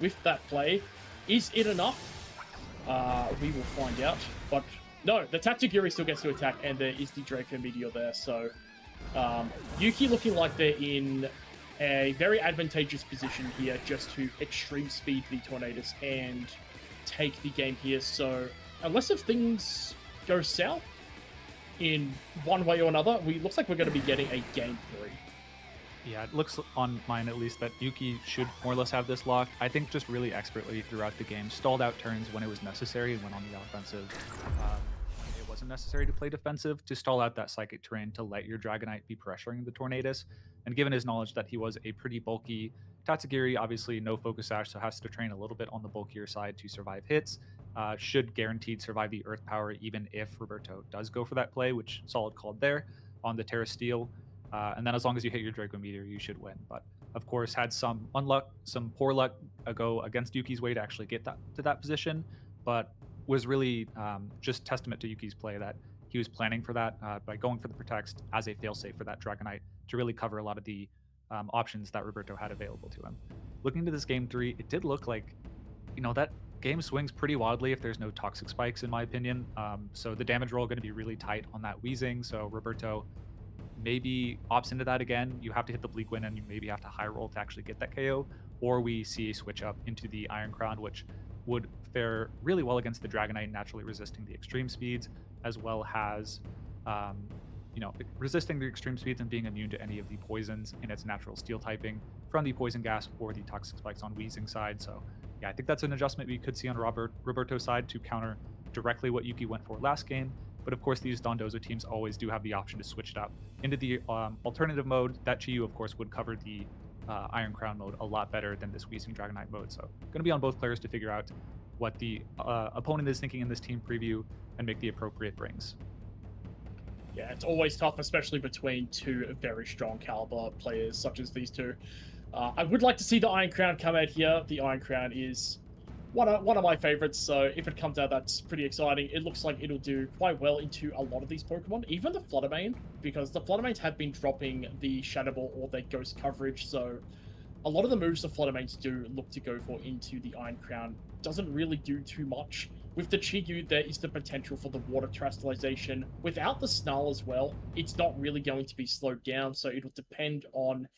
with that play. Is it enough? We will find out, but No, the Tatsugiri still gets to attack, and there is the Draco Meteor there. So Yuki looking like they're in a very advantageous position here just to extreme speed the Tornadus and take the game here. So unless if things go south in one way or another, looks like we're going to be getting a game 3. Yeah, it looks on mine at least that Yuki should more or less have this locked. I think just really expertly throughout the game, stalled out turns when it was necessary and went on the offensive. When it wasn't necessary to play defensive, to stall out that psychic terrain to let your Dragonite be pressuring the Tornadus. And given his knowledge that he was a pretty bulky Tatsugiri, obviously no focus sash, so has to train a little bit on the bulkier side to survive hits. Should guaranteed survive the Earth Power even if Roberto does go for that play, which solid called there on the Terra Steel. And then as long as you hit your Draco Meteor, you should win. But of course, had some poor luck go against Yuki's way to actually get to that position. But was really just testament to Yuki's play that he was planning for that by going for the Protects as a failsafe for that Dragonite to really cover a lot of the options that Roberto had available to him. Looking into this game 3, it did look like, that game swings pretty wildly if there's no toxic spikes, in my opinion. So the damage roll going to be really tight on that Weezing. So Roberto maybe opts into that again. You have to hit the Bleak Wind and you maybe have to high roll to actually get that KO. Or we see a switch up into the Iron Crown, which would fare really well against the Dragonite, naturally resisting the extreme speeds, as well as resisting the extreme speeds and being immune to any of the poisons in its natural steel typing from the poison gas or the toxic spikes on Weezing side. So yeah, I think that's an adjustment we could see on Roberto's side to counter directly what Yuki went for last game. But of course, these Dondozo teams always do have the option to switch it up into the alternative mode. That Chiyu, of course, would cover the Iron Crown mode a lot better than this Weezing Dragonite mode. So going to be on both players to figure out what the opponent is thinking in this team preview and make the appropriate brings. Yeah, it's always tough, especially between two very strong caliber players such as these two. I would like to see the Iron Crown come out here. The Iron Crown is one of my favorites, so if it comes out, that's pretty exciting. It looks like it'll do quite well into a lot of these Pokemon, even the Fluttermane, because the Fluttermanes have been dropping the Shadow Ball or their Ghost coverage, so a lot of the moves the Fluttermanes do look to go for into the Iron Crown doesn't really do too much. With the Chiyu, there is the potential for the Water Terastallization. Without the Snarl as well, it's not really going to be slowed down, so it'll depend on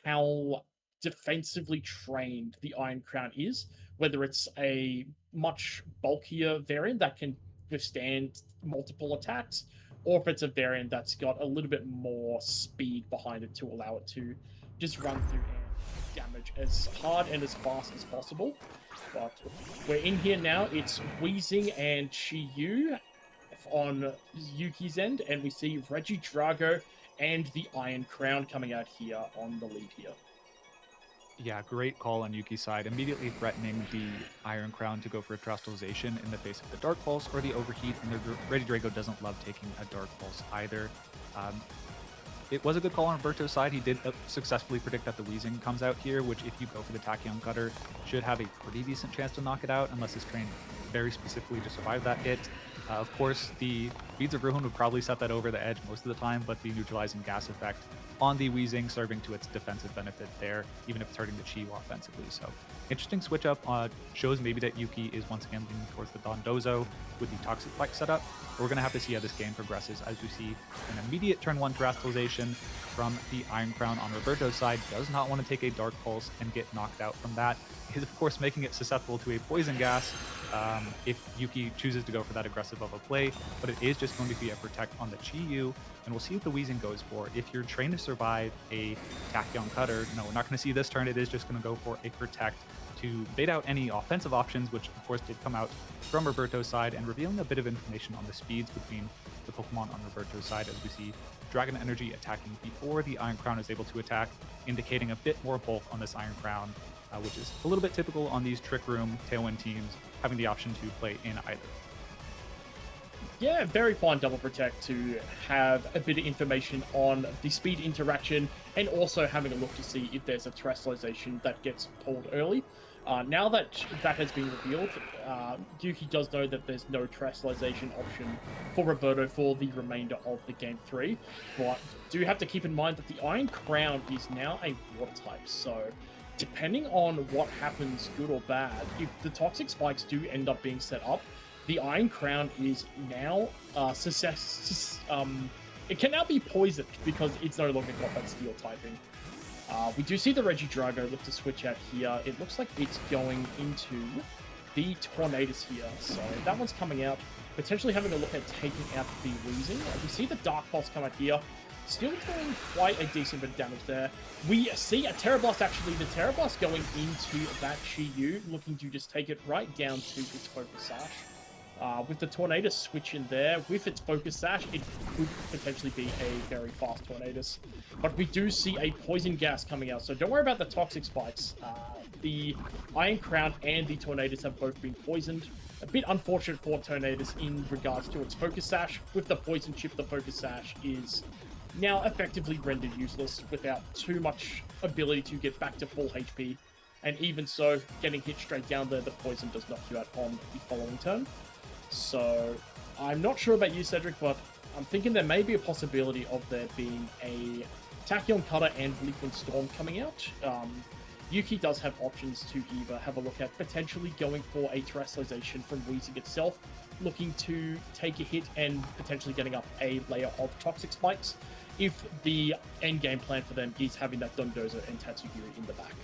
how defensively trained the Iron Crown is, whether it's a much bulkier variant that can withstand multiple attacks, or if it's a variant that's got a little bit more speed behind it to allow it to just run through and damage as hard and as fast as possible. But we're in here now. It's Weezing and Chiyu on Yuki's end, and we see Regidrago and the Iron Crown coming out here on the lead here. Yeah, great call on Yuki's side, immediately threatening the Iron Crown to go for a Terastallization in the face of the Dark Pulse or the Overheat, and the Regidrago doesn't love taking a Dark Pulse either. It was a good call on Roberto's side. He did successfully predict that the Weezing comes out here, which if you go for the Tachyon Cutter, should have a pretty decent chance to knock it out, unless it's trained very specifically to survive that hit. Of course, the Beads of Ruin would probably set that over the edge most of the time, but the neutralizing gas effect on the Weezing serving to its defensive benefit there, even if it's hurting the Chiyu offensively. So interesting switch up. Shows maybe that Yuki is once again leaning towards the Dondozo with the Toxic Spike setup. We're going to have to see how this game progresses as we see an immediate turn 1 Terastallization from the Iron Crown on Roberto's side. Does not want to take a Dark Pulse and get knocked out from that. Is of course making it susceptible to a Poison Gas if Yuki chooses to go for that aggressive of a play, but it is just going to be a Protect on the Chiyu, and we'll see what the Weezing goes for. If you're trained to survive a Tachyon Cutter, no, we're not going to see this turn. It is just going to go for a Protect to bait out any offensive options, which of course did come out from Roberto's side, and revealing a bit of information on the speeds between the Pokemon on Roberto's side, as we see Dragon Energy attacking before the Iron Crown is able to attack, indicating a bit more bulk on this Iron Crown, which is a little bit typical on these Trick Room Tailwind teams, having the option to play in either. Yeah, very fine double protect to have a bit of information on the speed interaction, and also having a look to see if there's a Terastallization that gets pulled early. Now that that has been revealed, Yuki does know that there's no Terastallization option for Roberto for the remainder of the Game 3, but do have to keep in mind that the Iron Crown is now a Water type, so depending on what happens, good or bad, if the Toxic Spikes do end up being set up, the Iron Crown is now it can now be poisoned because it's no longer got that steel typing. We do see the Regidrago look to switch out here. It looks like it's going into the Tornadus here. So that one's coming out, potentially having a look at taking out the Weezing. We see the Dark Pulse come out here. Still doing quite a decent bit of damage there. We see a Terra Blast, actually. The Terra Blast going into that Chi-Yu, looking to just take it right down to its Focus Sash. With the Tornadus switch in there, with its Focus Sash, it could potentially be a very fast Tornadus. But we do see a Poison Gas coming out, so don't worry about the Toxic Spikes. The Iron Crown and the Tornadus have both been poisoned. A bit unfortunate for Tornadus in regards to its Focus Sash. With the Poison Chip, the Focus Sash is now effectively rendered useless without too much ability to get back to full HP. And even so, getting hit straight down there, the poison does knock you out on the following turn. So, I'm not sure about you, Cedric, but I'm thinking there may be a possibility of there being a Tachyon Cutter and Bleakwind Storm coming out. Yuki does have options to either have a look at potentially going for a Terrestrialization from Weezing itself, looking to take a hit and potentially getting up a layer of Toxic Spikes, if the end game plan for them is having that Dondozo and Tatsugiri in the back.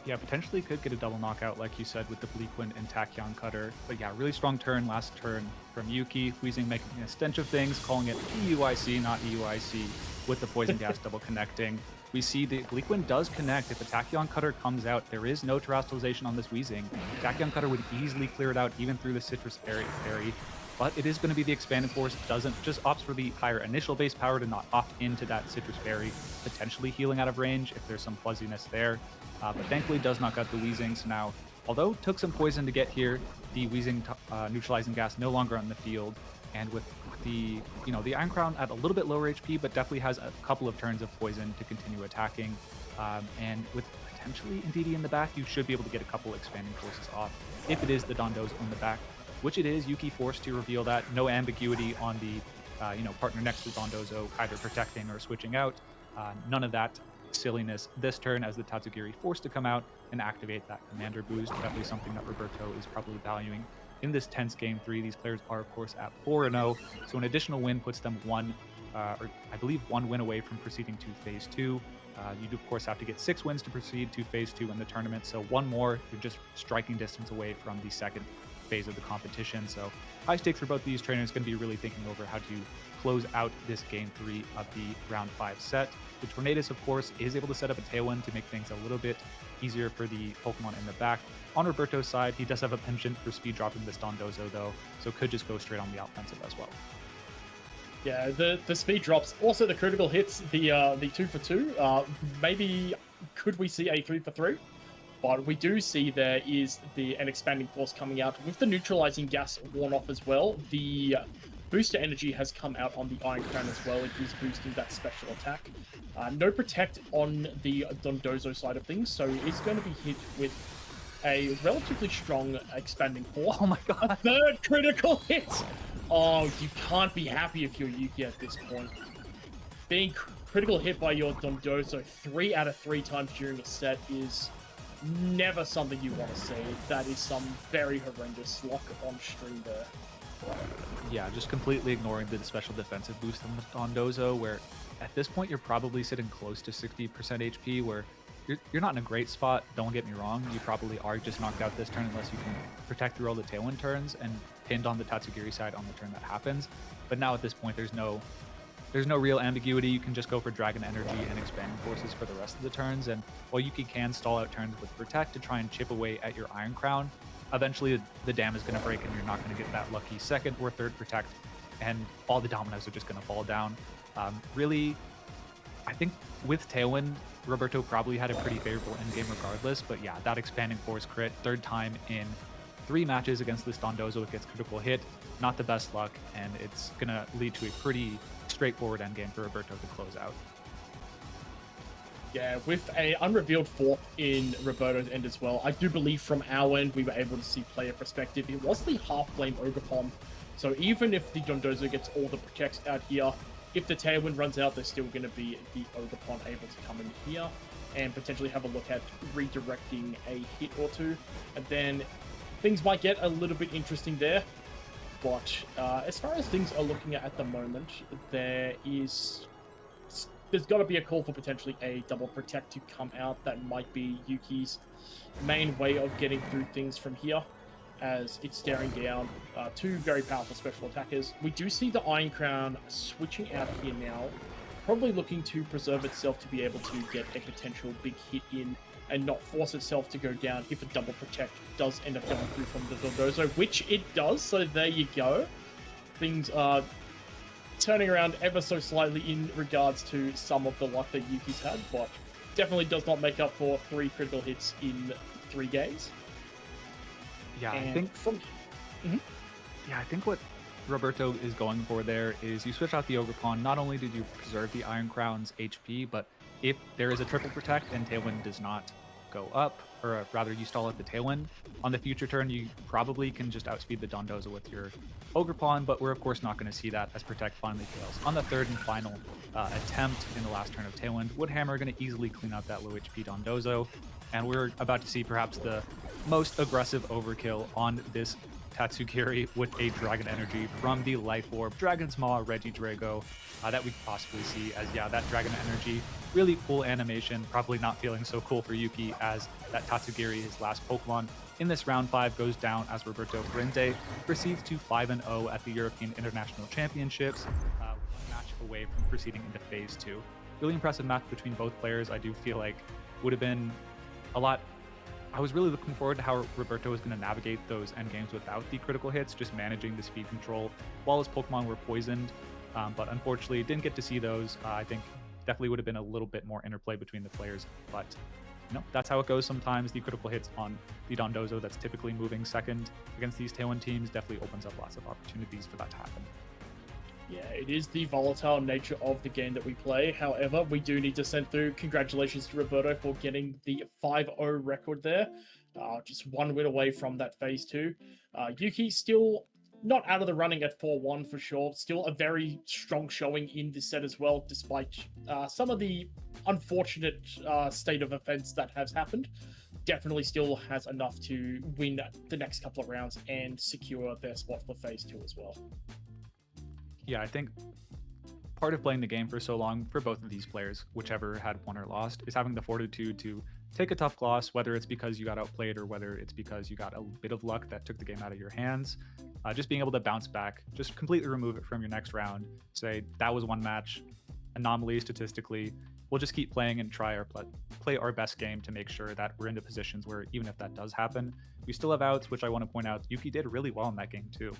Yeah, potentially could get a double knockout, like you said, with the Bleakwind and Tachyon Cutter. But yeah, really strong turn last turn from Yuki. Weezing making a stench of things, calling it EUIC, not EUIC, with the Poison Gas double connecting. We see the Bleakwind does connect. If the Tachyon Cutter comes out, there is no Terrestrialization on this Weezing. Tachyon Cutter would easily clear it out, even through the Citrus Berry. But it is going to be the Expanded Force. Doesn't just opts for the higher initial base power to not opt into that Citrus Berry, potentially healing out of range if there's some fuzziness there. But thankfully does knock out the Weezing. So now, although it took some poison to get here, the Weezing neutralizing gas no longer on the field. And with the Iron Crown at a little bit lower HP, but definitely has a couple of turns of poison to continue attacking. And with potentially Indeedee in the back, you should be able to get a couple Expanding Forces off if it is the Dondozo in the back, which it is. Yuki forced to reveal that. No ambiguity on the partner next to Dondozo either protecting or switching out. None of that silliness this turn, as the Tatsugiri forced to come out and activate that Commander boost. Definitely something that Roberto is probably valuing in this tense Game 3. These players are, of course, at 4-0, so an additional win puts them one win away from proceeding to Phase 2. You do, of course, have to get 6 wins to proceed to Phase 2 in the tournament, so one more, you're just striking distance away from the second phase of the competition. So high stakes for both these trainers. Going to be really thinking over how to close out this Game 3 of the Round 5 set. The Tornadus, of course, is able to set up a Tailwind to make things a little bit easier for the Pokemon in the back. On Roberto's side, he does have a penchant for speed dropping this Dondozo, though, so could just go straight on the offensive as well. Yeah, the speed drops. Also, the critical hits, the 2 for 2. Maybe could we see a 3 for 3? But we do see there is an Expanding Force coming out with the neutralizing gas worn off as well. The booster energy has come out on the Iron Crown as well. It is boosting that special attack. No protect on the Dondozo side of things, so it's going to be hit with a relatively strong Expanding Force. Oh my god! A third critical hit! Oh, you can't be happy if you're Yuki at this point. Being critical hit by your Dondozo 3 out of 3 times during a set is never something you want to see. That is some very horrendous luck on stream there. Yeah, just completely ignoring the special defensive boost on Dondozo, where at this point you're probably sitting close to 60% HP, where you're not in a great spot, don't get me wrong. You probably are just knocked out this turn unless you can protect through all the Tailwind turns and pinned on the Tatsugiri side on the turn that happens. But now at this point there's no real ambiguity. You can just go for Dragon Energy and Expanding Forces for the rest of the turns, and while Yuki can stall out turns with Protect to try and chip away at your Iron Crown, eventually the dam is going to break and you're not going to get that lucky second or third Protect, and all the dominoes are just going to fall down. Really, I think with Tailwind, Roberto probably had a pretty favorable endgame regardless, but yeah, that Expanding Force crit, third time in 3 matches against this Dondozo, it gets critical hit, not the best luck, and it's going to lead to a pretty straightforward endgame for Roberto to close out. Yeah, with a unrevealed fourth in Roberto's end as well. I do believe from our end, we were able to see player perspective. It was the half flame Ogerpon. So even if the Dondozo gets all the protects out here, if the Tailwind runs out, there's still going to be the Ogerpon able to come in here and potentially have a look at redirecting a hit or two. And then things might get a little bit interesting there. But as far as things are looking at the moment, there's got to be a call for potentially a double protect to come out. That might be Yuki's main way of getting through things from here, as it's staring down two very powerful special attackers. We do see the Iron Crown switching out here now, probably looking to preserve itself to be able to get a potential big hit in and not force itself to go down if a double protect does end up going through from the Dondozo, which it does. So there you go. Things are turning around ever so slightly in regards to some of the luck that Yuki's had, but definitely does not make up for 3 critical hits in 3 games. Yeah, And I think from Yeah, I think what Roberto is going for there is you switch out the Ogre Pawn. Not only did you preserve the Iron Crown's HP, but if there is a triple protect and Tailwind does not go up, or rather you stall at the Tailwind, on the future turn you probably can just outspeed the Dondozo with your Ogre Pawn, but we're of course not going to see that as Protect finally fails. On the third and final attempt in the last turn of Tailwind, Woodhammer going to easily clean out that low HP Dondozo, and we're about to see perhaps the most aggressive overkill on this Tatsugiri with a Dragon Energy from the Life Orb, Dragon's Maw, Regidrago that we could possibly see, as yeah, that Dragon Energy, really cool animation, probably not feeling so cool for Yuki as that Tatsugiri, his last Pokemon in this round 5, goes down as Roberto Parente proceeds to 5-0 at the European International Championships, one match away from proceeding into Phase 2. Really impressive match between both players. I do feel like would have been a lot. I was really looking forward to how Roberto was going to navigate those endgames without the critical hits, just managing the speed control while his Pokemon were poisoned. But unfortunately, didn't get to see those. I think definitely would have been a little bit more interplay between the players. But that's how it goes sometimes. The critical hits on the Dondozo that's typically moving second against these Tailwind teams definitely opens up lots of opportunities for that to happen. Yeah, it is the volatile nature of the game that we play. However, we do need to send through congratulations to Roberto for getting the 5-0 record there. Just 1 win away from that Phase 2. Yuki still not out of the running at 4-1 for sure. Still a very strong showing in this set as well, despite some of the unfortunate state of events that has happened. Definitely still has enough to win the next couple of rounds and secure their spot for Phase 2 as well. Yeah, I think part of playing the game for so long for both of these players, whichever had won or lost, is having the fortitude to take a tough loss, whether it's because you got outplayed or whether it's because you got a bit of luck that took the game out of your hands. Just being able to bounce back, just completely remove it from your next round, say that was one match, anomaly statistically. We'll just keep playing and play our best game to make sure that we're into positions where even if that does happen, we still have outs, which I want to point out, Yuki did really well in that game too.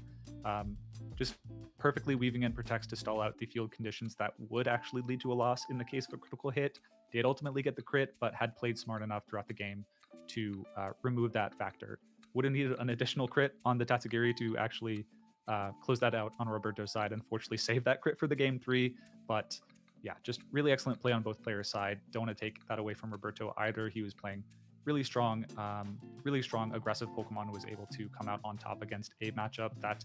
Just perfectly weaving in protects to stall out the field conditions that would actually lead to a loss in the case of a critical hit. Did ultimately get the crit, but had played smart enough throughout the game to remove that factor. Would have needed an additional crit on the Tatsugiri to actually close that out on Roberto's side. Unfortunately, save that crit for the game 3, but yeah, just really excellent play on both players' side. Don't want to take that away from Roberto either. He was playing really strong, aggressive Pokemon, was able to come out on top against a matchup that,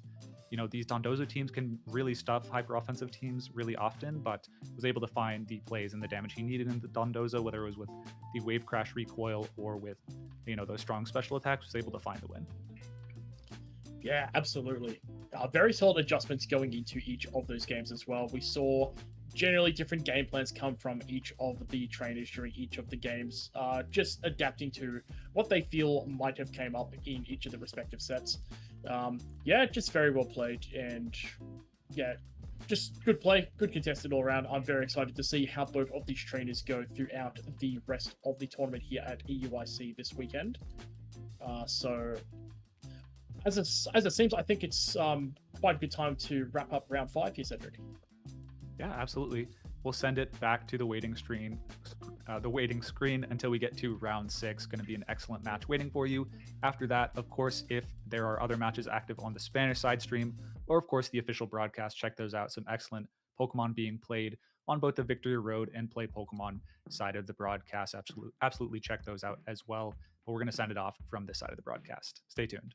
these Dondozo teams can really stuff hyper offensive teams really often, but was able to find the plays and the damage he needed in the Dondozo, whether it was with the Wave Crash recoil or with, those strong special attacks, was able to find the win. Yeah, absolutely. Very solid adjustments going into each of those games as well. We saw generally different game plans come from each of the trainers during each of the games, just adapting to what they feel might have came up in each of the respective sets. Yeah, just very well played, and yeah, just good play, good contested all around. I'm very excited to see how both of these trainers go throughout the rest of the tournament here at EUIC this weekend. So as it seems, I think it's quite a good time to wrap up round 5 here, Cedric. Yeah, absolutely. We'll send it back to the waiting screen, until we get to round 6. Going to be an excellent match waiting for you. After that, of course, if there are other matches active on the Spanish side stream, or of course the official broadcast, check those out. Some excellent Pokemon being played on both the Victory Road and Play Pokemon side of the broadcast. Absolutely check those out as well. But we're going to send it off from this side of the broadcast. Stay tuned.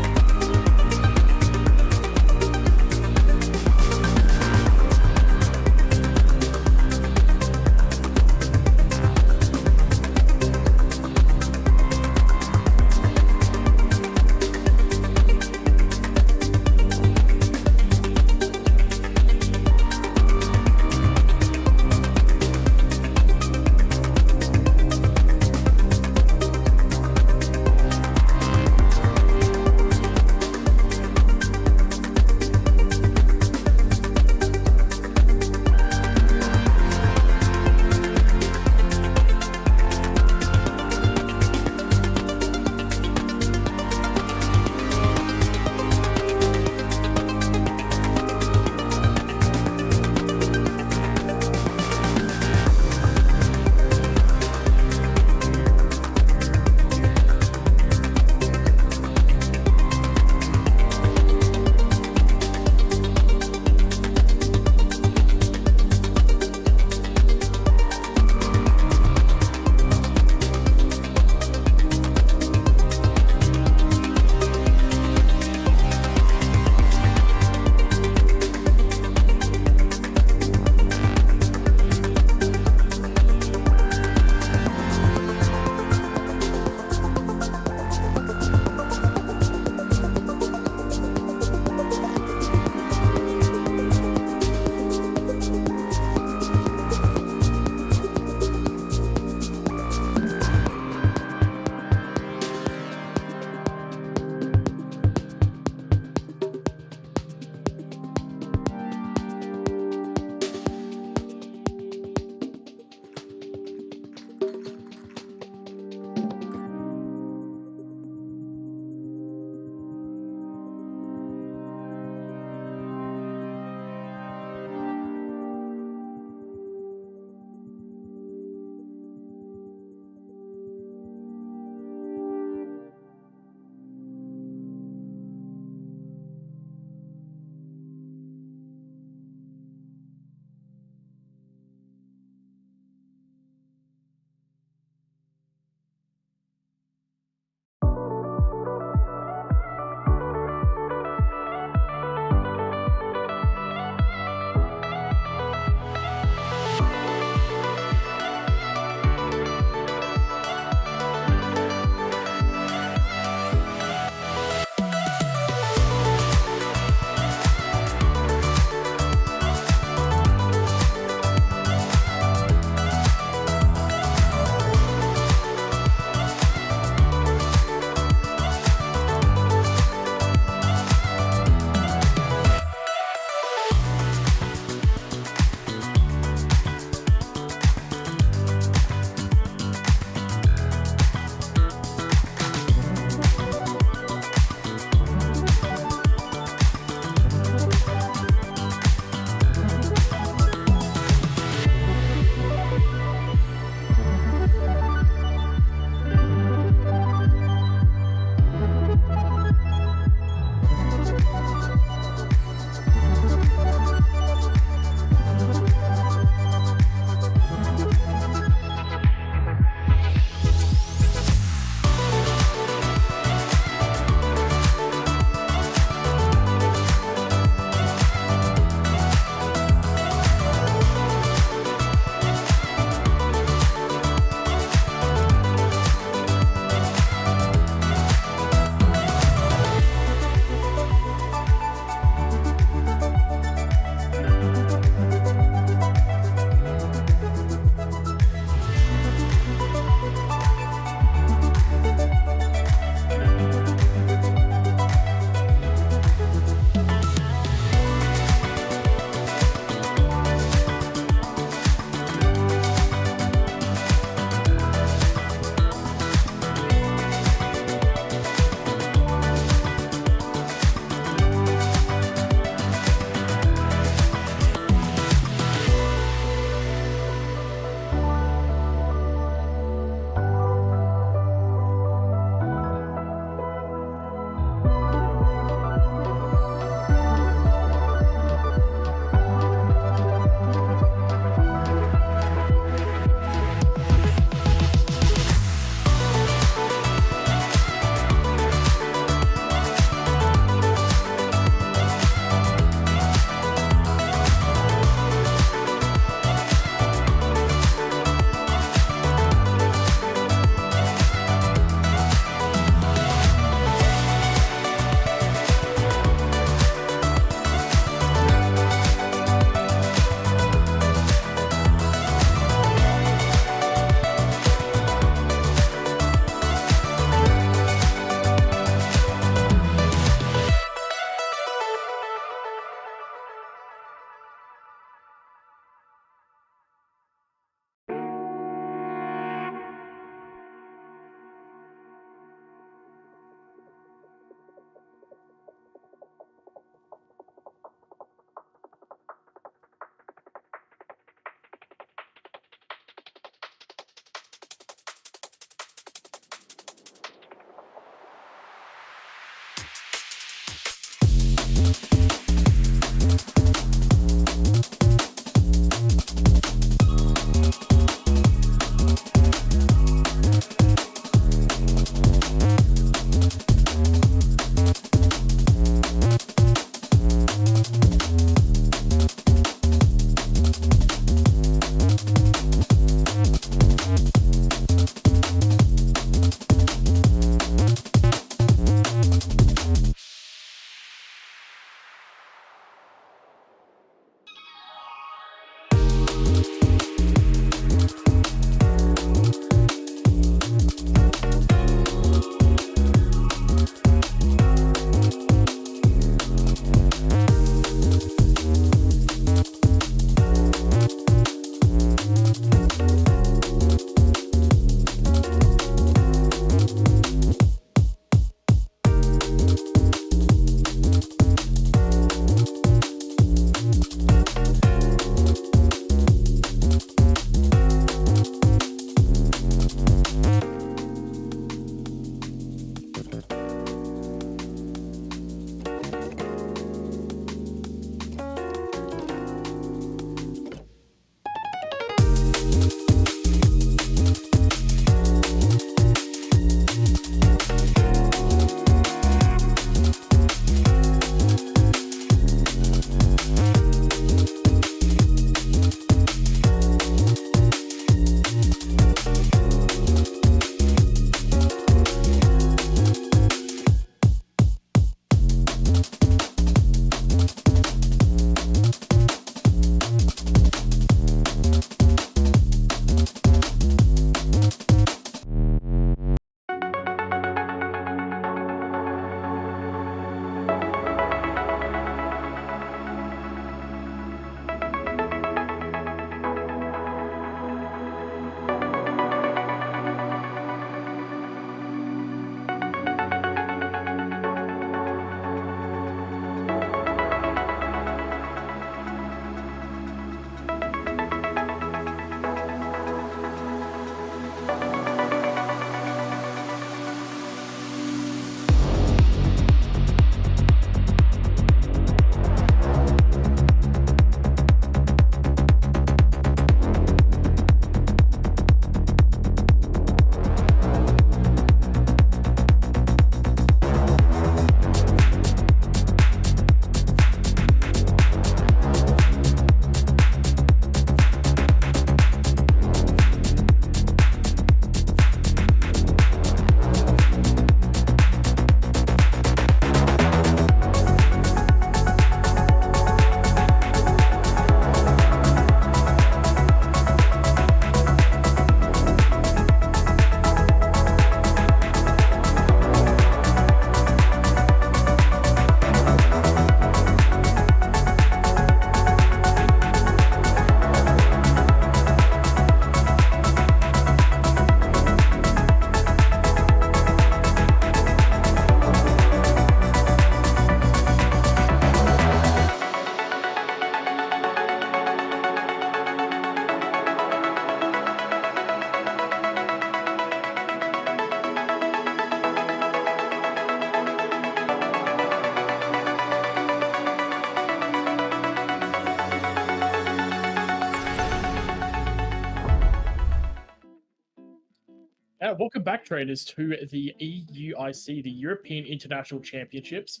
right, welcome back, trainers, to the EUIC, the European International Championships.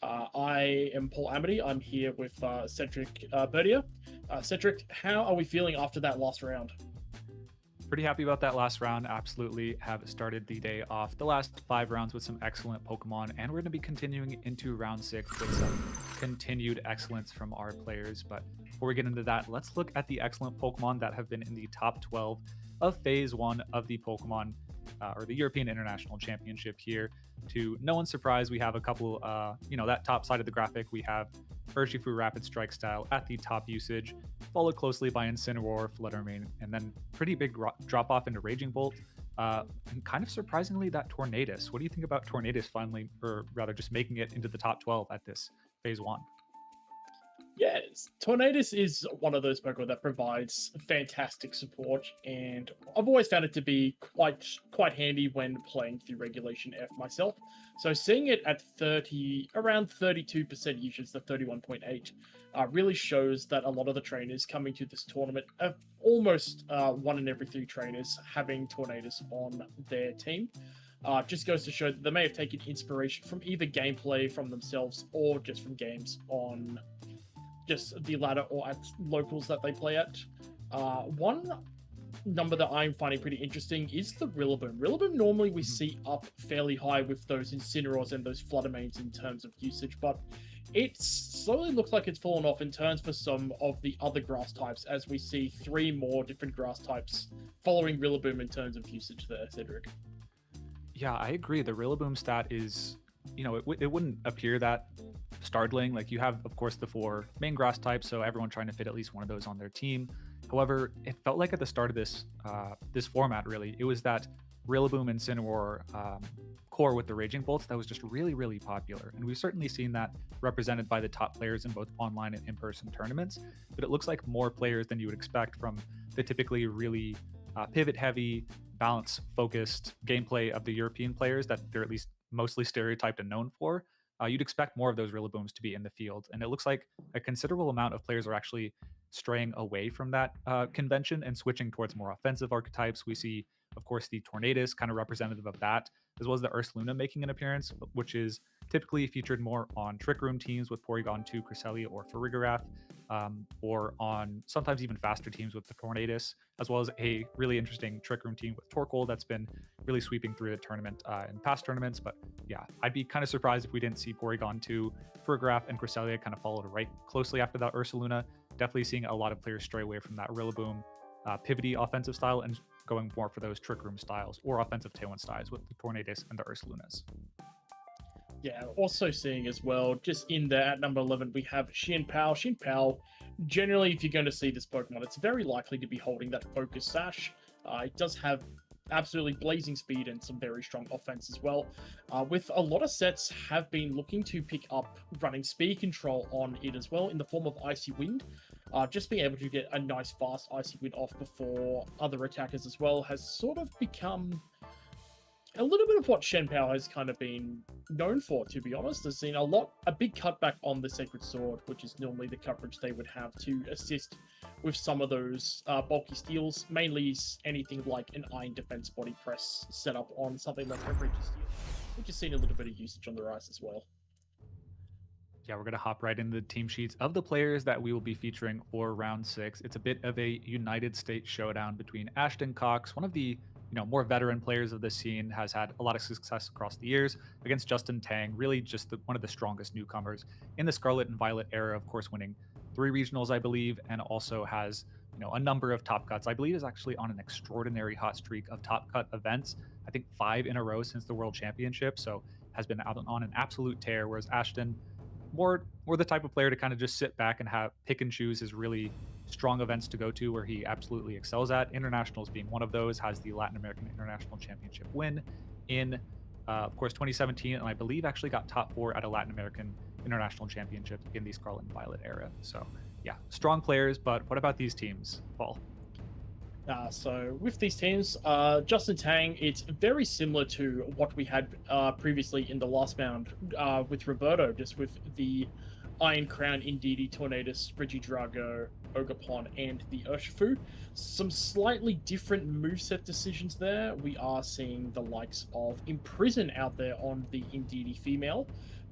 I am Paul Amity. I'm here with Cedric Berdia. Cedric, how are we feeling after that last round? Pretty happy about that last round. Absolutely have started the day off the last 5 rounds with some excellent Pokemon, and we're going to be continuing into round 6 with some continued excellence from our players. But before we get into that, let's look at the excellent Pokemon that have been in the top 12 of Phase 1 of the Pokemon or the European International Championship here. To no one's surprise, we have a couple, that top side of the graphic, we have Urshifu Rapid Strike style at the top usage, followed closely by Incineroar, Fluttermane, and then pretty big drop off into Raging Bolt. And kind of surprisingly, that Tornadus. What do you think about Tornadus finally, or rather just making it into the top 12 at this Phase 1? Yes, Tornadus is one of those Pokemon that provides fantastic support, and I've always found it to be quite handy when playing through Regulation F myself. So seeing it at around 32% usage, the 31.8, really shows that a lot of the trainers coming to this tournament, almost 1 in every 3 trainers having Tornadus on their team. Just goes to show that they may have taken inspiration from either gameplay from themselves or just from games on just the ladder or at locals that they play at. One number that I'm finding pretty interesting is the Rillaboom. Rillaboom normally we see up fairly high with those Incineroars and those Fluttermanes in terms of usage, but it slowly looks like it's fallen off in terms for some of the other grass types, as we see 3 more different grass types following Rillaboom in terms of usage there, Cedric. Yeah, I agree. The Rillaboom stat is, it wouldn't appear that startling. Like, you have, of course, the 4 main grass types, so everyone trying to fit at least one of those on their team. However, it felt like at the start of this format, really, it was that Rillaboom and Incineroar core with the Raging Bolts that was just really, really popular. And we've certainly seen that represented by the top players in both online and in-person tournaments. But it looks like more players than you would expect from the typically really pivot-heavy, balance-focused gameplay of the European players that they're at least mostly stereotyped and known for. You'd expect more of those Rillabooms to be in the field. And it looks like a considerable amount of players are actually straying away from that convention and switching towards more offensive archetypes. We see, of course, the Tornadus, kind of representative of that, as well as the Ursaluna making an appearance, which is typically featured more on Trick Room teams with Porygon 2, Cresselia, or Farigiraf, or on sometimes even faster teams with the Tornadus, as well as a really interesting Trick Room team with Torkoal that's been really sweeping through the tournament in past tournaments. But yeah, I'd be kind of surprised if we didn't see Porygon 2, Farigiraf, and Cresselia kind of followed right closely after that Ursaluna. Definitely seeing a lot of players stray away from that Rillaboom pivoty offensive style and going more for those Trick Room styles or offensive Tailwind styles with the Tornadus and the Ursalunas. Yeah, also seeing as well, just in there at number 11, we have Xianpao. Xianpao, generally, if you're going to see this Pokemon, it's very likely to be holding that Focus Sash. It does have absolutely blazing speed and some very strong offense as well. With a lot of sets have been looking to pick up running speed control on it as well in the form of Icy Wind. Just being able to get a nice fast Icy Wind off before other attackers as well has sort of become a little bit of what Xianpao has kind of been known for, to be honest. There's seen a big cutback on the Sacred Sword, which is normally the coverage they would have to assist with some of those bulky steals, mainly anything like an Iron Defense Body Press set up on something like a Reggie Steel, which has seen a little bit of usage on the rise as well. Yeah, we're going to hop right into the team sheets of the players that we will be featuring for round 6. It's a bit of a United States showdown between Ashton Cox, one of the more veteran players of the scene, has had a lot of success across the years, against Justin Tang, really just one of the strongest newcomers in the Scarlet and Violet era, of course, winning 3 regionals, I believe, and also has a number of top cuts. I believe is actually on an extraordinary hot streak of top cut events. I think 5 in a row since the World Championship, so has been out on an absolute tear, whereas Ashton, more the type of player to kind of just sit back and pick and choose his really strong events to go to where he absolutely excels at. Internationals being one of those, has the Latin American International Championship win in, of course, 2017, and I believe actually got top 4 at a Latin American International Championship in the Scarlet and Violet era. So yeah, strong players, but what about these teams, Paul? So with these teams, Justin Tang, it's very similar to what we had previously in the last round with Roberto, just with the Iron Crown, Indeedee, Tornadus, Regidrago, Ogerpon, and the Urshifu. Some slightly different moveset decisions there. We are seeing the likes of Imprison out there on the Indeedee female,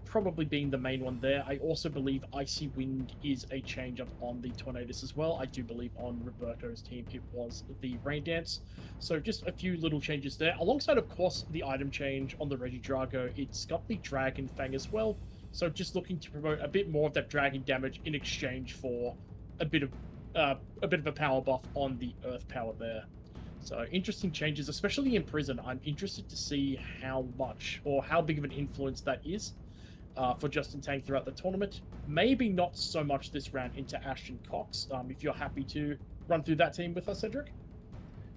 probably being the main one there. I also believe Icy Wind is a change up on the Tornadus as well. I do believe on Roberto's team it was the Rain Dance. So just a few little changes there. Alongside, of course, the item change on the Regidrago, it's got the Dragon Fang as well. So just looking to promote a bit more of that dragon damage in exchange for a bit of a power buff on the Earth power there. So interesting changes, especially in Prison. I'm interested to see how much or how big of an influence that is for Justin Tang throughout the tournament. Maybe not so much this round into Ashton Cox. If you're happy to run through that team with us, Cedric.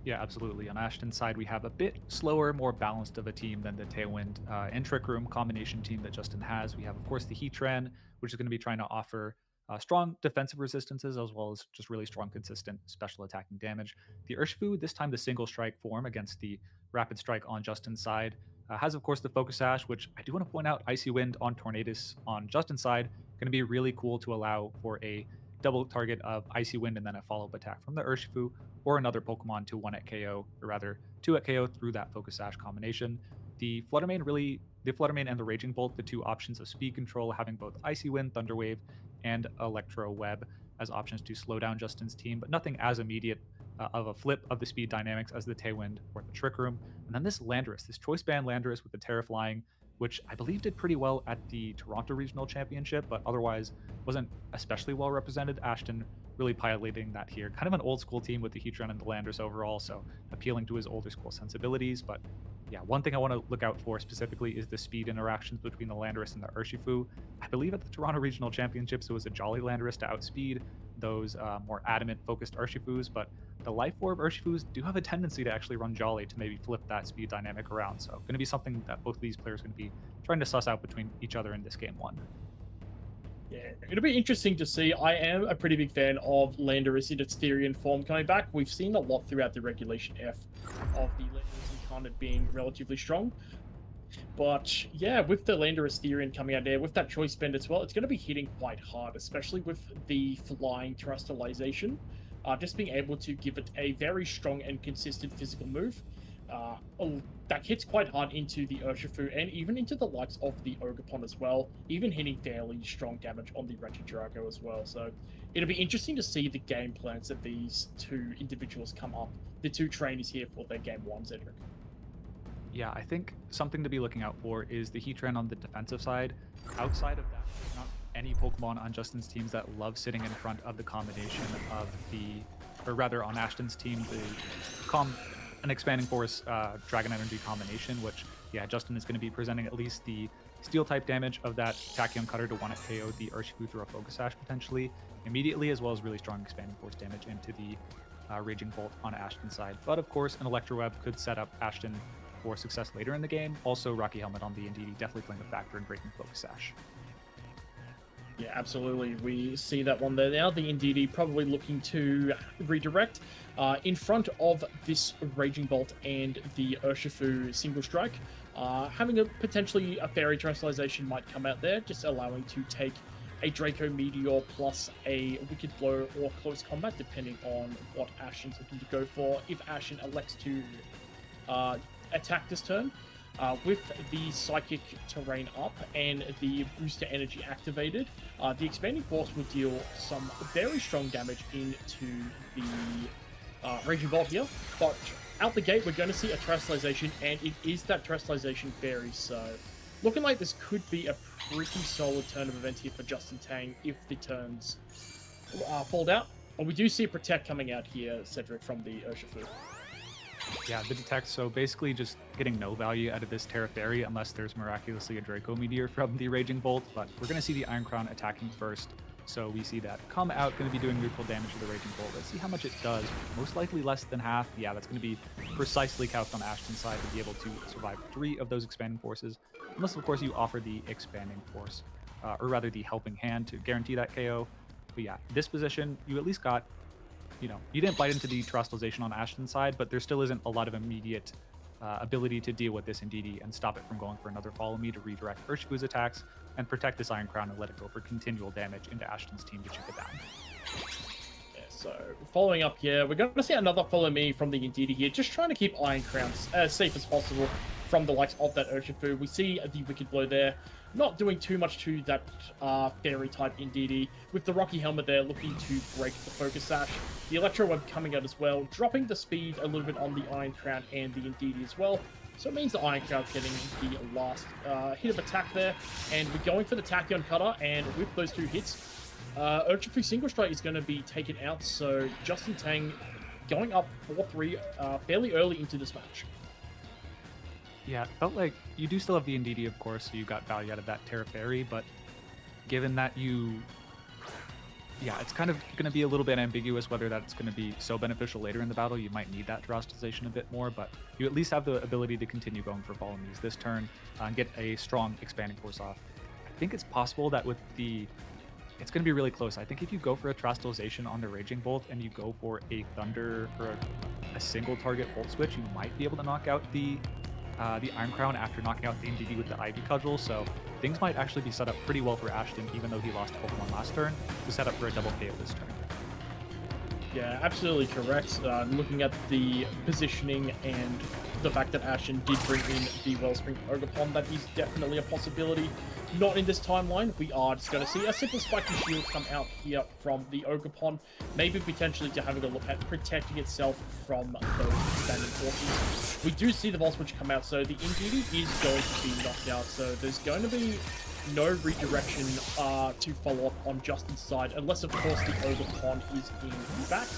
Yeah, absolutely. On Ashton's side, we have a bit slower, more balanced of a team than the Tailwind and Trick Room combination team that Justin has. We have, of course, the Heatran, which is going to be trying to offer strong defensive resistances as well as just really strong, consistent special attacking damage. The Urshifu, this time the single strike form against the Rapid Strike on Justin's side, has, of course, the Focus Sash, which I do want to point out, Icy Wind on Tornadus on Justin's side, going to be really cool to allow for a double target of Icy Wind and then a follow-up attack from the Urshifu or another Pokemon to 1 at KO, or rather 2 at KO through that Focus Sash combination. The Fluttermane and the Raging Bolt, the two options of speed control, having both Icy Wind, Thunder Wave, and Electro Web as options to slow down Justin's team, but nothing as immediate of a flip of the speed dynamics as the Tailwind or the Trick Room. And then this Landorus, this Choice Band Landorus with the Terra Flying, which I believe did pretty well at the Toronto Regional Championship, but otherwise wasn't especially well represented. Ashton really piloting that here. Kind of an old school team with the Heatran and the Landorus overall, so appealing to his older school sensibilities. But yeah, one thing I want to look out for specifically is the speed interactions between the Landorus and the Urshifu. I believe at the Toronto Regional Championships it was a Jolly Landorus to outspeed those more adamant focused Urshifus, but the Life Orb Urshifus do have a tendency to actually run Jolly to maybe flip that speed dynamic around. So going to be something that both of these players are going to be trying to suss out between each other in this game one. Yeah, it'll be interesting to see. I am a pretty big fan of Landorus in its Therian form coming back. We've seen a lot throughout the Regulation F of the Landorus Incarnate being relatively strong. But yeah, with the Landorus Therian coming out there, with that Choice Bend as well, it's going to be hitting quite hard, especially with the Flying Terrestrialization. Just being able to give it a very strong and consistent physical move. That hits quite hard into the Urshifu and even into the likes of the Ogerpon as well, even hitting fairly strong damage on the Regidrago as well. So it'll be interesting to see the game plans that these two individuals come up, the two trainers here for their game one, Cedric. Yeah, I think something to be looking out for is the Heatran on the defensive side. Outside of that, there's not any Pokemon on Justin's teams that love sitting in front of the combination of or rather on Ashton's team, an Expanding Force Dragon Energy combination, which, yeah, Justin is going to be presenting at least the Steel type damage of that Tachyon Cutter to 1 at KO the Urshifu through a Focus Sash potentially immediately, as well as really strong Expanding Force damage into the Raging Bolt on Ashton's side. But of course, an Electro Web could set up Ashton for success later in the game. Also, Rocky Helmet on the Indeedee definitely playing a factor in breaking Focus Sash. Yeah, absolutely. We see that one there now. The Indeedee probably looking to redirect in front of this Raging Bolt and the Urshifu single strike. Having potentially a Fairy Terrestrialization might come out there, just allowing to take a Draco Meteor plus a Wicked Blow or Close Combat, depending on what Ashton's looking to go for. If Ashton elects to attack this turn, with the Psychic Terrain up and the Booster Energy activated, the Expanding Force will deal some very strong damage into the Raging Bolt here. But out the gate, we're going to see a Terrestrialization, and it is that Terrestrialization Fairy. So looking like this could be a pretty solid turn of events here for Justin Tang if the turns fold out. And we do see a Protect coming out here, Cedric, from the Urshifu. Yeah, the Detect, so basically just getting no value out of this Terra Fairy unless there's miraculously a Draco Meteor from the Raging Bolt, but we're going to see the Iron Crown attacking first. So we see that come out, going to be doing neutral damage to the Raging Bolt. Let's see how much it does. Most likely less than half. Yeah, that's going to be precisely calced on Ashton's side to be able to survive 3 of those Expanding Forces. Unless, of course, you offer the Expanding Force, or rather the Helping Hand to guarantee that KO. But yeah, this position, you at least got, you know, you didn't bite into the Terrestrialization on Ashton's side, but there still isn't a lot of immediate ability to deal with this Indeedee and stop it from going for another follow me to redirect Urshifu's attacks and protect this Iron Crown and let it go for continual damage into Ashton's team to chip it down. Yeah, so following up here, we're going to see another follow me from the Indeedee here, just trying to keep Iron Crowns as safe as possible from the likes of that Urshifu. We see the Wicked Blow there, not doing too much to that fairy type Indeedee, with the Rocky Helmet there looking to break the Focus Sash. The Electro Web coming out as well, dropping the speed a little bit on the Iron Crown and the Indeedee as well. So it means the Iron Crown's getting the last hit of attack there, and we're going for the Tachyon Cutter, and with those 2 hits, Urshifu Single Strike is going to be taken out, so Justin Tang going up 4-3 fairly early into this match. Yeah, it felt like you do still have the Indeedee, of course, so you got value out of that Terra Fairy, but given that it's kind of going to be a little bit ambiguous whether that's going to be so beneficial later in the battle. You might need that terastallization a bit more, but you at least have the ability to continue going for follow me's this turn and get a strong expanding force off. I think it's possible that with it's going to be really close. I think if you go for a terastallization on the Raging Bolt and you go for a Thunder or a single target Volt Switch, you might be able to knock out the Iron Crown after knocking out the Indeedee with the Ivy Cudgel, so things might actually be set up pretty well for Ashton, even though he lost Pokemon last turn, to set up for a double KO this turn. Yeah, absolutely correct. Looking at the positioning and the fact that Ashton did bring in the Wellspring Ogerpon, that is definitely a possibility. Not in this timeline. We are just going to see a simple Spiky Shield come out here from the Ogerpon, maybe potentially to having a look at protecting itself from those expanding forces. We do see the Volt Switch come out, so the Indeedee is going to be knocked out, so there's going to be no redirection to follow up on Justin's side, unless of course the Ogerpon is in the back.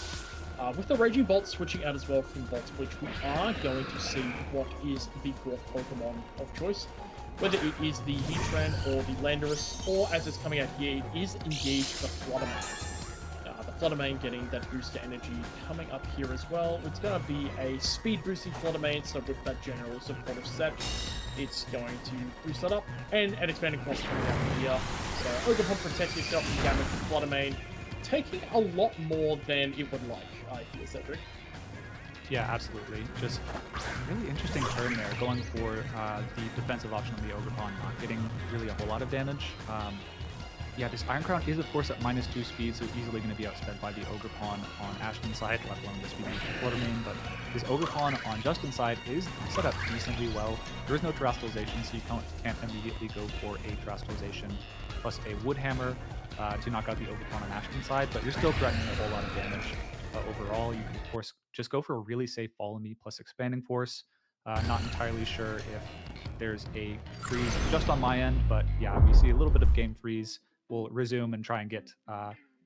With the Raging Bolt switching out as well from Volt Switch, we are going to see what is the 4th Pokemon of choice. Whether it is the Heatran or the Landorus, or as it's coming out here, it is indeed the Fluttermane. The Fluttermane getting that booster energy coming up here as well. It's going to be a speed boosting Fluttermane, so with that general supportive set, it's going to boost that up. And an expanding force coming out here. So Ogerpon protects itself from damage with Fluttermane, taking a lot more than it would like, I feel, Cedric. Yeah, absolutely. Just a really interesting turn there, going for the defensive option of the Ogerpon, not getting really a whole lot of damage. Yeah, this Iron Crown is, of course, at -2 speed, so easily going to be outsped by the Ogerpon on Ashton's side, let alone the speed of the Fluttermane, but this Ogerpon on Justin's side is set up decently well. There is no terastallization, so you can't immediately go for a terastallization plus a Wood Hammer to knock out the Ogerpon on Ashton's side, but you're still threatening a whole lot of damage. Overall, you can, of course, just go for a really safe Follow Me plus Expanding Force. Not entirely sure if there's a freeze just on my end, but yeah, we see a little bit of game freeze. We'll resume and try and get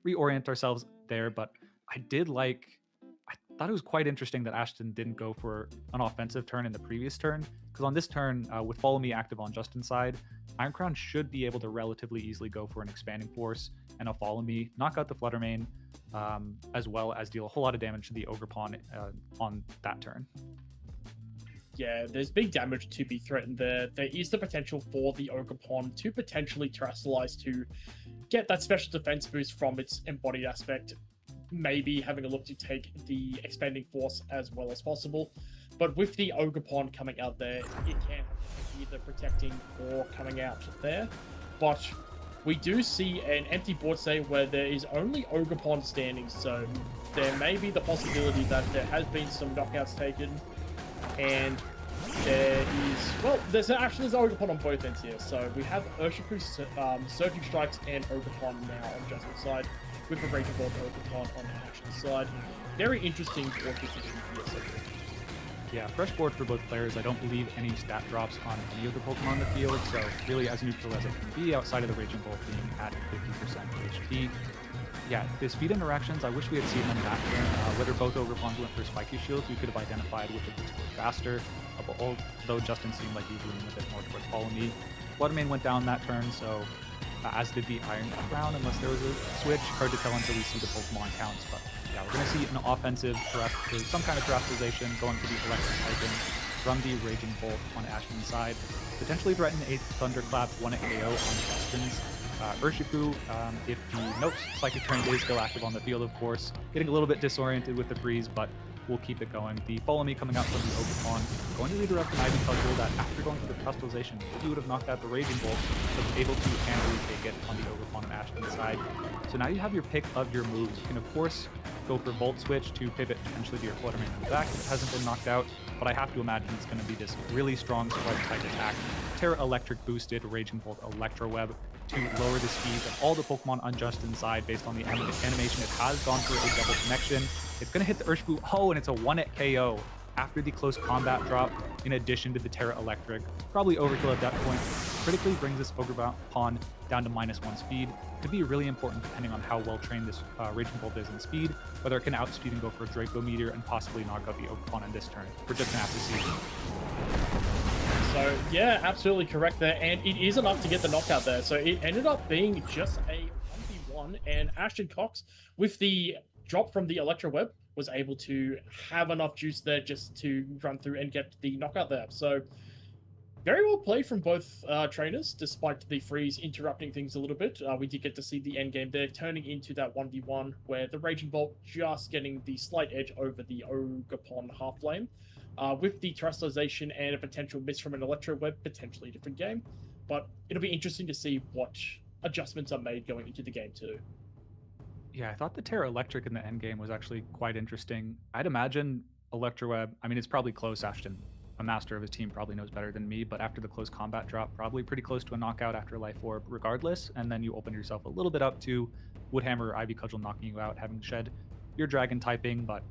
reorient ourselves there, but I thought it was quite interesting that Ashton didn't go for an offensive turn in the previous turn, because on this turn, with Follow Me active on Justin's side, Iron Crown should be able to relatively easily go for an Expanding Force and a Follow Me, knock out the Fluttermane, as well as deal a whole lot of damage to the Ogerpon on that turn. Yeah, there's big damage to be threatened there. There is the potential for the Ogerpon to potentially terastallize to get that special defense boost from its embodied aspect, maybe having a look to take the Expanding Force as well as possible. But with the Ogerpon coming out there, it can either protecting or coming out there. But we do see an empty board state where there is only Ogerpon standing, so there may be the possibility that there has been some knockouts taken, and there is, well, there's Ogerpon on both ends here. So we have Urshifu Surging Strikes and Ogerpon now on Justin's side, with the Raging Bolt Ogerpon on Ashton's side. Very interesting board position here, Cedric. Yeah, fresh board for both players. I don't believe any stat drops on any of the Pokemon in the field, so really as neutral as it can be outside of the Raging Bolt being at 50% HP. Yeah, the speed interactions, I wish we had seen them back then. Whether both Ogerpons went for Spiky Shields, we could have identified which of the two were faster, although Justin seemed like he was leaning a bit more towards Follow Me. Fluttermane went down that turn, so as did the Iron Crown, unless there was a switch. Hard to tell until we see the Pokemon counts, but yeah, we're going to see an offensive some kind of terastallization going to the Electric Typing from the Raging Bolt on Ashton's side. Potentially threaten a Thunderclap 1-KO on Justin's. Urshifu, if the Psychic Current is still active on the field, of course, getting a little bit disoriented with the freeze, but will keep it going. The Follow Me coming out from the Ogerpon, going to redirect an Ivy Cudgel that after going for the Trustalization, if you would have knocked out the Raging Bolt, was able to handily take it on the Ogerpon and Ashton's side. So now you have your pick of your moves. You can of course go for Volt Switch to pivot potentially to your Fluttermane in the back if it hasn't been knocked out, but I have to imagine it's going to be this really strong spread type attack. Terra Electric boosted Raging Bolt Electro Web to lower the speed of all the Pokemon on Justin's side based on the animation. It has gone for a double connection. It's going to hit the Urshifu. Oh, and it's a 1-hit KO after the close combat drop, in addition to the Terra Electric. Probably overkill at that point. Critically brings this Ogerpon down to -1 speed. Could be really important depending on how well trained this Raging Bolt is in speed, whether it can outspeed and go for a Draco Meteor and possibly knock out the Ogerpon in this turn. We're just going to have to see. So, yeah, absolutely correct there. And it is enough to get the knockout there. So it ended up being just a 1v1. And Ashton Cox, with the drop from the Electro Web, was able to have enough juice there just to run through and get the knockout there. So, very well played from both trainers, despite the freeze interrupting things a little bit. We did get to see the end game there, turning into that 1v1, where the Raging Bolt just getting the slight edge over the Ogerpon half lane. With the Terastallization and a potential miss from an Electro Web, potentially a different game. But it'll be interesting to see what adjustments are made going into the game too. Yeah, I thought the Terra Electric in the end game was actually quite interesting. I'd imagine Electro Web, I mean, it's probably close. Ashton, a master of his team, probably knows better than me, but after the close combat drop, probably pretty close to a knockout after Life Orb regardless, and then you open yourself a little bit up to Woodhammer or Ivy Cudgel knocking you out, having shed your Dragon typing, but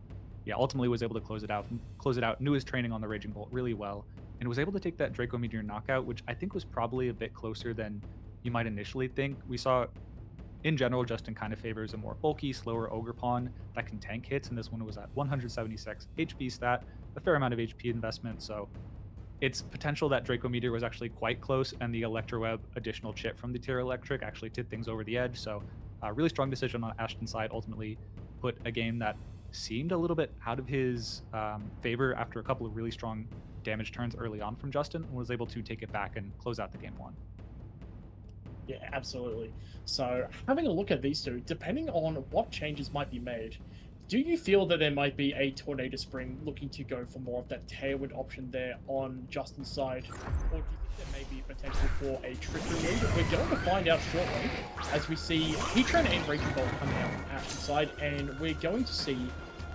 yeah, ultimately was able to close it out, knew his training on the Raging Bolt really well, and was able to take that Draco Meteor knockout, which I think was probably a bit closer than you might initially think. We saw, in general, Justin kind of favors a more bulky, slower Ogerpon that can tank hits, and this one was at 176 HP stat, a fair amount of HP investment, so it's potential that Draco Meteor was actually quite close, and the Electro Web additional chip from the Terra Electric actually tipped things over the edge, so a really strong decision on Ashton's side, ultimately put a game that seemed a little bit out of his favor after a couple of really strong damage turns early on from Justin, and was able to take it back and close out the game 1. Yeah, absolutely. So having a look at these two, depending on what changes might be made, do you feel that there might be a Tornado Spring looking to go for more of that Tailwind option there on Justin's side? Or do you think there may be potential for a Trickery lead? We're going to find out shortly as we see Heatran and Raging Bolt coming out from Ashton's side, and we're going to see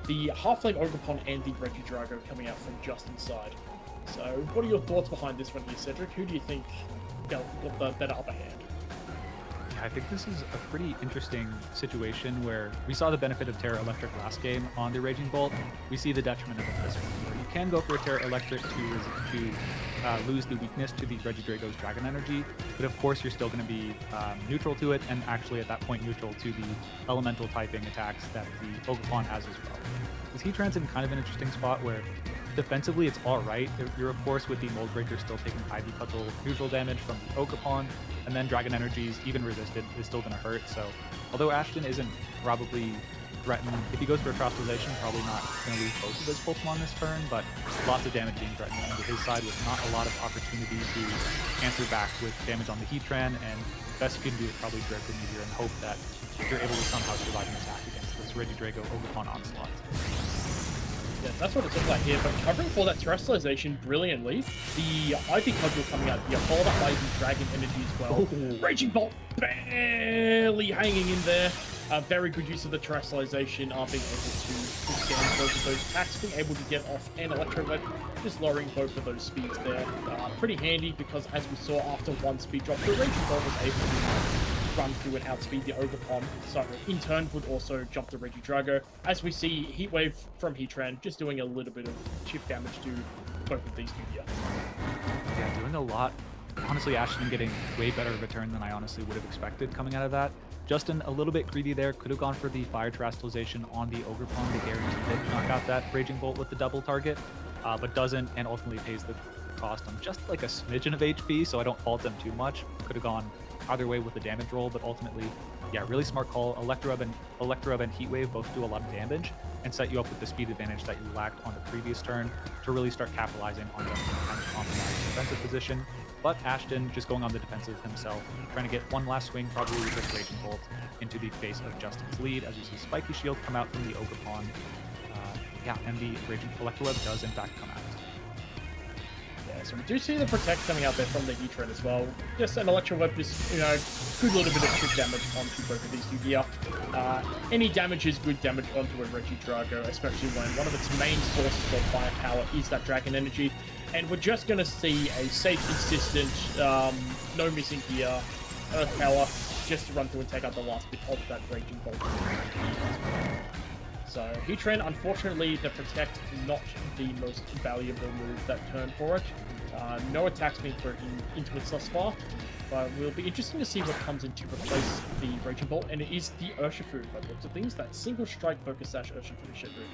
the Halfling Ogerpon and the Regidrago coming out from Justin's side. So what are your thoughts behind this one here, Cedric? Who do you think got the better upper hand? I think this is a pretty interesting situation where we saw the benefit of Terra Electric last game on the Raging Bolt. We see the detriment of it this one, where you can go for a Terra Electric to lose the weakness to the Regidrago's Dragon Energy, but of course you're still going to be neutral to it, and actually at that point neutral to the elemental typing attacks that the Ogerpon has as well. This Heatran's in kind of an interesting spot where defensively it's alright. You're of course with the Mold Breaker still taking Ivy Cudgel neutral damage from the Ogerpon, and then Dragon Energies, even resisted, is still going to hurt. So although Ashton isn't probably threatened, if he goes for a Trustalization, probably not going to lose both of his Pokemon this turn, but lots of damage being threatened onto his side with not a lot of opportunity to answer back with damage on the Heatran, and best you can do is probably Draco Meteor and hope that you're able to somehow survive an attack against this Regidrago Ogerpon onslaught. Yeah, that's what it looks like here, but covering for that Terastallization brilliantly, the Ivy Cudgel coming out here, followed up by the Dragon Energy as well. Oh. Raging Bolt barely hanging in there. Very good use of the Terastallization, being able to withstand both of those attacks, being able to get off an Electro Web, just lowering both of those speeds there. Pretty handy because as we saw after one speed drop, the Raging Bolt was able to run through and outspeed the Ogerpon, so in turn would also jump the Regidrago. As we see, Heat Wave from Heatran just doing a little bit of chip damage to both of these two here. Yeah, doing a lot. Honestly, Ashton getting way better return than I honestly would have expected coming out of that. Justin, a little bit greedy there, could have gone for the Fire Terastallization on the Ogerpon to guarantee that knock out that Raging Bolt with the double target, but doesn't, and ultimately pays the cost on just like a smidgen of HP, so I don't fault them too much. Could have gone either way with the damage roll, but ultimately, yeah, really smart call. Electro Web and Heat Wave both do a lot of damage and set you up with the speed advantage that you lacked on the previous turn to really start capitalizing on Justin's kind of compromised defensive position. But Ashton just going on the defensive himself, trying to get one last swing, probably with this Raging Bolt into the face of Justin's lead, as you see Spiky Shield come out from the Ogerpon. yeah, and the Raging Electro Web does in fact come out. Yeah, so we do see the Protect coming out there from the Heatran as well. Just an Electro Web, just, good little bit of chip damage onto both of these two here. Any damage is good damage onto a Regidrago, especially when one of its main sources of firepower is that Dragon Energy. And we're just going to see a safe, consistent, no missing gear, Earth Power, just to run through and take out the last bit of that Raging Bolt. So Heatran, unfortunately, the Protect not the most valuable move that turn for it. No attacks being thrown into it thus far, but will be interesting to see what comes in to replace the Raging Bolt, and it is the Urshifu by the looks of things, that single strike focus sash Urshifu shit move.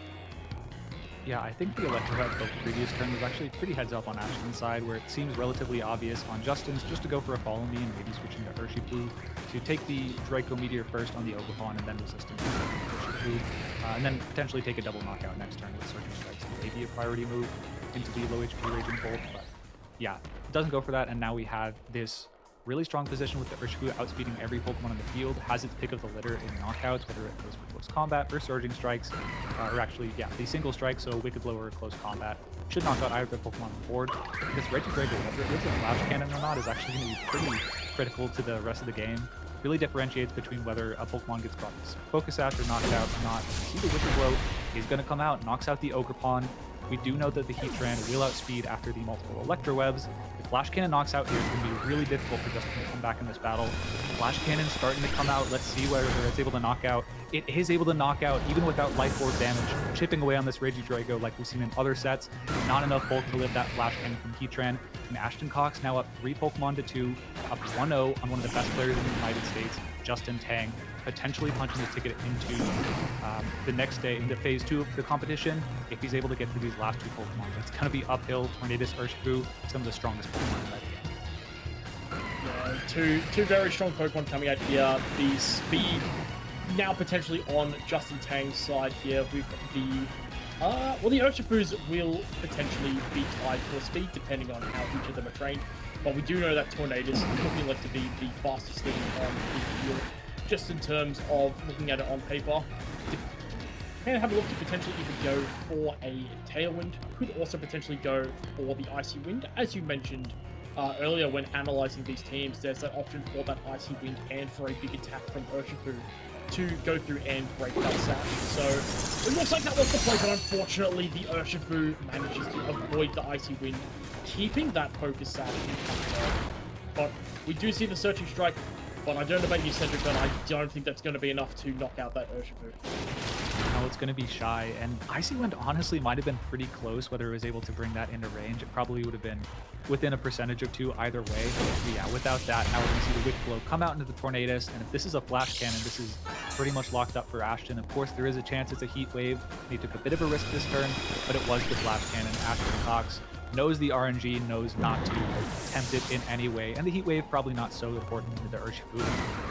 Yeah, I think the Electro the previous turn was actually pretty heads up on Ashton's side, where it seems relatively obvious on Justin's just to go for a follow me and maybe switching to Urshifu to take the Draco Meteor first on the Ogerpon and then resist him to Urshifu, and then potentially take a double knockout next turn with Surging Strikes, maybe a priority move into the low HP Raging Bolt, but yeah, it doesn't go for that, and now we have this really strong position with the Urshifu outspeeding every Pokemon in the field, has its pick of the litter in knockouts, whether it goes for close combat or Surging Strikes, or actually, yeah, the single strike, so Wicked Blow or close combat. Should knock out either Pokemon on the board. This Regidrago, whether it lives a Flash Cannon or not, is actually going to be pretty critical to the rest of the game. Really differentiates between whether a Pokemon gets brought to Focus Sash or knocked out or not. See the Wicked Blow, he's going to come out, knocks out the Ogerpon. We do know that the Heatran will outspeed after the multiple Electro Webs. If Flash Cannon knocks out here, it's going to be really difficult for Justin to come back in this battle. Flash Cannon's starting to come out. Let's see whether it's able to knock out. It is able to knock out even without Life Orb damage, chipping away on this Regidrago like we've seen in other sets. Not enough bulk to live that Flash Cannon from Heatran. And Ashton Cox now up 3 Pokemon to 2, up 1-0 on one of the best players in the United States, Justin Tang, potentially punching his ticket into the next day into phase 2 of the competition. If he's able to get through these last 2 Pokemon, it's going to be uphill. Tornadus, Urshifu, some of the strongest Pokemon in that game. Yeah, two very strong Pokemon coming out here. The speed now potentially on Justin Tang's side here with the the Urshifus will potentially be tied for speed depending on how each of them are trained. But we do know that Tornadus is looking like to be the fastest thing on the field, just in terms of looking at it on paper. Can have a look to potentially even go for a Tailwind. Could also potentially go for the Icy Wind. As you mentioned earlier when analyzing these teams, there's that option for that Icy Wind and for a big attack from Urshifu to go through and break that sash. So it looks like that was the play, but unfortunately the Urshifu manages to avoid the Icy Wind, keeping that focus sash in. But we do see the Searching Strike, but I don't know about you, Cedric, but I don't think that's going to be enough to knock out that Urshifu. No, it's going to be shy, and Icy Wind honestly might have been pretty close whether it was able to bring that into range. It probably would have been within a percentage of 2 either way. But yeah, without that, now we're going to see the Wicked Blow come out into the Tornadus, and if this is a Flash Cannon, this is pretty much locked up for Ashton. Of course, there is a chance it's a Heat Wave. He took a bit of a risk this turn, but it was the Flash Cannon. Ashton Cox knows the RNG, knows not to tempt it in any way, and the Heat Wave probably not so important into the Urshifu.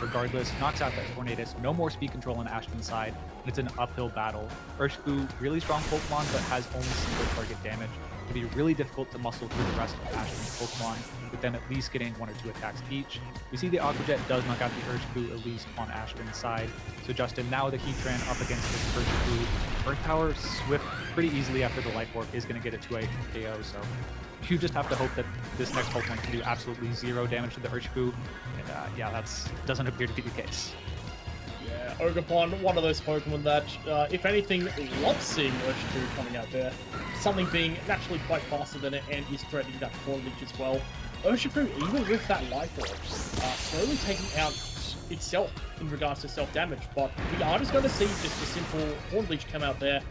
Regardless, knocks out that Tornadus. No more speed control on Ashton's side, and it's an uphill battle. Urshifu, really strong Pokemon, but has only single target damage. It'll be really difficult to muscle through the rest of Ashton's Pokemon, with them at least getting 1 or 2 attacks each. We see the Aqua Jet does knock out the Urshifu, at least on Ashton's side. So Justin, now the Heatran up against this Urshifu. Earth Power, Swift, pretty easily after the Life Orb is going to get a 2-8 KO, so you just have to hope that this next Pokemon can do absolutely 0 damage to the Urshifu, and yeah, that doesn't appear to be the case. Yeah, Ogerpon, one of those Pokemon that, if anything, loves seeing Urshifu coming out there. Something being naturally quite faster than it and is threatening that Horn Leech as well. Urshifu, even with that Life Orb, slowly taking out itself in regards to self-damage, but we are just going to see just a simple Horn Leech come out there,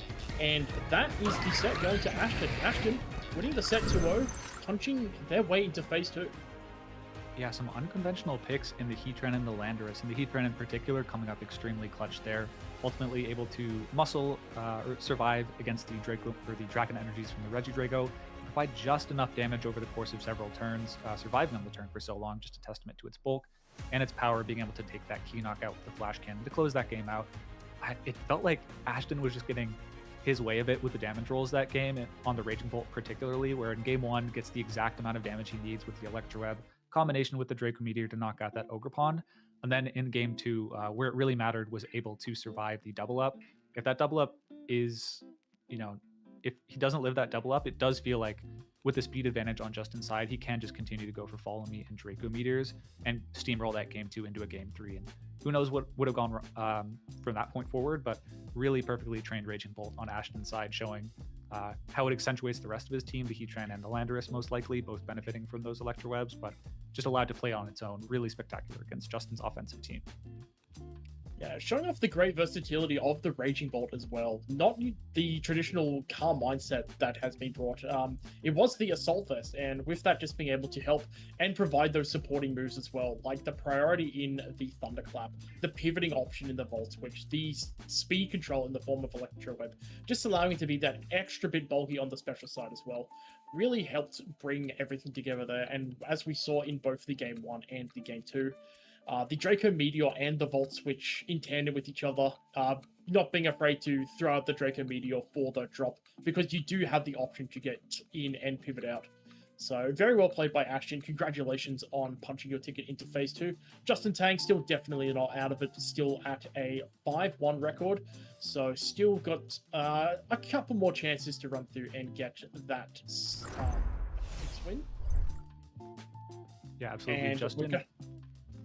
and that is the set going to Ashton. Ashton winning the set 2-0, punching their way into phase 2. Yeah, some unconventional picks in the Heatran and the Landorus, and the Heatran in particular coming up extremely clutch there. Ultimately able to muscle or survive against the Draco or the Dragon energies from the Regidrago, provide just enough damage over the course of several turns, surviving on the turn for so long, just a testament to its bulk and its power, being able to take that key knockout with the Flash Cannon to close that game out. It felt like Ashton was just getting his way of it with the damage rolls that game, and on the Raging Bolt particularly, where in game 1 gets the exact amount of damage he needs with the Electro Web, combination with the Draco Meteor to knock out that Ogerpon, and then in game 2, where it really mattered, was able to survive the double up. If that double up is if he doesn't live that double up, it does feel like with the speed advantage on Justin's side, he can just continue to go for Follow Me and Draco Meteors and steamroll that game 2 into a game 3. And who knows what would have gone from that point forward, but really perfectly trained Raging Bolt on Ashton's side, showing how it accentuates the rest of his team, the Heatran and the Landorus most likely, both benefiting from those Electrowebs, but just allowed to play on its own. Really spectacular against Justin's offensive team. Yeah, showing off the great versatility of the Raging Bolt as well. Not the traditional calm mindset that has been brought. It was the Assault Vest, and with that just being able to help and provide those supporting moves as well, like the priority in the Thunderclap, the pivoting option in the Volt Switch, the speed control in the form of Electroweb, just allowing it to be that extra bit bulky on the special side as well. Really helped bring everything together there, and as we saw in both the Game 1 and the Game 2, the Draco Meteor and the Volt Switch in tandem with each other, not being afraid to throw out the Draco Meteor for the drop, because you do have the option to get in and pivot out. So very well played by Ashton. Congratulations on punching your ticket into Phase 2. Justin Tang still definitely not out of it, still at a 5-1 record. So still got a couple more chances to run through and get that 6th win. Yeah, absolutely. And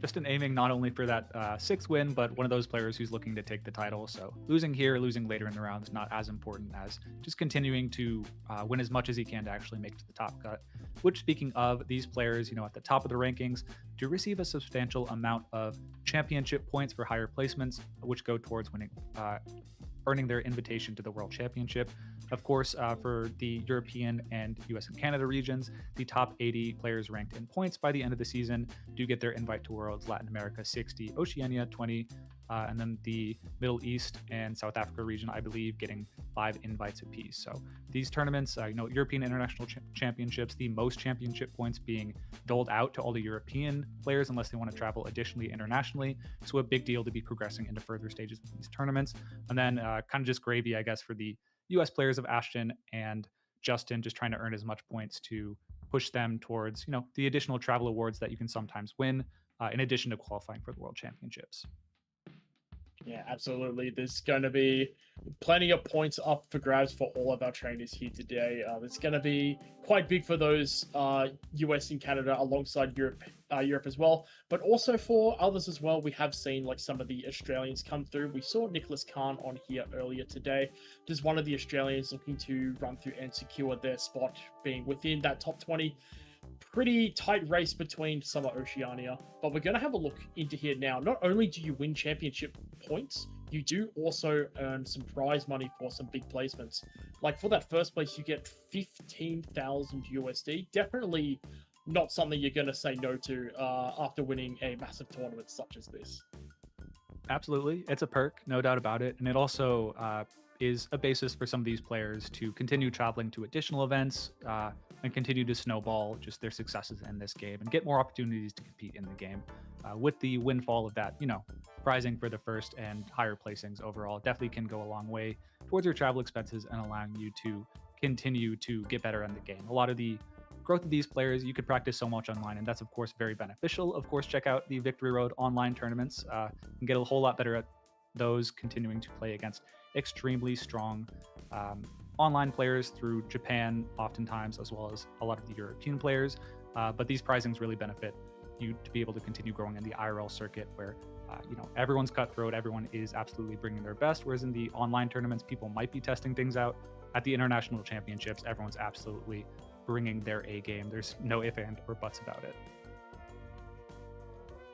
Justin aiming not only for that 6th win, but one of those players who's looking to take the title. So losing here, losing later in the round is not as important as just continuing to win as much as he can to actually make it to the top cut. Which, speaking of these players, at the top of the rankings, do receive a substantial amount of championship points for higher placements, which go towards winning, earning their invitation to the World Championship. Of course, for the European and US and Canada regions, the top 80 players ranked in points by the end of the season do get their invite to Worlds. Latin America 60, Oceania 20, and then the Middle East and South Africa region, I believe, getting 5 invites apiece. So these tournaments, European International Championships, the most championship points being doled out to all the European players unless they want to travel additionally internationally. So a big deal to be progressing into further stages of these tournaments. And then kind of just gravy, I guess, for the US players of Ashton and Justin, just trying to earn as much points to push them towards, the additional travel awards that you can sometimes win, in addition to qualifying for the World Championships. Yeah, absolutely. There's going to be plenty of points up for grabs for all of our trainers here today. It's going to be quite big for those US and Canada alongside Europe as well, but also for others as well. We have seen like some of the Australians come through. We saw Nicholas Khan on here earlier today, just one of the Australians looking to run through and secure their spot, being within that top 20. Pretty tight race between Summer Oceania, but we're going to have a look into here now. Not only do you win championship points, you do also earn some prize money for some big placements. Like for that first place, you get 15,000 USD. Definitely not something you're going to say no to after winning a massive tournament such as this. Absolutely. It's a perk, no doubt about it. And it also is a basis for some of these players to continue traveling to additional events and continue to snowball just their successes in this game and get more opportunities to compete in the game. With the windfall of that, prizing for the first and higher placings overall definitely can go a long way towards your travel expenses and allowing you to continue to get better in the game. A lot of the growth of these players, you could practice so much online, and that's of course very beneficial. Of course, check out the Victory Road online tournaments and get a whole lot better at those, continuing to play against extremely strong online players through Japan oftentimes, as well as a lot of the European players. But these prizings really benefit you to be able to continue growing in the IRL circuit where everyone's cutthroat, everyone is absolutely bringing their best, whereas in the online tournaments, people might be testing things out. At the international championships, everyone's absolutely bringing their A game. There's no ifs, ands, or buts about it.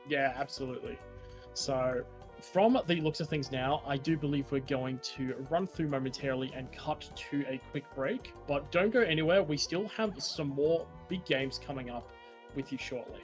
Yeah, absolutely. So from the looks of things now, I do believe we're going to run through momentarily and cut to a quick break, but don't go anywhere. We still have some more big games coming up with you shortly.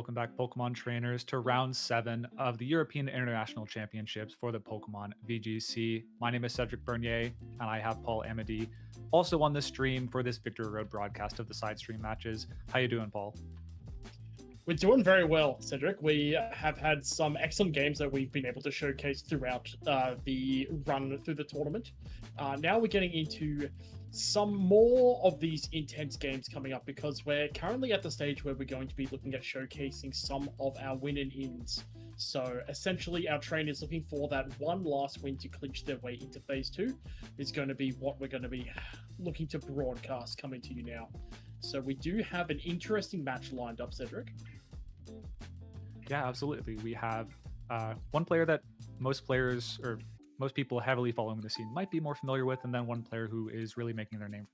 welcome back Pokemon trainers to round 7 of the European International Championships for the Pokemon VGC. My name is Cedric Bernier, and I have Paul Amity also on the stream for this Victory Road broadcast of the side stream matches. How you doing, Paul? We're doing very well, Cedric. We have had some excellent games that we've been able to showcase throughout the run through the tournament. Now we're getting into some more of these intense games coming up because we're currently at the stage where we're going to be looking at showcasing some of our win and ins. So essentially our trainers looking for that one last win to clinch their way into phase 2 is going to be what we're going to be looking to broadcast coming to you now. So we do have an interesting match lined up, Cedric. Yeah, absolutely. We have one player that most players or most people heavily following the scene might be more familiar with, and then one player who is really making their name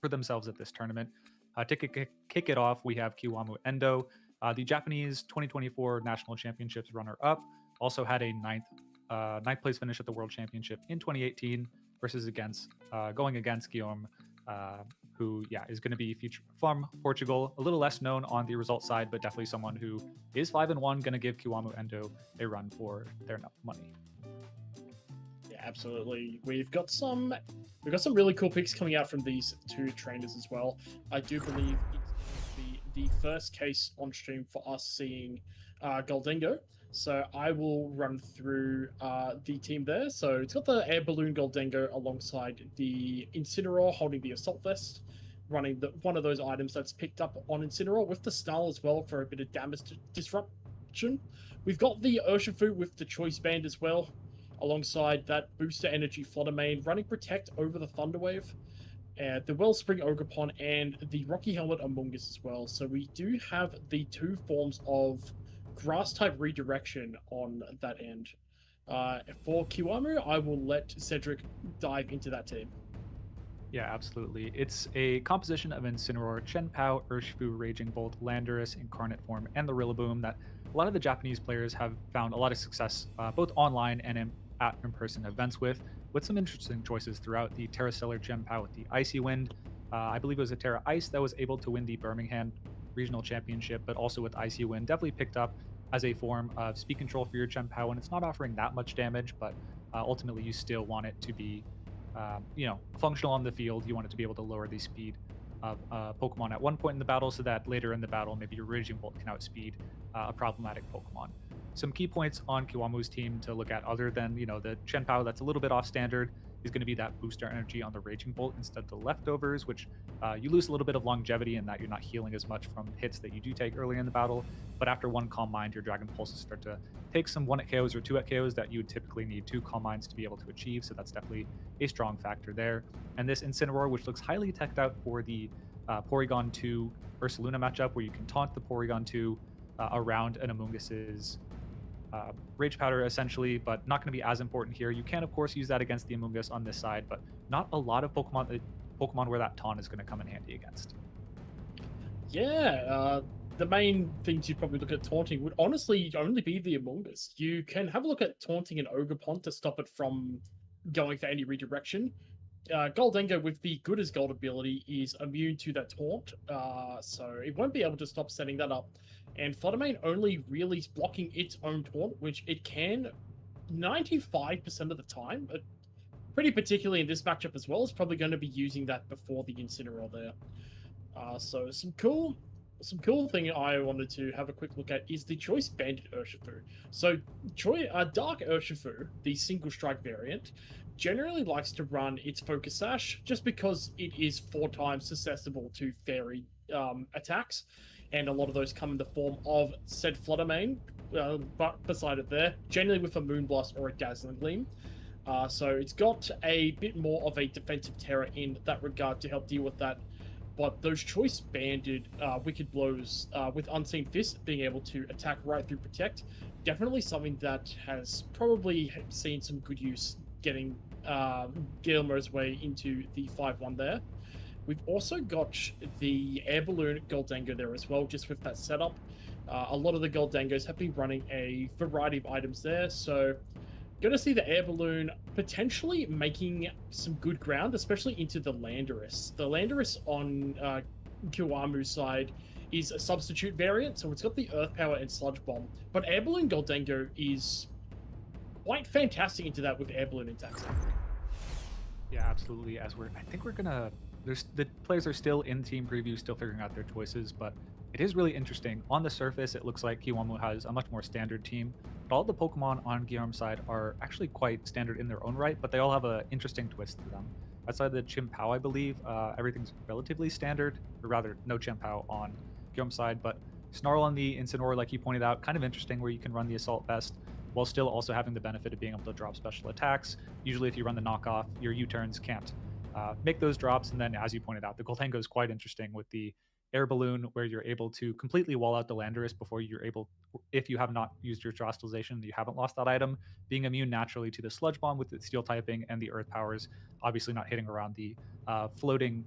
for themselves at this tournament. To kick it off, we have Kiwamu Endo, the Japanese 2024 National Championships runner-up, also had a ninth place finish at the World Championship in 2018 versus going against Guillaume, who is going to be featured from Portugal. A little less known on the result side, but definitely someone who is 5-1, going to give Kiwamu Endo a run for their money. Absolutely. We've got some really cool picks coming out from these two trainers as well. I do believe it's the first case on stream for us seeing Goldengo. So I will run through the team there. So it's got the Air Balloon Goldengo alongside the Incineroar holding the Assault Vest, running one of those items that's picked up on Incineroar with the Snarl as well for a bit of damage disruption. We've got the Urshifu with the Choice Band as well, alongside that Booster Energy Flutter Mane, running Protect over the Thunderwave, the Wellspring Ogerpon, and the Rocky Helmet Amoonguss as well. So we do have the two forms of Grass-type redirection on that end. For Kiwamu, I will let Cedric dive into that team. Yeah, absolutely. It's a composition of Incineroar, Chien-Pao, Urshifu, Raging Bolt, Landorus, Incarnate Form, and the Rillaboom that a lot of the Japanese players have found a lot of success both online and at in-person events with some interesting choices throughout. The Terra Stellar Chien-Pao with the Icy Wind. I believe it was a Terra Ice that was able to win the Birmingham Regional Championship, but also with Icy Wind, definitely picked up as a form of speed control for your Chien-Pao, and it's not offering that much damage, but ultimately you still want it to be functional on the field. You want it to be able to lower the speed of Pokemon at one point in the battle so that later in the battle, maybe your Raging Bolt can outspeed a problematic Pokemon. Some key points on Kiwamu's team to look at other than, the Chien-Pao that's a little bit off standard is going to be that booster energy on the Raging Bolt instead of the leftovers, which you lose a little bit of longevity in that you're not healing as much from hits that you do take earlier in the battle. But after one Calm Mind, your Dragon Pulses start to take some 1-hit KOs or 2-hit KOs that you would typically need 2 Calm Minds to be able to achieve. So that's definitely a strong factor there. And this Incineroar, which looks highly teched out for the Porygon 2 Ursaluna matchup, where you can taunt the Porygon 2 around an Amoongus's Rage Powder, essentially, but not going to be as important here. You can, of course, use that against the Amoonguss on this side, but not a lot of Pokemon where that taunt is going to come in handy against. Yeah, the main things you'd probably look at taunting would honestly only be the Amoonguss. You can have a look at taunting an Ogerpon to stop it from going for any redirection. Goldengo with the Good as Gold ability is immune to that taunt, so it won't be able to stop setting that up. And Flutter Mane only really blocking its own taunt, which it can 95% of the time, but pretty particularly in this matchup as well, is probably going to be using that before the Incineroar there. So some cool thing I wanted to have a quick look at is the Choice Banded Urshifu. So Dark Urshifu, the single strike variant, generally likes to run its Focus Sash just because it is 4 times susceptible to fairy attacks, and a lot of those come in the form of said Flutter Mane, but beside it there, generally with a Moonblast or a Dazzling Gleam. So it's got a bit more of a defensive terror in that regard to help deal with that. But those Choice Banded Wicked Blows with Unseen Fist being able to attack right through Protect, definitely something that has probably seen some good use getting Guillermo's way into the 5-1 there. We've also got the Air Balloon Goldengo there as well, just with that setup. A lot of the Goldengos have been running a variety of items there, so going to see the Air Balloon potentially making some good ground, especially into the Landorus. The Landorus on Kiwamu's side is a substitute variant, so it's got the Earth Power and Sludge Bomb. But Air Balloon Goldango is quite fantastic into that with Air Balloon intact. Yeah, absolutely. I think we're gonna. The players are still in team preview, still figuring out their choices, but it is really interesting. On the surface, it looks like Kiwamu has a much more standard team, but all the Pokemon on Guillaume's side are actually quite standard in their own right, but they all have an interesting twist to them. Outside the Chimpao, I believe, everything's relatively standard, or rather, no Chimpao on Guillaume's side, but Snarl on the Incineroar, like you pointed out, kind of interesting where you can run the Assault Vest while still also having the benefit of being able to drop special attacks. Usually if you run the knockoff, your U-turns can't make those drops, and then as you pointed out, the Goldango is quite interesting with the Air Balloon, where you're able to completely wall out the Landorus before you're able, if you have not used your Terastallization, you haven't lost that item, being immune naturally to the Sludge Bomb with its Steel typing and the Earth powers, obviously not hitting around the floating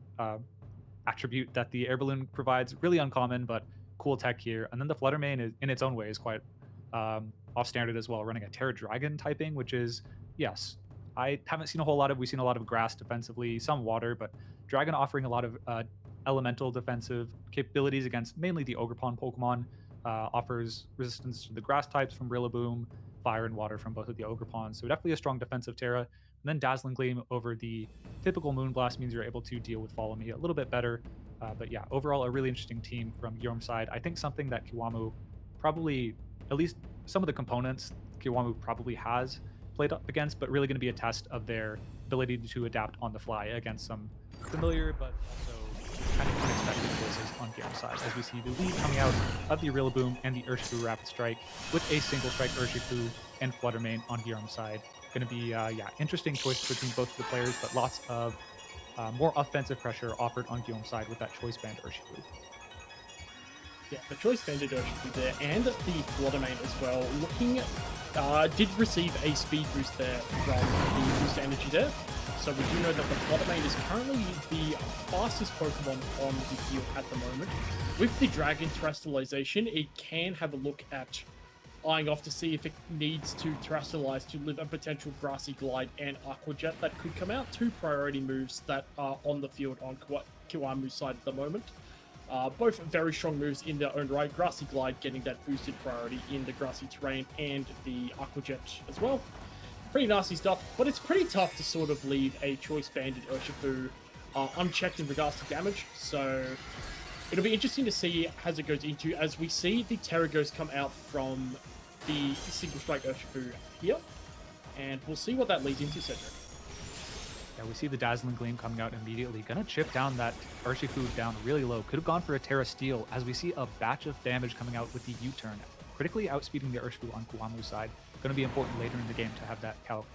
attribute that the Air Balloon provides. Really uncommon, but cool tech here. And then the Flutter Mane is, in its own way, is quite off standard as well, running a Terra Dragon typing, which is, yes, I haven't seen a whole lot of. We've seen a lot of grass defensively, some water, but Dragon offering a lot of elemental defensive capabilities against mainly the Ogerpon Pokemon. Offers resistance to the grass types from Rillaboom, fire and water from both of the Ogerpons. So definitely a strong defensive Terra. And then Dazzling Gleam over the typical Moonblast means you're able to deal with Follow Me a little bit better. But yeah, overall a really interesting team from Guillaume's side. I think something that Kiwamu probably, at least some of the components Kiwamu probably has played up against, but really going to be a test of their ability to adapt on the fly against some familiar but also kind of unexpected choices on Guillaume's side, as we see the lead coming out of the Rillaboom and the Urshifu Rapid Strike with a single strike Urshifu and Flutter Mane on Guillaume's side. Going to be yeah, interesting choice between both of the players, but lots of more offensive pressure offered on Guillaume's side with that choice band Urshifu. Yeah, the choice banded Urshifu there, and the Flutter Mane as well. Looking, did receive a speed boost there from the boost energy there. So we do know that the Flutter Mane is currently the fastest Pokemon on the field at the moment. With the Dragon Terastallization, it can have a look at eyeing off to see if it needs to Terastallize to live a potential Grassy Glide and Aqua Jet that could come out. Two priority moves that are on the field on Kiwamu's side at the moment. Both very strong moves in their own right. Grassy Glide getting that boosted priority in the grassy terrain, and the Aqua Jet as well. Pretty nasty stuff, but it's pretty tough to sort of leave a choice banded Urshifu unchecked in regards to damage. So it'll be interesting to see as it goes into, as we see the Terra Ghost come out from the single strike Urshifu here, and we'll see what that leads into, Cedric. Yeah, we see the Dazzling Gleam coming out immediately. Gonna chip down that Urshifu down really low. Could have gone for a Terra Steel, as we see a batch of damage coming out with the U-turn. Critically outspeeding the Urshifu on Kiwamu's side. Gonna be important later in the game to have that calc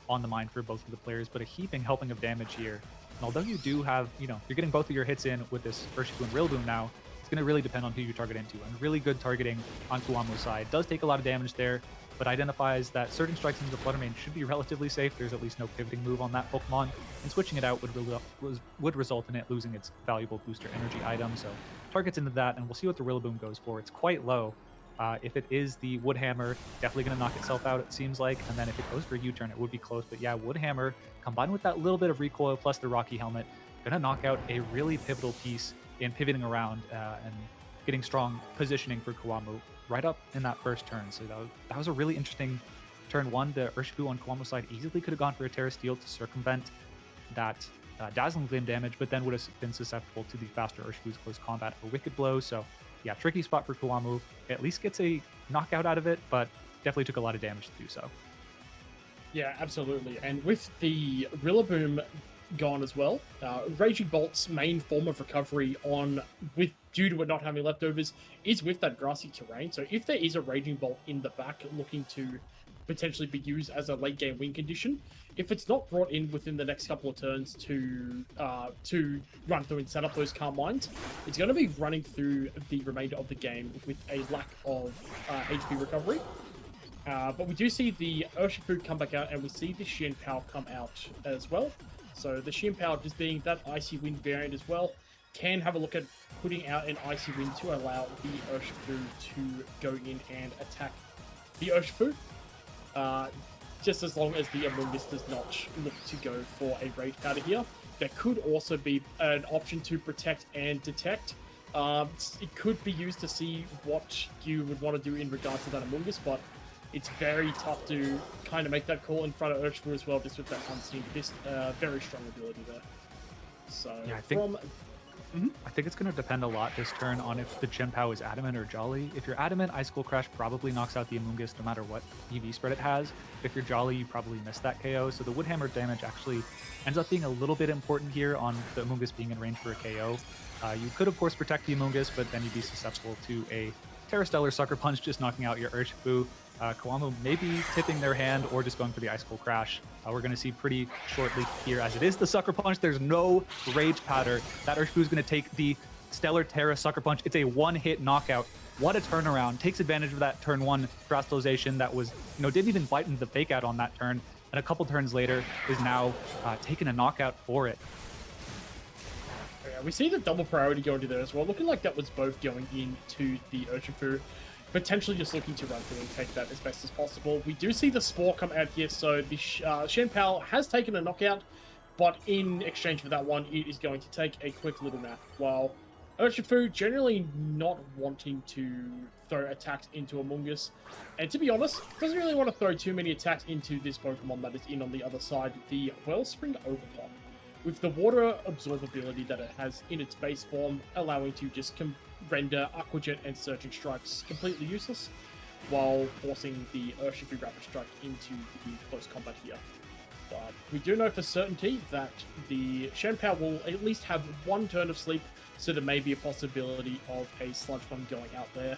on the mind for both of the players, but a heaping helping of damage here. And although you do have, you're getting both of your hits in with this Urshifu and Rillaboom now, it's gonna really depend on who you target into. And really good targeting on Kiwamu's side. Does take a lot of damage there, but identifies that certain strikes into the Flutter Mane should be relatively safe. There's at least no pivoting move on that Pokemon, and switching it out would result in it losing its valuable booster energy item. So targets into that, and we'll see what the Rillaboom goes for. It's quite low. If it is the Wood Hammer, definitely going to knock itself out, it seems like. And then if it goes for U-turn, it would be close. But yeah, Wood Hammer, combined with that little bit of recoil plus the Rocky Helmet, going to knock out a really pivotal piece in pivoting around and getting strong positioning for Kiwamu right up in that first turn. So that was a really interesting turn one. The Urshifu on Kiwamu's side easily could have gone for a Terra Steel to circumvent that Dazzling Gleam damage, but then would have been susceptible to the faster Urshifu's close combat or Wicked Blow. So yeah, tricky spot for Kiwamu. At least gets a knockout out of it, but definitely took a lot of damage to do so. Yeah, absolutely. And with the Rillaboom gone as well, Raging Bolt's main form of recovery due to it not having leftovers is with that grassy terrain. So if there is a Raging Bolt in the back looking to potentially be used as a late game win condition, if it's not brought in within the next couple of turns to run through and set up those Calm Minds, it's going to be running through the remainder of the game with a lack of HP recovery. But we do see the Urshifu come back out, and we see the Xianpao come out as well. So the Xianpao, just being that Icy Wind variant as well, can have a look at putting out an Icy Wind to allow the Urshifu to go in and attack the Urshifu. Just as long as the Amoonguss does not look to go for a Rage Powder here. There could also be an option to protect and detect, It could be used to see what you would want to do in regards to that Among Us, but it's very tough to kind of make that call in front of Urshifu as well, just with that unseen, this very strong ability there. So Yeah, I think it's going to depend a lot this turn on if the Chien-Pao is Adamant or Jolly. If you're Adamant, Icicle Crash probably knocks out the Amoonguss no matter what EV spread it has. If you're Jolly, you probably miss that KO, so the Woodhammer damage actually ends up being a little bit important here on the Amoonguss being in range for a KO. You could, of course, protect the Amoonguss, but then you'd be susceptible to a Terrastellar Sucker Punch just knocking out your Urshifu. Kiwamu may be tipping their hand or just going for the Icicle Crash. We're going to see pretty shortly here, as it is the Sucker Punch. There's no Rage Patter. That Urshifu is going to take the Stellar Terra Sucker Punch. It's a one-hit knockout. What a turnaround. Takes advantage of that turn 1 Terastallization that was, didn't even bite into the Fake Out on that turn. And a couple turns later is now taking a knockout for it. Yeah, we see the double priority going to there as well. Looking like that was both going into the Urshifu. Potentially just looking to run through and take that as best as possible. We do see the Spore come out here, so the Chien-Pao has taken a knockout, but in exchange for that one, it is going to take a quick little nap. While Urshifu generally not wanting to throw attacks into Among Us, and to be honest, doesn't really want to throw too many attacks into this Pokemon that is in on the other side, the Wellspring Overpop. With the water absorbability that it has in its base form, allowing to just render Aqua Jet and Surging Strikes completely useless, while forcing the Urshifu Rapid Strike into the close combat here. But we do know for certainty that the Chien-Pao will at least have one turn of sleep, so there may be a possibility of a Sludge Bomb going out there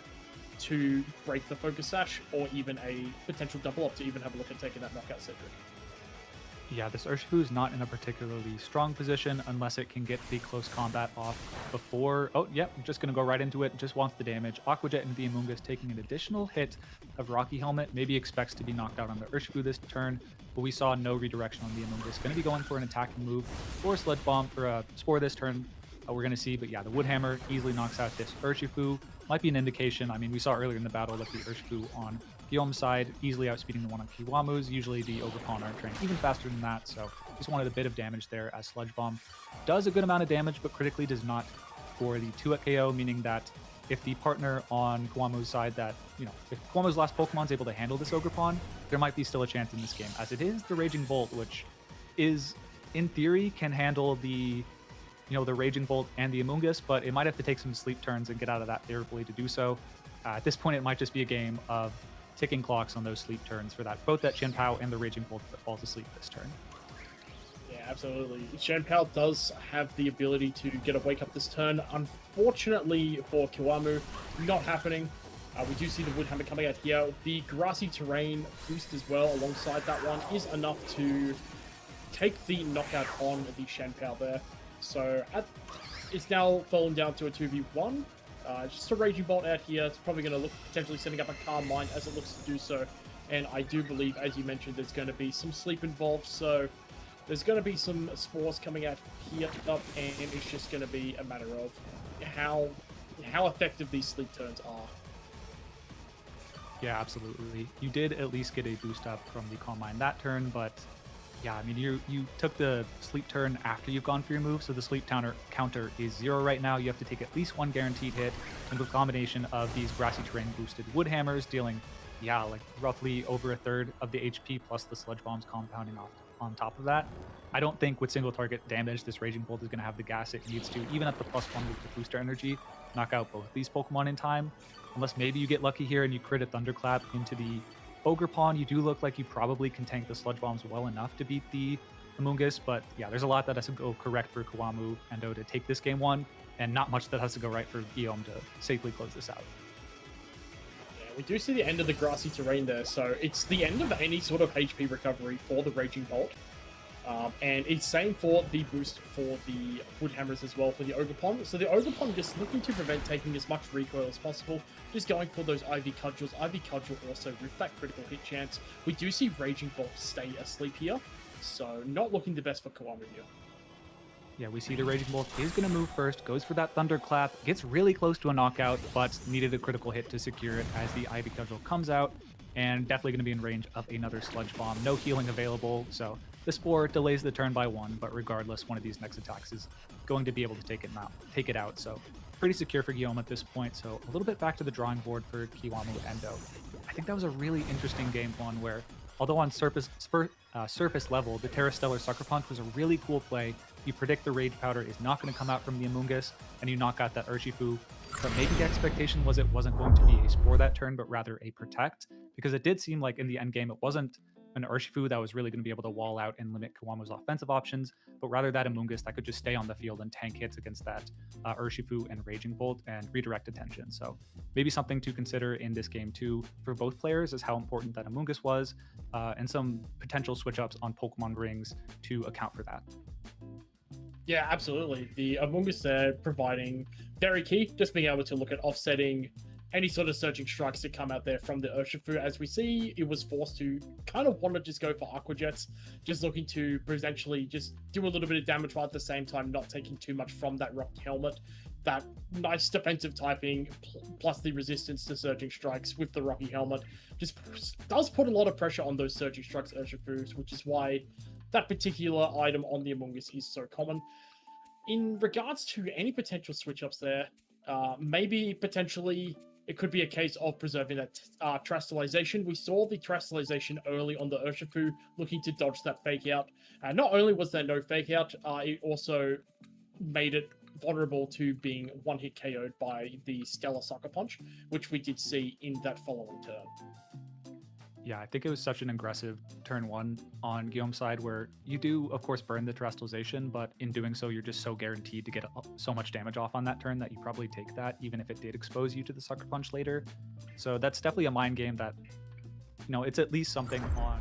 to break the Focus Sash, or even a potential double up to even have a look at taking that knockout Cedric. Yeah, this Urshifu is not in a particularly strong position unless it can get the close combat off before... Oh, yep, just going to go right into it. Just wants the damage. Aqua Jet and the Amoonguss taking an additional hit of Rocky Helmet. Maybe expects to be knocked out on the Urshifu this turn, but we saw no redirection on the Amoonguss. Going to be going for an attacking move or a Sludge Bomb or a Spore this turn. We're going to see, but yeah, the Woodhammer easily knocks out this Urshifu. Might be an indication. I mean, we saw earlier in the battle that the Urshifu on Guillaume's side easily outspeeding the one on Kiwamu's. Usually the Overpawn are trained even faster than that, so just wanted a bit of damage there as Sludge Bomb does a good amount of damage, but critically does not for the 2-hit KO, meaning that if the partner on Kiwamu's side that, if Kiwamu's last Pokemon's able to handle this Ogrepon, there might be still a chance in this game, as it is the Raging Bolt, which is, in theory, can handle the the Raging Bolt and the Amoonguss, but it might have to take some sleep turns and get out of that favorably to do so. At this point, it might just be a game of ticking clocks on those sleep turns for that, both that Chien-Pao and the Raging Bolt that falls asleep this turn. Yeah, absolutely. Chien-Pao does have the ability to get a wake up this turn. Unfortunately for Kiwamu, not happening. We do see the Woodhammer coming out here. The grassy terrain boost as well alongside that one is enough to take the knockout on the Chien-Pao there. So it's now fallen down to a 2v1. Just a Raging Bolt out here. It's probably going to look potentially setting up a Calm Mind as it looks to do so. And I do believe, as you mentioned, there's going to be some sleep involved. So there's going to be some spores coming out here, and it's just going to be a matter of how effective these sleep turns are. Yeah, absolutely. You did at least get a boost up from the Calm Mind that turn, but yeah, I mean, you took the sleep turn after you've gone for your move, so the sleep counter is 0 right now. You have to take at least one guaranteed hit, and with a combination of these grassy terrain boosted Woodhammers dealing, like roughly over a third of the HP plus the Sludge Bombs compounding off on top of that. I don't think with single target damage, this Raging Bolt is going to have the gas it needs to, even at the +1 with the booster energy, knock out both these Pokemon in time. Unless maybe you get lucky here and you crit a Thunderclap into the Ogrepon, you do look like you probably can tank the Sludge Bombs well enough to beat the Amoonguss, but yeah, there's a lot that has to go correct for Kiwamu Endo to take this game one, and not much that has to go right for Guillaume to safely close this out. Yeah, we do see the end of the grassy terrain there, so it's the end of any sort of HP recovery for the Raging Bolt. And it's same for the boost for the Woodhammers as well for the Ogrepon. So the Ogrepon just looking to prevent taking as much recoil as possible, just going for those Ivy Cudgels. Ivy Cudgel also with that critical hit chance. We do see Raging Bolt stay asleep here, so not looking the best for Kiwamu here. Yeah, we see the Raging Bolt is going to move first, goes for that Thunderclap, gets really close to a knockout, but needed a critical hit to secure it as the Ivy Cudgel comes out, and definitely going to be in range of another Sludge Bomb. No healing available, so the Spore delays the turn by 1, but regardless, one of these next attacks is going to be able to take it out. So pretty secure for Guillaume at this point, so a little bit back to the drawing board for Kiwamu Endo. I think that was a really interesting game one where, although on surface level, the Terrastellar Sucker Punch was a really cool play. You predict the Rage Powder is not going to come out from the Amoonguss, and you knock out that Urshifu. But maybe the expectation was it wasn't going to be a Spore that turn, but rather a Protect, because it did seem like in the end game it wasn't an Urshifu that was really going to be able to wall out and limit Kiwamu's offensive options, but rather that Amoonguss that could just stay on the field and tank hits against that Urshifu and Raging Bolt and redirect attention. So maybe something to consider in this game too for both players is how important that Amoonguss was, and some potential switch ups on Pokemon rings to account for that. Yeah, absolutely. The Amoonguss there providing very key, just being able to look at offsetting any sort of surging strikes that come out there from the Urshifu. As we see, it was forced to kind of want to just go for Aqua Jets, just looking to potentially just do a little bit of damage while at the same time not taking too much from that Rocky Helmet. That nice defensive typing plus the resistance to surging strikes with the Rocky Helmet just does put a lot of pressure on those surging strikes Urshifus, which is why that particular item on the Amoonguss is so common. In regards to any potential switch-ups there, maybe potentially it could be a case of preserving that Terastallization. We saw the Terastallization early on the Urshifu looking to dodge that fake out. Not only was there no fake out, it also made it vulnerable to being one-hit KO'd by the Stellar Sucker Punch, which we did see in that following turn. Yeah, I think it was such an aggressive turn one on Guillaume's side where you do, of course, burn the Terastallization, but in doing so, you're just so guaranteed to get so much damage off on that turn that you probably take that, even if it did expose you to the Sucker Punch later. So that's definitely a mind game that, you know, it's at least something on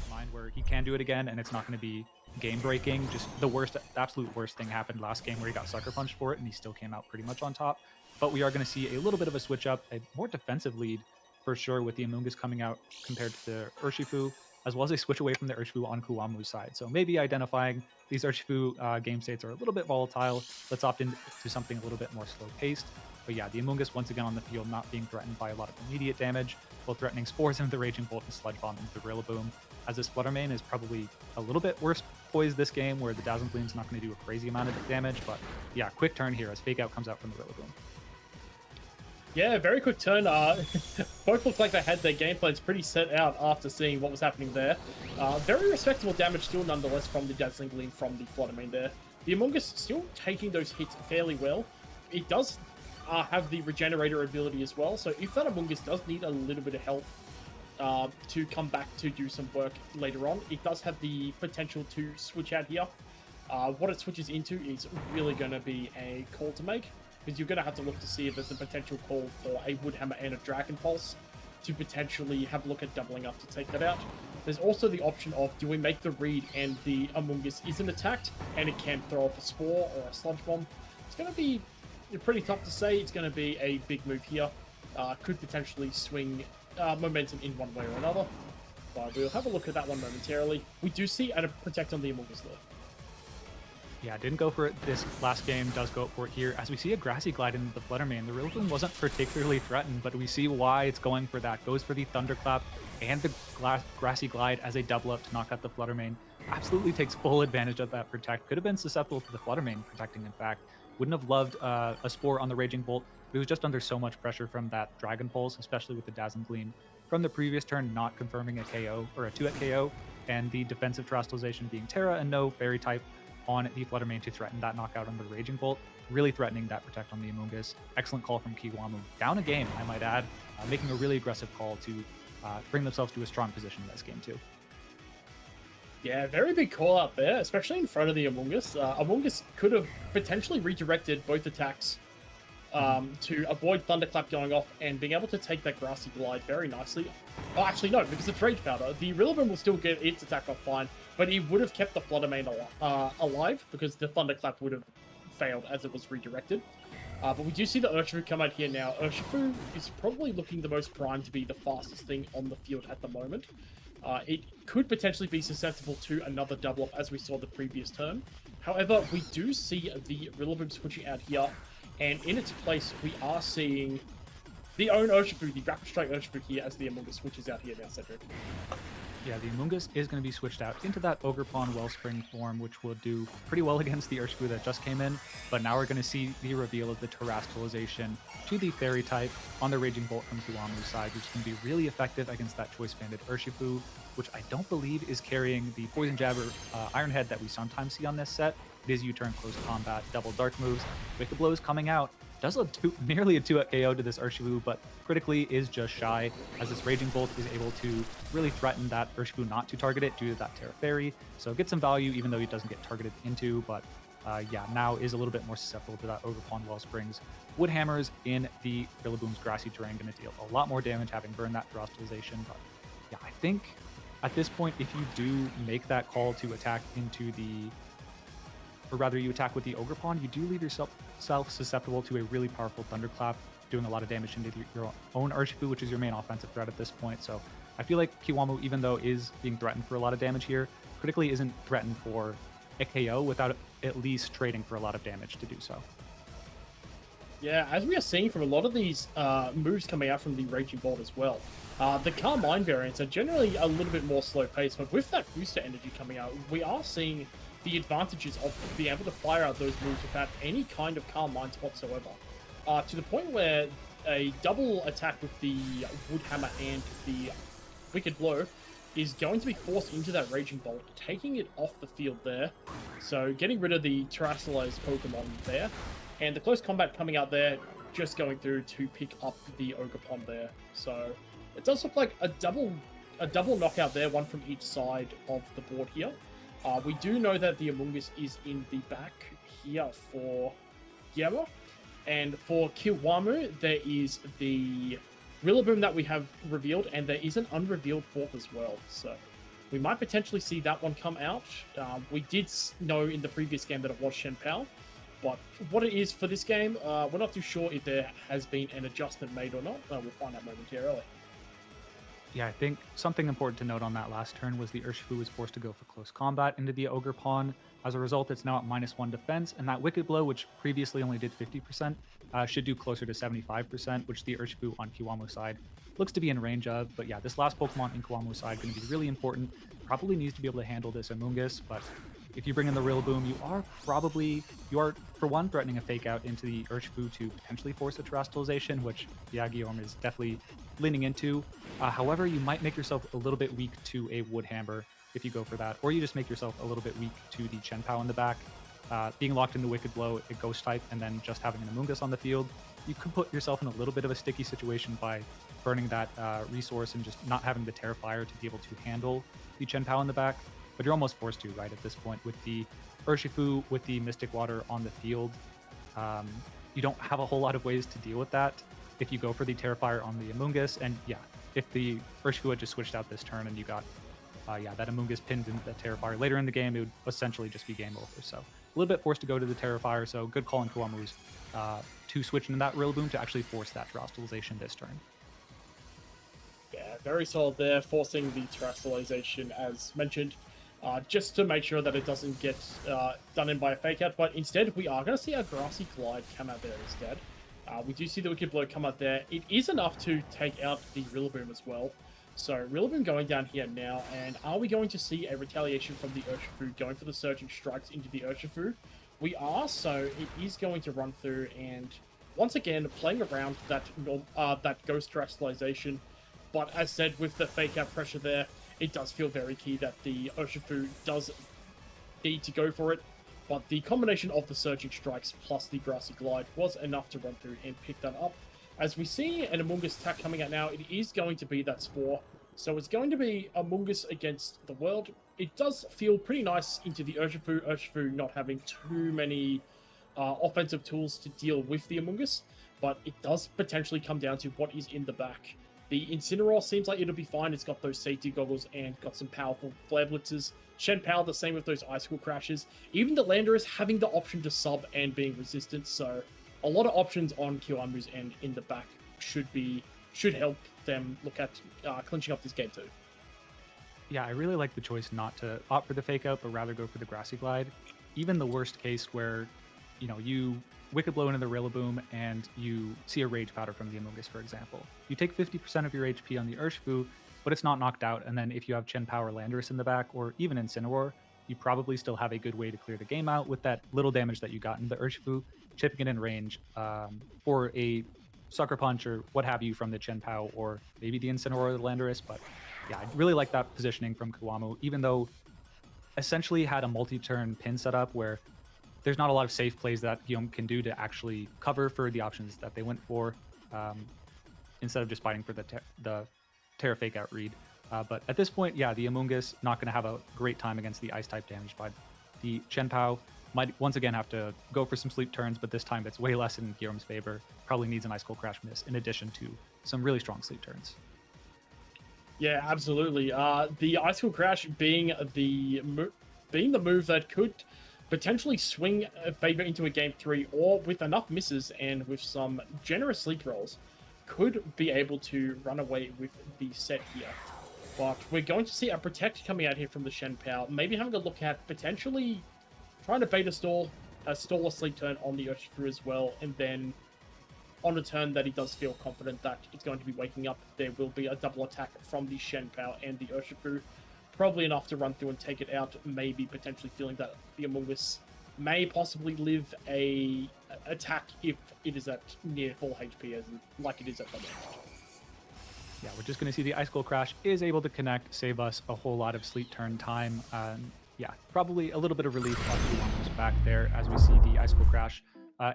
mind where he can do it again, and it's not going to be game-breaking. Just the absolute worst thing happened last game where he got Sucker Punched for it, and he still came out pretty much on top. But we are going to see a little bit of a switch up, a more defensive lead, for sure, with the Amoonguss coming out compared to the Urshifu, as well as a switch away from the Urshifu on Kiwamu's side. So maybe identifying these Urshifu game states are a little bit volatile. Let's opt into something a little bit more slow-paced. But yeah, the Amoonguss once again on the field not being threatened by a lot of immediate damage, both threatening Spores into the Raging Bolt and Sludge Bomb into the Rillaboom, as this Flutter Mane is probably a little bit worse poised this game, where the Dazzling Gleam's not going to do a crazy amount of damage. But yeah, quick turn here as Fake Out comes out from the Rillaboom. Yeah, very quick turn. Both looked like they had their game plans pretty set out after seeing what was happening there. Very respectable damage still nonetheless from the Dazzling Gleam from the Flutter Mane there. The Amoonguss still taking those hits fairly well. It does have the Regenerator ability as well, so if that Amoonguss does need a little bit of health to come back to do some work later on, it does have the potential to switch out here. What it switches into is really going to be a call to make, because you're going to have to look to see if there's a potential call for a Woodhammer and a Dragon Pulse to potentially have a look at doubling up to take that out. There's also the option of, do we make the read and the Amoonguss isn't attacked and it can throw up a Spore or a Sludge Bomb? It's going to be pretty tough to say. It's going to be a big move here. Could potentially swing momentum in one way or another. But we'll have a look at that one momentarily. We do see a Protect on the Amoonguss though. Yeah, didn't go for it this last game, does go for it here. As we see a Grassy Glide into the Flutter Mane, the Rillaboom wasn't particularly threatened, but we see why it's going for that. Goes for the Thunderclap and the Grassy Glide as a double up to knock out the Flutter Mane. Absolutely takes full advantage of that Protect. Could have been susceptible to the Flutter Mane protecting, in fact. Wouldn't have loved a Spore on the Raging Bolt. It was just under so much pressure from that Dragon Pulse, especially with the Dazzling Gleam from the previous turn not confirming a KO or a 2-hit KO, and the defensive Terastallization being Terra and no Fairy type on the Flutter Mane to threaten that knockout on the Raging Bolt, really threatening that Protect on the Amoonguss. Excellent call from Kiwamu. Down a game, I might add, making a really aggressive call to bring themselves to a strong position in this game too. Yeah, very big call out there, especially in front of the Amoonguss. Amoonguss could have potentially redirected both attacks to avoid Thunderclap going off and being able to take that Grassy Glide very nicely. Oh, actually, no, because it's Rage Powder. The Rillaboom will still get its attack off fine, but he would have kept the Flutter Mane alive because the Thunderclap would have failed as it was redirected. But we do see the Urshifu come out here now. Urshifu is probably looking the most primed to be the fastest thing on the field at the moment. It could potentially be susceptible to another double up as we saw the previous turn. However, we do see the Rillaboom switching out here, and in its place we are seeing the own Urshifu, the Rapid Strike Urshifu here as the Amoonguss switches out here now, Cedric. Yeah, the Amoonguss is going to be switched out into that Ogerpon Wellspring form, which will do pretty well against the Urshifu that just came in. But now we're going to see the reveal of the Terrestrialization to the Fairy type on the Raging Bolt from Kiwamu's side, which is going to be really effective against that Choice Banded Urshifu, which I don't believe is carrying the Poison Jab or Iron Head that we sometimes see on this set. It is U-turn, close combat, double dark moves. Wicked Blows coming out. Does nearly a 2-hit KO to this Urshifu, but critically is just shy, as this Raging Bolt is able to really threaten that Urshifu not to target it due to that Terra Fairy. So get some value even though he doesn't get targeted into, but yeah, now is a little bit more susceptible to that Ogerpon Wellsprings. Wood Hammers in the Rillaboom's grassy terrain going to deal a lot more damage having burned that Terrestrialization, but yeah, I think at this point, if you do make that call to attack into the, or rather you attack with the Ogerpon, you do leave yourself susceptible to a really powerful Thunderclap, doing a lot of damage into your own Urshifu, which is your main offensive threat at this point. So I feel like Kiwamu, even though is being threatened for a lot of damage here, critically isn't threatened for a KO without at least trading for a lot of damage to do so. Yeah, as we are seeing from a lot of these moves coming out from the Raging Bolt as well, the Carmine variants are generally a little bit more slow paced, but with that booster energy coming out, we are seeing the advantages of being able to fire out those moves without any kind of Carmines whatsoever. To the point where a double attack with the Wood Hammer and the Wicked Blow is going to be forced into that Raging Bolt, taking it off the field there. So getting rid of the Terrestrialized Pokemon there. And the close combat coming out there, just going through to pick up the Ogerpon there. So it does look like a double knockout there, one from each side of the board here. We do know that the Amoonguss is in the back here for Guillermo. And for Kiwamu, there is the Rillaboom that we have revealed, and there is an unrevealed fourth as well. So we might potentially see that one come out. We did know in the previous game that it was Shen Pao, but what it is for this game, we're not too sure if there has been an adjustment made or not. We'll find out momentarily. Yeah, I think something important to note on that last turn was the Urshifu was forced to go for close combat into the Ogerpon. As a result, it's now at -1 defense, and that Wicked Blow, which previously only did 50%, should do closer to 75%, which the Urshifu on Kiwamu's side looks to be in range of. But yeah, this last Pokemon in Kiwamu's side going to be really important. Probably needs to be able to handle this Amoonguss, but if you bring in the Rillaboom, you are for one threatening a fake out into the Urshifu to potentially force a Terrestrialization, which yeah, Guillaume is definitely leaning into. However, you might make yourself a little bit weak to a Wood Hammer if you go for that, or you just make yourself a little bit weak to the Chen Pao in the back. Being locked into Wicked Blow, a Ghost type, and then just having an Amoonguss on the field, you could put yourself in a little bit of a sticky situation by burning that resource and just not having the Terrifier to be able to handle the Chen Pao in the back. But you're almost forced to, right, at this point, with the Urshifu, with the Mystic Water on the field. You don't have a whole lot of ways to deal with that if you go for the Terrifier on the Amoonguss. And yeah, if the Urshifu had just switched out this turn and you got that Amoonguss pinned into the Terrifier later in the game, it would essentially just be game over. So a little bit forced to go to the Terrifier, so good call on Kiwamu's to switch into that Rillaboom to actually force that Terrestrialization this turn. Yeah, very solid there, forcing the Terrestrialization as mentioned, just to make sure that it doesn't get done in by a fake out. But instead, we are going to see our Grassy Glide come out there instead. We do see the Wicked Blow come out there. It is enough to take out the Rillaboom as well. So Rillaboom going down here now, and are we going to see a retaliation from the Urshifu going for the Surging Strikes into the Urshifu? We are, so it is going to run through, and once again, playing around that Ghost Terrestrialization. But as said, with the fake out pressure there, it does feel very key that the Urshifu does need to go for it. But the combination of the Surging Strikes plus the Grassy Glide was enough to run through and pick that up. As we see an Amoonguss attack coming out now, it is going to be that Spore. So it's going to be Amoonguss against the world. It does feel pretty nice into the Urshifu. Urshifu not having too many offensive tools to deal with the Amoonguss. But it does potentially come down to what is in the back. The Incineroar seems like it'll be fine. It's got those safety goggles and got some powerful Flare Blitzers. Shen Pao, the same with those Icicle Crashes. Even the Lander is having the option to sub and being resistant. So a lot of options on Kiwamu's end in the back should help them look at clinching up this game too. Yeah, I really like the choice not to opt for the fake out, but rather go for the Grassy Glide. Even the worst case where you Wicked Blow into the Rillaboom and you see a Rage Powder from the Amoonguss, for example. You take 50% of your HP on the Urshifu, but it's not knocked out, and then if you have Chen Power Landorus in the back, or even Incineroar, you probably still have a good way to clear the game out with that little damage that you got in the Urshifu, chipping it in range for a Sucker Punch or what have you from the Chen Pao or maybe the Incineroar or the Landorus. But yeah, I really like that positioning from Kiwamu, even though essentially had a multi-turn pin setup where there's not a lot of safe plays that Guillaume can do to actually cover for the options that they went for, instead of just fighting for the Terra Fake Out read. But at this point, yeah, the Amoonguss not going to have a great time against the Ice-type damage, but the Chen Pao might once again have to go for some sleep turns, but this time it's way less in Guillaume's favor. Probably needs an Ice Cold Crash miss in addition to some really strong sleep turns. Yeah, absolutely. The Ice Cold Crash being the move that could potentially swing a favor into a game 3, or with enough misses and with some generous sleep rolls, could be able to run away with the set here. But we're going to see a Protect coming out here from the Shen Pao, maybe having a look at potentially trying to bait a stall a sleep turn on the Urshifu as well, and then on a turn that he does feel confident that it's going to be waking up, there will be a double attack from the Shen Pao and the Urshifu. Probably enough to run through and take it out, maybe potentially feeling that the Amoonguss may possibly live a attack if it is at near full HP, like it is at the moment. Yeah, we're just going to see the Ice Cold Crash is able to connect, save us a whole lot of sleep turn time. Yeah, probably a little bit of relief on Kiwamu's back there as we see the Ice Cold Crash.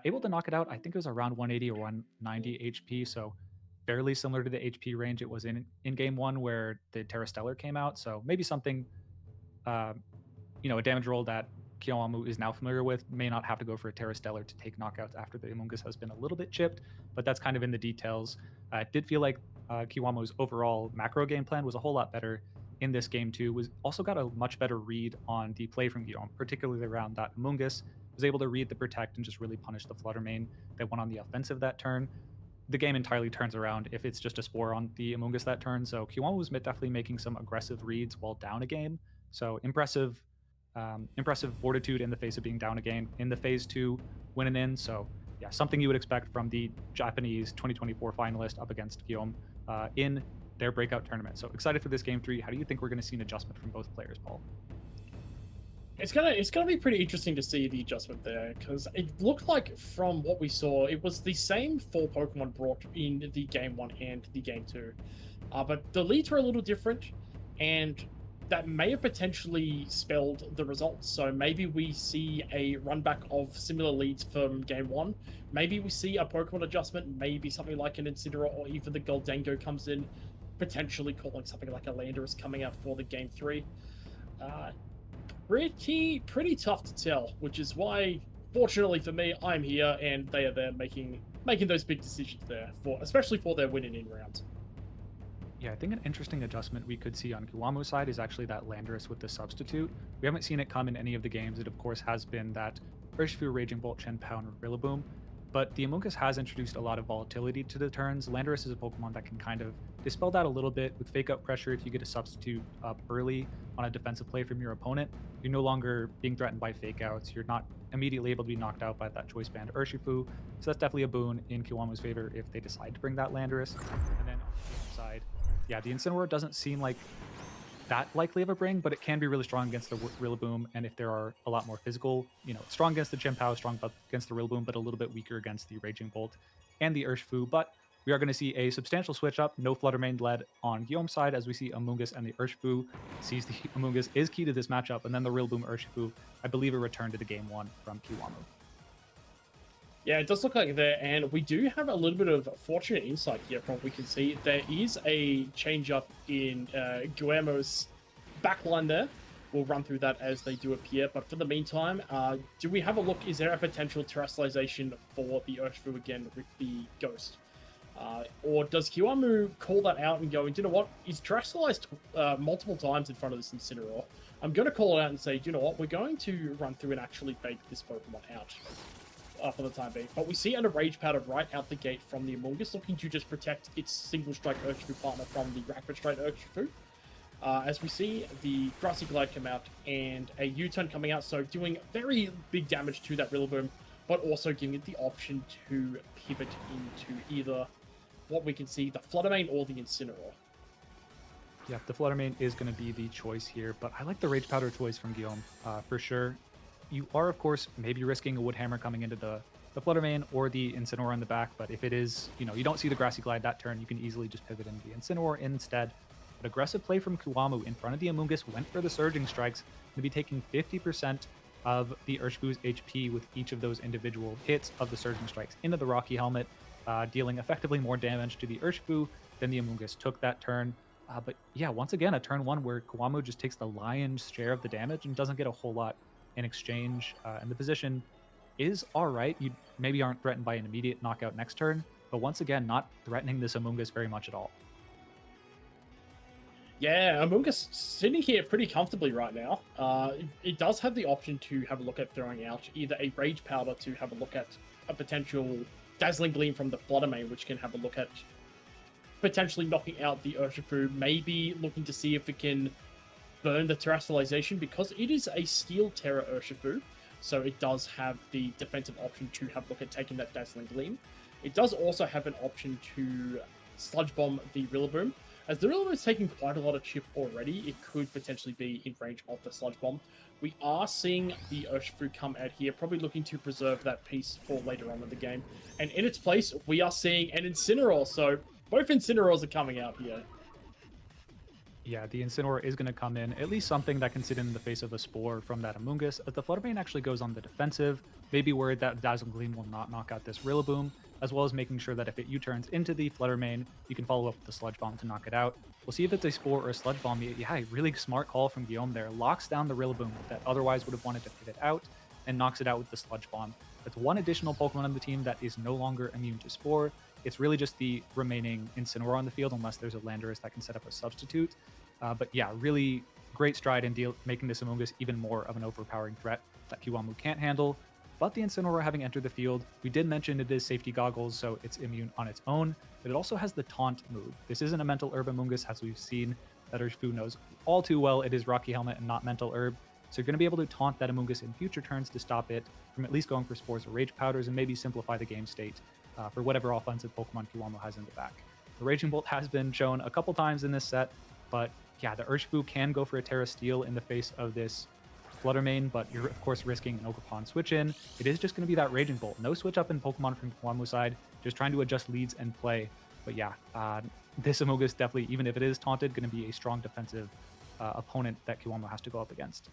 Able to knock it out, I think it was around 180 or 190 HP, so fairly similar to the HP range it was in game 1 where the Terra Stellar came out. So maybe something, a damage roll that Kiwamu is now familiar with. May not have to go for a Terra Stellar to take knockouts after the Amoonguss has been a little bit chipped, but that's kind of in the details. It did feel like Kiwamu's overall macro game plan was a whole lot better in this game too. Was also got a much better read on the play from Guillaume, particularly around that Amoonguss. Was able to read the Protect and just really punish the Flutter Mane that went on the offensive that turn. The game entirely turns around if it's just a Spore on the Amoonguss that turn. So Kiwamu was definitely making some aggressive reads while down a game. So impressive fortitude in the face of being down a game in the phase 2 winning in. So yeah, something you would expect from the Japanese 2024 finalist up against Guillaume in their breakout tournament. So excited for this game 3. How do you think we're going to see an adjustment from both players, Paul? It's gonna be pretty interesting to see the adjustment there, because it looked like from what we saw, it was the same 4 Pokemon brought in the game 1 and the game 2, but the leads were a little different, and that may have potentially spelled the results. So maybe we see a run back of similar leads from game 1. Maybe we see a Pokemon adjustment, maybe something like an Incineroar or even the Goldengo comes in, potentially calling something like a Landorus coming out for the game 3. Pretty tough to tell, which is why, fortunately for me, I'm here and they are there making those big decisions there, especially for their winning in rounds. Yeah, I think an interesting adjustment we could see on Kiwamu's side is actually that Landorus with the substitute. We haven't seen it come in any of the games. It, of course, has been that Urshifu, Raging Bolt, Chen Pao, and Rillaboom. But the Amoonguss has introduced a lot of volatility to the turns. Landorus is a Pokemon that can kind of dispel that a little bit with Fake Out pressure. If you get a substitute up early on a defensive play from your opponent, you're no longer being threatened by Fake Outs. You're not immediately able to be knocked out by that Choice Band Urshifu. So that's definitely a boon in Kiwamu's favor if they decide to bring that Landorus. And then on the other side, yeah, the Incineroar doesn't seem like that likely of a bring, but it can be really strong against the Rillaboom, and if there are a lot more physical, strong against the Chen Pao, strong against the Rillaboom, but a little bit weaker against the Raging Bolt and the Urshifu. But we are going to see a substantial switch up, no Flutter Mane led on Guillaume's side, as we see Amoonguss and the Urshifu. Sees the Amoonguss is key to this matchup, and then the Rillaboom Urshifu, I believe, a return to the game 1 from Kiwamu. Yeah, it does look like there, and we do have a little bit of fortunate insight here from what we can see. There is a change up in Guillermo's backline there. We'll run through that as they do appear, but for the meantime, do we have a look? Is there a potential terrestrialization for the Urshifu again with the Ghost? Or does Kiwamu call that out and go, you know what, he's terrestrialized multiple times in front of this Incineroar. I'm going to call it out and say, you know what, we're going to run through and actually fake this Pokemon out. For the time being. But we see a Rage Powder right out the gate from the Amoonguss, looking to just protect its single strike Urshifu partner from the Rapid Strike Urshifu. As we see the Grassy Glide come out and a U-turn coming out, so doing very big damage to that Rillaboom, but also giving it the option to pivot into either what we can see, the Fluttermane or the Incineroar. Yeah, the Fluttermane is going to be the choice here, but I like the Rage Powder choice from Guillaume for sure. You are, of course, maybe risking a Wood Hammer coming into the Fluttermane or the Incineroar in the back, but if it is, you don't see the Grassy Glide that turn, you can easily just pivot into the Incineroar instead. But aggressive play from Kiwamu in front of the Amoonguss, went for the Surging Strikes, to be taking 50% of the Urshifu's HP with each of those individual hits of the Surging Strikes into the Rocky Helmet, dealing effectively more damage to the Urshifu than the Amoonguss took that turn. But yeah, once again, a turn one where Kiwamu just takes the lion's share of the damage and doesn't get a whole lot in exchange. And the position is all right. You maybe aren't threatened by an immediate knockout next turn, but once again, not threatening this Amoonguss very much at all. Yeah, Amoonguss sitting here pretty comfortably right now. It does have the option to have a look at throwing out either a Rage Powder to have a look at a potential Dazzling Gleam from the Fluttermane, which can have a look at potentially knocking out the Urshifu, maybe looking to see if it can burn the Terrestrialization, because it is a Steel Terror Urshifu, so it does have the defensive option to have a look at taking that Dazzling Gleam. It does also have an option to Sludge Bomb the Rillaboom. As the Rillaboom is taking quite a lot of chip already, it could potentially be in range of the Sludge Bomb. We are seeing the Urshifu come out here, probably looking to preserve that piece for later on in the game. And in its place, we are seeing an Incineroar, so both Incineroars are coming out here. Yeah, the Incineroar is going to come in, at least something that can sit in the face of a Spore from that Amoonguss, as the Fluttermane actually goes on the defensive, maybe worried that Dazzling Gleam will not knock out this Rillaboom, as well as making sure that if it U-turns into the Fluttermane, you can follow up with the Sludge Bomb to knock it out. We'll see if it's a Spore or a Sludge Bomb. Yeah, really smart call from Guillaume there. Locks down the Rillaboom that otherwise would have wanted to pivot out, and knocks it out with the Sludge Bomb. That's one additional Pokemon on the team that is no longer immune to Spore. It's really just the remaining Incineroar on the field, unless there's a Landorus that can set up a substitute. But yeah, really great stride in making this Amoonguss even more of an overpowering threat that Kiwamu can't handle. But the Incineroar having entered the field, we did mention it is safety goggles, so it's immune on its own, but it also has the Taunt move. This isn't a Mental Herb Amoonguss, as we've seen that Urshifu knows all too well. It is Rocky Helmet and not Mental Herb, so you're going to be able to taunt that Amoonguss in future turns to stop it from at least going for Spores or Rage Powders and maybe simplify the game state for whatever offensive Pokemon Kiwamu has in the back. The Raging Bolt has been shown a couple times in this set, but yeah, the Urshifu can go for a Terra Steel in the face of this Fluttermane, but you're of course risking an Ogerpon switch in. It is just going to be that Raging Bolt. No switch up in Pokemon from Kiwamu's side, just trying to adjust leads and play. But yeah, this Amoonguss definitely, even if it is taunted, going to be a strong defensive opponent that Kiwamu has to go up against.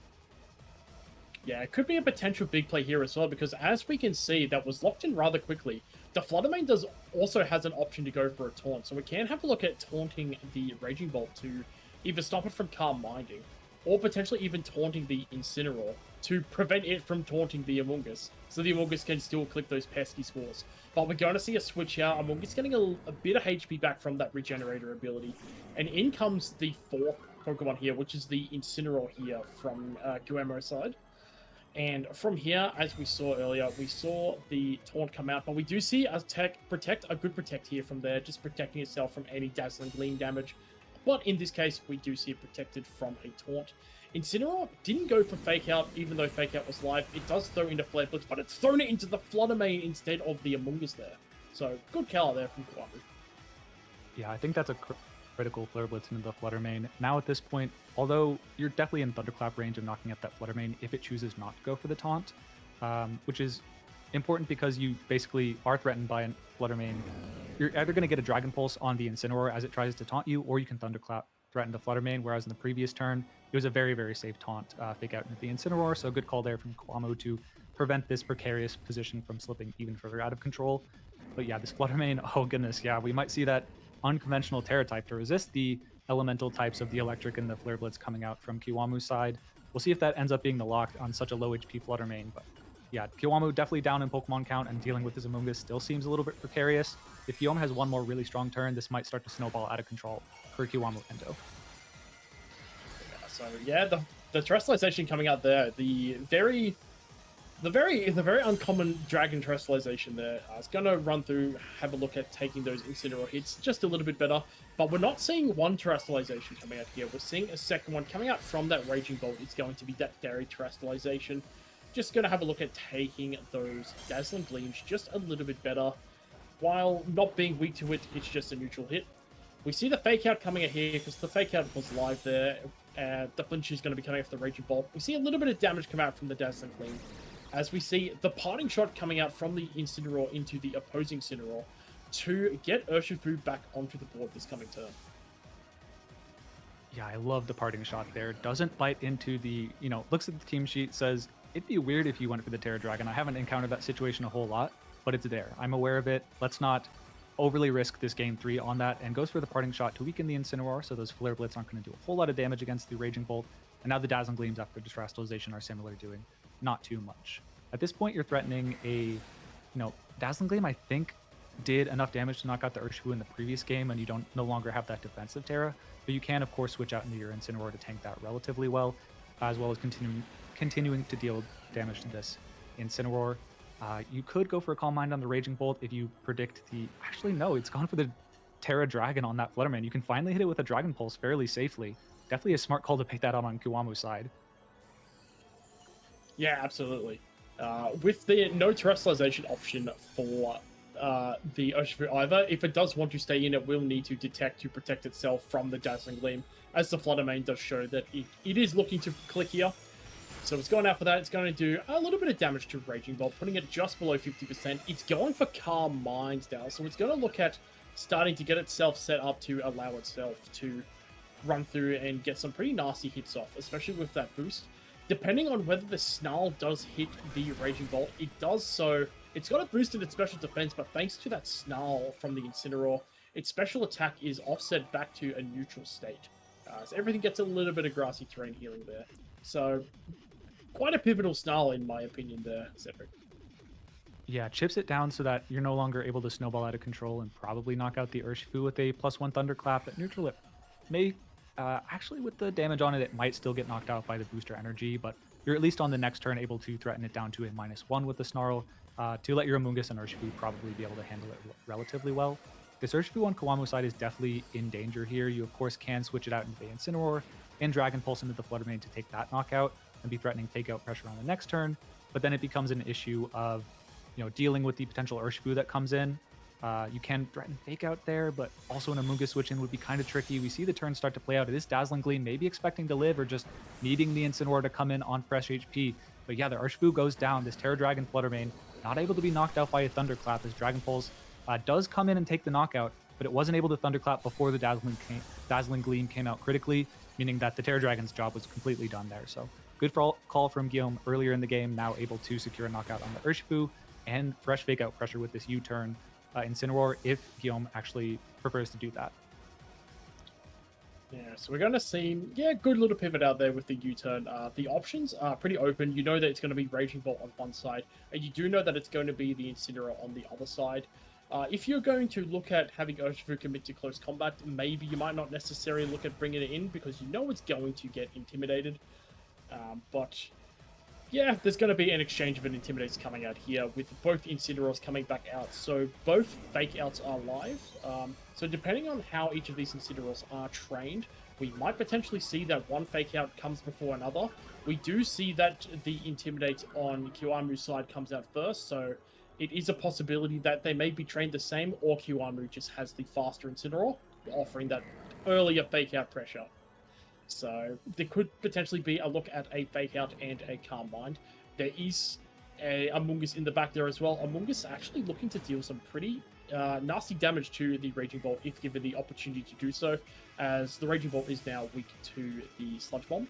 Yeah, it could be a potential big play here as well, because as we can see, that was locked in rather quickly. The Fluttermane also has an option to go for a taunt, so we can have a look at taunting the Raging Bolt to either stop it from Calm Minding, or potentially even taunting the Incineroar to prevent it from taunting the Amoonguss, so the Amoonguss can still click those pesky Spores. But we're going to see a switch here. Amoonguss getting a bit of HP back from that Regenerator ability, and in comes the fourth Pokemon here, which is the Incineroar here from Guillermo's side. And from here, as we saw earlier, we saw the taunt come out, but we do see a good protect here from there, just protecting itself from any Dazzling Gleam damage. But in this case, we do see it protected from a taunt. Incineroar didn't go for Fake Out, even though Fake Out was live. It does throw into Flare Blitz, but it's thrown it into the Fluttermane instead of the Amoonguss there. So, good call there from Kiwamu. Yeah, I think that's a critical Flare Blitz into the Fluttermane. Now at this point, although you're definitely in Thunderclap range of knocking out that Fluttermane if it chooses not to go for the taunt, which is important because you basically are threatened by a Fluttermane. You're either going to get a Dragon Pulse on the Incineroar as it tries to taunt you, or you can Thunderclap threaten the Fluttermane, whereas in the previous turn, it was a very, very safe taunt Fake Out into the Incineroar, so good call there from Kiwamu to prevent this precarious position from slipping even further out of control. But yeah, this Fluttermane, oh goodness, yeah, we might see that unconventional Terra type to resist the elemental types of the Electric and the Flare Blitz coming out from Kiwamu's side. We'll see if that ends up being the lock on such a low HP Fluttermane, but yeah, Kiwamu definitely down in Pokemon count, and dealing with his Amoonguss still seems a little bit precarious. If Guillaume has one more really strong turn, this might start to snowball out of control for Kiwamu Endo. Yeah, so yeah, the Terrestrialization coming out there, the very uncommon Dragon Terrestrialization there. It's going to run through, have a look at taking those Incineroar hits just a little bit better. But we're not seeing one Terrestrialization coming out here. We're seeing a second one coming out from that Raging Bolt. It's going to be that Fairy Terrestrialization. just going to have a look at taking those Dazzling Gleams just a little bit better. While not being weak to it, it's just a neutral hit. We see the fake out coming out here because the fake out was live there. The flinch is going to be coming off the Raging Bolt. We see a little bit of damage come out from the Dazzling Gleam, as we see the parting shot coming out from the Incineroar into the opposing Incineroar to get Urshifu back onto the board this coming turn. Yeah, I love the parting shot there. Doesn't bite into the, looks at the team sheet, says, it'd be weird if you went for the Terra Dragon. I haven't encountered that situation a whole lot, but it's there. I'm aware of it. Let's not overly risk this game 3 on that, and goes for the parting shot to weaken the Incineroar, so those Flare Blitz aren't going to do a whole lot of damage against the Raging Bolt. And now the Dazzling Gleams after Distrastalization are similar, doing not too much. At this point, you're threatening a, Dazzling Gleam, I think, did enough damage to knock out the Urshifu in the previous game, and you don't no longer have that defensive Terra. But you can, of course, switch out into your Incineroar to tank that relatively well, as well as continuing to deal damage to this Incineroar. You could go for a Calm Mind on the Raging Bolt if you predict the... Actually, no, it's gone for the Terra Dragon on that Flutterman. You can finally hit it with a Dragon Pulse fairly safely. Definitely a smart call to pick that out on Kiwamu's side. Yeah, absolutely. With the no terrestrialization option for the Urshifu either, if it does want to stay in, it will need to detect to protect itself from the Dazzling Gleam, as the Fluttermane does show that it is looking to click here. So it's going out for that. It's going to do a little bit of damage to Raging Bolt, putting it just below 50%. It's going for Calm Mind now, so it's going to look at starting to get itself set up to allow itself to run through and get some pretty nasty hits off, especially with that boost. Depending on whether the Snarl does hit the Raging Bolt, it does so. It's got a boost in its special defense, but thanks to that Snarl from the Incineroar, its special attack is offset back to a neutral state. So everything gets a little bit of grassy terrain healing there. So quite a pivotal Snarl in my opinion there, Cedric. Yeah, chips it down so that you're no longer able to snowball out of control and probably knock out the Urshifu with a +1 Thunderclap. At neutral, it may, actually with the damage on it, it might still get knocked out by the booster energy, but you're at least on the next turn able to threaten it down to a -1 with the Snarl to let your Amoonguss and Urshifu probably be able to handle it relatively well. This Urshifu on Kiwamu's side is definitely in danger here. You, of course, can switch it out into the Incineroar and Dragon Pulse into the Fluttermane to take that knockout and be threatening Fake Out pressure on the next turn, but then it becomes an issue of dealing with the potential Urshifu that comes in. You can threaten Fake Out there, but also an Amoonguss switch in would be kind of tricky. We see the turn start to play out. It is Dazzling Gleam, maybe expecting to live or just needing the Incineroar to come in on fresh HP. But yeah, the Urshifu goes down. This Terra Dragon Fluttermane not able to be knocked out by a Thunderclap as Dragon Pulse does come in and take the knockout, but it wasn't able to Thunderclap before the Dazzling Gleam came out critically, meaning that the Terra Dragon's job was completely done there. So good call from Guillaume earlier in the game, now able to secure a knockout on the Urshifu and fresh Fake Out pressure with this U-turn Incineroar if Guillaume actually prefers to do that. Yeah, so we're going to see, good little pivot out there with the U-turn. The options are pretty open. You know that it's going to be Raging Bolt on one side, and you do know that it's going to be the Incineroar on the other side. If you're going to look at having Urshifu commit to close combat, maybe you might not necessarily look at bringing it in because you know it's going to get intimidated. But yeah, there's going to be an exchange of an Intimidates coming out here with both Incineroars coming back out. So both Fake Outs are live. So depending on how each of these Incineroars are trained, we might potentially see that one Fake Out comes before another. We do see that the Intimidate on Kiwamu's side comes out first, so it is a possibility that they may be trained the same, or Kiwamu just has the faster Incineroar, offering that earlier Fake Out pressure. So there could potentially be a look at a Fake Out and a Calm Mind. There is a Amoonguss in the back there as well. Amoonguss actually looking to deal some pretty nasty damage to the Raging Bolt if given the opportunity to do so, as the Raging Bolt is now weak to the Sludge Bomb.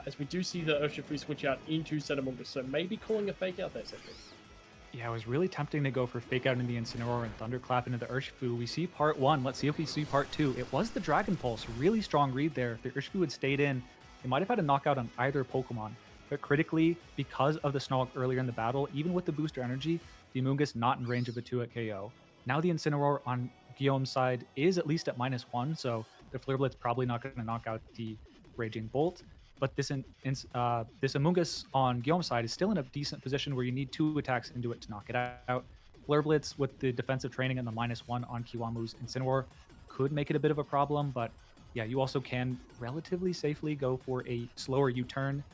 As we do see the Urshifu switch out into said Amoonguss, so maybe calling a Fake Out there, Cedric. Yeah, it was really tempting to go for Fake Out in the Incineroar and Thunderclap into the Urshifu. We see part 1. Let's see if we see part 2. It was the Dragon Pulse. Really strong read there. If the Urshifu had stayed in, it might have had a knockout on either Pokemon. But critically, because of the Snorlax earlier in the battle, even with the booster energy, the Amoonguss not in range of a 2-hit KO. Now the Incineroar on Guillaume's side is at least at -1, so the Flare Blitz probably not going to knock out the Raging Bolt. But this Amoonguss on Guillaume's side is still in a decent position where you need 2 attacks into it to knock it out. Flare Blitz with the defensive training and the -1 on Kiwamu's Incineroar could make it a bit of a problem, but yeah, you also can relatively safely go for a slower U-turn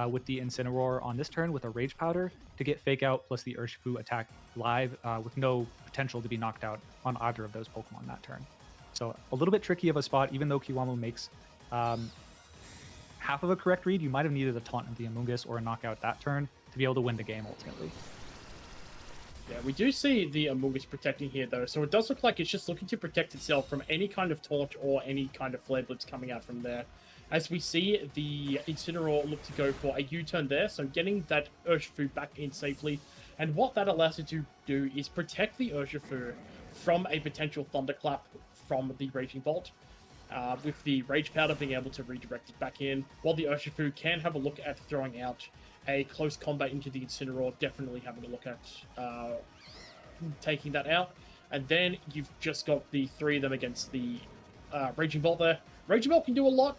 with the Incineroar on this turn with a Rage Powder to get Fake Out plus the Urshifu attack live with no potential to be knocked out on either of those Pokemon that turn. So a little bit tricky of a spot, even though Kiwamu makes half of a correct read. You might have needed a taunt of the Amoonguss or a knockout that turn to be able to win the game ultimately. Yeah, we do see the Amoonguss protecting here, though, so it does look like it's just looking to protect itself from any kind of taunt or any kind of Flare Blitz coming out from there. As we see the Incineroar look to go for a U-turn there, so getting that Urshifu back in safely. And what that allows it to do is protect the Urshifu from a potential Thunderclap from the Raging Bolt. With the Rage Powder being able to redirect it back in, while the Urshifu can have a look at throwing out a close combat into the Incineroar, definitely having a look at taking that out. And then you've just got the three of them against the Raging Bolt there. Raging Bolt can do a lot.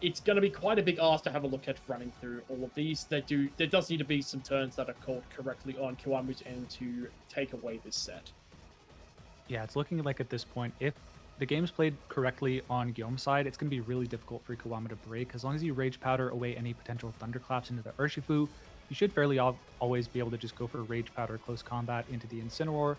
It's going to be quite a big ask to have a look at running through all of these. There does need to be some turns that are called correctly on Kiwamu's end to take away this set. Yeah, it's looking like at this point, if the game's played correctly on Guillaume's side, it's going to be really difficult for Kiwamu to break. As long as you Rage Powder away any potential Thunderclaps into the Urshifu, you should fairly always be able to just go for Rage Powder close combat into the Incineroar,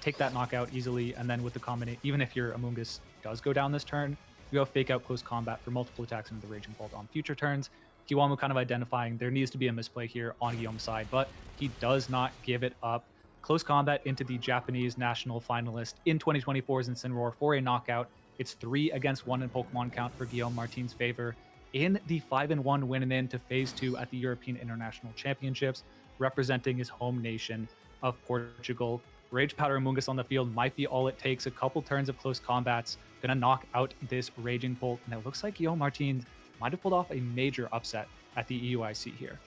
take that knockout easily, and then with the combination, even if your Amoonguss does go down this turn, you go Fake Out close combat for multiple attacks into the Raging Bolt on future turns. Kiwamu kind of identifying there needs to be a misplay here on Guillaume's side, but he does not give it up. Close combat into the Japanese national finalist in 2024's Incineroar for a knockout. It's 3 against 1 in Pokemon count for Guillaume Martin's favor in the 5-1 win and in to Phase 2 at the European International Championships, representing his home nation of Portugal. Rage Powder Amoonguss on the field might be all it takes. A couple turns of close combats, gonna knock out this Raging Bolt, and it looks like Guillaume Martin might have pulled off a major upset at the EUIC here.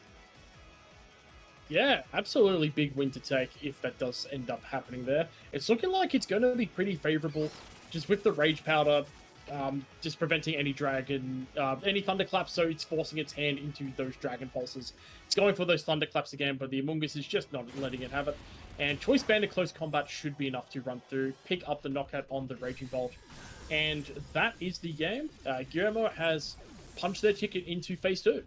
Yeah, absolutely big win to take if that does end up happening there. It's looking like it's going to be pretty favorable, just with the Rage Powder, just preventing any Dragon, any Thunderclaps, so it's forcing its hand into those Dragon Pulses. It's going for those Thunderclaps again, but the Amoonguss is just not letting it have it. And Choice Band of Close Combat should be enough to run through, pick up the knockout on the Raging Bolt. And that is the game. Guillermo has punched their ticket into Phase 2.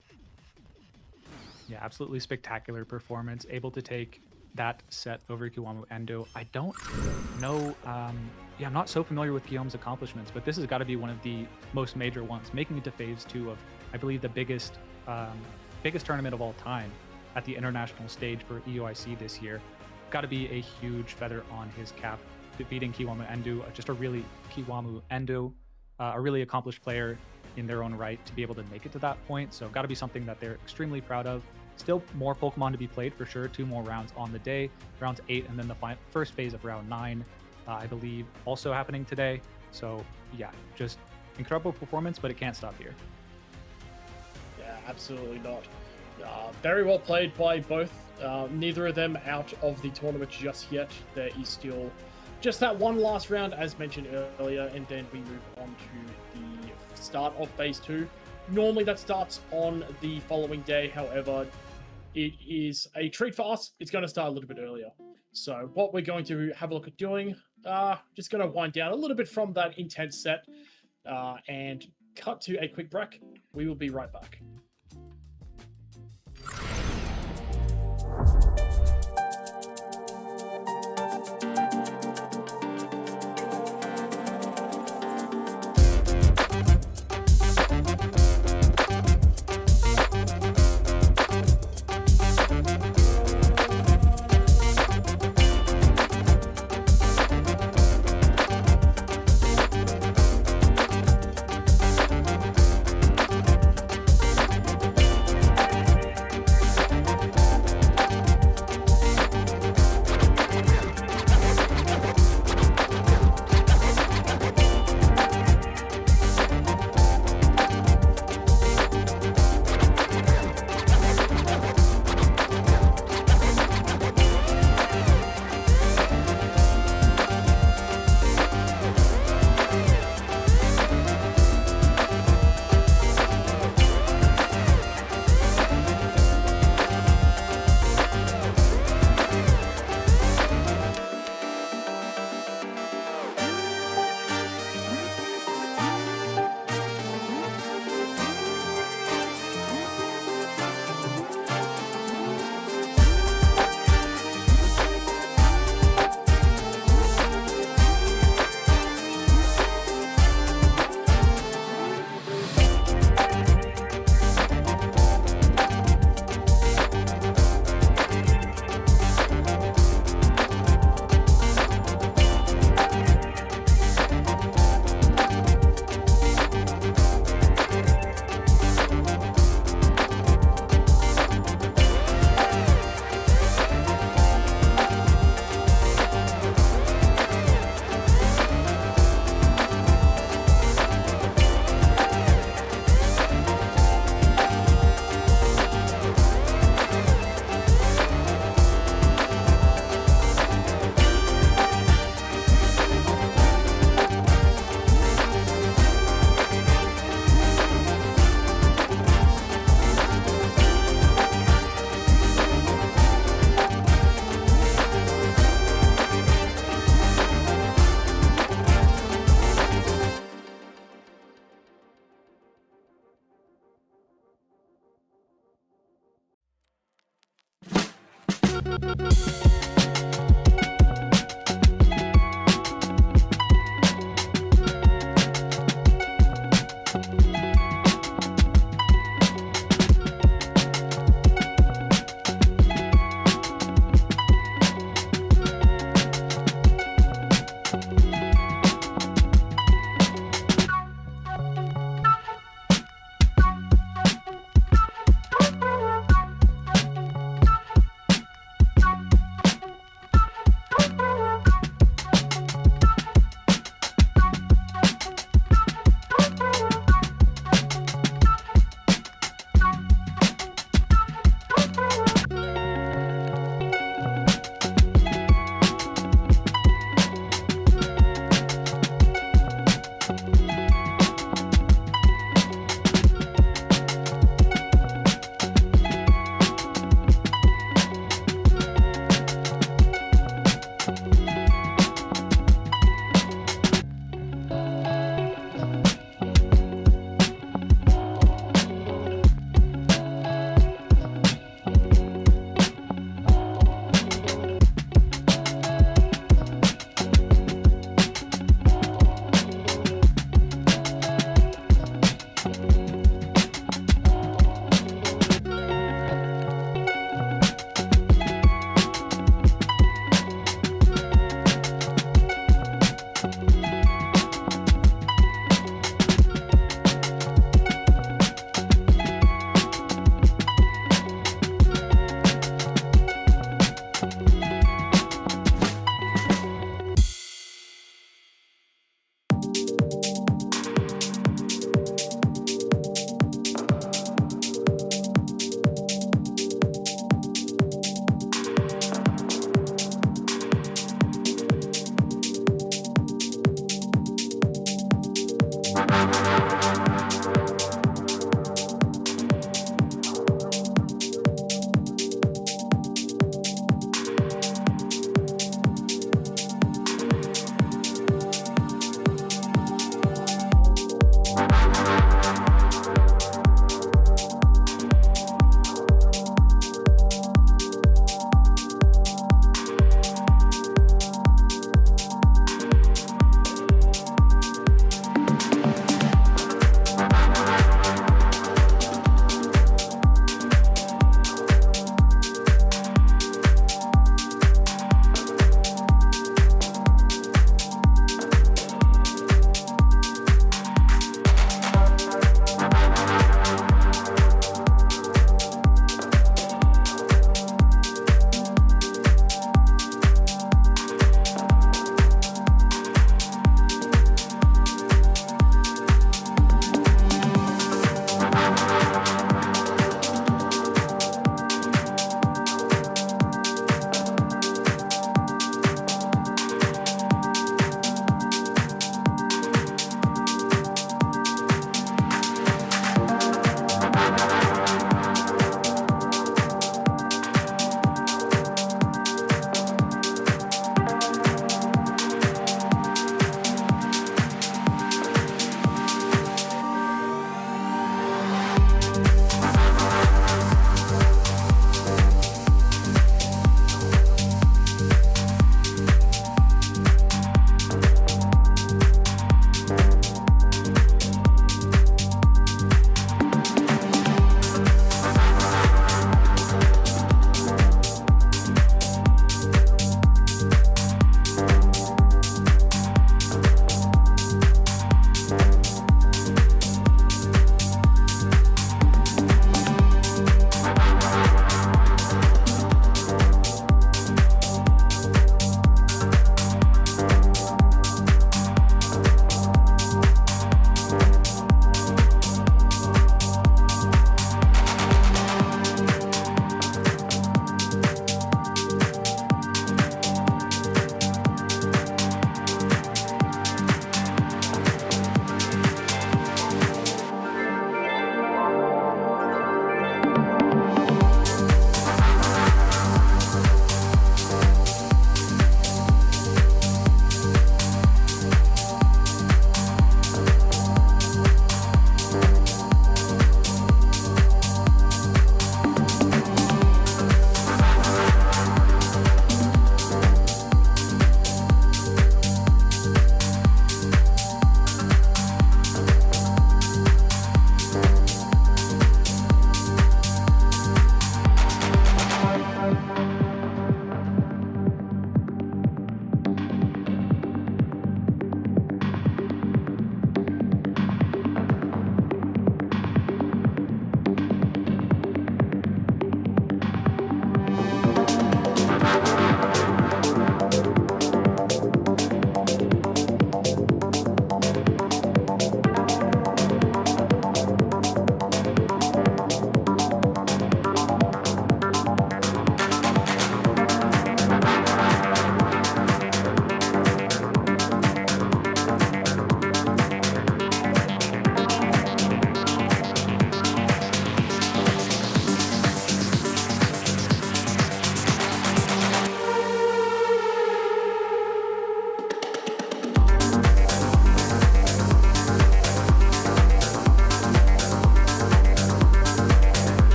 Yeah, absolutely spectacular performance. Able to take that set over Kiwamu Endo. I don't know. I'm not so familiar with Guillaume's accomplishments, but this has got to be one of the most major ones. Making it to Phase 2 of, I believe, the biggest tournament of all time at the international stage for EUIC this year. Got to be a huge feather on his cap. Defeating Kiwamu Endo, a really accomplished player in their own right to be able to make it to that point. So got to be something that they're extremely proud of. Still more Pokemon to be played for sure. 2 more rounds on the day, rounds 8 and then the first phase of round 9, I believe, also happening today. So yeah, just incredible performance, but it can't stop here. Yeah, absolutely not. Very well played by both. Neither of them out of the tournament just yet. There is still just that one last round, as mentioned earlier, and then we move on to the start of Phase 2. Normally that starts on the following day, however, it is a treat for us. It's going to start a little bit earlier. So what we're going to have a look at doing, just going to wind down a little bit from that intense set and cut to a quick break. We will be right back.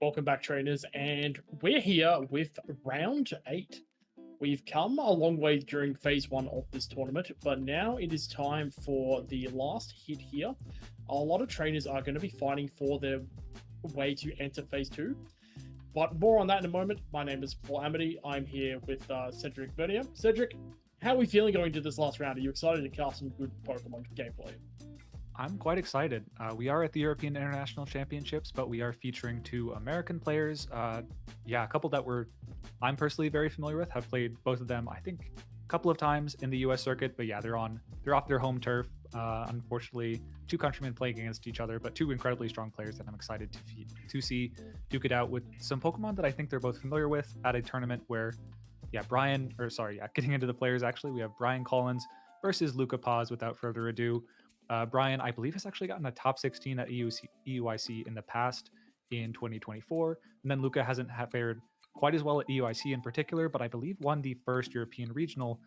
Welcome back, trainers, and we're here with round 8. We've come a long way during phase 1 of this tournament, but now it is time for the last hit here. A lot of trainers are going to be fighting for their way to enter phase 2, but more on that in a moment. My name is Paul Amity. I'm here with Cedric Bernier. Cedric, how are we feeling going into this last round? Are you excited to cast some good Pokemon gameplay? I'm quite excited. We are at the European International Championships, but we are featuring 2 American players. A couple that I'm personally very familiar with. Have played both of them, I think, a couple of times in the U.S. circuit. But yeah, they're off their home turf. Unfortunately, 2 countrymen playing against each other, but 2 incredibly strong players that I'm excited to see duke it out with some Pokemon that I think they're both familiar with at a tournament where, getting into the players actually, we have Brian Collins versus Luca Paz. Without further ado. Brian, I believe, has actually gotten a top 16 at EUIC in the past in 2024. And then Luca hasn't fared quite as well at EUIC in particular, but I believe won the first European regional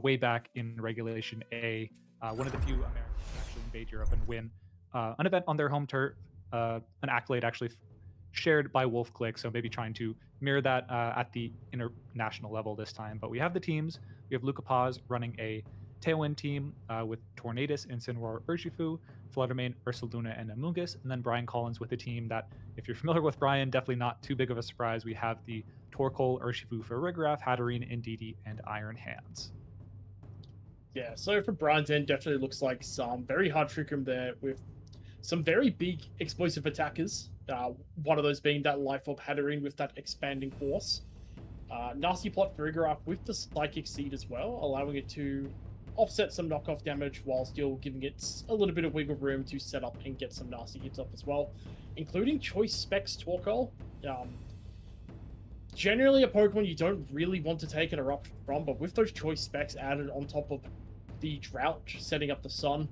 way back in Regulation A. One of the few Americans to actually invade Europe and win an event on their home turf, an accolade actually shared by Wolf Click. So maybe trying to mirror that at the international level this time. But we have the teams. We have Luca Paz running a Tailwind team with Tornadus, Incineroar, Urshifu, Fluttermane, Ursaluna, and Amoonguss, and then Brian Collins with a team that, if you're familiar with Brian, definitely not too big of a surprise. We have the Torkoal, Urshifu for Farigiraf, Hatterene, Indeedee, and Iron Hands. Yeah, so for Brian's end, definitely looks like some very hard Trick Room there with some very big explosive attackers. One of those being that Life Orb Hatterene with that expanding force. Nasty Plot Farigiraf with the Psychic Seed as well, allowing it to offset some knockoff damage while still giving it a little bit of wiggle room to set up and get some nasty hits off as well, including Choice Specs Torkoal. Generally a Pokemon you don't really want to take an Eruption from, but with those Choice Specs added on top of the Drought setting up the Sun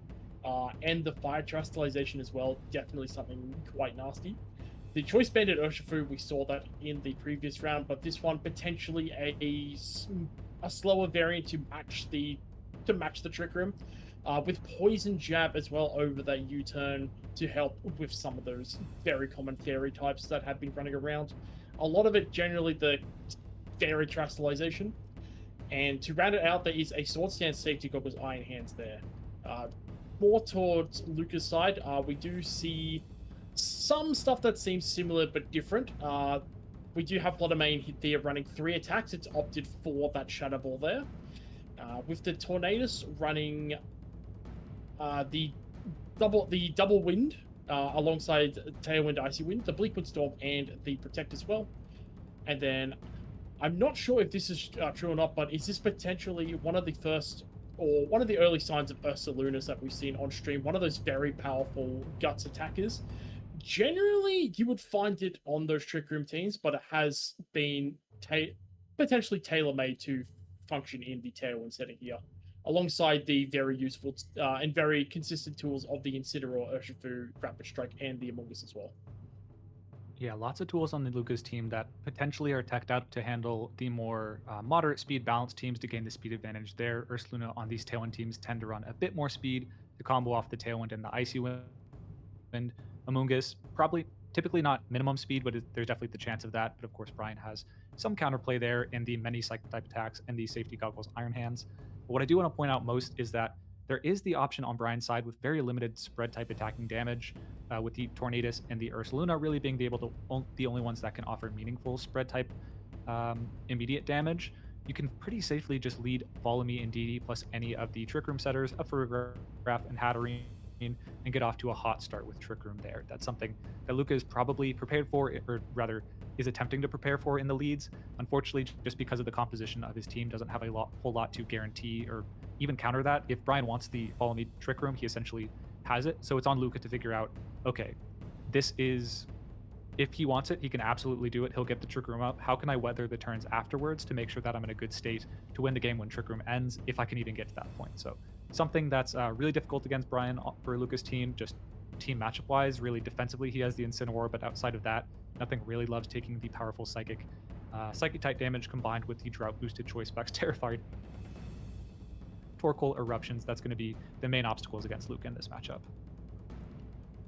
and the Fire Terastallization as well, definitely something quite nasty. The Choice Banded Urshifu, we saw that in the previous round, but this one potentially a slower variant to match the Trick Room, with Poison Jab as well over that U-turn to help with some of those very common fairy types that have been running around. A lot of it generally the Fairy Terastallization, and to round it out, there is a Sword Stance Safety Goggles Iron Hands there. More towards Luca's side, we do see some stuff that seems similar but different. We do have Fluttermane there running 3 attacks. It's opted for that Shadow Ball there. With the Tornadus running the double wind alongside Tailwind, Icy Wind, the Bleakwood Storm, and the Protect as well. And then I'm not sure if this is true or not, but is this potentially one of the first or one of the early signs of Ursalunas that we've seen on stream? One of those very powerful Guts attackers. Generally, you would find it on those Trick Room teams, but it has been potentially tailor-made to function in the Tailwind setting here, alongside the very useful and very consistent tools of the Incineroar, Urshifu, Rapid Strike, and the Amoonguss as well. Yeah, lots of tools on the Luca's team that potentially are teched out to handle the more moderate speed balanced teams to gain the speed advantage there. Ursaluna on these Tailwind teams tend to run a bit more speed to combo off the Tailwind and the Icy Wind. Amoonguss, typically not minimum speed, but there's definitely the chance of that. But of course, Brian has some counterplay there in the many Psychic type attacks and the Safety Goggles Iron Hands. But what I do want to point out most is that there is the option on Brian's side with very limited spread type attacking damage, with the Tornadus and the Ursaluna really being the only ones that can offer meaningful spread type immediate damage. You can pretty safely just lead Follow Me, Indeedee, plus any of the Trick Room setters, a Farigiraf and Hatterene, and get off to a hot start with Trick Room there. That's something that Luca is probably prepared for, or rather is attempting to prepare for in the leads. Unfortunately, just because of the composition of his team, doesn't have a whole lot to guarantee or even counter that. If Brian wants the Follow Me Trick Room, he essentially has it. So it's on Luca to figure out, okay, this is, if he wants it, he can absolutely do it. He'll get the Trick Room up. How can I weather the turns afterwards to make sure that I'm in a good state to win the game when Trick Room ends, if I can even get to that point? So something that's really difficult against Brian for Luca's team, just team matchup wise. Really defensively, he has the Incineroar, but outside of that, nothing really loves taking the powerful Psychic type damage combined with the Drought boosted Choice Specs Terrified Torkoal Eruptions. That's going to be the main obstacles against Luca in this matchup.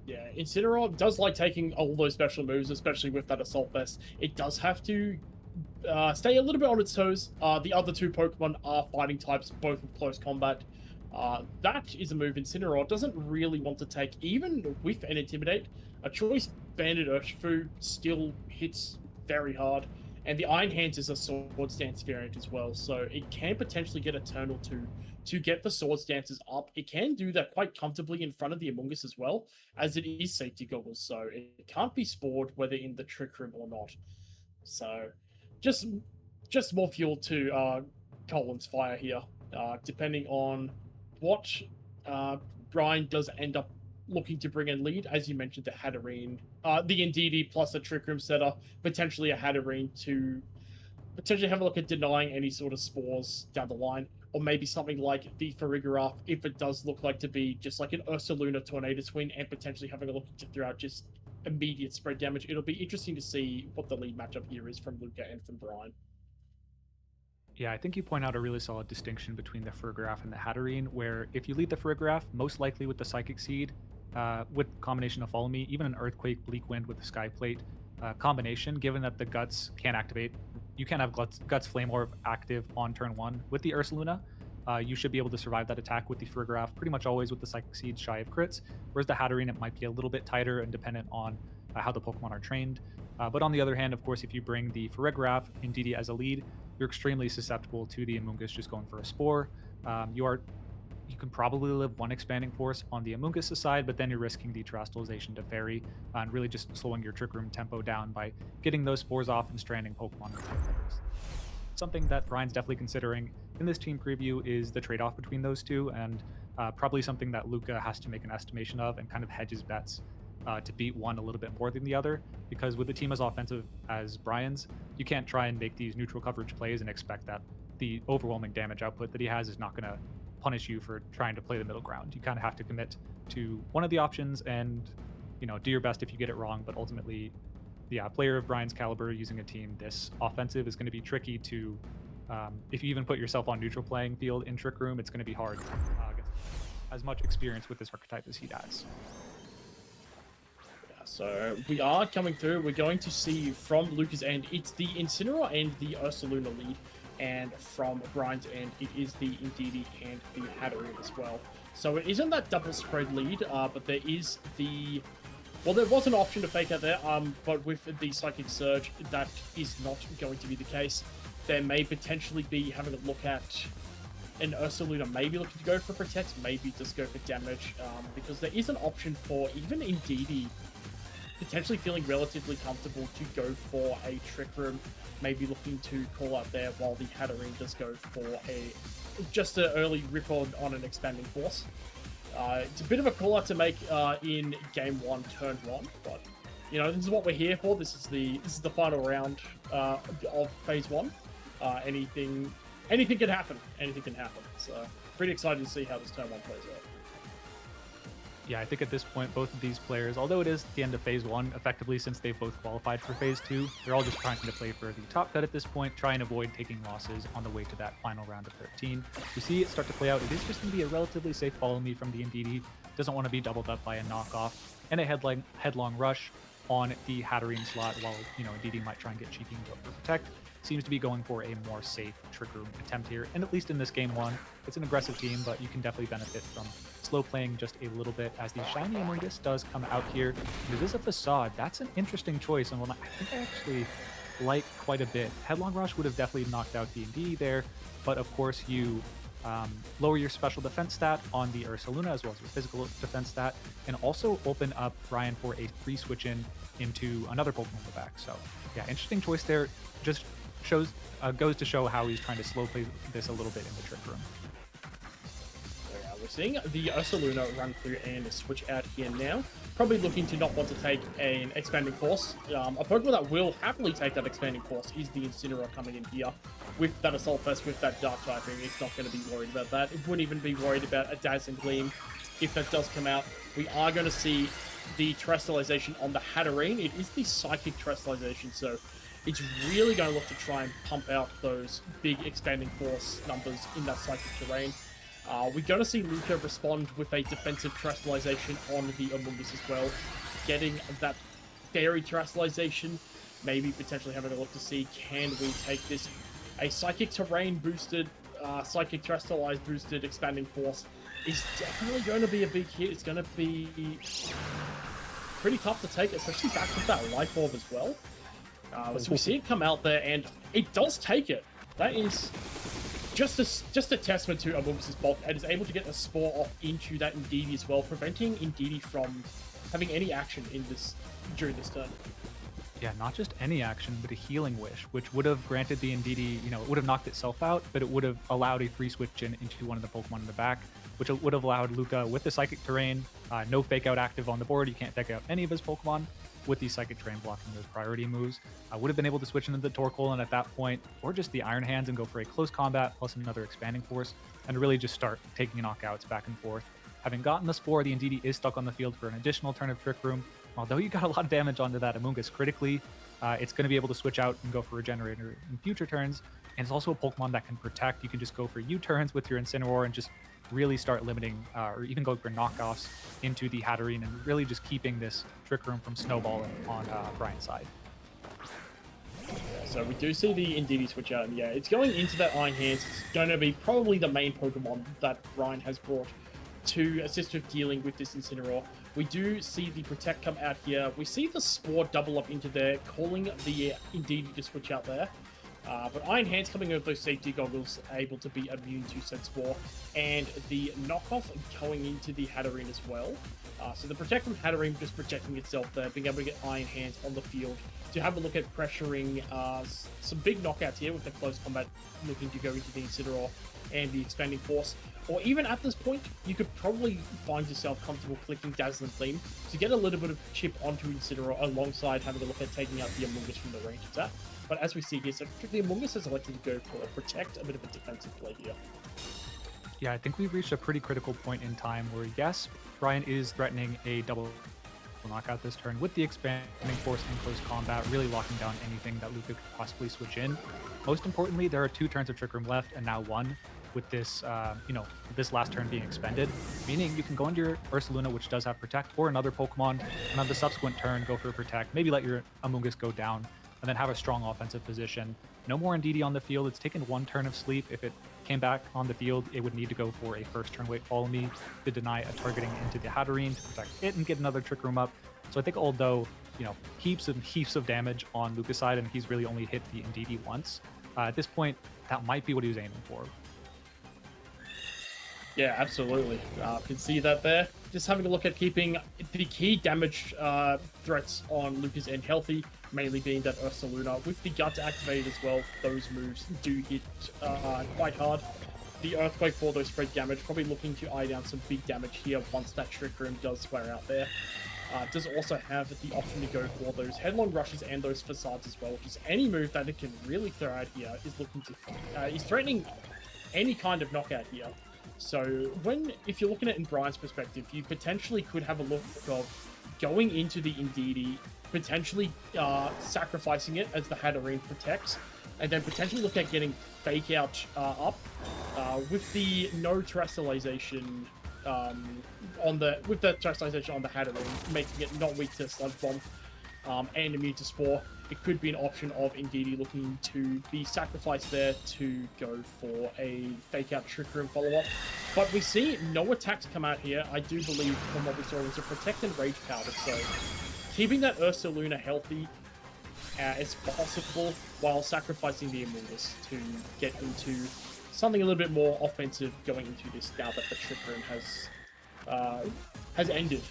Yeah, Incineroar does like taking all those special moves, especially with that Assault Vest. It does have to stay a little bit on its toes. The other two Pokemon are fighting types, both with close combat. That is a move Incineroar doesn't really want to take, even with an Intimidate. A Choice Banded Urshifu still hits very hard, and the Iron Hands is a Sword Stance variant as well, so it can potentially get a turn or two to get the Sword Stances up. It can do that quite comfortably in front of the Amoonguss as well, as it is safety goggles, so it can't be spored whether in the Trick Room or not. So, just more fuel to Colin's fire here, depending on what Brian does end up looking to bring in lead. As you mentioned, the Hatterene, the Indeedee plus a Trick Room setter, potentially a Hatterene to potentially have a look at denying any sort of spores down the line, or maybe something like the Farigiraf if it does look like to be just like an Ursaluna Tornado Swing, and potentially having a look to throw out just immediate spread damage. It'll be interesting to see what the lead matchup here is from Luca and from Brian. Yeah, I think you point out a really solid distinction between the Farigiraf and the Hatterene, where if you lead the Farigiraf, most likely with the Psychic Seed, with combination of Follow Me, even an Earthquake, Bleak Wind with the Sky Plate combination, given that the Guts can't activate, you can't have Guts Flame Orb active on turn 1 with the Ursaluna. You should be able to survive that attack with the Farigiraf pretty much always with the Psychic Seed shy of crits, whereas the Hatterene, it might be a little bit tighter and dependent on how the Pokemon are trained. But on the other hand, of course, if you bring the Farigiraf Indeedee as a lead, you're extremely susceptible to the Amoonguss just going for a Spore. You can probably live one Expanding Force on the Amoonguss side, but then you're risking the Terastallization to Fairy and really just slowing your Trick Room tempo down by getting those Spores off and stranding Pokemon. Something that Brian's definitely considering in this team preview is the trade-off between those two, and probably something that Luca has to make an estimation of and kind of hedge his bets to beat one a little bit more than the other, because with a team as offensive as Brian's, you can't try and make these neutral coverage plays and expect that the overwhelming damage output that he has is not going to punish you for trying to play the middle ground. You kind of have to commit to one of the options and, do your best if you get it wrong, but ultimately, yeah, a player of Brian's caliber using a team this offensive is going to be tricky to, if you even put yourself on neutral playing field in Trick Room, it's going to be hard against as much experience with this archetype as he does. So we are coming through. We're going to see from Luca's end, it's the Incineroar and the Ursaluna lead. And from Brian's end, it is the Indeedee and the Hatterene as well. So it isn't that double spread lead, but there is the... Well, there was an option to fake out there, but with the Psychic Surge, that is not going to be the case. There may potentially be having a look at an Ursaluna, maybe looking to go for Protect, maybe just go for damage, because there is an option for even Indeedee potentially feeling relatively comfortable to go for a Trick Room, maybe looking to call out there, while the Hatterene does go for just an early rip on an Expanding Force. It's a bit of a call out to make in game 1, turn 1, but this is what we're here for. This is the final round of phase 1. Anything can happen. Anything can happen. So pretty excited to see how this turn 1 plays out. Yeah, I think at this point, both of these players, although it is the end of phase 1, effectively, since they've both qualified for phase 2, they're all just trying to play for the top cut at this point, try and avoid taking losses on the way to that final round of 13. You see it start to play out. It is just going to be a relatively safe follow me from the Indeedee. Doesn't want to be doubled up by a knockoff and a headlong rush on the Hatterene slot, while, Indeedee might try and get cheeky and go for Protect. Seems to be going for a more safe Trick Room attempt here, and at least in this game 1, it's an aggressive team, but you can definitely benefit from slow playing just a little bit, as the shiny Amoonguss does come out here. It is a Facade. That's an interesting choice, and one I think I actually like quite a bit. Headlong Rush would have definitely knocked out the Indeedee there, but of course you lower your special defense stat on the Ursaluna as well as your physical defense stat, and also open up Brian for a free switch into another Pokemon in the back. So yeah, interesting choice there. Just goes to show how he's trying to slow play this a little bit in the Trick Room. We're seeing the Ursaluna run through and switch out here now. Probably looking to not want to take an Expanding Force. A Pokemon that will happily take that Expanding Force is the Incineroar coming in here. With that Assault Vest, with that Dark typing, it's not going to be worried about that. It wouldn't even be worried about a Dazzling Gleam if that does come out. We are going to see the Terastallization on the Hatterene. It is the Psychic Terastallization, so it's really going to look to try and pump out those big Expanding Force numbers in that Psychic terrain. We're going to see Luca respond with a defensive terrestrialization on the Among Us as well, getting that fairy terrestrialization, maybe potentially having a look to see, can we take this? A Psychic Terrain boosted, Psychic Terrestrialized boosted Expanding Force is definitely going to be a big hit. It's going to be pretty tough to take, especially back with that Life Orb as well. So we see it come out there, and it does take it. That is just a testament to Among Us' bulk, and is able to get a Spore off into that Indeedee as well, preventing Indeedee from having any action in this during this turn. Yeah, not just any action, but a Healing Wish, which would have granted the Indeedee, you know, it would have knocked itself out, but it would have allowed a free switch in into one of the Pokemon in the back, which would have allowed Luca with the Psychic Terrain, no Fake Out active on the board, you can't fake out any of his Pokemon, with the Psychic Terrain blocking those priority moves. Would have been able to switch into the Torkoal at that point, or just the Iron Hands and go for a close combat plus another Expanding Force, and really just start taking knockouts back and forth. Having gotten the Spore, the Indeedee is stuck on the field for an additional turn of Trick Room. Although you got a lot of damage onto that Among Us critically, it's going to be able to switch out and go for Regenerator in future turns. And it's also a Pokemon that can protect. You can just go for U-turns with your Incineroar and just really start limiting, or even going for knockoffs into the Hatterene and really just keeping this Trick Room from snowballing on Brian's side. So we do see the Indeedee switch out, and yeah, it's going into that Iron Hands. It's going to be probably the main Pokemon that Brian has brought to assist with dealing with this Incineroar. We do see the Protect come out here. We see the Spore double up into there, calling the Indeedee to switch out there. But Iron Hands coming with those safety goggles, able to be immune to said Spore. And the knockoff going into the Hatterene as well. So the Protect from Hatterene just protecting itself there, being able to get Iron Hands on the field to have a look at pressuring some big knockouts here with the close combat looking to go into the Incineroar and the Expanding Force. Or even at this point, you could probably find yourself comfortable clicking Dazzling Gleam to get a little bit of chip onto Incineroar alongside having a look at taking out the Among Us from the range attack. But as we see here, so the Among Us has elected to go for a Protect, a bit of a defensive play here. Yeah, I think we've reached a pretty critical point in time where, yes, Brian is threatening a double knockout this turn with the Expanding Force in close combat, really locking down anything that Luca could possibly switch in. Most importantly, there are 2 turns of Trick Room left, and now 1. With this, this last turn being expended, meaning you can go into your Ursaluna, which does have Protect, or another Pokemon, and on the subsequent turn, go for a Protect, maybe let your Among Us go down, and then have a strong offensive position. No more Indeedee on the field. It's taken 1 turn of sleep. If it came back on the field, it would need to go for a first turn wait follow me to deny a targeting into the Hatterene to protect it and get another Trick Room up. So I think although, heaps and heaps of damage on Luca's side, and he's really only hit the Indeedee once, at this point, that might be what he was aiming for. Yeah, absolutely. Can see that there. Just having a look at keeping the key damage threats on Luca's end healthy, mainly being that Ursaluna. With the Gut activated as well, those moves do hit quite hard. The Earthquake for those spread damage, probably looking to eye down some big damage here once that Trick Room does wear out there. Does also have the option to go for those Headlong Rushes and those Facades as well, which is any move that it can really throw out here is looking to... is threatening any kind of knockout here. So if you're looking at it in Brian's perspective, you potentially could have a look of going into the Indeedee, potentially sacrificing it as the Hatterene protects, and then potentially look at getting Fake Out up with the no terrestrialization with the terrestrialization on the Hatterene, making it not weak to Sludge Bomb and immune to Spore. It could be an option of Indeedee looking to be sacrificed there to go for a Fake Out Trick Room follow-up. But we see no attacks come out here. I do believe from what we saw was a Protect and Rage Powder. So keeping that Ursaluna healthy as possible while sacrificing the Among Us to get into something a little bit more offensive going into this now that the Trick Room has ended.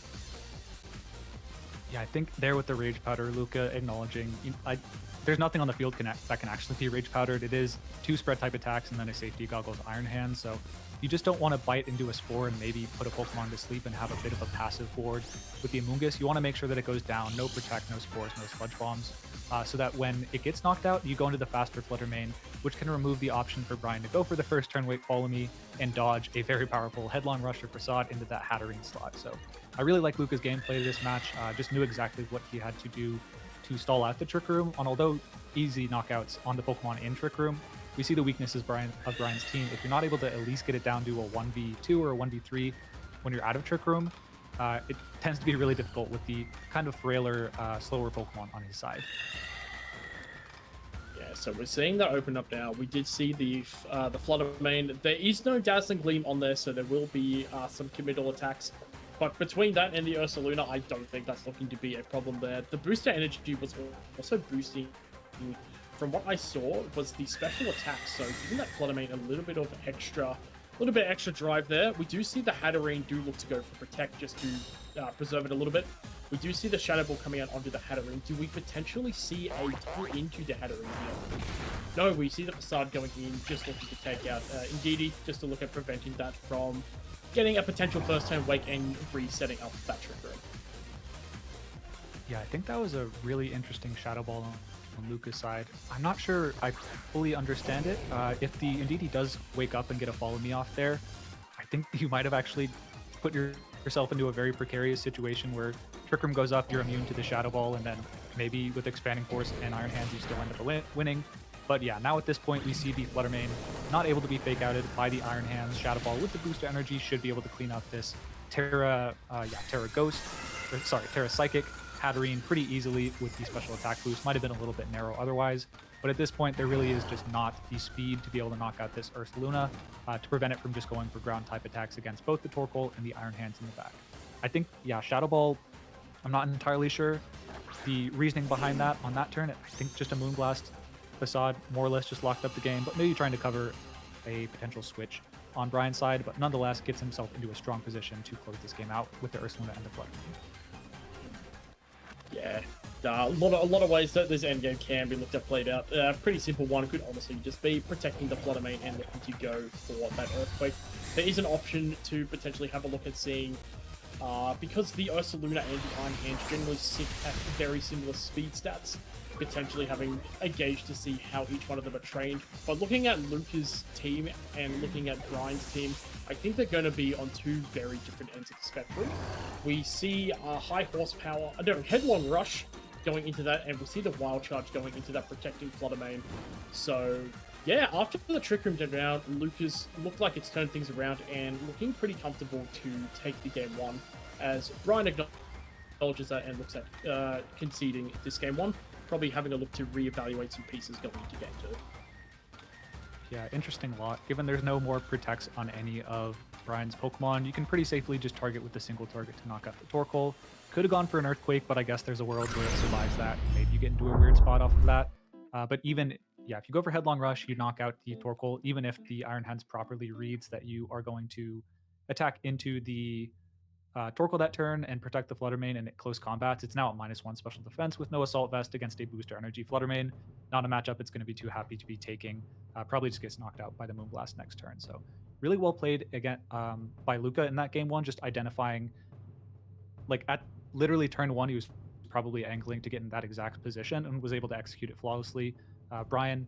Yeah, I think there with the Rage Powder, Luca acknowledging there's nothing on the field that can actually be Rage Powdered. It is 2 spread type attacks and then a Safety Goggles Iron Hand, so you just don't want to bite into a Spore and maybe put a Pokemon to sleep and have a bit of a passive board. With the Among Us, you want to make sure that it goes down, no Protect, no Spores, no Sludge Bombs, so that when it gets knocked out, you go into the faster Flutter Mane, which can remove the option for Brian to go for the first turn wait follow me and dodge a very powerful Headlong Rush or Facade into that Hatterene slot. So I really like Luca's gameplay this match, just knew exactly what he had to do to stall out the Trick Room on, although easy knockouts on the Pokemon in Trick Room. we see the weaknesses of Brian's team. If you're not able to at least get it down to a 1v2 or a 1v3 when you're out of Trick Room, it tends to be really difficult with the kind of frailer, slower Pokemon on his side. Yeah, so we're seeing that open up now. We did see the Flutter Mane. There is no Dazzling Gleam on there, so there will be some committal attacks. But between that and the Ursaluna, I don't think that's looking to be a problem there. The booster energy was also boosting, from what I saw, was the special attack. So giving that Flutter Mane a little bit extra drive there. We do see the Hatterene do look to go for Protect just to preserve it a little bit. We do see the Shadow Ball coming out onto the Hatterene. Do we potentially see a pull into the Hatterene here? No, we see the Facade going in, just looking to take out Indeedee, just to look at preventing that from getting a potential first turn Wake and resetting up that Trick Room. Yeah, I think that was a really interesting Shadow Ball on Luca's side. I'm not sure I fully understand it. If the Indeedee does wake up and get a Follow Me off there, I think you might have actually put yourself into a very precarious situation where Trick Room goes up, you're immune to the Shadow Ball, and then maybe with Expanding Force and Iron Hands you still end up winning. But yeah, now at this point we see the Flutter Mane not able to be fake outed by the Iron Hands. Shadow Ball with the booster energy should be able to clean out this Terra Psychic Hatterene pretty easily with the special attack boost. Might have been a little bit narrow otherwise, but at this point there really is just not the speed to be able to knock out this Ursaluna to prevent it from just going for ground type attacks against both the Torkoal and the Iron Hands in the back. I think, yeah, Shadow Ball, I'm not entirely sure the reasoning behind that on that turn. I think just a Moonblast Facade more or less just locked up the game, but maybe trying to cover a potential switch on Brian's side, but nonetheless gets himself into a strong position to close this game out with the Ursaluna and the Flutter Mane. Yeah, a lot of ways that this endgame can be looked at played out. Pretty simple one could honestly just be protecting the Flutter Mane and looking to go for that Earthquake. There is an option to potentially have a look at seeing, because the Ursaluna and the Iron Hands generally sit at very similar speed stats, potentially having a gauge to see how each one of them are trained. But looking at Luca's team and looking at Brian's team, I think they're going to be on two very different ends of the spectrum. We see high horsepower, Headlong Rush going into that, and we see the Wild Charge going into that protecting Flutter Mane. So yeah, after the Trick Room down, Lucas looked like it's turned things around and looking pretty comfortable to take the game one, as Brian acknowledges that and looks at conceding this game one, probably having a look to reevaluate some pieces going into game two. Yeah, interesting lot. Given there's no more protects on any of Brian's Pokemon, you can pretty safely just target with a single target to knock out the Torkoal. Could have gone for an Earthquake, but I guess there's a world where it survives that. Maybe you get into a weird spot off of that. But even, yeah, if you go for Headlong Rush, you knock out the Torkoal, even if the Iron Hands properly reads that you are going to attack into the Torkoal that turn and protect the Flutter Mane and at close combats. It's now at -1 special defense with no Assault Vest against a booster energy Flutter Mane. Not a matchup it's going to be too happy to be taking. Probably just gets knocked out by the Moonblast next turn. So really well played again by Luca in that game one, just identifying, like at literally turn one, he was probably angling to get in that exact position and was able to execute it flawlessly. Brian,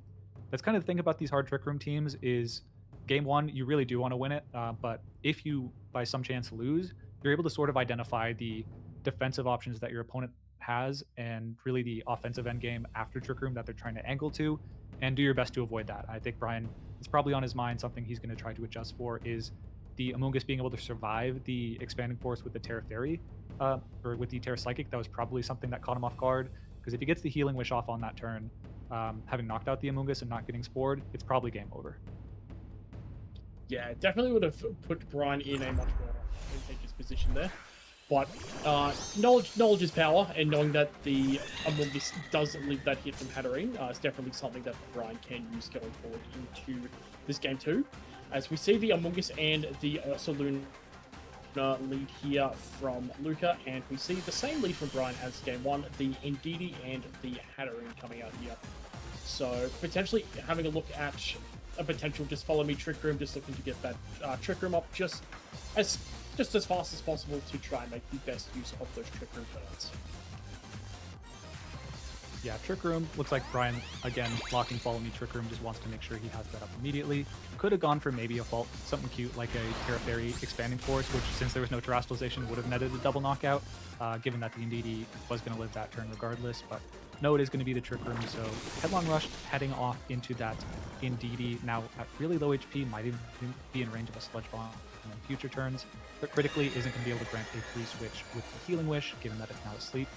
that's kind of the thing about these hard Trick Room teams is game one, you really do want to win it. But if you by some chance lose, you're able to sort of identify the defensive options that your opponent has and really the offensive end game after Trick Room that they're trying to angle to, and do your best to avoid that. I think Brian, it's probably on his mind, something he's going to try to adjust for is the Amoonguss being able to survive the Expanding Force with the Terra Fairy, or with the Terra Psychic. That was probably something that caught him off guard, because if he gets the Healing Wish off on that turn, having knocked out the Amoonguss and not getting spored, it's probably game over. Yeah, definitely would have put Brian in a much more advantageous position there. But knowledge is power, and knowing that the Amoonguss doesn't leave that hit from Hatterene is definitely something that Brian can use going forward into this game too. As we see the Amoonguss and the Ursaluna lead here from Luca, and we see the same lead from Brian as game one, the Indeedee and the Hatterene coming out here. So potentially having a look at a potential just follow me Trick Room, just looking to get that Trick Room up just as fast as possible to try and make the best use of those Trick Room turns. Yeah, Trick Room, looks like Brian, again, blocking Follow Me Trick Room, just wants to make sure he has that up immediately. Could have gone for maybe a fault, something cute like a Terra Fairy Expanding Force, which since there was no Terastallization would have netted a double knockout, given that the Indeedee was going to live that turn regardless. But know it is going to be the Trick Room, so Headlong Rush heading off into that Indeedee. Now, at really low HP, might even be in range of a Sludge Bomb in future turns, but critically isn't going to be able to grant a free switch with the Healing Wish, given that it's now asleep.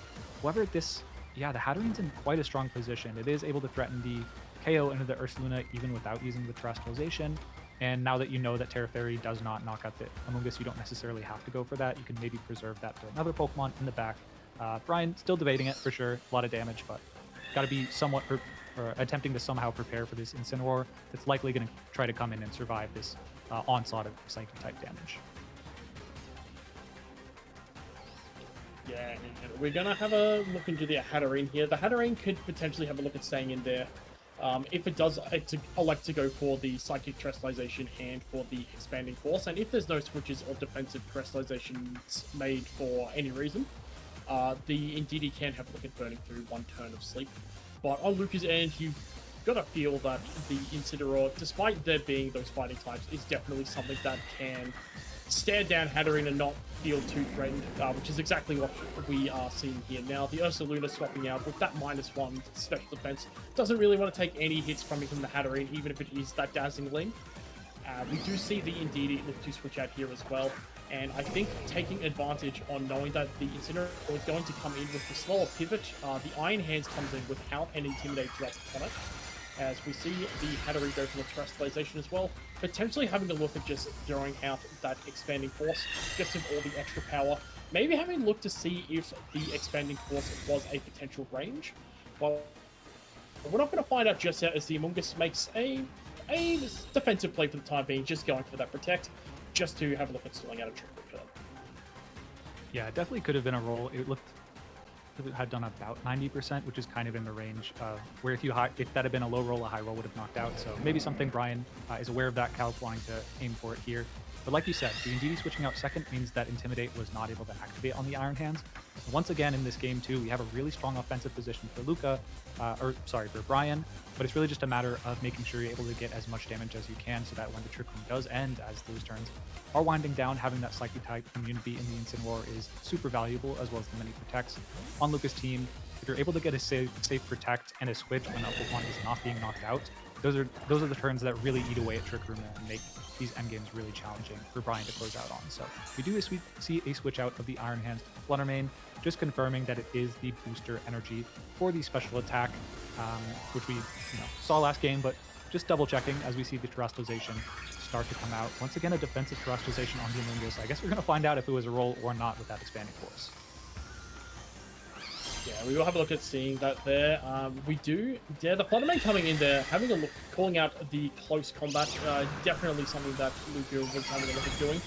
However, the Hatterene's in quite a strong position. It is able to threaten the KO into the Ursaluna even without using the Terrestrialization. And now that you know that Terra Fairy does not knock out the Amoonguss, you don't necessarily have to go for that. You can maybe preserve that for another Pokemon in the back. Brian still debating it for sure, a lot of damage, but got to be somewhat or attempting to somehow prepare for this Incineroar that's likely going to try to come in and survive this onslaught of Psychic type damage. Yeah, and we're going to have a look into the Hatterene here. The Hatterene could potentially have a look at staying in there. If it does elect to go for the Psychic Terrestrialization and for the Expanding Force, and if there's no switches or defensive Terrestrializations made for any reason, the Indeedee can have a look at burning through one turn of sleep. But on Luca's end, you've got to feel that the Incineroar, despite there being those fighting types, is definitely something that can stare down Hatterene and not feel too threatened, which is exactly what we are seeing here now. The Ursaluna swapping out with that -1 special defense doesn't really want to take any hits from the Hatterene, even if it is that Dazzling Link. We do see the Indeedee look to switch out here as well, and I think taking advantage on knowing that the Incineroar is going to come in with the slower pivot, the Iron Hands comes in without an Intimidate drop on it, as we see the Hatterene go for the Terrestrialization as well, potentially having a look at just throwing out that Expanding Force, just with all the extra power, maybe having a look to see if the Expanding Force was a potential range. Well, we're not going to find out just yet, as the Amoonguss makes a defensive play for the time being, just going for that Protect, just to have a look at stalling out a Trick Room. Yeah, it definitely could have been a roll. It looked it had done about 90%, which is kind of in the range of where if that had been a low roll, a high roll would have knocked out. So maybe something Brian is aware of that, Cal wanting to aim for it here. But like you said, the Indeedee switching out second means that Intimidate was not able to activate on the Iron Hands. Once again in this game too, we have a really strong offensive position for for Brian, but it's really just a matter of making sure you're able to get as much damage as you can so that when the Trick Room does end, as those turns are winding down, having that Psychic type immunity in the Incineroar is super valuable, as well as the many protects on Luca's team. If you're able to get a safe protect and a switch when a Pokemon is not being knocked out, those are the turns that really eat away at Trick Room and make these endgames really challenging for Brian to close out on. So we do see a switch out of the Iron Hands to Fluttermane, just confirming that it is the booster energy for the special attack, which we saw last game, but just double checking as we see the Terrestrialization start to come out. Once again, a defensive Terrestrialization on the Amoonguss. I guess we're going to find out if it was a roll or not with that Expanding Force. Yeah, we will have a look at seeing that there. The Fluttermane coming in there, having a look, calling out the close combat, definitely something that Luca was having a look at doing.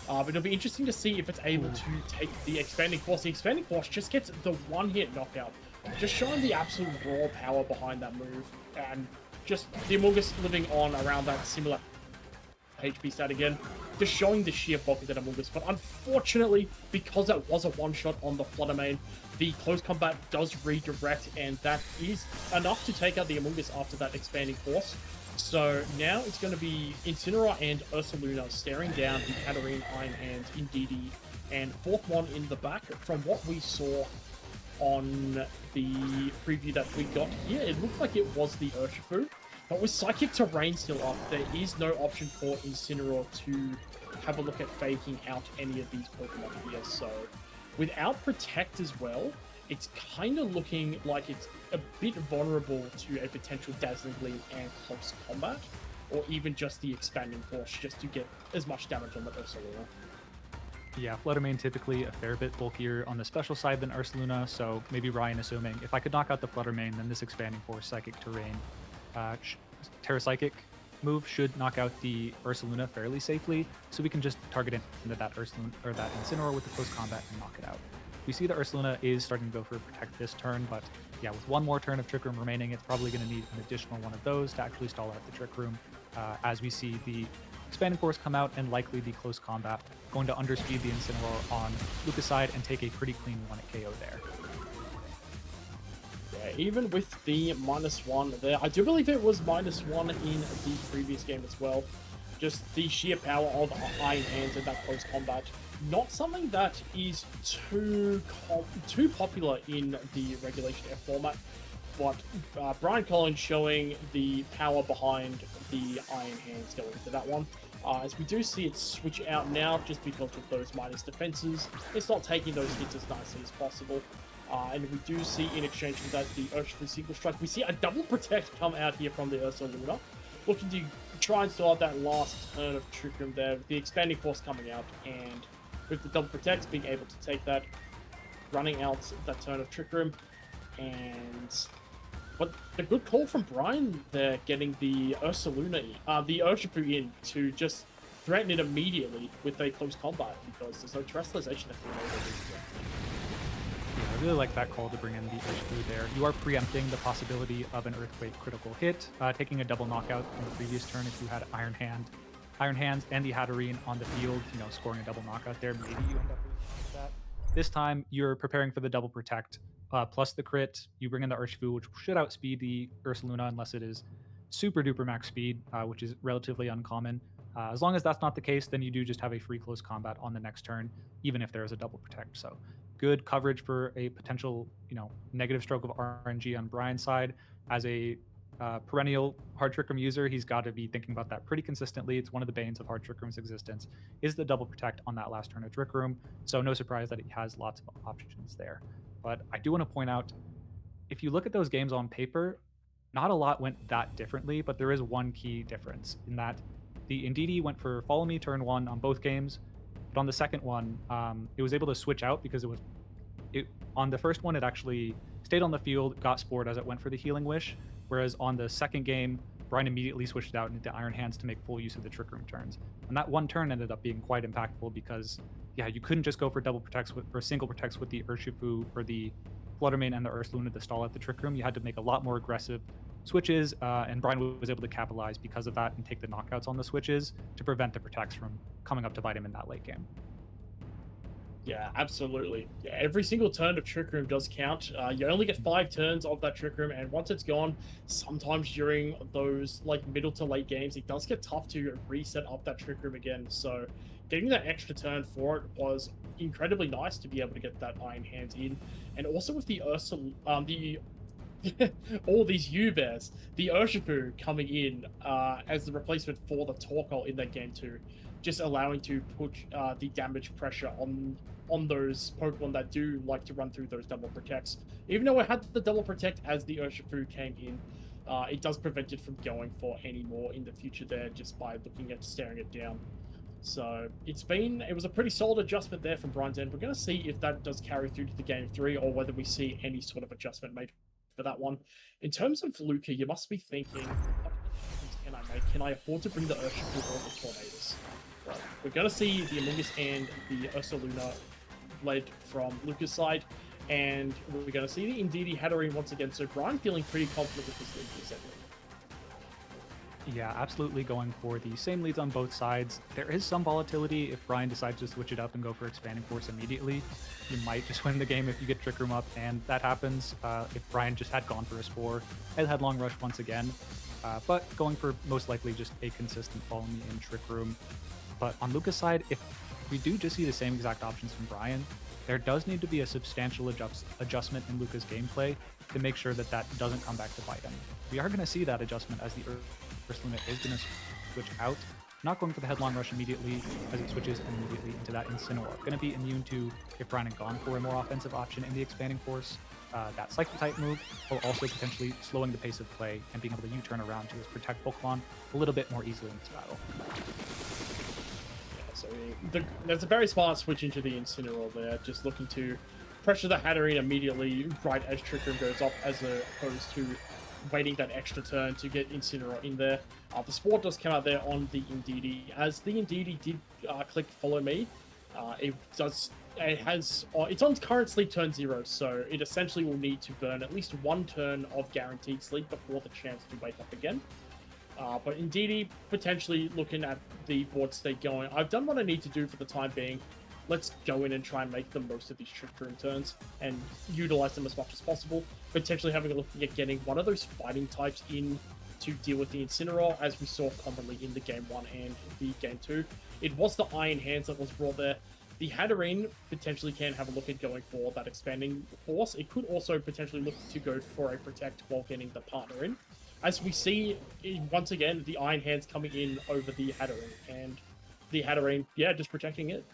But it'll be interesting to see if it's able to take the Expanding Force. The Expanding Force just gets the one-hit knockout, just showing the absolute raw power behind that move, and just the Amoonguss living on around that similar HP stat again, just showing the sheer bulk of that Amoonguss. But unfortunately, because it was a one-shot on the Fluttermane, the close combat does redirect, and that is enough to take out the Amoonguss after that Expanding Force. So now it's going to be Incineroar and Ursaluna staring down the Hatterene, Iron Hands, Indeedee, and fourth one in the back. From what we saw on the preview that we got here, it looked like it was the Urshifu. But with Psychic Terrain still up, there is no option for Incineroar to have a look at faking out any of these Pokemon here. So without Protect as well, it's kind of looking like it's a bit vulnerable to a potential Dazzling Gleam and close combat, or even just the Expanding Force, just to get as much damage on the Ursaluna. Yeah, Fluttermane typically a fair bit bulkier on the special side than Ursaluna, so maybe Ryan assuming if I could knock out the Fluttermane, then this Expanding Force Psychic Terrain Terra Psychic move should knock out the Ursaluna fairly safely, so we can just target into that Ursaluna or that Incineroar with the close combat and knock it out. We see that Ursaluna is starting to go for a Protect this turn, but yeah, with one more turn of Trick Room remaining, it's probably going to need an additional one of those to actually stall out the Trick Room, as we see the Expanding Force come out and likely the close combat going to underspeed the Incineroar on Luca's side and take a pretty clean 1-hit KO there. Yeah, even with the -1 there, I do believe it was -1 in the previous game as well. Just the sheer power of Iron Hands in that close combat. Not something that is too popular in the Regulation F format. what Brian Collins showing the power behind the Iron Hands going into that one. As we do see it switch out now just because of those minus defenses. It's not taking those hits as nicely as possible. And we do see in exchange for that the Urshifu single strike. We see a double protect come out here from the Ursaluna. Looking to try and start that last turn of Trick Room there. With the expanding force coming out and with the double protect being able to take that, running out that turn of Trick Room. And but a good call from Brian there, getting the Ursaluna, the Urshifu in to just threaten it immediately with a close combat because there's no terrestrialization that can enable it. Yeah, I really like that call to bring in the Urshifu there. You are preempting the possibility of an Earthquake critical hit, taking a double knockout in the previous turn if you had Iron Hands and the Hatterene on the field, scoring a double knockout there. Maybe you end up with that. This time, you're preparing for the double protect, plus the crit. You bring in the Urshifu, which should outspeed the Ursaluna unless it is super duper max speed, which is relatively uncommon. As long as that's not the case, then you do just have a free close combat on the next turn, even if there is a double protect. So good coverage for a potential, negative stroke of RNG on Brian's side. As a perennial Hard Trick Room user, he's got to be thinking about that pretty consistently. It's one of the banes of Hard Trick Room's existence, is the double protect on that last turn of Trick Room. So no surprise that he has lots of options there. But I do want to point out, if you look at those games on paper, not a lot went that differently, but there is one key difference in that the Indeedee went for Follow Me turn 1 on both games, but on the second one, it was able to switch out because on the first one, it actually stayed on the field, got spored as it went for the Healing Wish, whereas on the second game, Brian immediately switched out into Iron Hands to make full use of the Trick Room turns. And that one turn ended up being quite impactful because, yeah, you couldn't just go for double protects or single protects with the Urshifu or the Fluttermane and the Ursaluna to stall at the Trick Room. You had to make a lot more aggressive switches, and Brian was able to capitalize because of that and take the knockouts on the switches to prevent the protects from coming up to bite him in that late game. Yeah, absolutely. Yeah, every single turn of Trick Room does count. You only get 5 turns of that Trick Room, and once it's gone, sometimes during those middle to late games, it does get tough to reset up that Trick Room again. So getting that extra turn for it was incredibly nice to be able to get that Iron Hands in. And also with the all these U-Bears, the Urshifu coming in as the replacement for the Torkoal in that game too, just allowing to put the damage pressure on those Pokemon that do like to run through those double protects. Even though it had the double protect as the Urshifu came in, it does prevent it from going for any more in the future there just by staring it down. So it was a pretty solid adjustment there from Brian's end. We're going to see if that does carry through to the game 3 or whether we see any sort of adjustment made for that one. In terms of Luca, you must be thinking, what adjustments can I make? Can I afford to bring the Urshifu or the Tornadoes? Right. We're going to see the Amoonguss and the Ursaluna led from Luca's side, and we're going to see the Indeedee Hatterene once again. So Brian feeling pretty confident with this lead segment. Yeah, absolutely going for the same leads on both sides. There is some volatility if Brian decides to switch it up and go for Expanding Force immediately. You might just win the game if you get Trick Room up, and that happens if Brian just had gone for a Spore and had Long Rush once again. But going for most likely just a consistent Follow Me in Trick Room. But on Luca's side, if we do just see the same exact options from Brian, there does need to be a substantial adjustment in Luca's gameplay to make sure that that doesn't come back to bite him. We are going to see that adjustment as the Ursaluna is going to switch out, not going for the Headlong Rush immediately as it switches immediately into that Incineroar. Going to be immune to if Brian had gone for a more offensive option in the Expanding Force. That Psychic type move, while also potentially slowing the pace of play and being able to U-turn around to his Protect Pokemon a little bit more easily in this battle. So there's a very smart switch into the Incineroar there, just looking to pressure the Hatterene immediately right as Trick Room goes off, as opposed to waiting that extra turn to get Incineroar in there. The Spore does come out there on the Indeedee. As the Indeedee did click Follow Me, it's on current sleep turn 0, so it essentially will need to burn at least 1 turn of guaranteed sleep before the chance to wake up again. But Indeedee potentially looking at the board state going, I've done what I need to do for the time being. Let's go in and try and make the most of these Trick Room turns and utilize them as much as possible. Potentially having a look at getting one of those fighting types in to deal with the Incineroar, as we saw commonly in the Game 1 and the Game 2. It was the Iron Hands that was brought there. The Hatterene potentially can have a look at going for that expanding force. It could also potentially look to go for a protect while getting the partner in. As we see, once again, the Iron Hands coming in over the Hatterene, and the Hatterene, yeah, just protecting it.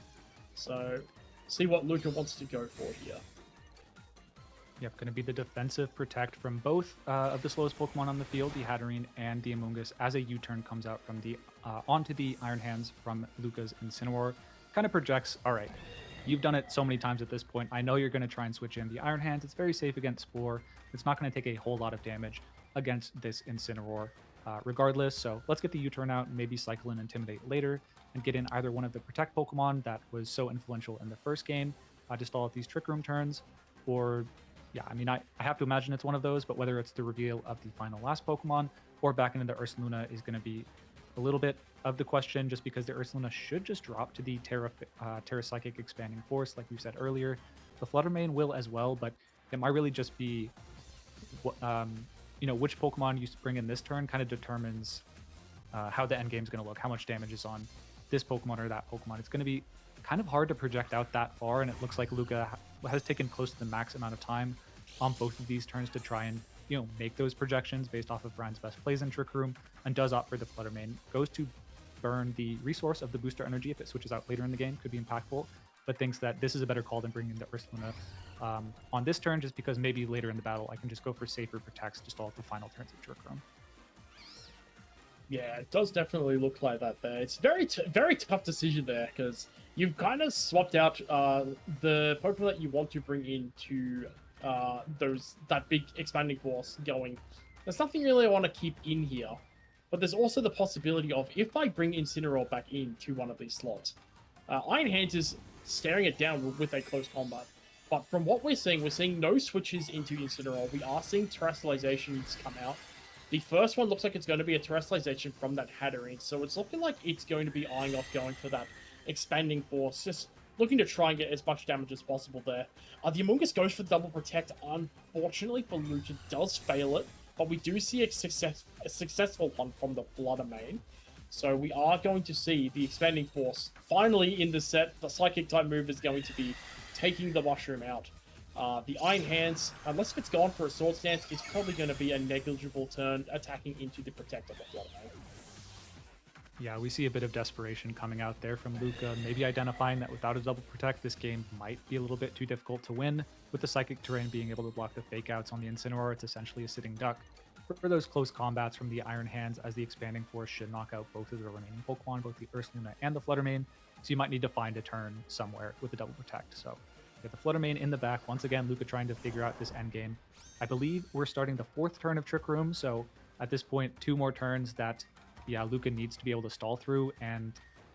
So, see what Luca wants to go for here. Yep, going to be the defensive protect from both of the slowest Pokemon on the field, the Hatterene and the Amoonguss, as a U-turn comes out from the onto the Iron Hands from Luca's Incineroar. Kind of projects, all right, you've done it so many times at this point. I know you're going to try and switch in the Iron Hands. It's very safe against Spore. It's not going to take a whole lot of damage against this Incineroar regardless. So let's get the U-turn out and maybe cycle in Intimidate later and get in either one of the Protect Pokemon that was so influential in the first game to stall out these Trick Room turns, or yeah, I mean, I have to imagine it's one of those, but whether it's the reveal of the final last Pokemon or back into the Ursaluna is going to be a little bit of the question, just because the Ursaluna should just drop to the Terra Psychic Expanding Force, like we said earlier. The Fluttermane will as well, but it might really just be, which Pokemon you bring in this turn kind of determines how the end game is going to look, how much damage is on this Pokemon or that Pokemon. It's going to be kind of hard to project out that far, and it looks like Luca has taken close to the max amount of time on both of these turns to try and make those projections based off of Brian's best plays in Trick Room, and does opt for the Fluttermane. Goes to burn the resource of the booster energy if it switches out later in the game, could be impactful, but thinks that this is a better call than bringing the Ursaluna on this turn, just because maybe later in the battle I can just go for safer protects to stall at the final turns of Trick Room. Yeah, it does definitely look like that there. It's very tough decision there, because you've kind of swapped out the Pokemon that you want to bring into that big expanding force going. There's nothing really I want to keep in here, but there's also the possibility of, if I bring Incineroar back into one of these slots, Iron Hands is staring it down with a close combat. But from what we're seeing no switches into Incineroar. We are seeing Terrestrializations come out. The first one looks like it's going to be a Terrestrialization from that Hatterene, so it's looking like it's going to be eyeing off going for that expanding force, just looking to try and get as much damage as possible there. The Amoonguss goes for double protect. Unfortunately for Lucha, does fail it, but we do see a successful one from the Fluttermane. So we are going to see the expanding force finally in the set. The Psychic type move is going to be taking the Mushroom out. The Iron Hands, unless it's gone for a Sword Stance, it's probably going to be a negligible turn attacking into the Protect of the Fluttermane. Yeah, we see a bit of desperation coming out there from Luca, maybe identifying that without a double protect, this game might be a little bit too difficult to win. With the Psychic Terrain being able to block the fake outs on the Incineroar, it's essentially a sitting duck. For those close combats from the Iron Hands, as the Expanding Force should knock out both of the remaining Pokemon, both the Ursaluna and the Fluttermane, so you might need to find a turn somewhere with a double protect. So get the Fluttermane in the back. Once again, Luca trying to figure out this endgame. I believe we're starting the 4th turn of Trick Room, so at this point, 2 more turns that Luca needs to be able to stall through, and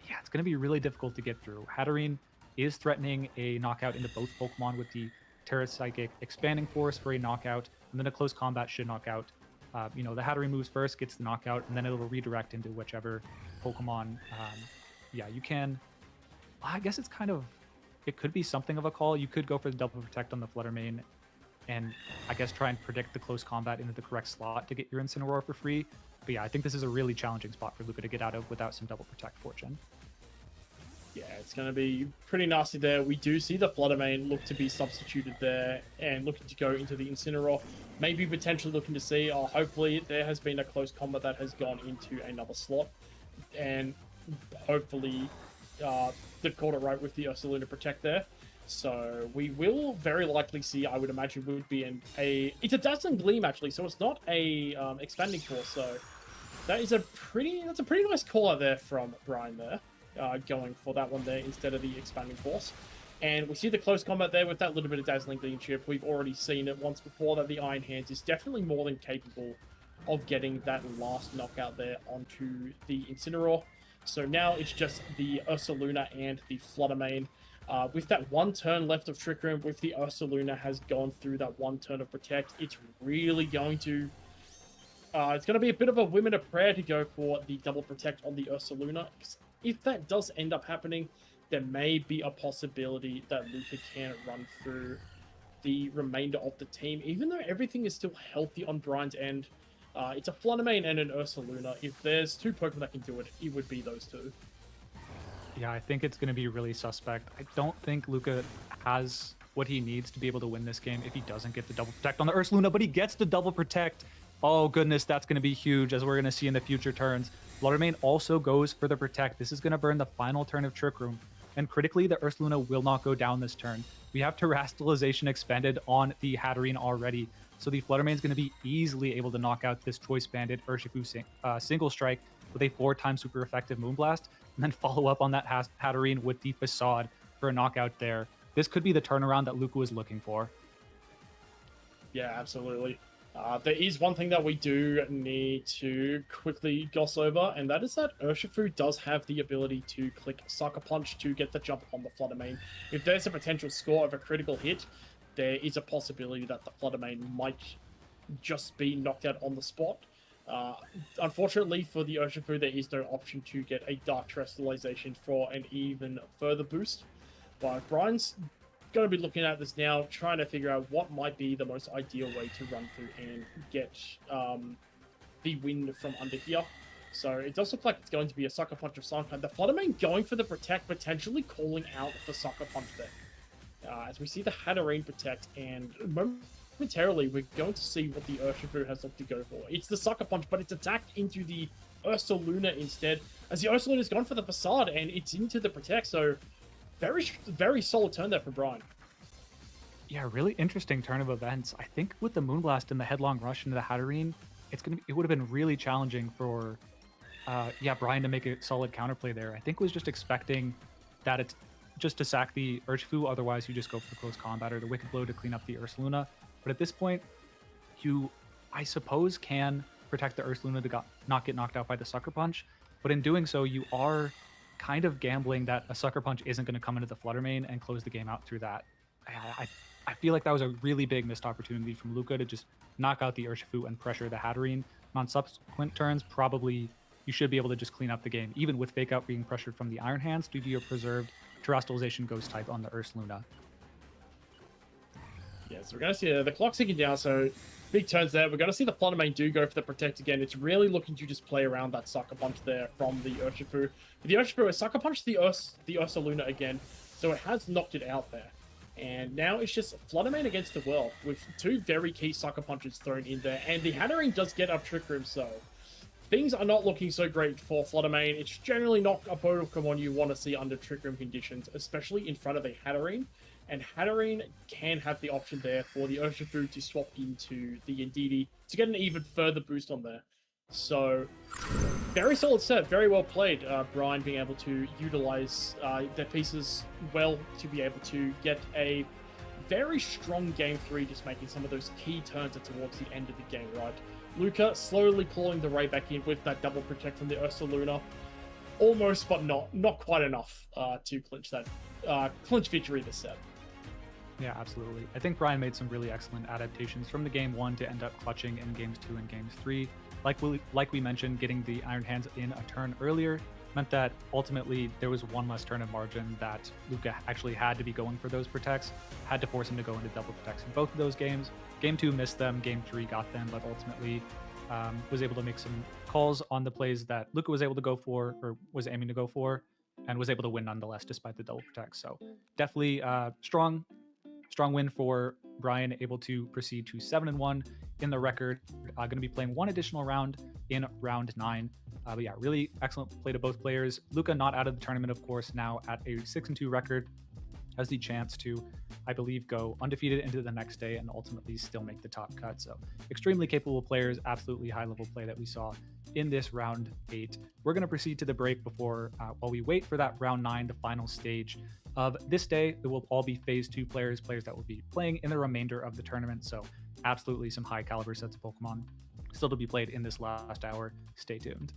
it's going to be really difficult to get through. Hatterene is threatening a knockout into both Pokemon with the Terra Psychic Expanding Force for a knockout, and then a close combat should knock out. The Hatterene moves first, gets the knockout, and then it'll redirect into whichever Pokemon. You can. I guess it could be something of a call. You could go for the double protect on the Fluttermane, and I guess try and predict the close combat into the correct slot to get your Incineroar for free. But I think this is a really challenging spot for Luca to get out of without some double protect fortune. Yeah, it's going to be pretty nasty there. We do see the Fluttermane look to be substituted there and looking to go into the Incineroar. Maybe potentially looking to see, hopefully there has been a close combat that has gone into another slot. And hopefully they've caught it right with the Ursaluna Protect there. So we will very likely see, I would imagine, would be it's a Dazzling Gleam actually, so it's not a Expanding Force. So that's a pretty nice call out there from Brian there, going for that one there instead of the Expanding Force. And we see the close combat there with that little bit of Dazzling Gleam chip. We've already seen it once before that the Iron Hands is definitely more than capable of getting that last knockout there onto the Incineroar. So now it's just the Ursaluna and the Fluttermane. With that 1 turn left of Trick Room, with the Ursaluna has gone through that 1 turn of Protect, it's really going to... it's going to be a bit of a women of prayer to go for the double Protect on the Ursaluna. If that does end up happening, there may be a possibility that Luca can run through the remainder of the team. Even though everything is still healthy on Brian's end, it's a Fluttermane and an Ursaluna. If there's 2 Pokemon that can do it, it would be those 2. Yeah, I think it's going to be really suspect. I don't think Luca has what he needs to be able to win this game if he doesn't get the double protect on the Ursaluna, but he gets the double protect. Oh goodness, that's going to be huge, as we're going to see in the future turns. Fluttermane also goes for the protect. This is going to burn the final turn of Trick Room, and critically, the Ursaluna will not go down this turn. We have Terastallization expended on the Hatterene already, so the Fluttermane is going to be easily able to knock out this Choice Banded Urshifu single strike with a 4-time super effective Moonblast, and then follow up on that Hatterene with the Facade for a knockout there. This could be the turnaround that Luca was looking for. Yeah, absolutely. There is one thing that we do need to quickly gloss over, and that is that Urshifu does have the ability to click Sucker Punch to get the jump on the Fluttermane. If there's a potential score of a critical hit, there is a possibility that the Fluttermane might just be knocked out on the spot. Unfortunately for the Urshifu, there is no option to get a Dark Terastallization for an even further boost. But Brian's going to be looking at this now, trying to figure out what might be the most ideal way to run through and get the win from under here. So it does look like it's going to be a Sucker Punch of some kind. The Fluttermane going for the Protect, potentially calling out the Sucker Punch there. As we see the Hatterene Protect, and momentarily we're going to see what the Urshifu has looked to go for. It's the Sucker Punch, but it's attacked into the Ursaluna instead, as the Ursaluna's gone for the Facade, and it's into the Protect, so very solid turn there for Brian. Yeah, really interesting turn of events. I think with the Moonblast and the headlong rush into the Hatterene, it would have been really challenging for Brian to make a solid counterplay there. I think was just expecting that it's just to sack the Urshifu, otherwise you just go for the close combat or the Wicked Blow to clean up the Ursaluna. But at this point, you, I suppose, can protect the Ursaluna to not get knocked out by the Sucker Punch, but in doing so, you are kind of gambling that a Sucker Punch isn't going to come into the Fluttermane and close the game out through that. I feel like that was a really big missed opportunity from Luca to just knock out the Urshifu and pressure the Hatterene. And on subsequent turns, probably you should be able to just clean up the game, even with Fake Out being pressured from the Iron Hands due to your preserved Terastallization Ghost type on the Ursaluna. Yeah, so we're going to see the clock ticking down, so big turns there. We're going to see the Fluttermane do go for the Protect again. It's really looking to just play around that Sucker Punch there from the Urshifu. The Urshifu has Sucker Punched the Ursaluna again, so it has knocked it out there. And now it's just Fluttermane against the world, with two very key Sucker Punches thrown in there. And the Hatterene does get up Trick Room, so things are not looking so great for Fluttermane. It's generally not a Pokemon you want to see under Trick Room conditions, especially in front of a Hatterene. And Hatterene can have the option there for the Urshifu to swap into the Indeedee to get an even further boost on there. So, very solid set, very well played. Brian being able to utilize their pieces well to be able to get a very strong Game 3, just making some of those key turns towards the end of the game, right? Luca slowly clawing the way back in with that double protect from the Ursaluna. Almost, but not quite enough to clinch that clinch victory this set. Yeah, absolutely. I think Brian made some really excellent adaptations from the game 1 to end up clutching in games 2 and games 3. Like we mentioned, getting the Iron Hands in a turn earlier meant that ultimately there was one less turn of margin that Luca actually had to be going for those protects, had to force him to go into double protects in both of those games. Game 2 missed them, Game 3 got them, but ultimately was able to make some calls on the plays that Luca was able to go for, or was aiming to go for, and was able to win nonetheless despite the double protects. So definitely strong win for Brian, able to proceed to 7-1 in the record. Going to be playing one additional round in round 9. But yeah, really excellent play to both players. Luca not out of the tournament, of course, now at a 6-2 record, has the chance to, I believe, go undefeated into the next day and ultimately still make the top cut. So extremely capable players, absolutely high level play that we saw in this round 8. We're going to proceed to the break before, while we wait for that round 9, the final stage of this day. It will all be phase 2 players that will be playing in the remainder of the tournament. So absolutely some high caliber sets of Pokemon still to be played in this last hour. Stay tuned.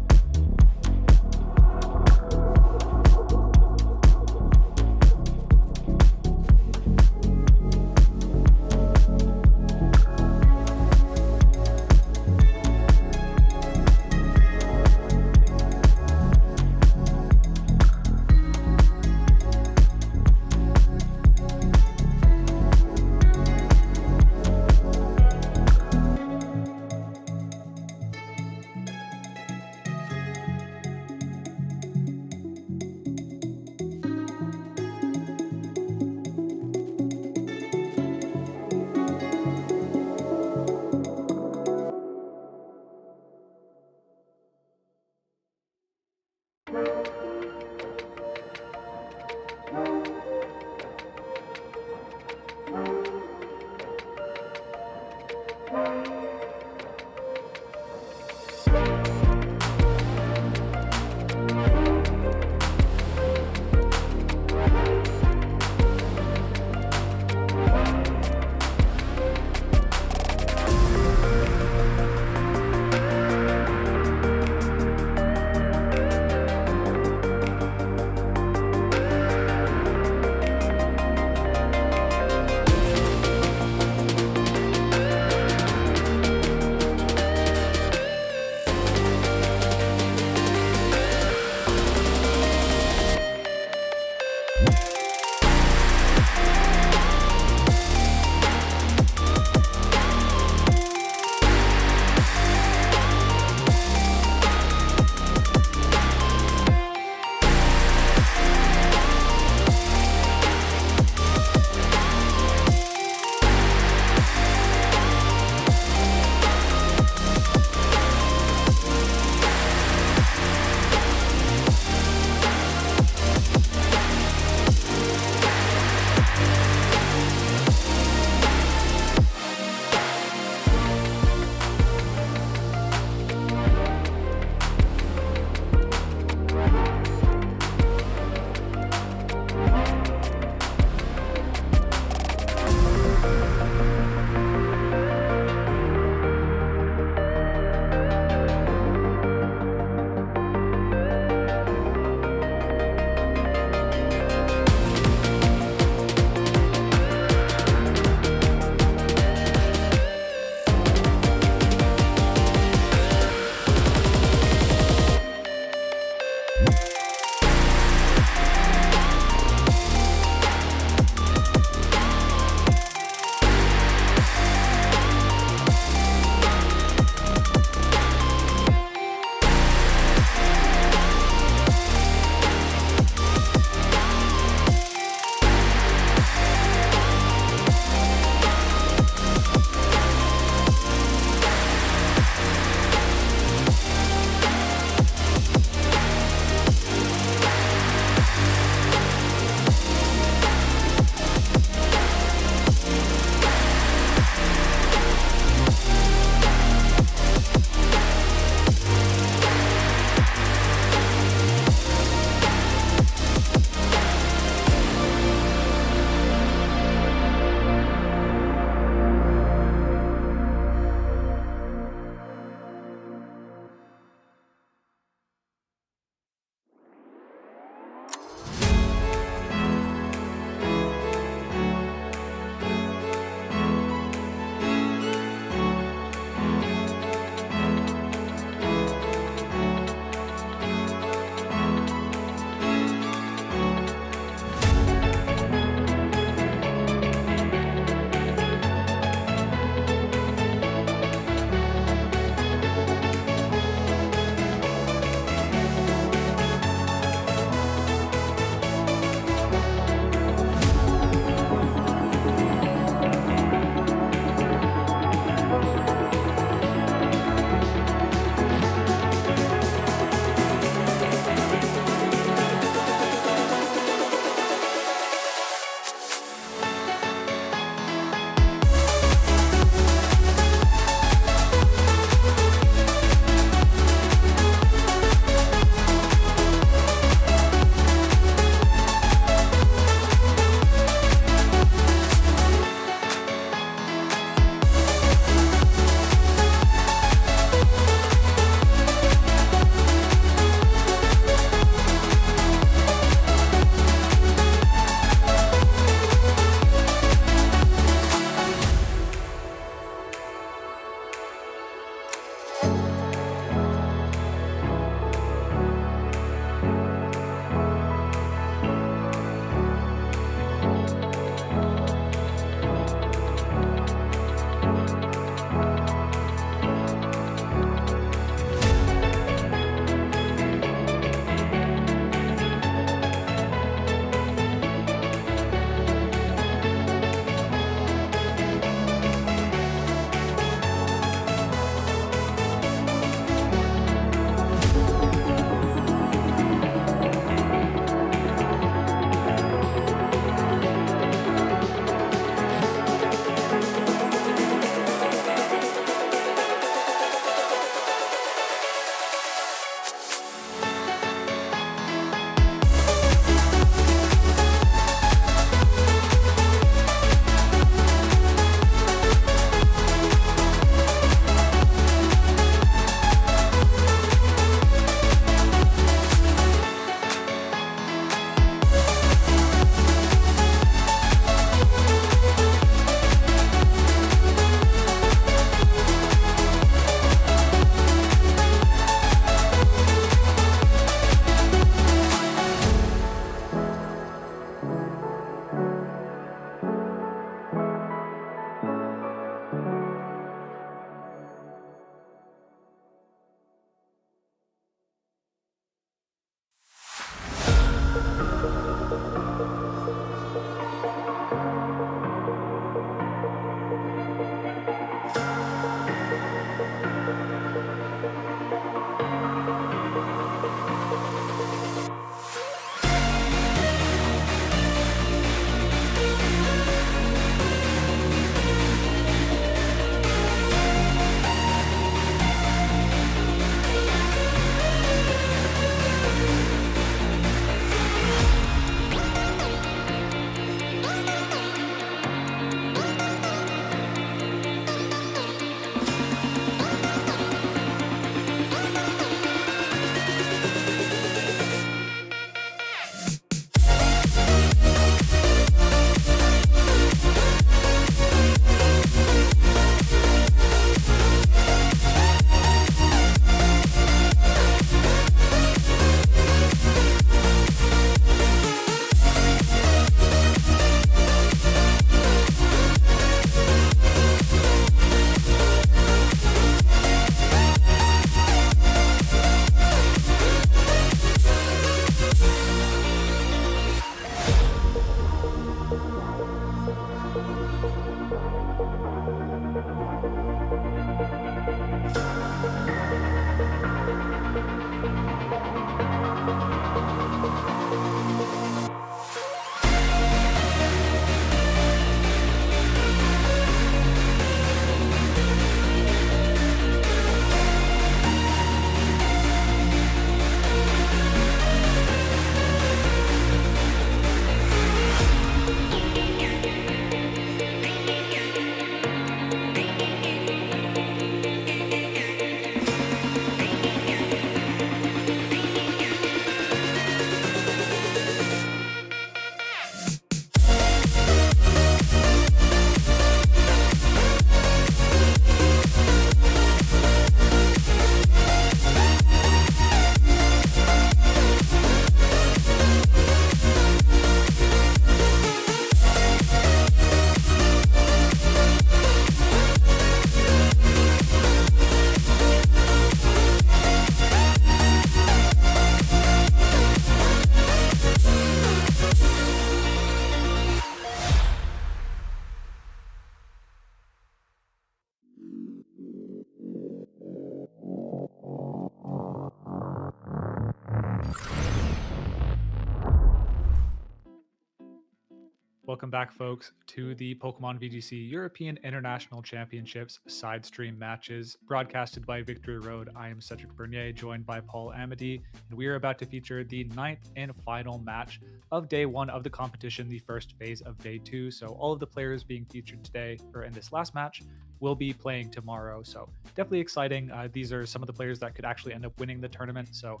Welcome back, folks, to the Pokemon VGC European International Championships side stream matches broadcasted by Victory Road. I am Cedric Bernier, joined by Paul Amity, and we are about to feature the 9th and final match of day 1 of the competition, the first phase of day 2. So all of the players being featured today, or in this last match, will be playing tomorrow. So definitely exciting. These are some of the players that could actually end up winning the tournament. So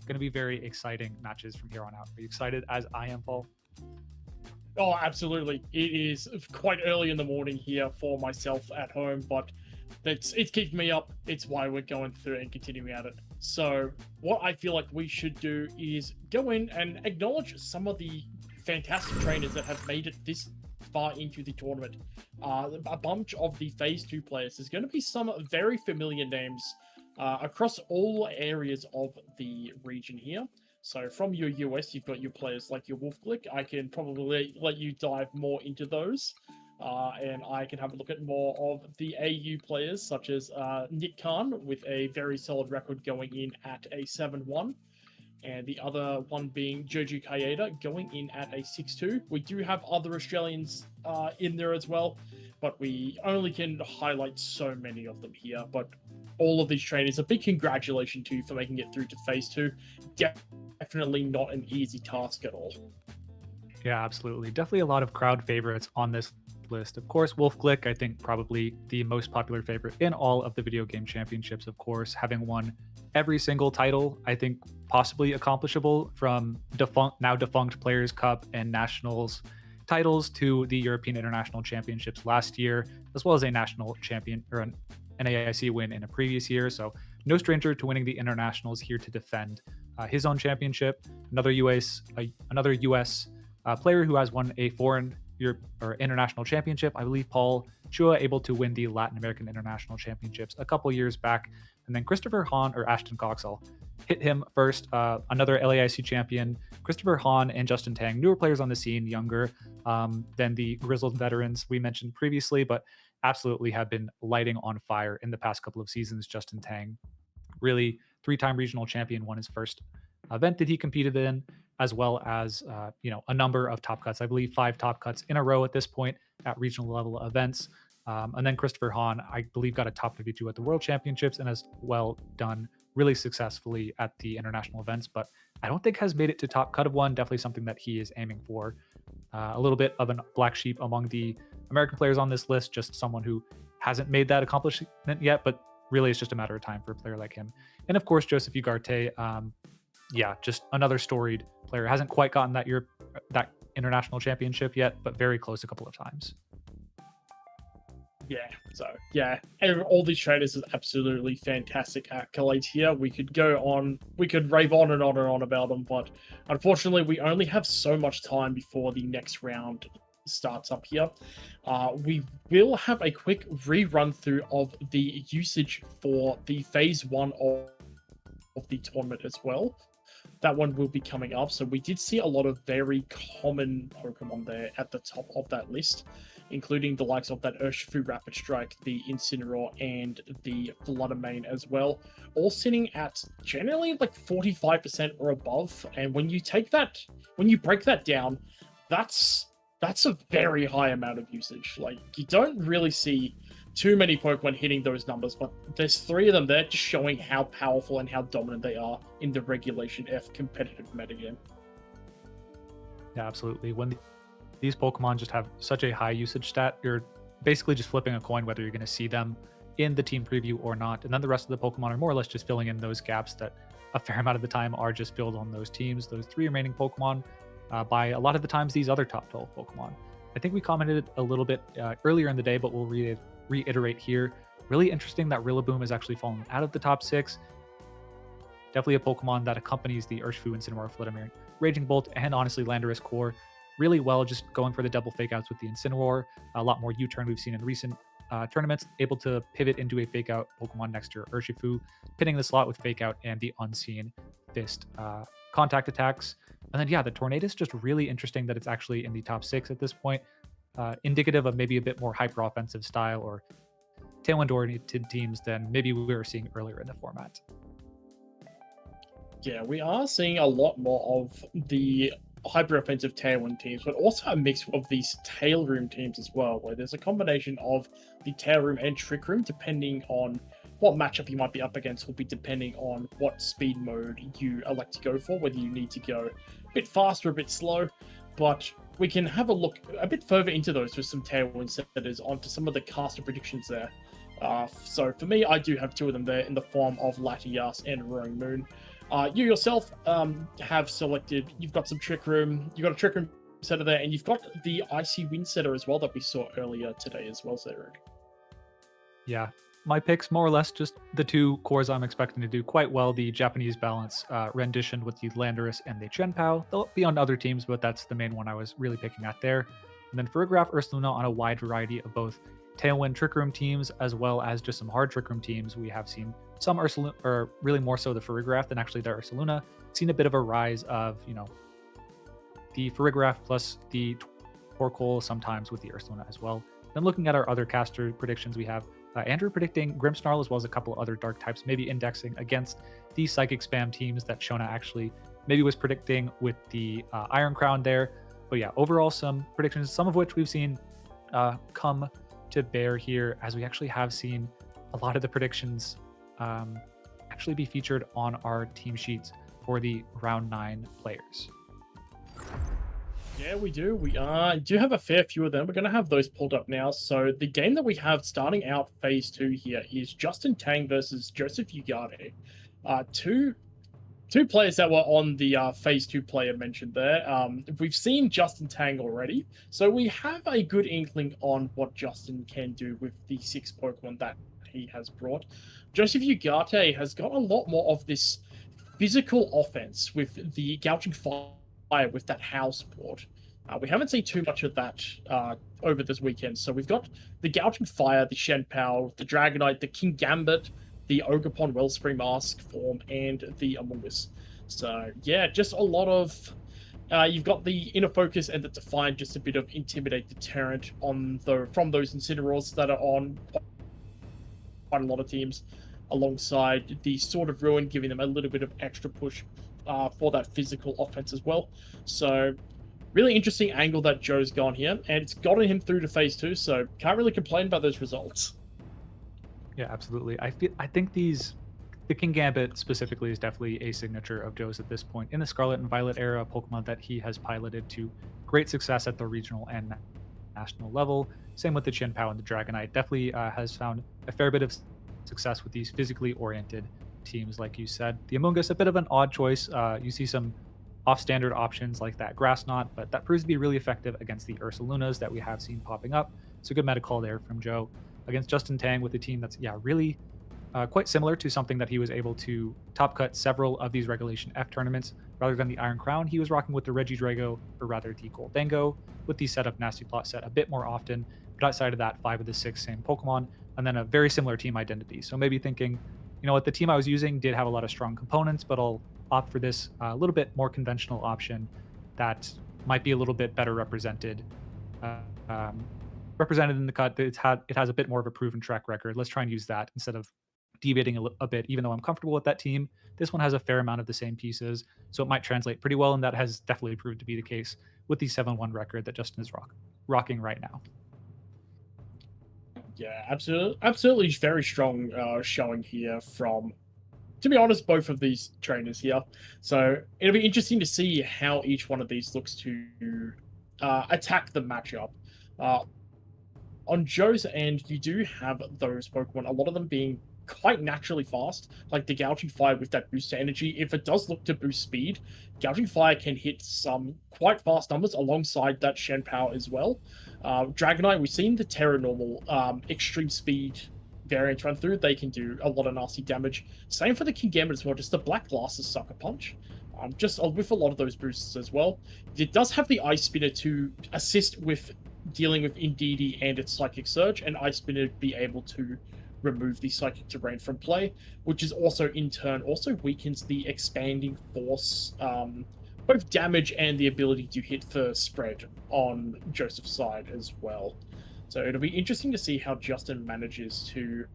going to be very exciting matches from here on out. Are you excited as I am, Paul? Oh, absolutely. It is quite early in the morning here for myself at home, but it's keeping me up. It's why we're going through and continuing at it. So what I feel like we should do is go in and acknowledge some of the fantastic trainers that have made it this far into the tournament. A bunch of the Phase 2 players. There's going to be some very familiar names across all areas of the region here. So from your US, you've got your players like your Wolfglick. I can probably let you dive more into those. And I can have a look at more of the AU players, such as Nick Khan, with a very solid record going in at a 7-1. And the other one being Joji Kaeda, going in at a 6-2. We do have other Australians in there as well, but we only can highlight so many of them here. But all of these trainers, a big congratulations to you for making it through to Phase 2. Definitely not an easy task at all. Yeah, absolutely. Definitely a lot of crowd favorites on this list. Of course, Wolfglick, I think probably the most popular favorite in all of the video game championships, of course, having won every single title, I think possibly accomplishable, from now defunct Players' Cup and Nationals titles to the European International Championships last year, as well as a national champion or an NAIC win in a previous year. So no stranger to winning the internationals, here to defend his own championship. Another US player who has won a foreign or international championship. I believe Paul Chua able to win the Latin American International Championships a couple years back. And then Christopher Hahn, or Ashton Cox, I'll hit him first. Another LAIC champion. Christopher Hahn and Justin Tang, newer players on the scene, younger than the grizzled veterans we mentioned previously, but absolutely have been lighting on fire in the past couple of seasons. Justin Tang, really 3-time regional champion, won his first event that he competed in, as well as a number of top cuts. I believe 5 top cuts in a row at this point at regional level events. And then Christopher Hahn, I believe, got a top 52 at the World Championships and has well done really successfully at the international events, but I don't think has made it to top cut of one. Definitely something that he is aiming for. A little bit of a black sheep among the American players on this list, just someone who hasn't made that accomplishment yet, but really it's just a matter of time for a player like him. And of course, Joseph Ugarte, just another storied player. Hasn't quite gotten that international championship yet, but very close a couple of times. All these traders are absolutely fantastic accolades here. We could rave on and on and on about them, but unfortunately we only have so much time before the next round starts up here. We will have a quick rerun through of the usage for the Phase 1 of the tournament as well. That one will be coming up. So we did see a lot of very common Pokemon there at the top of that list, including the likes of that Urshifu Rapid Strike, the Incineroar, and the Fluttermane as well, all sitting at generally like 45% or above. And when you break that down, that's a very high amount of usage. Like, you don't really see too many Pokemon hitting those numbers, but there's 3 of them there, just showing how powerful and how dominant they are in the Regulation F competitive metagame. Yeah, absolutely. When these Pokemon just have such a high usage stat, you're basically just flipping a coin whether you're going to see them in the team preview or not. And then the rest of the Pokemon are more or less just filling in those gaps that a fair amount of the time are just filled on those teams, those 3 remaining Pokemon, by a lot of the times these other top 12 Pokemon. I think we commented a little bit earlier in the day, but we'll reiterate here. Really interesting that Rillaboom has actually fallen out of the top 6. Definitely a Pokemon that accompanies the Urshifu, Incineroar, Fluttermane, Raging Bolt, and honestly Landorus core really well, just going for the double fake outs with the Incineroar. A lot more U-turn we've seen in recent tournaments, able to pivot into a fake out Pokemon next to your Urshifu, pinning the slot with fake out and the unseen fist contact attacks. And then the Tornadus, just really interesting that it's actually in the top 6 at this point, indicative of maybe a bit more hyper offensive style or tailwind oriented teams than maybe we were seeing earlier in the format. Yeah, we are seeing a lot more of the hyper-offensive Tailwind teams, but also a mix of these Tail Room teams as well, where there's a combination of the Tail Room and Trick Room, depending on what matchup you might be up against, will be depending on what speed mode you elect to go for, whether you need to go a bit faster, a bit slow. But we can have a look a bit further into those with some Tailwind setters onto some of the caster predictions there. So for me, I do have two of them there in the form of Latias and Roaring Moon. You yourself have selected, you've got some Trick Room, you've got a Trick Room setter there, and you've got the Icy Wind setter as well that we saw earlier today as well, Cedric. Yeah, my picks more or less just the two cores I'm expecting to do quite well. The Japanese balance rendition with the Landorus and the Chien-Pao. They'll be on other teams, but that's the main one I was really picking at there. And then Farigiraf Ursaluna on a wide variety of both Tailwind Trick Room teams as well as just some hard Trick Room teams. We have seen some Ursaluna, or really more so the Farigiraf than actually the Ursaluna. Seen a bit of a rise of, the Farigiraf plus the Torkoal sometimes with the Ursaluna as well. Then looking at our other caster predictions, we have Andrew predicting Grimmsnarl as well as a couple other dark types, maybe indexing against the Psychic Spam teams that Shona actually maybe was predicting with the Iron Crown there. But yeah, overall some predictions, some of which we've seen come to bear here, as we actually have seen a lot of the predictions actually be featured on our team sheets for the round 9 players. Yeah, we do. We do have a fair few of them. We're going to have those pulled up now. So the game that we have starting out phase 2 here is Justin Tang versus Joseph Ugarte. Two players that were on the phase 2 player mentioned there. We've seen Justin Tang already, so we have a good inkling on what Justin can do with the 6 Pokemon that he has brought. Joseph Ugarte has got a lot more of this physical offense with the Gouging Fire with that Howl support. We haven't seen too much of that over this weekend. So we've got the Gouging Fire, the Chien-Pao, the Dragonite, the King Gambit, the Ogerpon Wellspring Mask form, and the Among Us. So yeah, just a lot of... you've got the Inner Focus and the Defiant, just a bit of Intimidate Deterrent from those Incineroars that are on quite a lot of teams, alongside the Sword of Ruin, giving them a little bit of extra push for that physical offense as well. So really interesting angle that Joe's gone here, and it's gotten him through to phase 2, so can't really complain about those results. Yeah, absolutely. I think the King Gambit specifically is definitely a signature of Joe's at this point. In the Scarlet and Violet era, Pokemon that he has piloted to great success at the regional and national level. Same with the Chien-Pao and the Dragonite. Definitely has found a fair bit of success with these physically oriented teams, like you said. The Among Us, a bit of an odd choice. You see some off-standard options like that Grass Knot, but that proves to be really effective against the Ursalunas that we have seen popping up. So good meta call there from Joe. Against Justin Tang with a team that's, really quite similar to something that he was able to top cut several of these Regulation F tournaments. Rather than the Iron Crown, he was rocking with the Regidrago, or rather the Goldango, with the setup Nasty Plot set a bit more often. But outside of that, 5 of the 6 same Pokemon, and then a very similar team identity. So maybe thinking, what, the team I was using did have a lot of strong components, but I'll opt for this a little bit more conventional option that might be a little bit better represented in the cut. It has a bit more of a proven track record. Let's try and use that instead of deviating a bit, even though I'm comfortable with that team. This one has a fair amount of the same pieces, so it might translate pretty well, and that has definitely proved to be the case with the 7-1 record that Justin is rocking right now. Yeah, absolutely very strong showing here from, to be honest, both of these trainers here. So it'll be interesting to see how each one of these looks to attack the matchup. On Joe's end, you do have those Pokemon, a lot of them being quite naturally fast, like the Gouging Fire with that boost to energy. If it does look to boost speed, Gouging Fire can hit some quite fast numbers alongside that Chien-Pao as well. Dragonite, we've seen the Terra Normal extreme speed variants run through. They can do a lot of nasty damage. Same for the King Gambit as well, just the Black Glasses Sucker Punch. Just with a lot of those boosts as well. It does have the Ice Spinner to assist with dealing with Indeedee and its Psychic Surge, and Ice Spinner be able to remove the Psychic Terrain from play, which is also in turn also weakens the Expanding Force, both damage and the ability to hit for spread on Joseph's side as well. So it'll be interesting to see how Justin manages to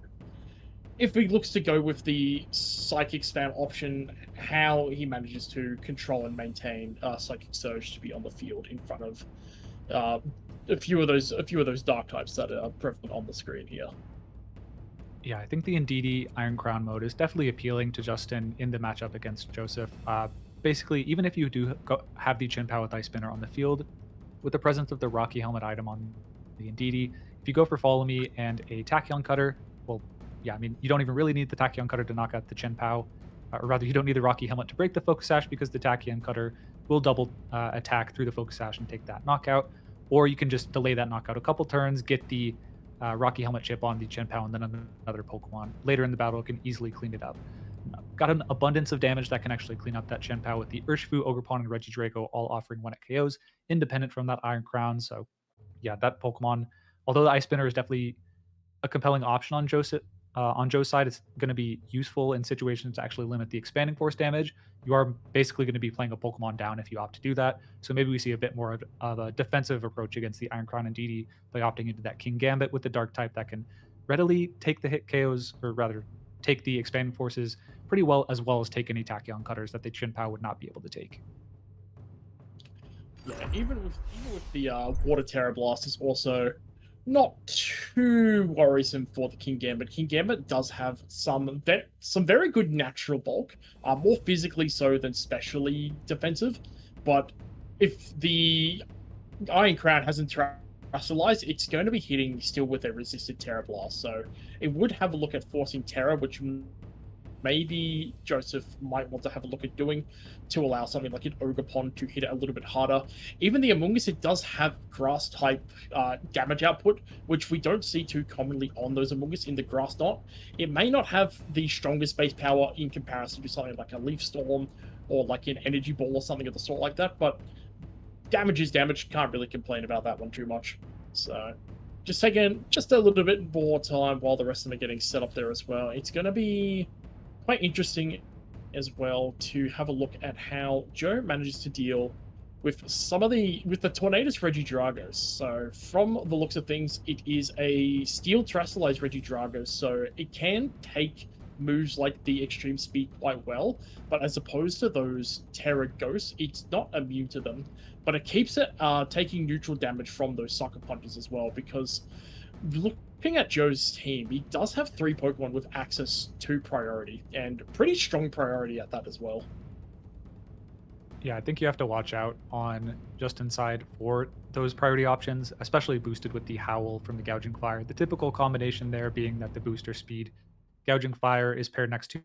if he looks to go with the Psychic Spam option, how he manages to control and maintain Psychic Surge to be on the field in front of a few of those dark types that are prevalent on the screen here. Yeah, I think the Ndidi Iron Crown mode is definitely appealing to Justin in the matchup against Joseph. Basically, even if you do have the Chin Pow with Ice Spinner on the field, with the presence of the Rocky Helmet item on the Ndidi, if you go for Follow Me and a Tachyon Cutter, well, yeah, I mean, you don't even really need the Tachyon Cutter to knock out the Chin Pow. Or rather, you don't need the Rocky Helmet to break the Focus Sash because the Tachyon Cutter will double attack through the Focus Sash and take that knockout. Or you can just delay that knockout a couple turns, get the Rocky Helmet chip on the Chin Pow, and then another Pokemon later in the battle can easily clean it up. Got an abundance of damage that can actually clean up that Chin Pow with the Urshifu, Ogerpon, and Regidrago all offering 1 at KOs, independent from that Iron Crown. So, yeah, that Pokemon, although the Ice Spinner is definitely a compelling option on Joe's side, it's going to be useful in situations to actually limit the Expanding Force damage. You are basically going to be playing a Pokemon down if you opt to do that. So maybe we see a bit more of a defensive approach against the Iron Crown and Ndidi by opting into that King Gambit with the Dark type that can readily take the hit KOs, or rather take the Expanding Forces pretty well as take any Tachyon Cutters that the Chin Pow would not be able to take. Yeah, even with the Water Terra Blast is also not too worrisome for the King Gambit. King Gambit does have some very good natural bulk, more physically so than specially defensive. But if the Iron Crown hasn't terrestrialized, it's going to be hitting still with a resisted Terra Blast. So it would have a look at forcing Terra, which maybe Joseph might want to have a look at doing to allow something like an Ogerpon to hit it a little bit harder. Even the Amoonguss, it does have grass type damage output, which we don't see too commonly on those Amoonguss in the Grass Knot. It may not have the strongest base power in comparison to something like a Leaf Storm or like an Energy Ball or something of the sort like that, but damage is damage. Can't really complain about that one too much. So just taking just a little bit more time while the rest of them are getting set up there as well. It's going to be quite interesting as well to have a look at how Joe manages to deal with with the Tornadus Regidragos. So from the looks of things, it is a steel terrestrialized Regidragos, so it can take moves like the Extreme Speed quite well, but as opposed to those Terra Ghosts, it's not immune to them, but it keeps it taking neutral damage from those Sucker Punches as well, because looking at Joe's team, he does have 3 Pokemon with access to priority, and pretty strong priority at that as well. Yeah, I think you have to watch out on Justin's side for those priority options, especially boosted with the Howl from the Gouging Fire. The typical combination there being that the booster speed Gouging Fire is paired next to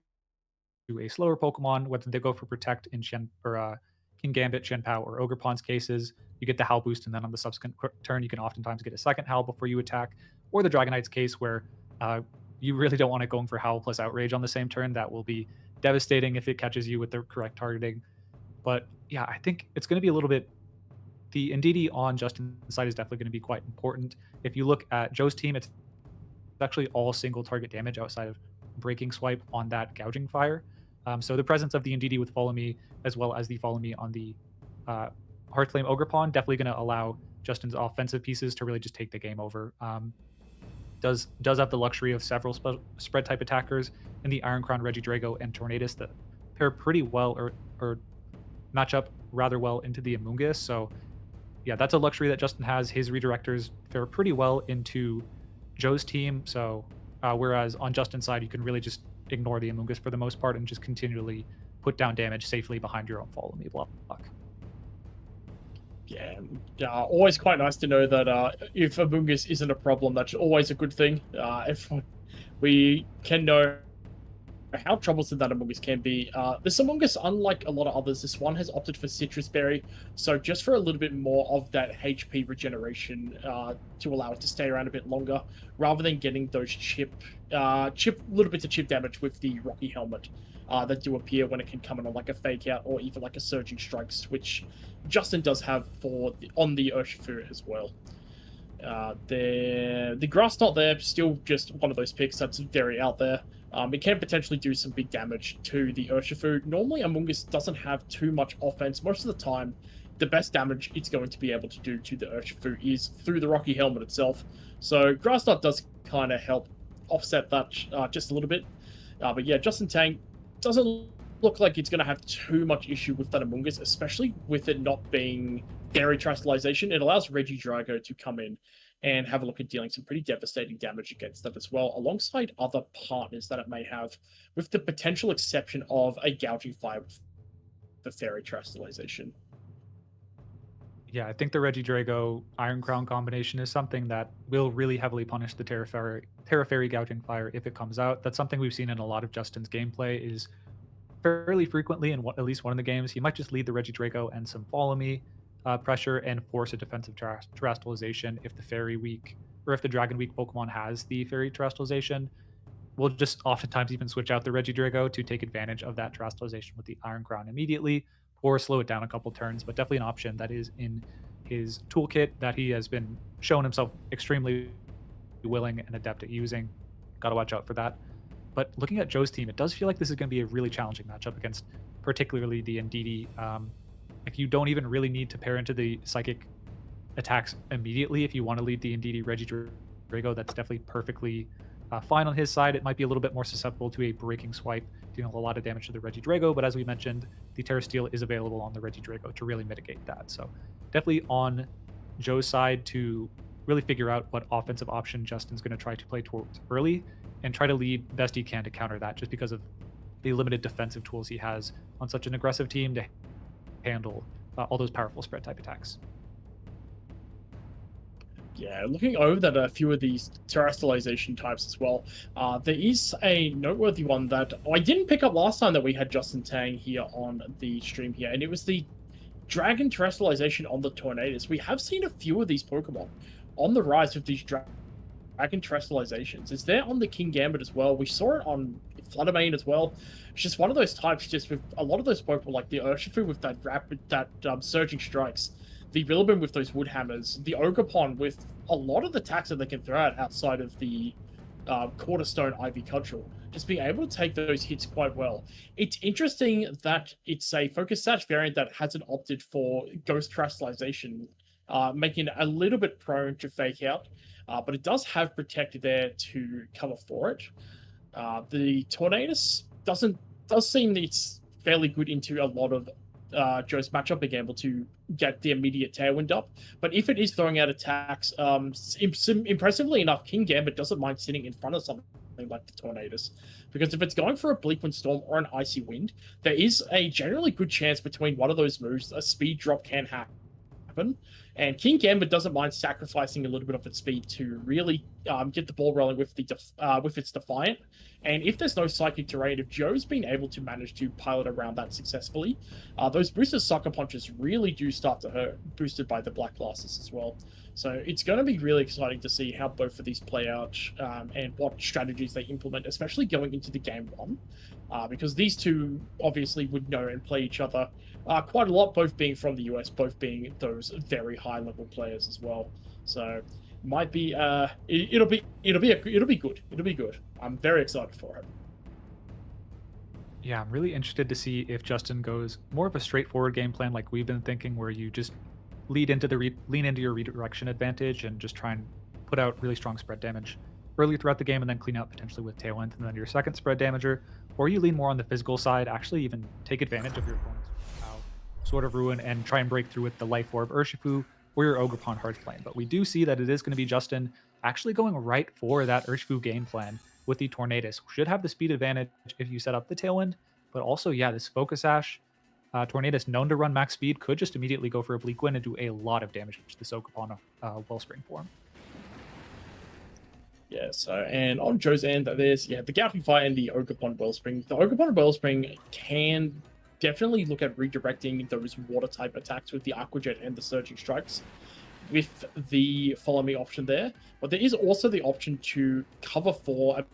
a slower Pokemon, whether they go for Protect in King Gambit, Chin Pow, or Ogerpon's cases. You get the Howl boost, and then on the subsequent turn, you can oftentimes get a second Howl before you attack. Or the Dragonite's case, where you really don't want it going for Howl plus Outrage on the same turn. That will be devastating if it catches you with the correct targeting. But yeah, I think it's going to be a little bit... The Ndidi on Justin's side is definitely going to be quite important. If you look at Joe's team, it's actually all single target damage outside of Breaking Swipe on that Gouging Fire. So the presence of the Ndidi with Follow Me, as well as the Follow Me on the Heartflame Ogerpon, definitely going to allow Justin's offensive pieces to really just take the game over. Does have the luxury of several spread type attackers in the Iron Crown, Regidrago, and Tornadus that pair pretty well or match up rather well into the Amoonguss. So yeah, that's a luxury that Justin has. His redirectors fare pretty well into Joe's team. So whereas on Justin's side, you can really just ignore the Amoonguss for the most part and just continually put down damage safely behind your own Follow Me block. Yeah, always quite nice to know that if Amoonguss isn't a problem, that's always a good thing. If we can know how troublesome that Amoonguss can be. This Amoonguss, unlike a lot of others, this one has opted for Citrus Berry, so just for a little bit more of that HP regeneration to allow it to stay around a bit longer, rather than getting those little bits of chip damage with the Rocky Helmet that do appear when it can come in on like a Fake Out or even like a Surging Strikes, which Justin does have on the Urshifu as well. The Grass Knot there, still just one of those picks that's very out there. It can potentially do some big damage to the Urshifu. Normally, Amoonguss doesn't have too much offense. Most of the time, the best damage it's going to be able to do to the Urshifu is through the Rocky Helmet itself. So Grass Knot does kind of help offset that just a little bit. But yeah, Justin Tang doesn't look like it's going to have too much issue with that Among Us, especially with it not being Fairy Terastallization. It allows Regidrago to come in and have a look at dealing some pretty devastating damage against that as well, alongside other partners that it may have, with the potential exception of a Gouging Fire for Fairy Terastallization. Yeah, I think the Regidrago Iron Crown combination is something that will really heavily punish the Terra Fairy Gouging Fire if it comes out. That's something we've seen in a lot of Justin's gameplay is fairly frequently in at least one of the games. He might just lead the Regidrago and some follow me pressure and force a defensive terastallization if the Fairy Weak or if the Dragon Weak Pokemon has the Fairy Terastallization. We'll just oftentimes even switch out the Regidrago to take advantage of that terastallization with the Iron Crown immediately or slow it down a couple turns, but definitely an option that is in his toolkit that he has been shown himself extremely willing and adept at using. Got to watch out for that. But looking at Joe's team, it does feel like this is going to be a really challenging matchup against particularly the Ndidi. Like you don't even really need to pair into the psychic attacks immediately if you want to lead the Ndidi Regidrago. That's definitely perfectly fine on his side. It might be a little bit more susceptible to a breaking swipe, dealing a lot of damage to the Regidrago, but as we mentioned, the Terra Steel is available on the Regidrago to really mitigate that. So definitely on Joe's side to really figure out what offensive option Justin's going to try to play towards early and try to lead best he can to counter that, just because of the limited defensive tools he has on such an aggressive team to handle all those powerful spread type attacks. Yeah, looking over at a few of these terastallization types as well, there is a noteworthy one that I didn't pick up last time that we had Justin Tang here on the stream here, and it was the Dragon Terastallization on the Tornadus. We have seen a few of these Pokemon on the rise with these Dragon Terastallizations. It's there on the King Gambit as well. We saw it on Fluttermane as well. It's just one of those types, just with a lot of those Pokemon, like the Urshifu with that Surging Strikes, the Rillaboom with those Wood Hammers, the Ogerpon with a lot of the attacks that they can throw out outside of the Quarterstone Ivy Cudgel, just being able to take those hits quite well. It's interesting that it's a Focus Sash variant that hasn't opted for Ghost Terastallization, making it a little bit prone to fake out, but it does have Protect there to cover for it. The Tornadus does seem that it's fairly good into a lot of Joe's matchup, being able to get the immediate Tailwind up. But if it is throwing out attacks, impressively enough, King Gambit doesn't mind sitting in front of something like the Tornadus, because if it's going for a Bleakwind Storm or an Icy Wind, there is a generally good chance between one of those moves a speed drop can happen. And King Gambit doesn't mind sacrificing a little bit of its speed to really get the ball rolling with its Defiant. And if there's no Psychic Terrain, if Joe's been able to manage to pilot around that successfully, those boosted Sucker Punches really do start to hurt, boosted by the Black Glasses as well. So it's going to be really exciting to see how both of these play out and what strategies they implement, especially going into the game one, because these two obviously would know and play each other quite a lot, both being from the US, both being those very high level players as well. So might be it'll be good. It'll be good. I'm very excited for it. Yeah, I'm really interested to see if Justin goes more of a straightforward game plan like we've been thinking, where you just lean into your redirection advantage and just try and put out really strong spread damage early throughout the game and then clean out potentially with Tailwind and then your second spread damager, or you lean more on the physical side, actually even take advantage of your opponent's Sword of Ruin and try and break through with the Life Orb Urshifu or your Ogerpon Hard Flame. But we do see that it is going to be Justin actually going right for that Urshifu game plan with the Tornadus. Should have the speed advantage if you set up the Tailwind, but also, yeah, this Focus Sash Tornadus, known to run max speed, could just immediately go for a Bleak Wind and do a lot of damage to this Ogerpon Wellspring form. Yeah, so, and on Joe's end, there's, the Gouging Fire and the Ogerpon Wellspring. The Ogerpon Wellspring can definitely look at redirecting those water-type attacks with the Aqua Jet and the Surging Strikes with the Follow Me option there. But there is also the option to cover for a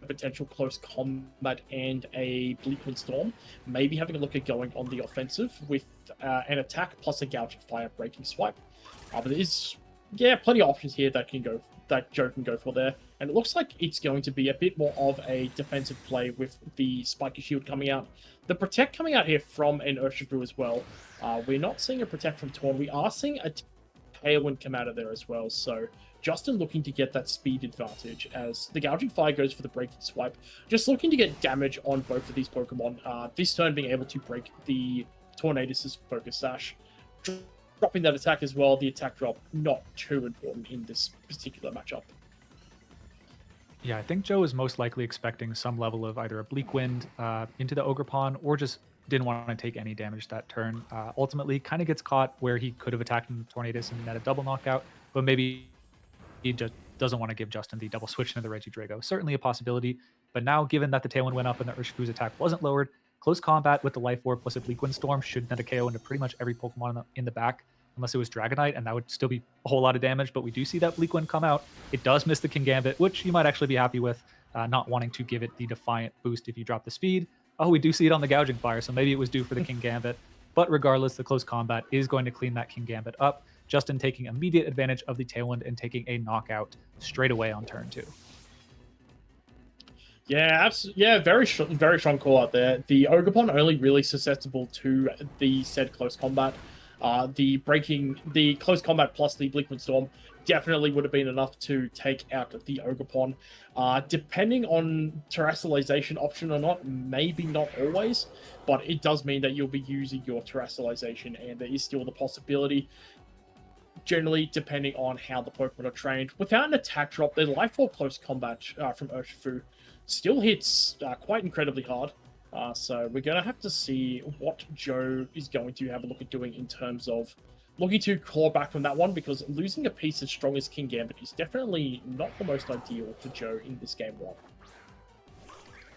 potential close combat and a Bleakwind Storm. Maybe having a look at going on the offensive with an attack plus a Gouging Fire breaking swipe. But there is, plenty of options here that Joe can go for there. And it looks like it's going to be a bit more of a defensive play with the Spiky Shield coming out. The Protect coming out here from an Urshifu as well. We're not seeing a Protect from Torn. We are seeing a Tailwind come out of there as well. So Justin looking to get that speed advantage as the Gouging Fire goes for the breaking swipe, just looking to get damage on both of these Pokemon. This turn being able to break the Tornadus' Focus Sash. Dropping that attack as well, the attack drop not too important in this particular matchup. Yeah, I think Joe is most likely expecting some level of either a Bleak Wind into the Ogerpon or just didn't want to take any damage that turn. Ultimately, kind of gets caught where he could have attacked in the Tornadus and had a double knockout, but maybe he just doesn't want to give Justin the double switch into the Regidrago. Certainly a possibility, but now given that the Tailwind went up and the Urshifu's attack wasn't lowered, close combat with the Life Orb plus a Bleak Wind Storm should net a KO into pretty much every Pokemon in the back, unless it was Dragonite, and that would still be a whole lot of damage, but we do see that Bleak Wind come out. It does miss the Kingambit, which you might actually be happy with, not wanting to give it the Defiant boost if you drop the speed. Oh, we do see it on the Gouging Fire, so maybe it was due for the Kingambit, but regardless, the close combat is going to clean that Kingambit up, Justin taking immediate advantage of the Tailwind and taking a knockout straight away on turn 2. Yeah, very strong call out there. The Ogerpon only really susceptible to the said close combat. The close combat plus the Bleak Wind Storm definitely would have been enough to take out the Ogerpon. Depending on terrestrialization option or not, maybe not always, but it does mean that you'll be using your terrestrialization, and there is still the possibility, generally depending on how the Pokemon are trained. Without an attack drop, the Life Orb close combat from Urshifu still hits quite incredibly hard. So we're going to have to see what Joe is going to have a look at doing in terms of looking to claw back from that one, because losing a piece as strong as Kingambit is definitely not the most ideal for Joe in this game 1.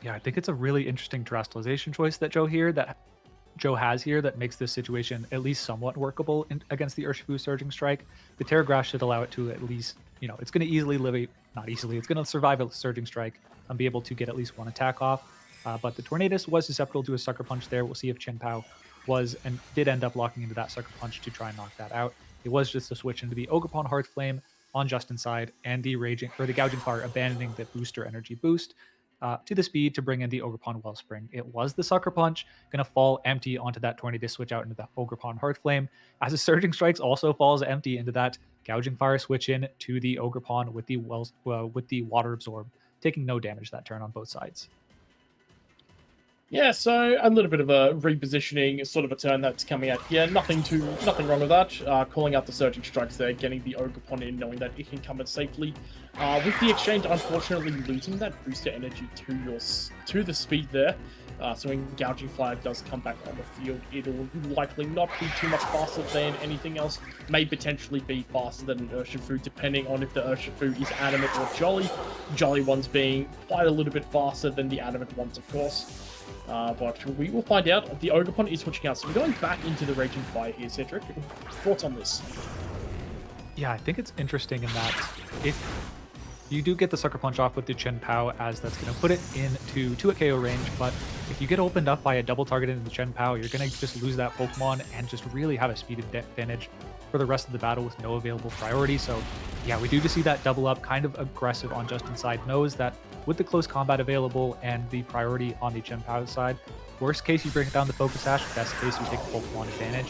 Yeah, I think it's a really interesting terrestrialization choice that Joe has here that makes this situation at least somewhat workable against the Urshifu Surging Strike. The Terra Grass should allow it to at least, it's going to easily it's going to survive a Surging Strike and be able to get at least one attack off. But the Tornadus was susceptible to a Sucker Punch there. We'll see if Chin-Pao was and did end up locking into that Sucker Punch to try and knock that out. It was just a switch into the Ogerpon Hearth Flame on Justin's side and the Gouging Fire abandoning the booster energy boost to the speed to bring in the Ogerpon Wellspring. It was the Sucker Punch, going to fall empty onto that Tornadus, switch out into the Ogerpon Hearth Flame, as the Surging Strikes also falls empty into that Gouging Fire switch in to the Ogerpon with the Water Absorb, taking no damage that turn on both sides. Yeah, so a little bit of a repositioning sort of a turn that's coming out here. Nothing wrong with that. Calling out the Surging Strikes there, getting the Ogerpon in, knowing that it can come in safely. With the exchange, unfortunately, losing that booster energy to the speed there. So when Gouging Fire does come back on the field, it'll likely not be too much faster than anything else. May potentially be faster than an Urshifu, depending on if the Urshifu is Adamant or Jolly. Jolly ones being quite a little bit faster than the Adamant ones, of course. But we will find out. The Ogerpon is switching out, so we're going back into the Raging Fire here, Cedric. Thoughts on this? Yeah, I think it's interesting in that if you do get the Sucker Punch off with the Chin-Pao, as that's going to put it into 2 at KO range, but if you get opened up by a double target into the Chin-Pao, you're going to just lose that Pokemon and just really have a speed advantage for the rest of the battle with no available priority. So yeah, we do just see that double up, kind of aggressive on Justin's side, knows that with the close combat available and the priority on the Chin-Pao side, worst case you bring down the Focus Sash, best case you take the Pokemon advantage.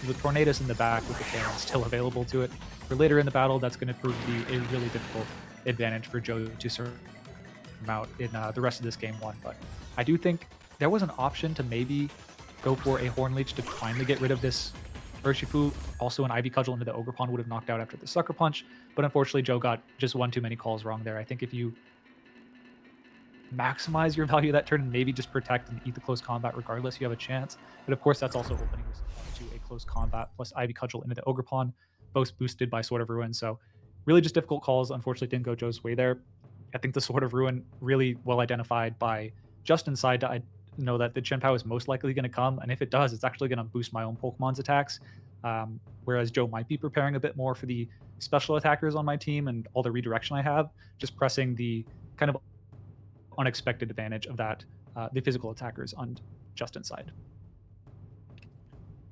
With Tornadus in the back with the Tailwind still available to it, for later in the battle, that's going to prove to be a really difficult advantage for Joe to surmount in the rest of this game 1. But I do think there was an option to maybe go for a Horn Leech to finally get rid of this Urshifu. Also, an Ivy Cudgel into the Ogerpon would have knocked out after the Sucker Punch, but unfortunately Joe got just one too many calls wrong there. I think if you maximize your value that turn and maybe just protect and eat the close combat regardless, you have a chance. But of course, that's also opening yourself to a close combat plus Ivy Cudgel into the Ogerpon, both boosted by Sword of Ruin. So really just difficult calls. Unfortunately, didn't go Joe's way there. I think the Sword of Ruin really well identified by Justin's side to know that the Chin-Pao is most likely going to come, and if it does, it's actually going to boost my own Pokemon's attacks. Whereas Joe might be preparing a bit more for the special attackers on my team and all the redirection I have, just pressing the kind of unexpected advantage of that, the physical attackers on Justin's side.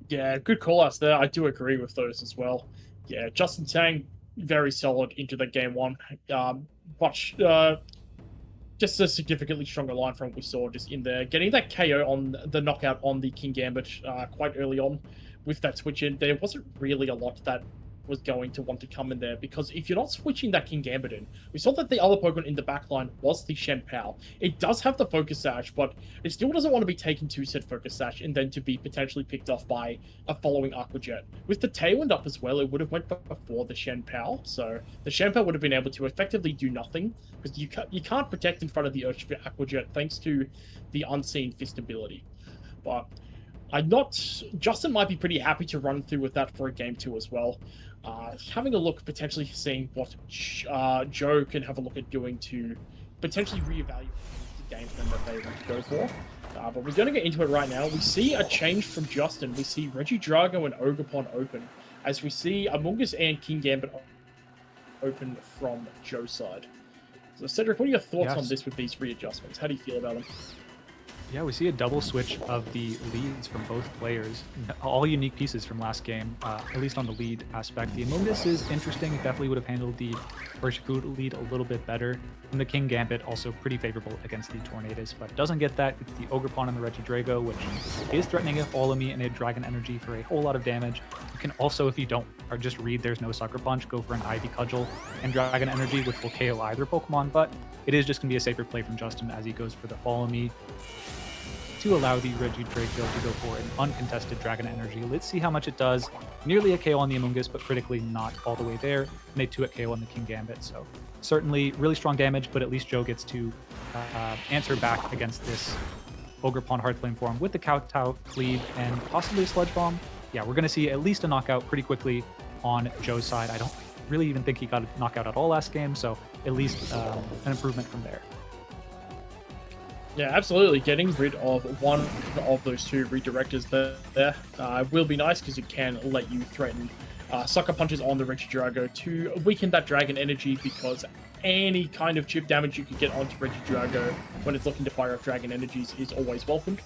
Yeah, good call-outs there. I do agree with those as well. Yeah, Justin Tang, very solid into the game 1. Just a significantly stronger line from what we saw just in there. Getting that KO on the knockout on the Kingambit quite early on with that switch in. There wasn't really a lot that was going to want to come in there, because if you're not switching that King Gambit in, we saw that the other Pokemon in the backline was the Shen Pao. It does have the Focus Sash, but it still doesn't want to be taken to said Focus Sash and then to be potentially picked off by a following Aqua Jet. With the Tailwind up as well, it would have went before the Shen Pao, so the Shen Pao would have been able to effectively do nothing, because you can't protect in front of the Urshifu Aqua Jet thanks to the Unseen Fist ability. But Justin might be pretty happy to run through with that for a game 2 as well. Having a look, potentially seeing what Joe can have a look at doing to potentially reevaluate the game plan that they want to go for. But we're going to get into it right now. We see a change from Justin. We see Regidrago and Ogerpon open, as we see Amoonguss and King Gambit open from Joe's side. So Cedric, what are your thoughts on this with these readjustments? How do you feel about them? Yeah, we see a double switch of the leads from both players. All unique pieces from last game, at least on the lead aspect. The Amoonguss is interesting. Definitely would have handled the Urshifu lead a little bit better. And the King Gambit also pretty favorable against the Tornadus, but doesn't get that. It's the Ogerpon and the Regidrago, which is threatening a Follow Me and a Dragon Energy for a whole lot of damage. You can also, if you don't or just read There's No Sucker Punch, go for an Ivy Cudgel and Dragon Energy, which will KO either Pokemon, but it is just going to be a safer play from Justin as he goes for the Follow Me to allow the Regidrago to go for an uncontested Dragon Energy. Let's see how much it does. Nearly a KO on the Amoonguss, but critically not all the way there. And a 2-hit KO on the King Gambit. So certainly really strong damage, but at least Joe gets to answer back against this Ogerpon Heartflame form with the Kowtow Cleave and possibly a Sludge Bomb. Yeah, we're going to see at least a knockout pretty quickly on Joe's side. I don't really even think he got a knockout at all last game, so at least an improvement from there. Yeah, absolutely. Getting rid of one of those two redirectors there will be nice, because it can let you threaten Sucker Punches on the Regidrago to weaken that Dragon Energy, because any kind of chip damage you can get onto Regidrago when it's looking to fire off Dragon Energies is always welcomed.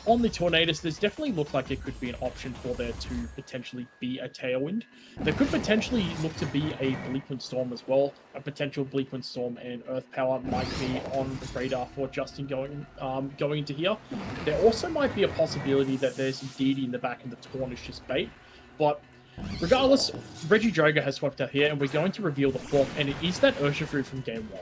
On the Tornadus, there's definitely looked like it could be an option for there to potentially be a Tailwind. There could potentially look to be a Bleakwind Storm as well. A potential Bleakwind Storm and Earth Power might be on the radar for Justin going into here. There also might be a possibility that there's Deity in the back and the Torn is just bait. But regardless, Regidrago has swept out here, and we're going to reveal the form, and it is that Urshifu from game 1.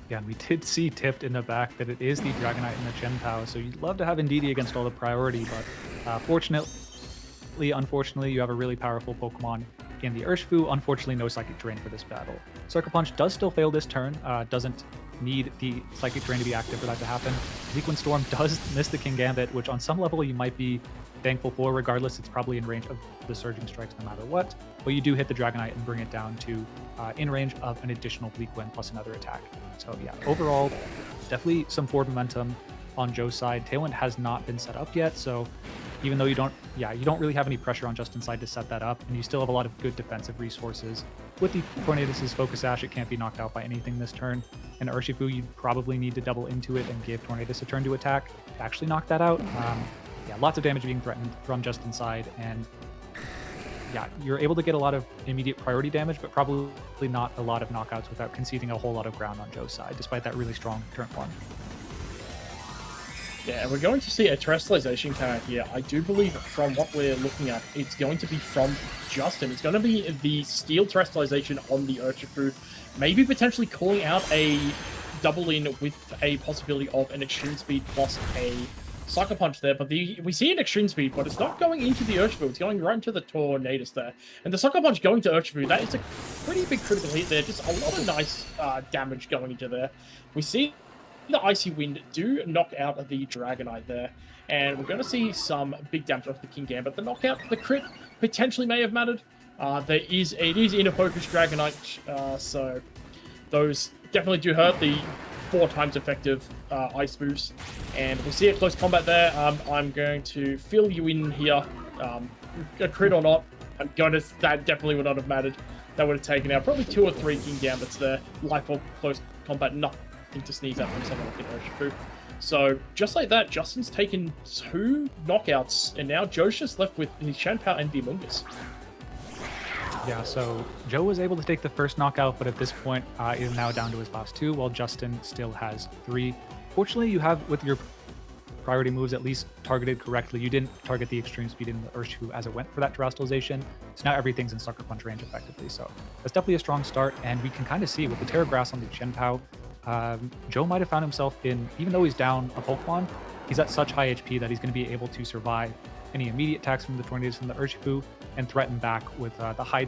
Yeah, and we did see tipped in the back that it is the Dragonite and the Shen Pao, so you'd love to have Indeedee against all the priority, but unfortunately, you have a really powerful Pokemon in the Urshifu. Unfortunately, no Psychic Drain for this battle. Sucker Punch does still fail this turn, doesn't need the Psychic Drain to be active for that to happen. Bleakwind Storm does miss the King Gambit, which on some level you might be thankful for. Regardless, it's probably in range of the Surging Strikes no matter what, but you do hit the Dragonite and bring it down to in range of an additional Bleakwind plus another attack. So yeah, overall, definitely some forward momentum on Joe's side. Tailwind has not been set up yet, so even though you don't really have any pressure on Justin's side to set that up, and you still have a lot of good defensive resources. With the Tornadus' Focus Sash, it can't be knocked out by anything this turn. And Urshifu, you'd probably need to double into it and give Tornadus a turn to attack to actually knock that out. Yeah, lots of damage being threatened from Justin's side, and yeah, you're able to get a lot of immediate priority damage, but probably not a lot of knockouts without conceding a whole lot of ground on Joe's side, despite that really strong turn 1. Yeah, and we're going to see a Terrestrialization card here. I do believe from what we're looking at, it's going to be from Justin. It's going to be the Steel Terrestrialization on the Urshifu, maybe potentially calling out a double in with a possibility of an Extreme Speed plus a Sucker Punch there, but we see an Extreme Speed, but it's not going into the Urshifu, it's going right into the Tornadus there. And the Sucker Punch going to Urshifu, that is a pretty big critical hit there, just a lot of nice damage going into there. We see the Icy Wind do knock out the Dragonite there, and we're going to see some big damage off the King Gambit. The knockout, the crit, potentially may have mattered. It is Inner Focus Dragonite, so those definitely do hurt. The 4 times effective ice moves, and we'll see a close combat there. I'm going to fill you in here, a crit or not. I'm going to, that definitely would not have mattered. That would have taken out probably 2 or 3 King Gambits there. Life or close combat, nothing to sneeze at from someone like Urshifu. So just like that, Justin's taken 2 knockouts, and now Joe's just left with his Shen Pao and the Amoonguss. Yeah, so Joe was able to take the first knockout, but at this point is now down to his last 2, while Justin still has 3. Fortunately, you have with your priority moves at least targeted correctly. You didn't target the extreme speed in the Urshifu as it went for that terrestrialization. So now everything's in Sucker Punch range effectively. So that's definitely a strong start. And we can kind of see with the Terra Grass on the Shenpao, Joe might have found himself in, even though he's down a Pokemon, he's at such high HP that he's going to be able to survive any immediate attacks from the Tornadoes and the Urshifu and threaten back with the high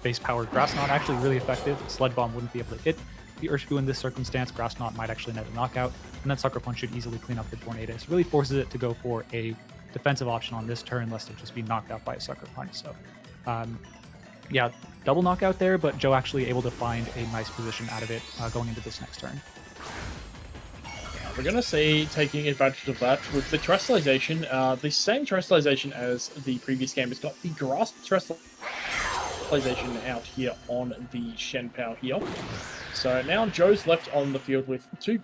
base powered Grass Knot. Actually really effective. Sludge Bomb wouldn't be able to hit the Urshifu in this circumstance. Grass Knot might actually net a knockout, and then Sucker Punch should easily clean up the Tornadus. Really forces it to go for a defensive option on this turn, lest it just be knocked out by a Sucker Punch. So yeah, double knockout there, but Joe actually able to find a nice position out of it going into this next turn. We're going to see taking advantage of that with the terrestrialization. The same terrestrialization as the previous game has got the grass terrestrialization out here on the Shenpao here. So now Joe's left on the field with two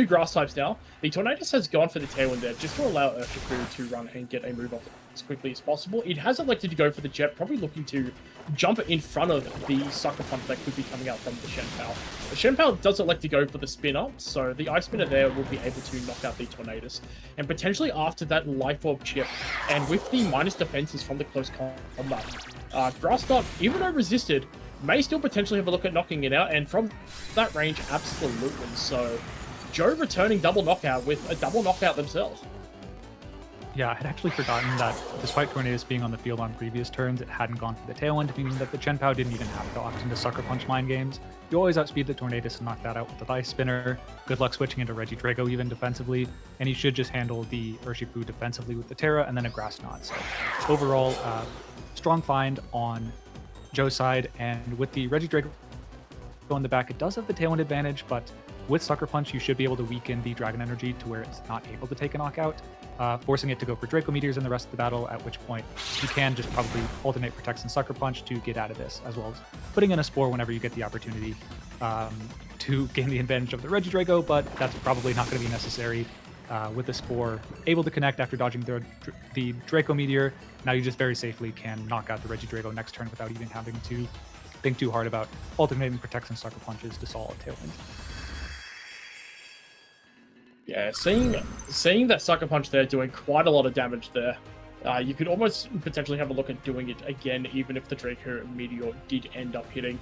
grass types now. The Tornadus has gone for the Tailwind there just to allow Urshifu to run and get a move off as quickly as possible. It has elected to go for the Jet, probably looking to jump in front of the Sucker Punch that could be coming out from the Shenpao. The Shenpao does elect to go for the Spinner, so the Ice Spinner there will be able to knock out the Tornadus. And potentially after that Life Orb chip, and with the minus defenses from the close combat, Grass Knot, even though resisted, may still potentially have a look at knocking it out, and from that range, absolutely. So Joe returning double knockout with a double knockout themselves. Yeah, I had actually forgotten that despite Tornadus being on the field on previous turns, it hadn't gone for the Tailwind, meaning that the Shenpao didn't even have to opt into Sucker Punch mind games. You always outspeed the Tornadus and knock that out with the Ice Spinner. Good luck switching into Regidrago even defensively, and you should just handle the Urshifu defensively with the Terra and then a Grass Knot. So overall, strong find on Joe's side, and with the Regidrago in the back, it does have the Tailwind advantage, but with Sucker Punch, you should be able to weaken the Dragon Energy to where it's not able to take a knockout, forcing it to go for Draco Meteors in the rest of the battle, at which point you can just probably alternate Protects and Sucker Punch to get out of this, as well as putting in a Spore whenever you get the opportunity to gain the advantage of the Regidrago, but that's probably not going to be necessary. With the Spore able to connect after dodging the Draco Meteor, now you just very safely can knock out the Regidrago next turn without even having to think too hard about alternating Protects and Sucker Punches to solid Tailwind. Yeah, seeing that Sucker Punch there doing quite a lot of damage there, you could almost potentially have a look at doing it again, even if the Draco Meteor did end up hitting.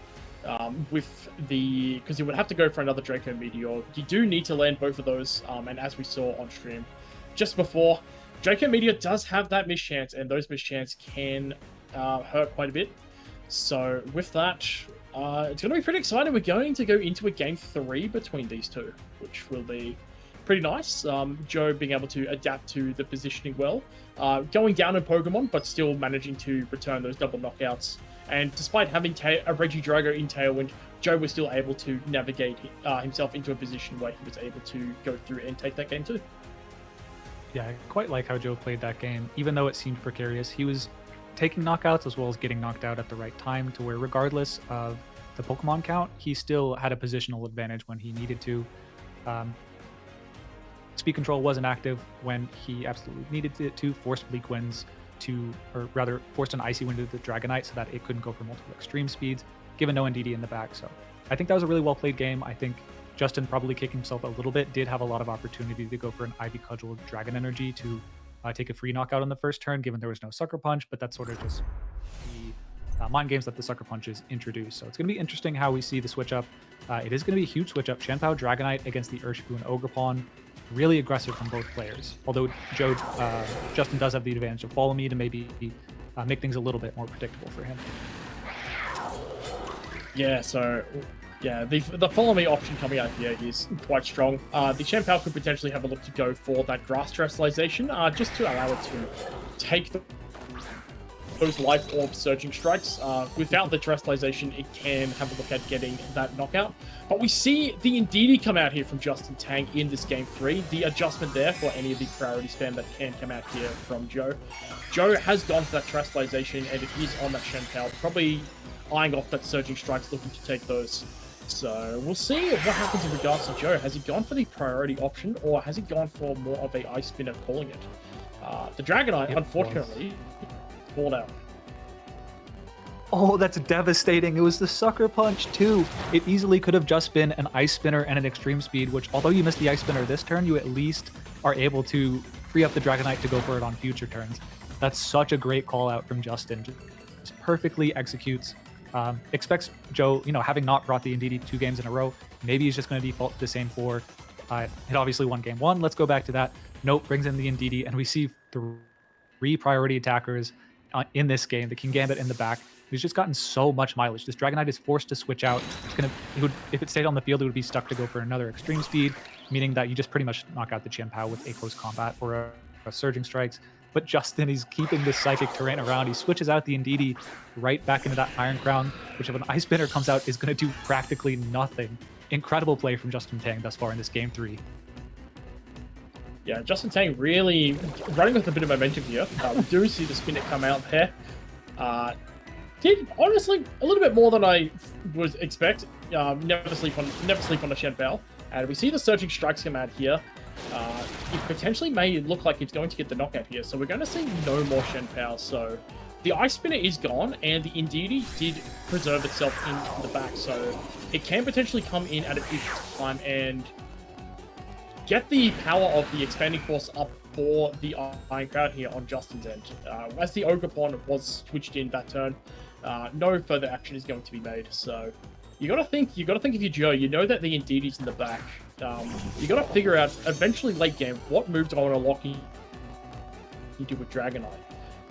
Because you would have to go for another Draco Meteor. You do need to land both of those, and as we saw on stream just before, Draco Meteor does have that mischance, and those mischance can hurt quite a bit. So with that, it's going to be pretty exciting. We're going to go into a game 3 between these two, which will be pretty nice. Joe being able to adapt to the positioning well, going down in Pokemon, but still managing to return those double knockouts. And despite having a Regidrago in Tailwind, Joe was still able to navigate himself into a position where he was able to go through and take that game too. Yeah, I quite like how Joe played that game. Even though it seemed precarious, he was taking knockouts as well as getting knocked out at the right time, to where regardless of the Pokemon count, he still had a positional advantage when he needed to. Speed control wasn't active when he absolutely needed it to, forced Bleak Winds or rather forced an Icy Wind to the Dragonite so that it couldn't go for multiple extreme speeds, given no NDD in the back. So I think that was a really well played game. I think Justin probably kicking himself a little bit, did have a lot of opportunity to go for an Ivy Cudgel Dragon Energy to take a free knockout on the first turn, given there was no Sucker Punch, but that's sort of just the mind games that the Sucker Punches introduced. So it's going to be interesting how we see the switch up. It is going to be a huge switch up. Shenpao Dragonite against the Urshifu and Ogerpon. Really aggressive from both players. Although Justin does have the advantage of Follow Me to maybe make things a little bit more predictable for him. Yeah, so yeah, the Follow Me option coming out here is quite strong. The Shenpao could potentially have a look to go for that Grass Terrestrialization, just to allow it to take those Life Orb Surging Strikes. Without the Terrestrialization, it can have a look at getting that knockout. But we see the Indeedee come out here from Justin Tang in this game 3. The adjustment there for any of the priority spam that can come out here from Joe. Joe has gone for that Terrestrialization, and it is on that Shenpao, probably eyeing off that Surging Strikes, looking to take those. So we'll see what happens in regards to Joe. Has he gone for the priority option, or has he gone for more of a Ice Spinner calling it? The Dragonite, unfortunately, pulled out. Oh, that's devastating. It was the Sucker Punch too. It easily could have just been an Ice Spinner and an Extreme Speed, which although you missed the Ice Spinner this turn, you at least are able to free up the Dragonite to go for it on future turns. That's such a great call out from Justin. Just perfectly executes. Expects Joe, having not brought the Indeedee 2 games in a row, maybe he's just going to default to the same 4. It obviously won game 1. Let's go back to that. Nope, brings in the Indeedee, and we see 3 priority attackers in this game. The King Gambit in the back. He's just gotten so much mileage. This Dragonite is forced to switch out. If it stayed on the field, it would be stuck to go for another extreme speed, meaning that you just pretty much knock out the Chien-Pao with a close combat or a surging strikes. But Justin, he's keeping this psychic terrain around. He switches out the Indeedee right back into that Iron Crown, which if an Ice Spinner comes out is going to do practically nothing. Incredible play from Justin Tang thus far in this game 3. Yeah, Justin Tang really running with a bit of momentum here. We do see the Spinner come out there. Did honestly a little bit more than I would expect. Never sleep on a Chien-Pao. And we see the Surging Strikes come out here. It potentially may look like it's going to get the knockout here, so we're going to see no more Chien-Pao. So the Ice Spinner is gone, and the Indeedee did preserve itself in the back, so it can potentially come in at a future time and get the power of the Expanding Force up for the Iron Crown here on Justin's end. As the Ogerpon was switched in that turn, no further action is going to be made. So you got to think if you're Joe, you know that the Indeedee's in the back. You got to figure out eventually late game what moves I want to lock into with Dragonite,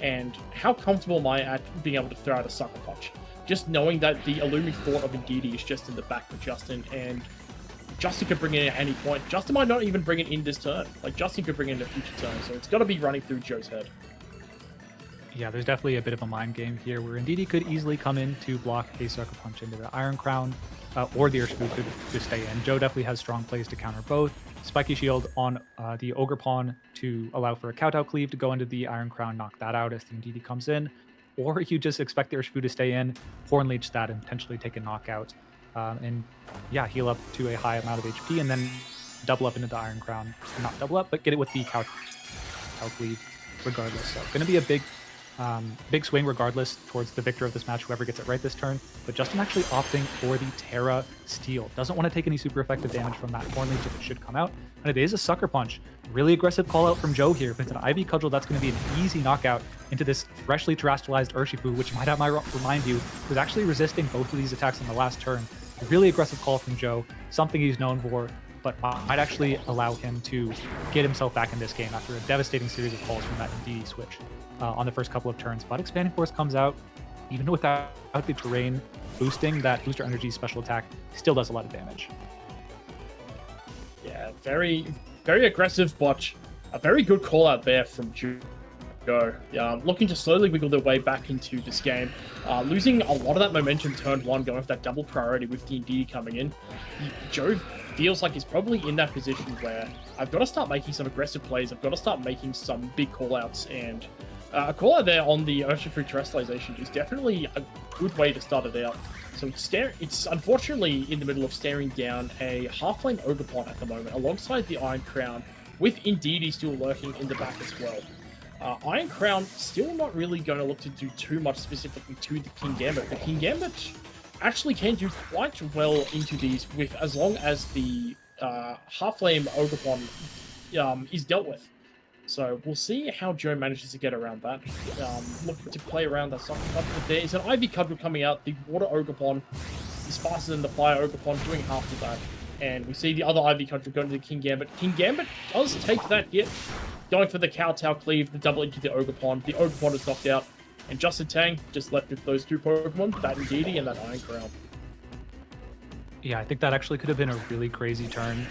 and how comfortable am I at being able to throw out a Sucker Punch. Just knowing that the Illumi Fort of Indeedee is just in the back for Justin, and Justin could bring it in at any point. Justin might not even bring it in this turn. Like, Justin could bring it in a future turn, so it's got to be running through Joe's head. Yeah, there's definitely a bit of a mind game here where Indeedee could easily come in to block a Sucker Punch into the Iron Crown, or the Urshifu could just stay in. Joe definitely has strong plays to counter both. Spiky Shield on the Ogerpon to allow for a Kowtow Cleave to go into the Iron Crown, knock that out as the Indeedee comes in. Or you just expect the Urshifu to stay in, Horn Leech that, and potentially take a knockout. And yeah, heal up to a high amount of HP, and then double up into the Iron Crown. Not double up, but get it with the Kowtow Cleave regardless. So going to be a big swing regardless towards the victor of this match, whoever gets it right this turn. But Justin actually opting for the Terra Steel. Doesn't want to take any super effective damage from that Horn Leech if it should come out. And it is a Sucker Punch. Really aggressive call out from Joe here. If it's an Ivy Cudgel, that's going to be an easy knockout into this freshly terrestrialized Urshifu, which might remind you was actually resisting both of these attacks in the last turn. A really aggressive call from Joe, something he's known for, but might actually allow him to get himself back in this game after a devastating series of calls from that Indeedee switch on the first couple of turns. But Expanding Force comes out, even without the terrain boosting, that Booster Energy special attack still does a lot of damage. Yeah, very, very aggressive, but a very good call out there from Joe. Looking to slowly wiggle their way back into this game. Losing a lot of that momentum turn 1, going for that double priority with the Indeedee coming in. Joe feels like he's probably in that position where I've got to start making some aggressive plays. I've got to start making some big call-outs, and a call-out there on the Urshifu Terrestrialization is definitely a good way to start it out. So it's unfortunately in the middle of staring down a half-lane Ogerpon at the moment, alongside the Iron Crown, with Indeedee still lurking in the back as well. Iron Crown still not really going to look to do too much specifically to the King Gambit. The King Gambit actually can do quite well into these with as long as the half-flame Ogerpon is dealt with. So we'll see how Joe manages to get around that. Looking to play around that Sucker Punch, but there is an Ivy Cudgel coming out. The Water Ogerpon is faster than the Fire Ogerpon, doing half of that. And we see the other Ivy Cudgel going to the King Gambit. King Gambit does take that hit, going for the Kowtow Cleave, the double into the Ogerpon. The Ogerpon is knocked out, and Justin Tang just left with those 2 Pokemon, that Indeedee and that Iron Crown. Yeah, I think that actually could have been a really crazy turn.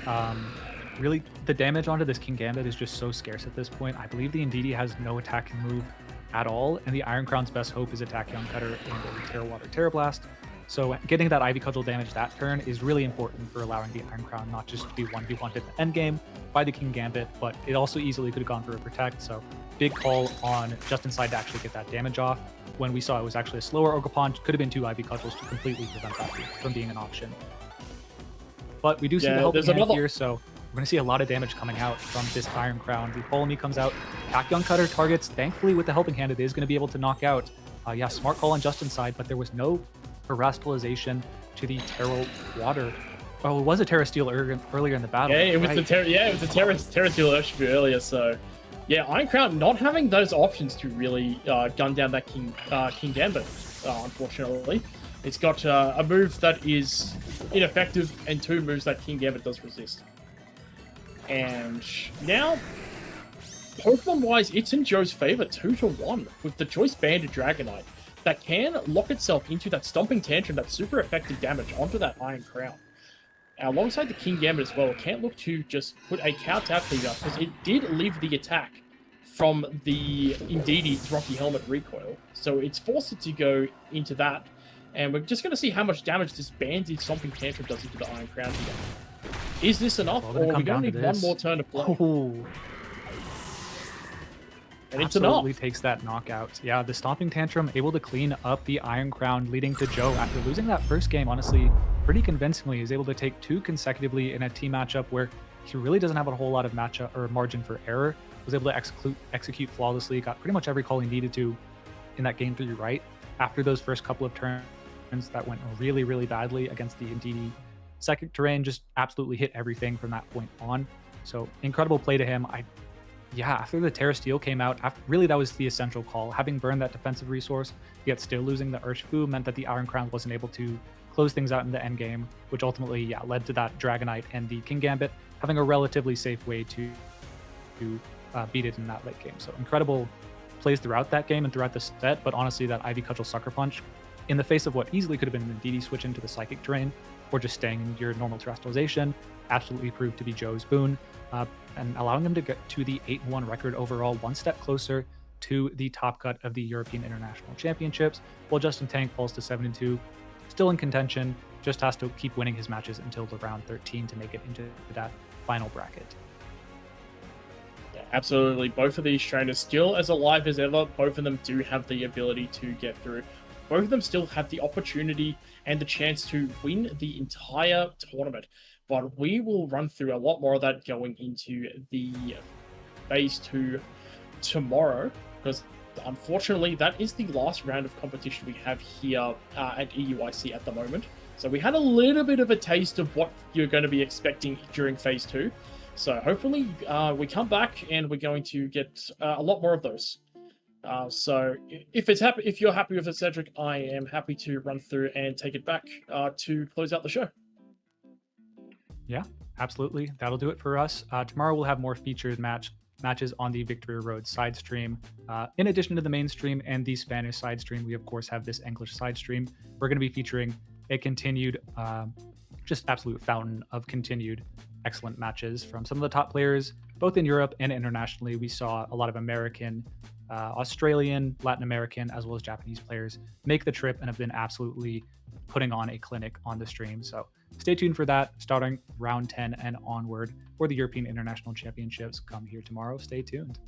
Really, the damage onto this King Gambit is just so scarce at this point. I believe the Indeedee has no attacking move at all, and the Iron Crown's best hope is a Tachyon Cutter and a Terra Water Terra Blast. So getting that Ivy Cudgel damage that turn is really important for allowing the Iron Crown not just to be 1v1 in the endgame by the King Gambit, but it also easily could have gone for a Protect. So big call on Justin's side to actually get that damage off. When we saw it was actually a slower Ogerpon, could have been 2 Ivy Cudgels to completely prevent that from being an option. But we do see the helping hand here, so we're going to see a lot of damage coming out from this Iron Crown. The Follow Me comes out. Tachyon Cutter targets, thankfully with the helping hand, it is going to be able to knock out. Yeah, smart call on Justin's side, but there was no Terastallization to the Terra Water. Oh, it was a Terra Steel earlier in the battle. Yeah, it was the Terra Steel Urshifu earlier, so Yeah, Iron Crown not having those options to really gun down that King Gambit, unfortunately. It's got a move that is ineffective and 2 moves that King Gambit does resist. And now, Pokemon-wise, it's in Joe's favor 2-1 with the Choice Banded Dragonite that can lock itself into that Stomping Tantrum, that super effective damage onto that Iron Crown. Alongside the King Gambit as well, it can't look to just put a Kowtow Cleaver because it did leave the attack from the Indeedee Rocky Helmet recoil. So it's forced it to go into that. And we're just going to see how much damage this Banded Stomping Tantrum does into the Iron Crown here. Is this enough, or are we going to need one more turn to play? Oh. And it's enough. Absolutely takes that knockout. Yeah, the Stomping Tantrum able to clean up the Iron Crown, leading to Joe after losing that first game, honestly, pretty convincingly. He's able to take 2 consecutively in a team matchup where he really doesn't have a whole lot of matchup or margin for error. Was able to execute flawlessly, got pretty much every call he needed to in that game 3 right. After those first couple of turns that went really, really badly against the Indeedee Psychic Terrain, just absolutely hit everything from that point on. So incredible play to him. After the Terra Steel came out, really that was the essential call. Having burned that defensive resource, yet still losing the Urshifu meant that the Iron Crown wasn't able to close things out in the end game, which ultimately led to that Dragonite and the King Gambit having a relatively safe way to beat it in that late game. So incredible plays throughout that game and throughout the set, but honestly that Ivy Cudgel Sucker Punch, in the face of what easily could have been an Indeedee switch into the Psychic Terrain, or just staying in your normal terrestrialization, absolutely proved to be Joe's boon, and allowing him to get to the 8-1 record overall, one step closer to the top cut of the European International Championships, while Justin Tank falls to 7-2, still in contention, just has to keep winning his matches until the round 13 to make it into that final bracket. Yeah, absolutely. Both of these trainers still as alive as ever. Both of them do have the ability to get through. Both of them still have the opportunity and the chance to win the entire tournament. But we will run through a lot more of that going into the Phase 2 tomorrow, because unfortunately that is the last round of competition we have here at EUIC at the moment. So we had a little bit of a taste of what you're going to be expecting during Phase 2. So hopefully we come back and we're going to get a lot more of those. So if you're happy with it, Cedric, I am happy to run through and take it back to close out the show. Yeah, absolutely. That'll do it for us. Tomorrow we'll have more featured matches on the Victory Road side stream. In addition to the main stream and the Spanish side stream, we of course have this English side stream. We're going to be featuring a continued, just absolute fountain of continued excellent matches from some of the top players, both in Europe and internationally. We saw a lot of American, Australian, Latin American, as well as Japanese players make the trip and have been absolutely putting on a clinic on the stream. So stay tuned for that, starting round 10 and onward for the European International Championships. Come here tomorrow. Stay tuned.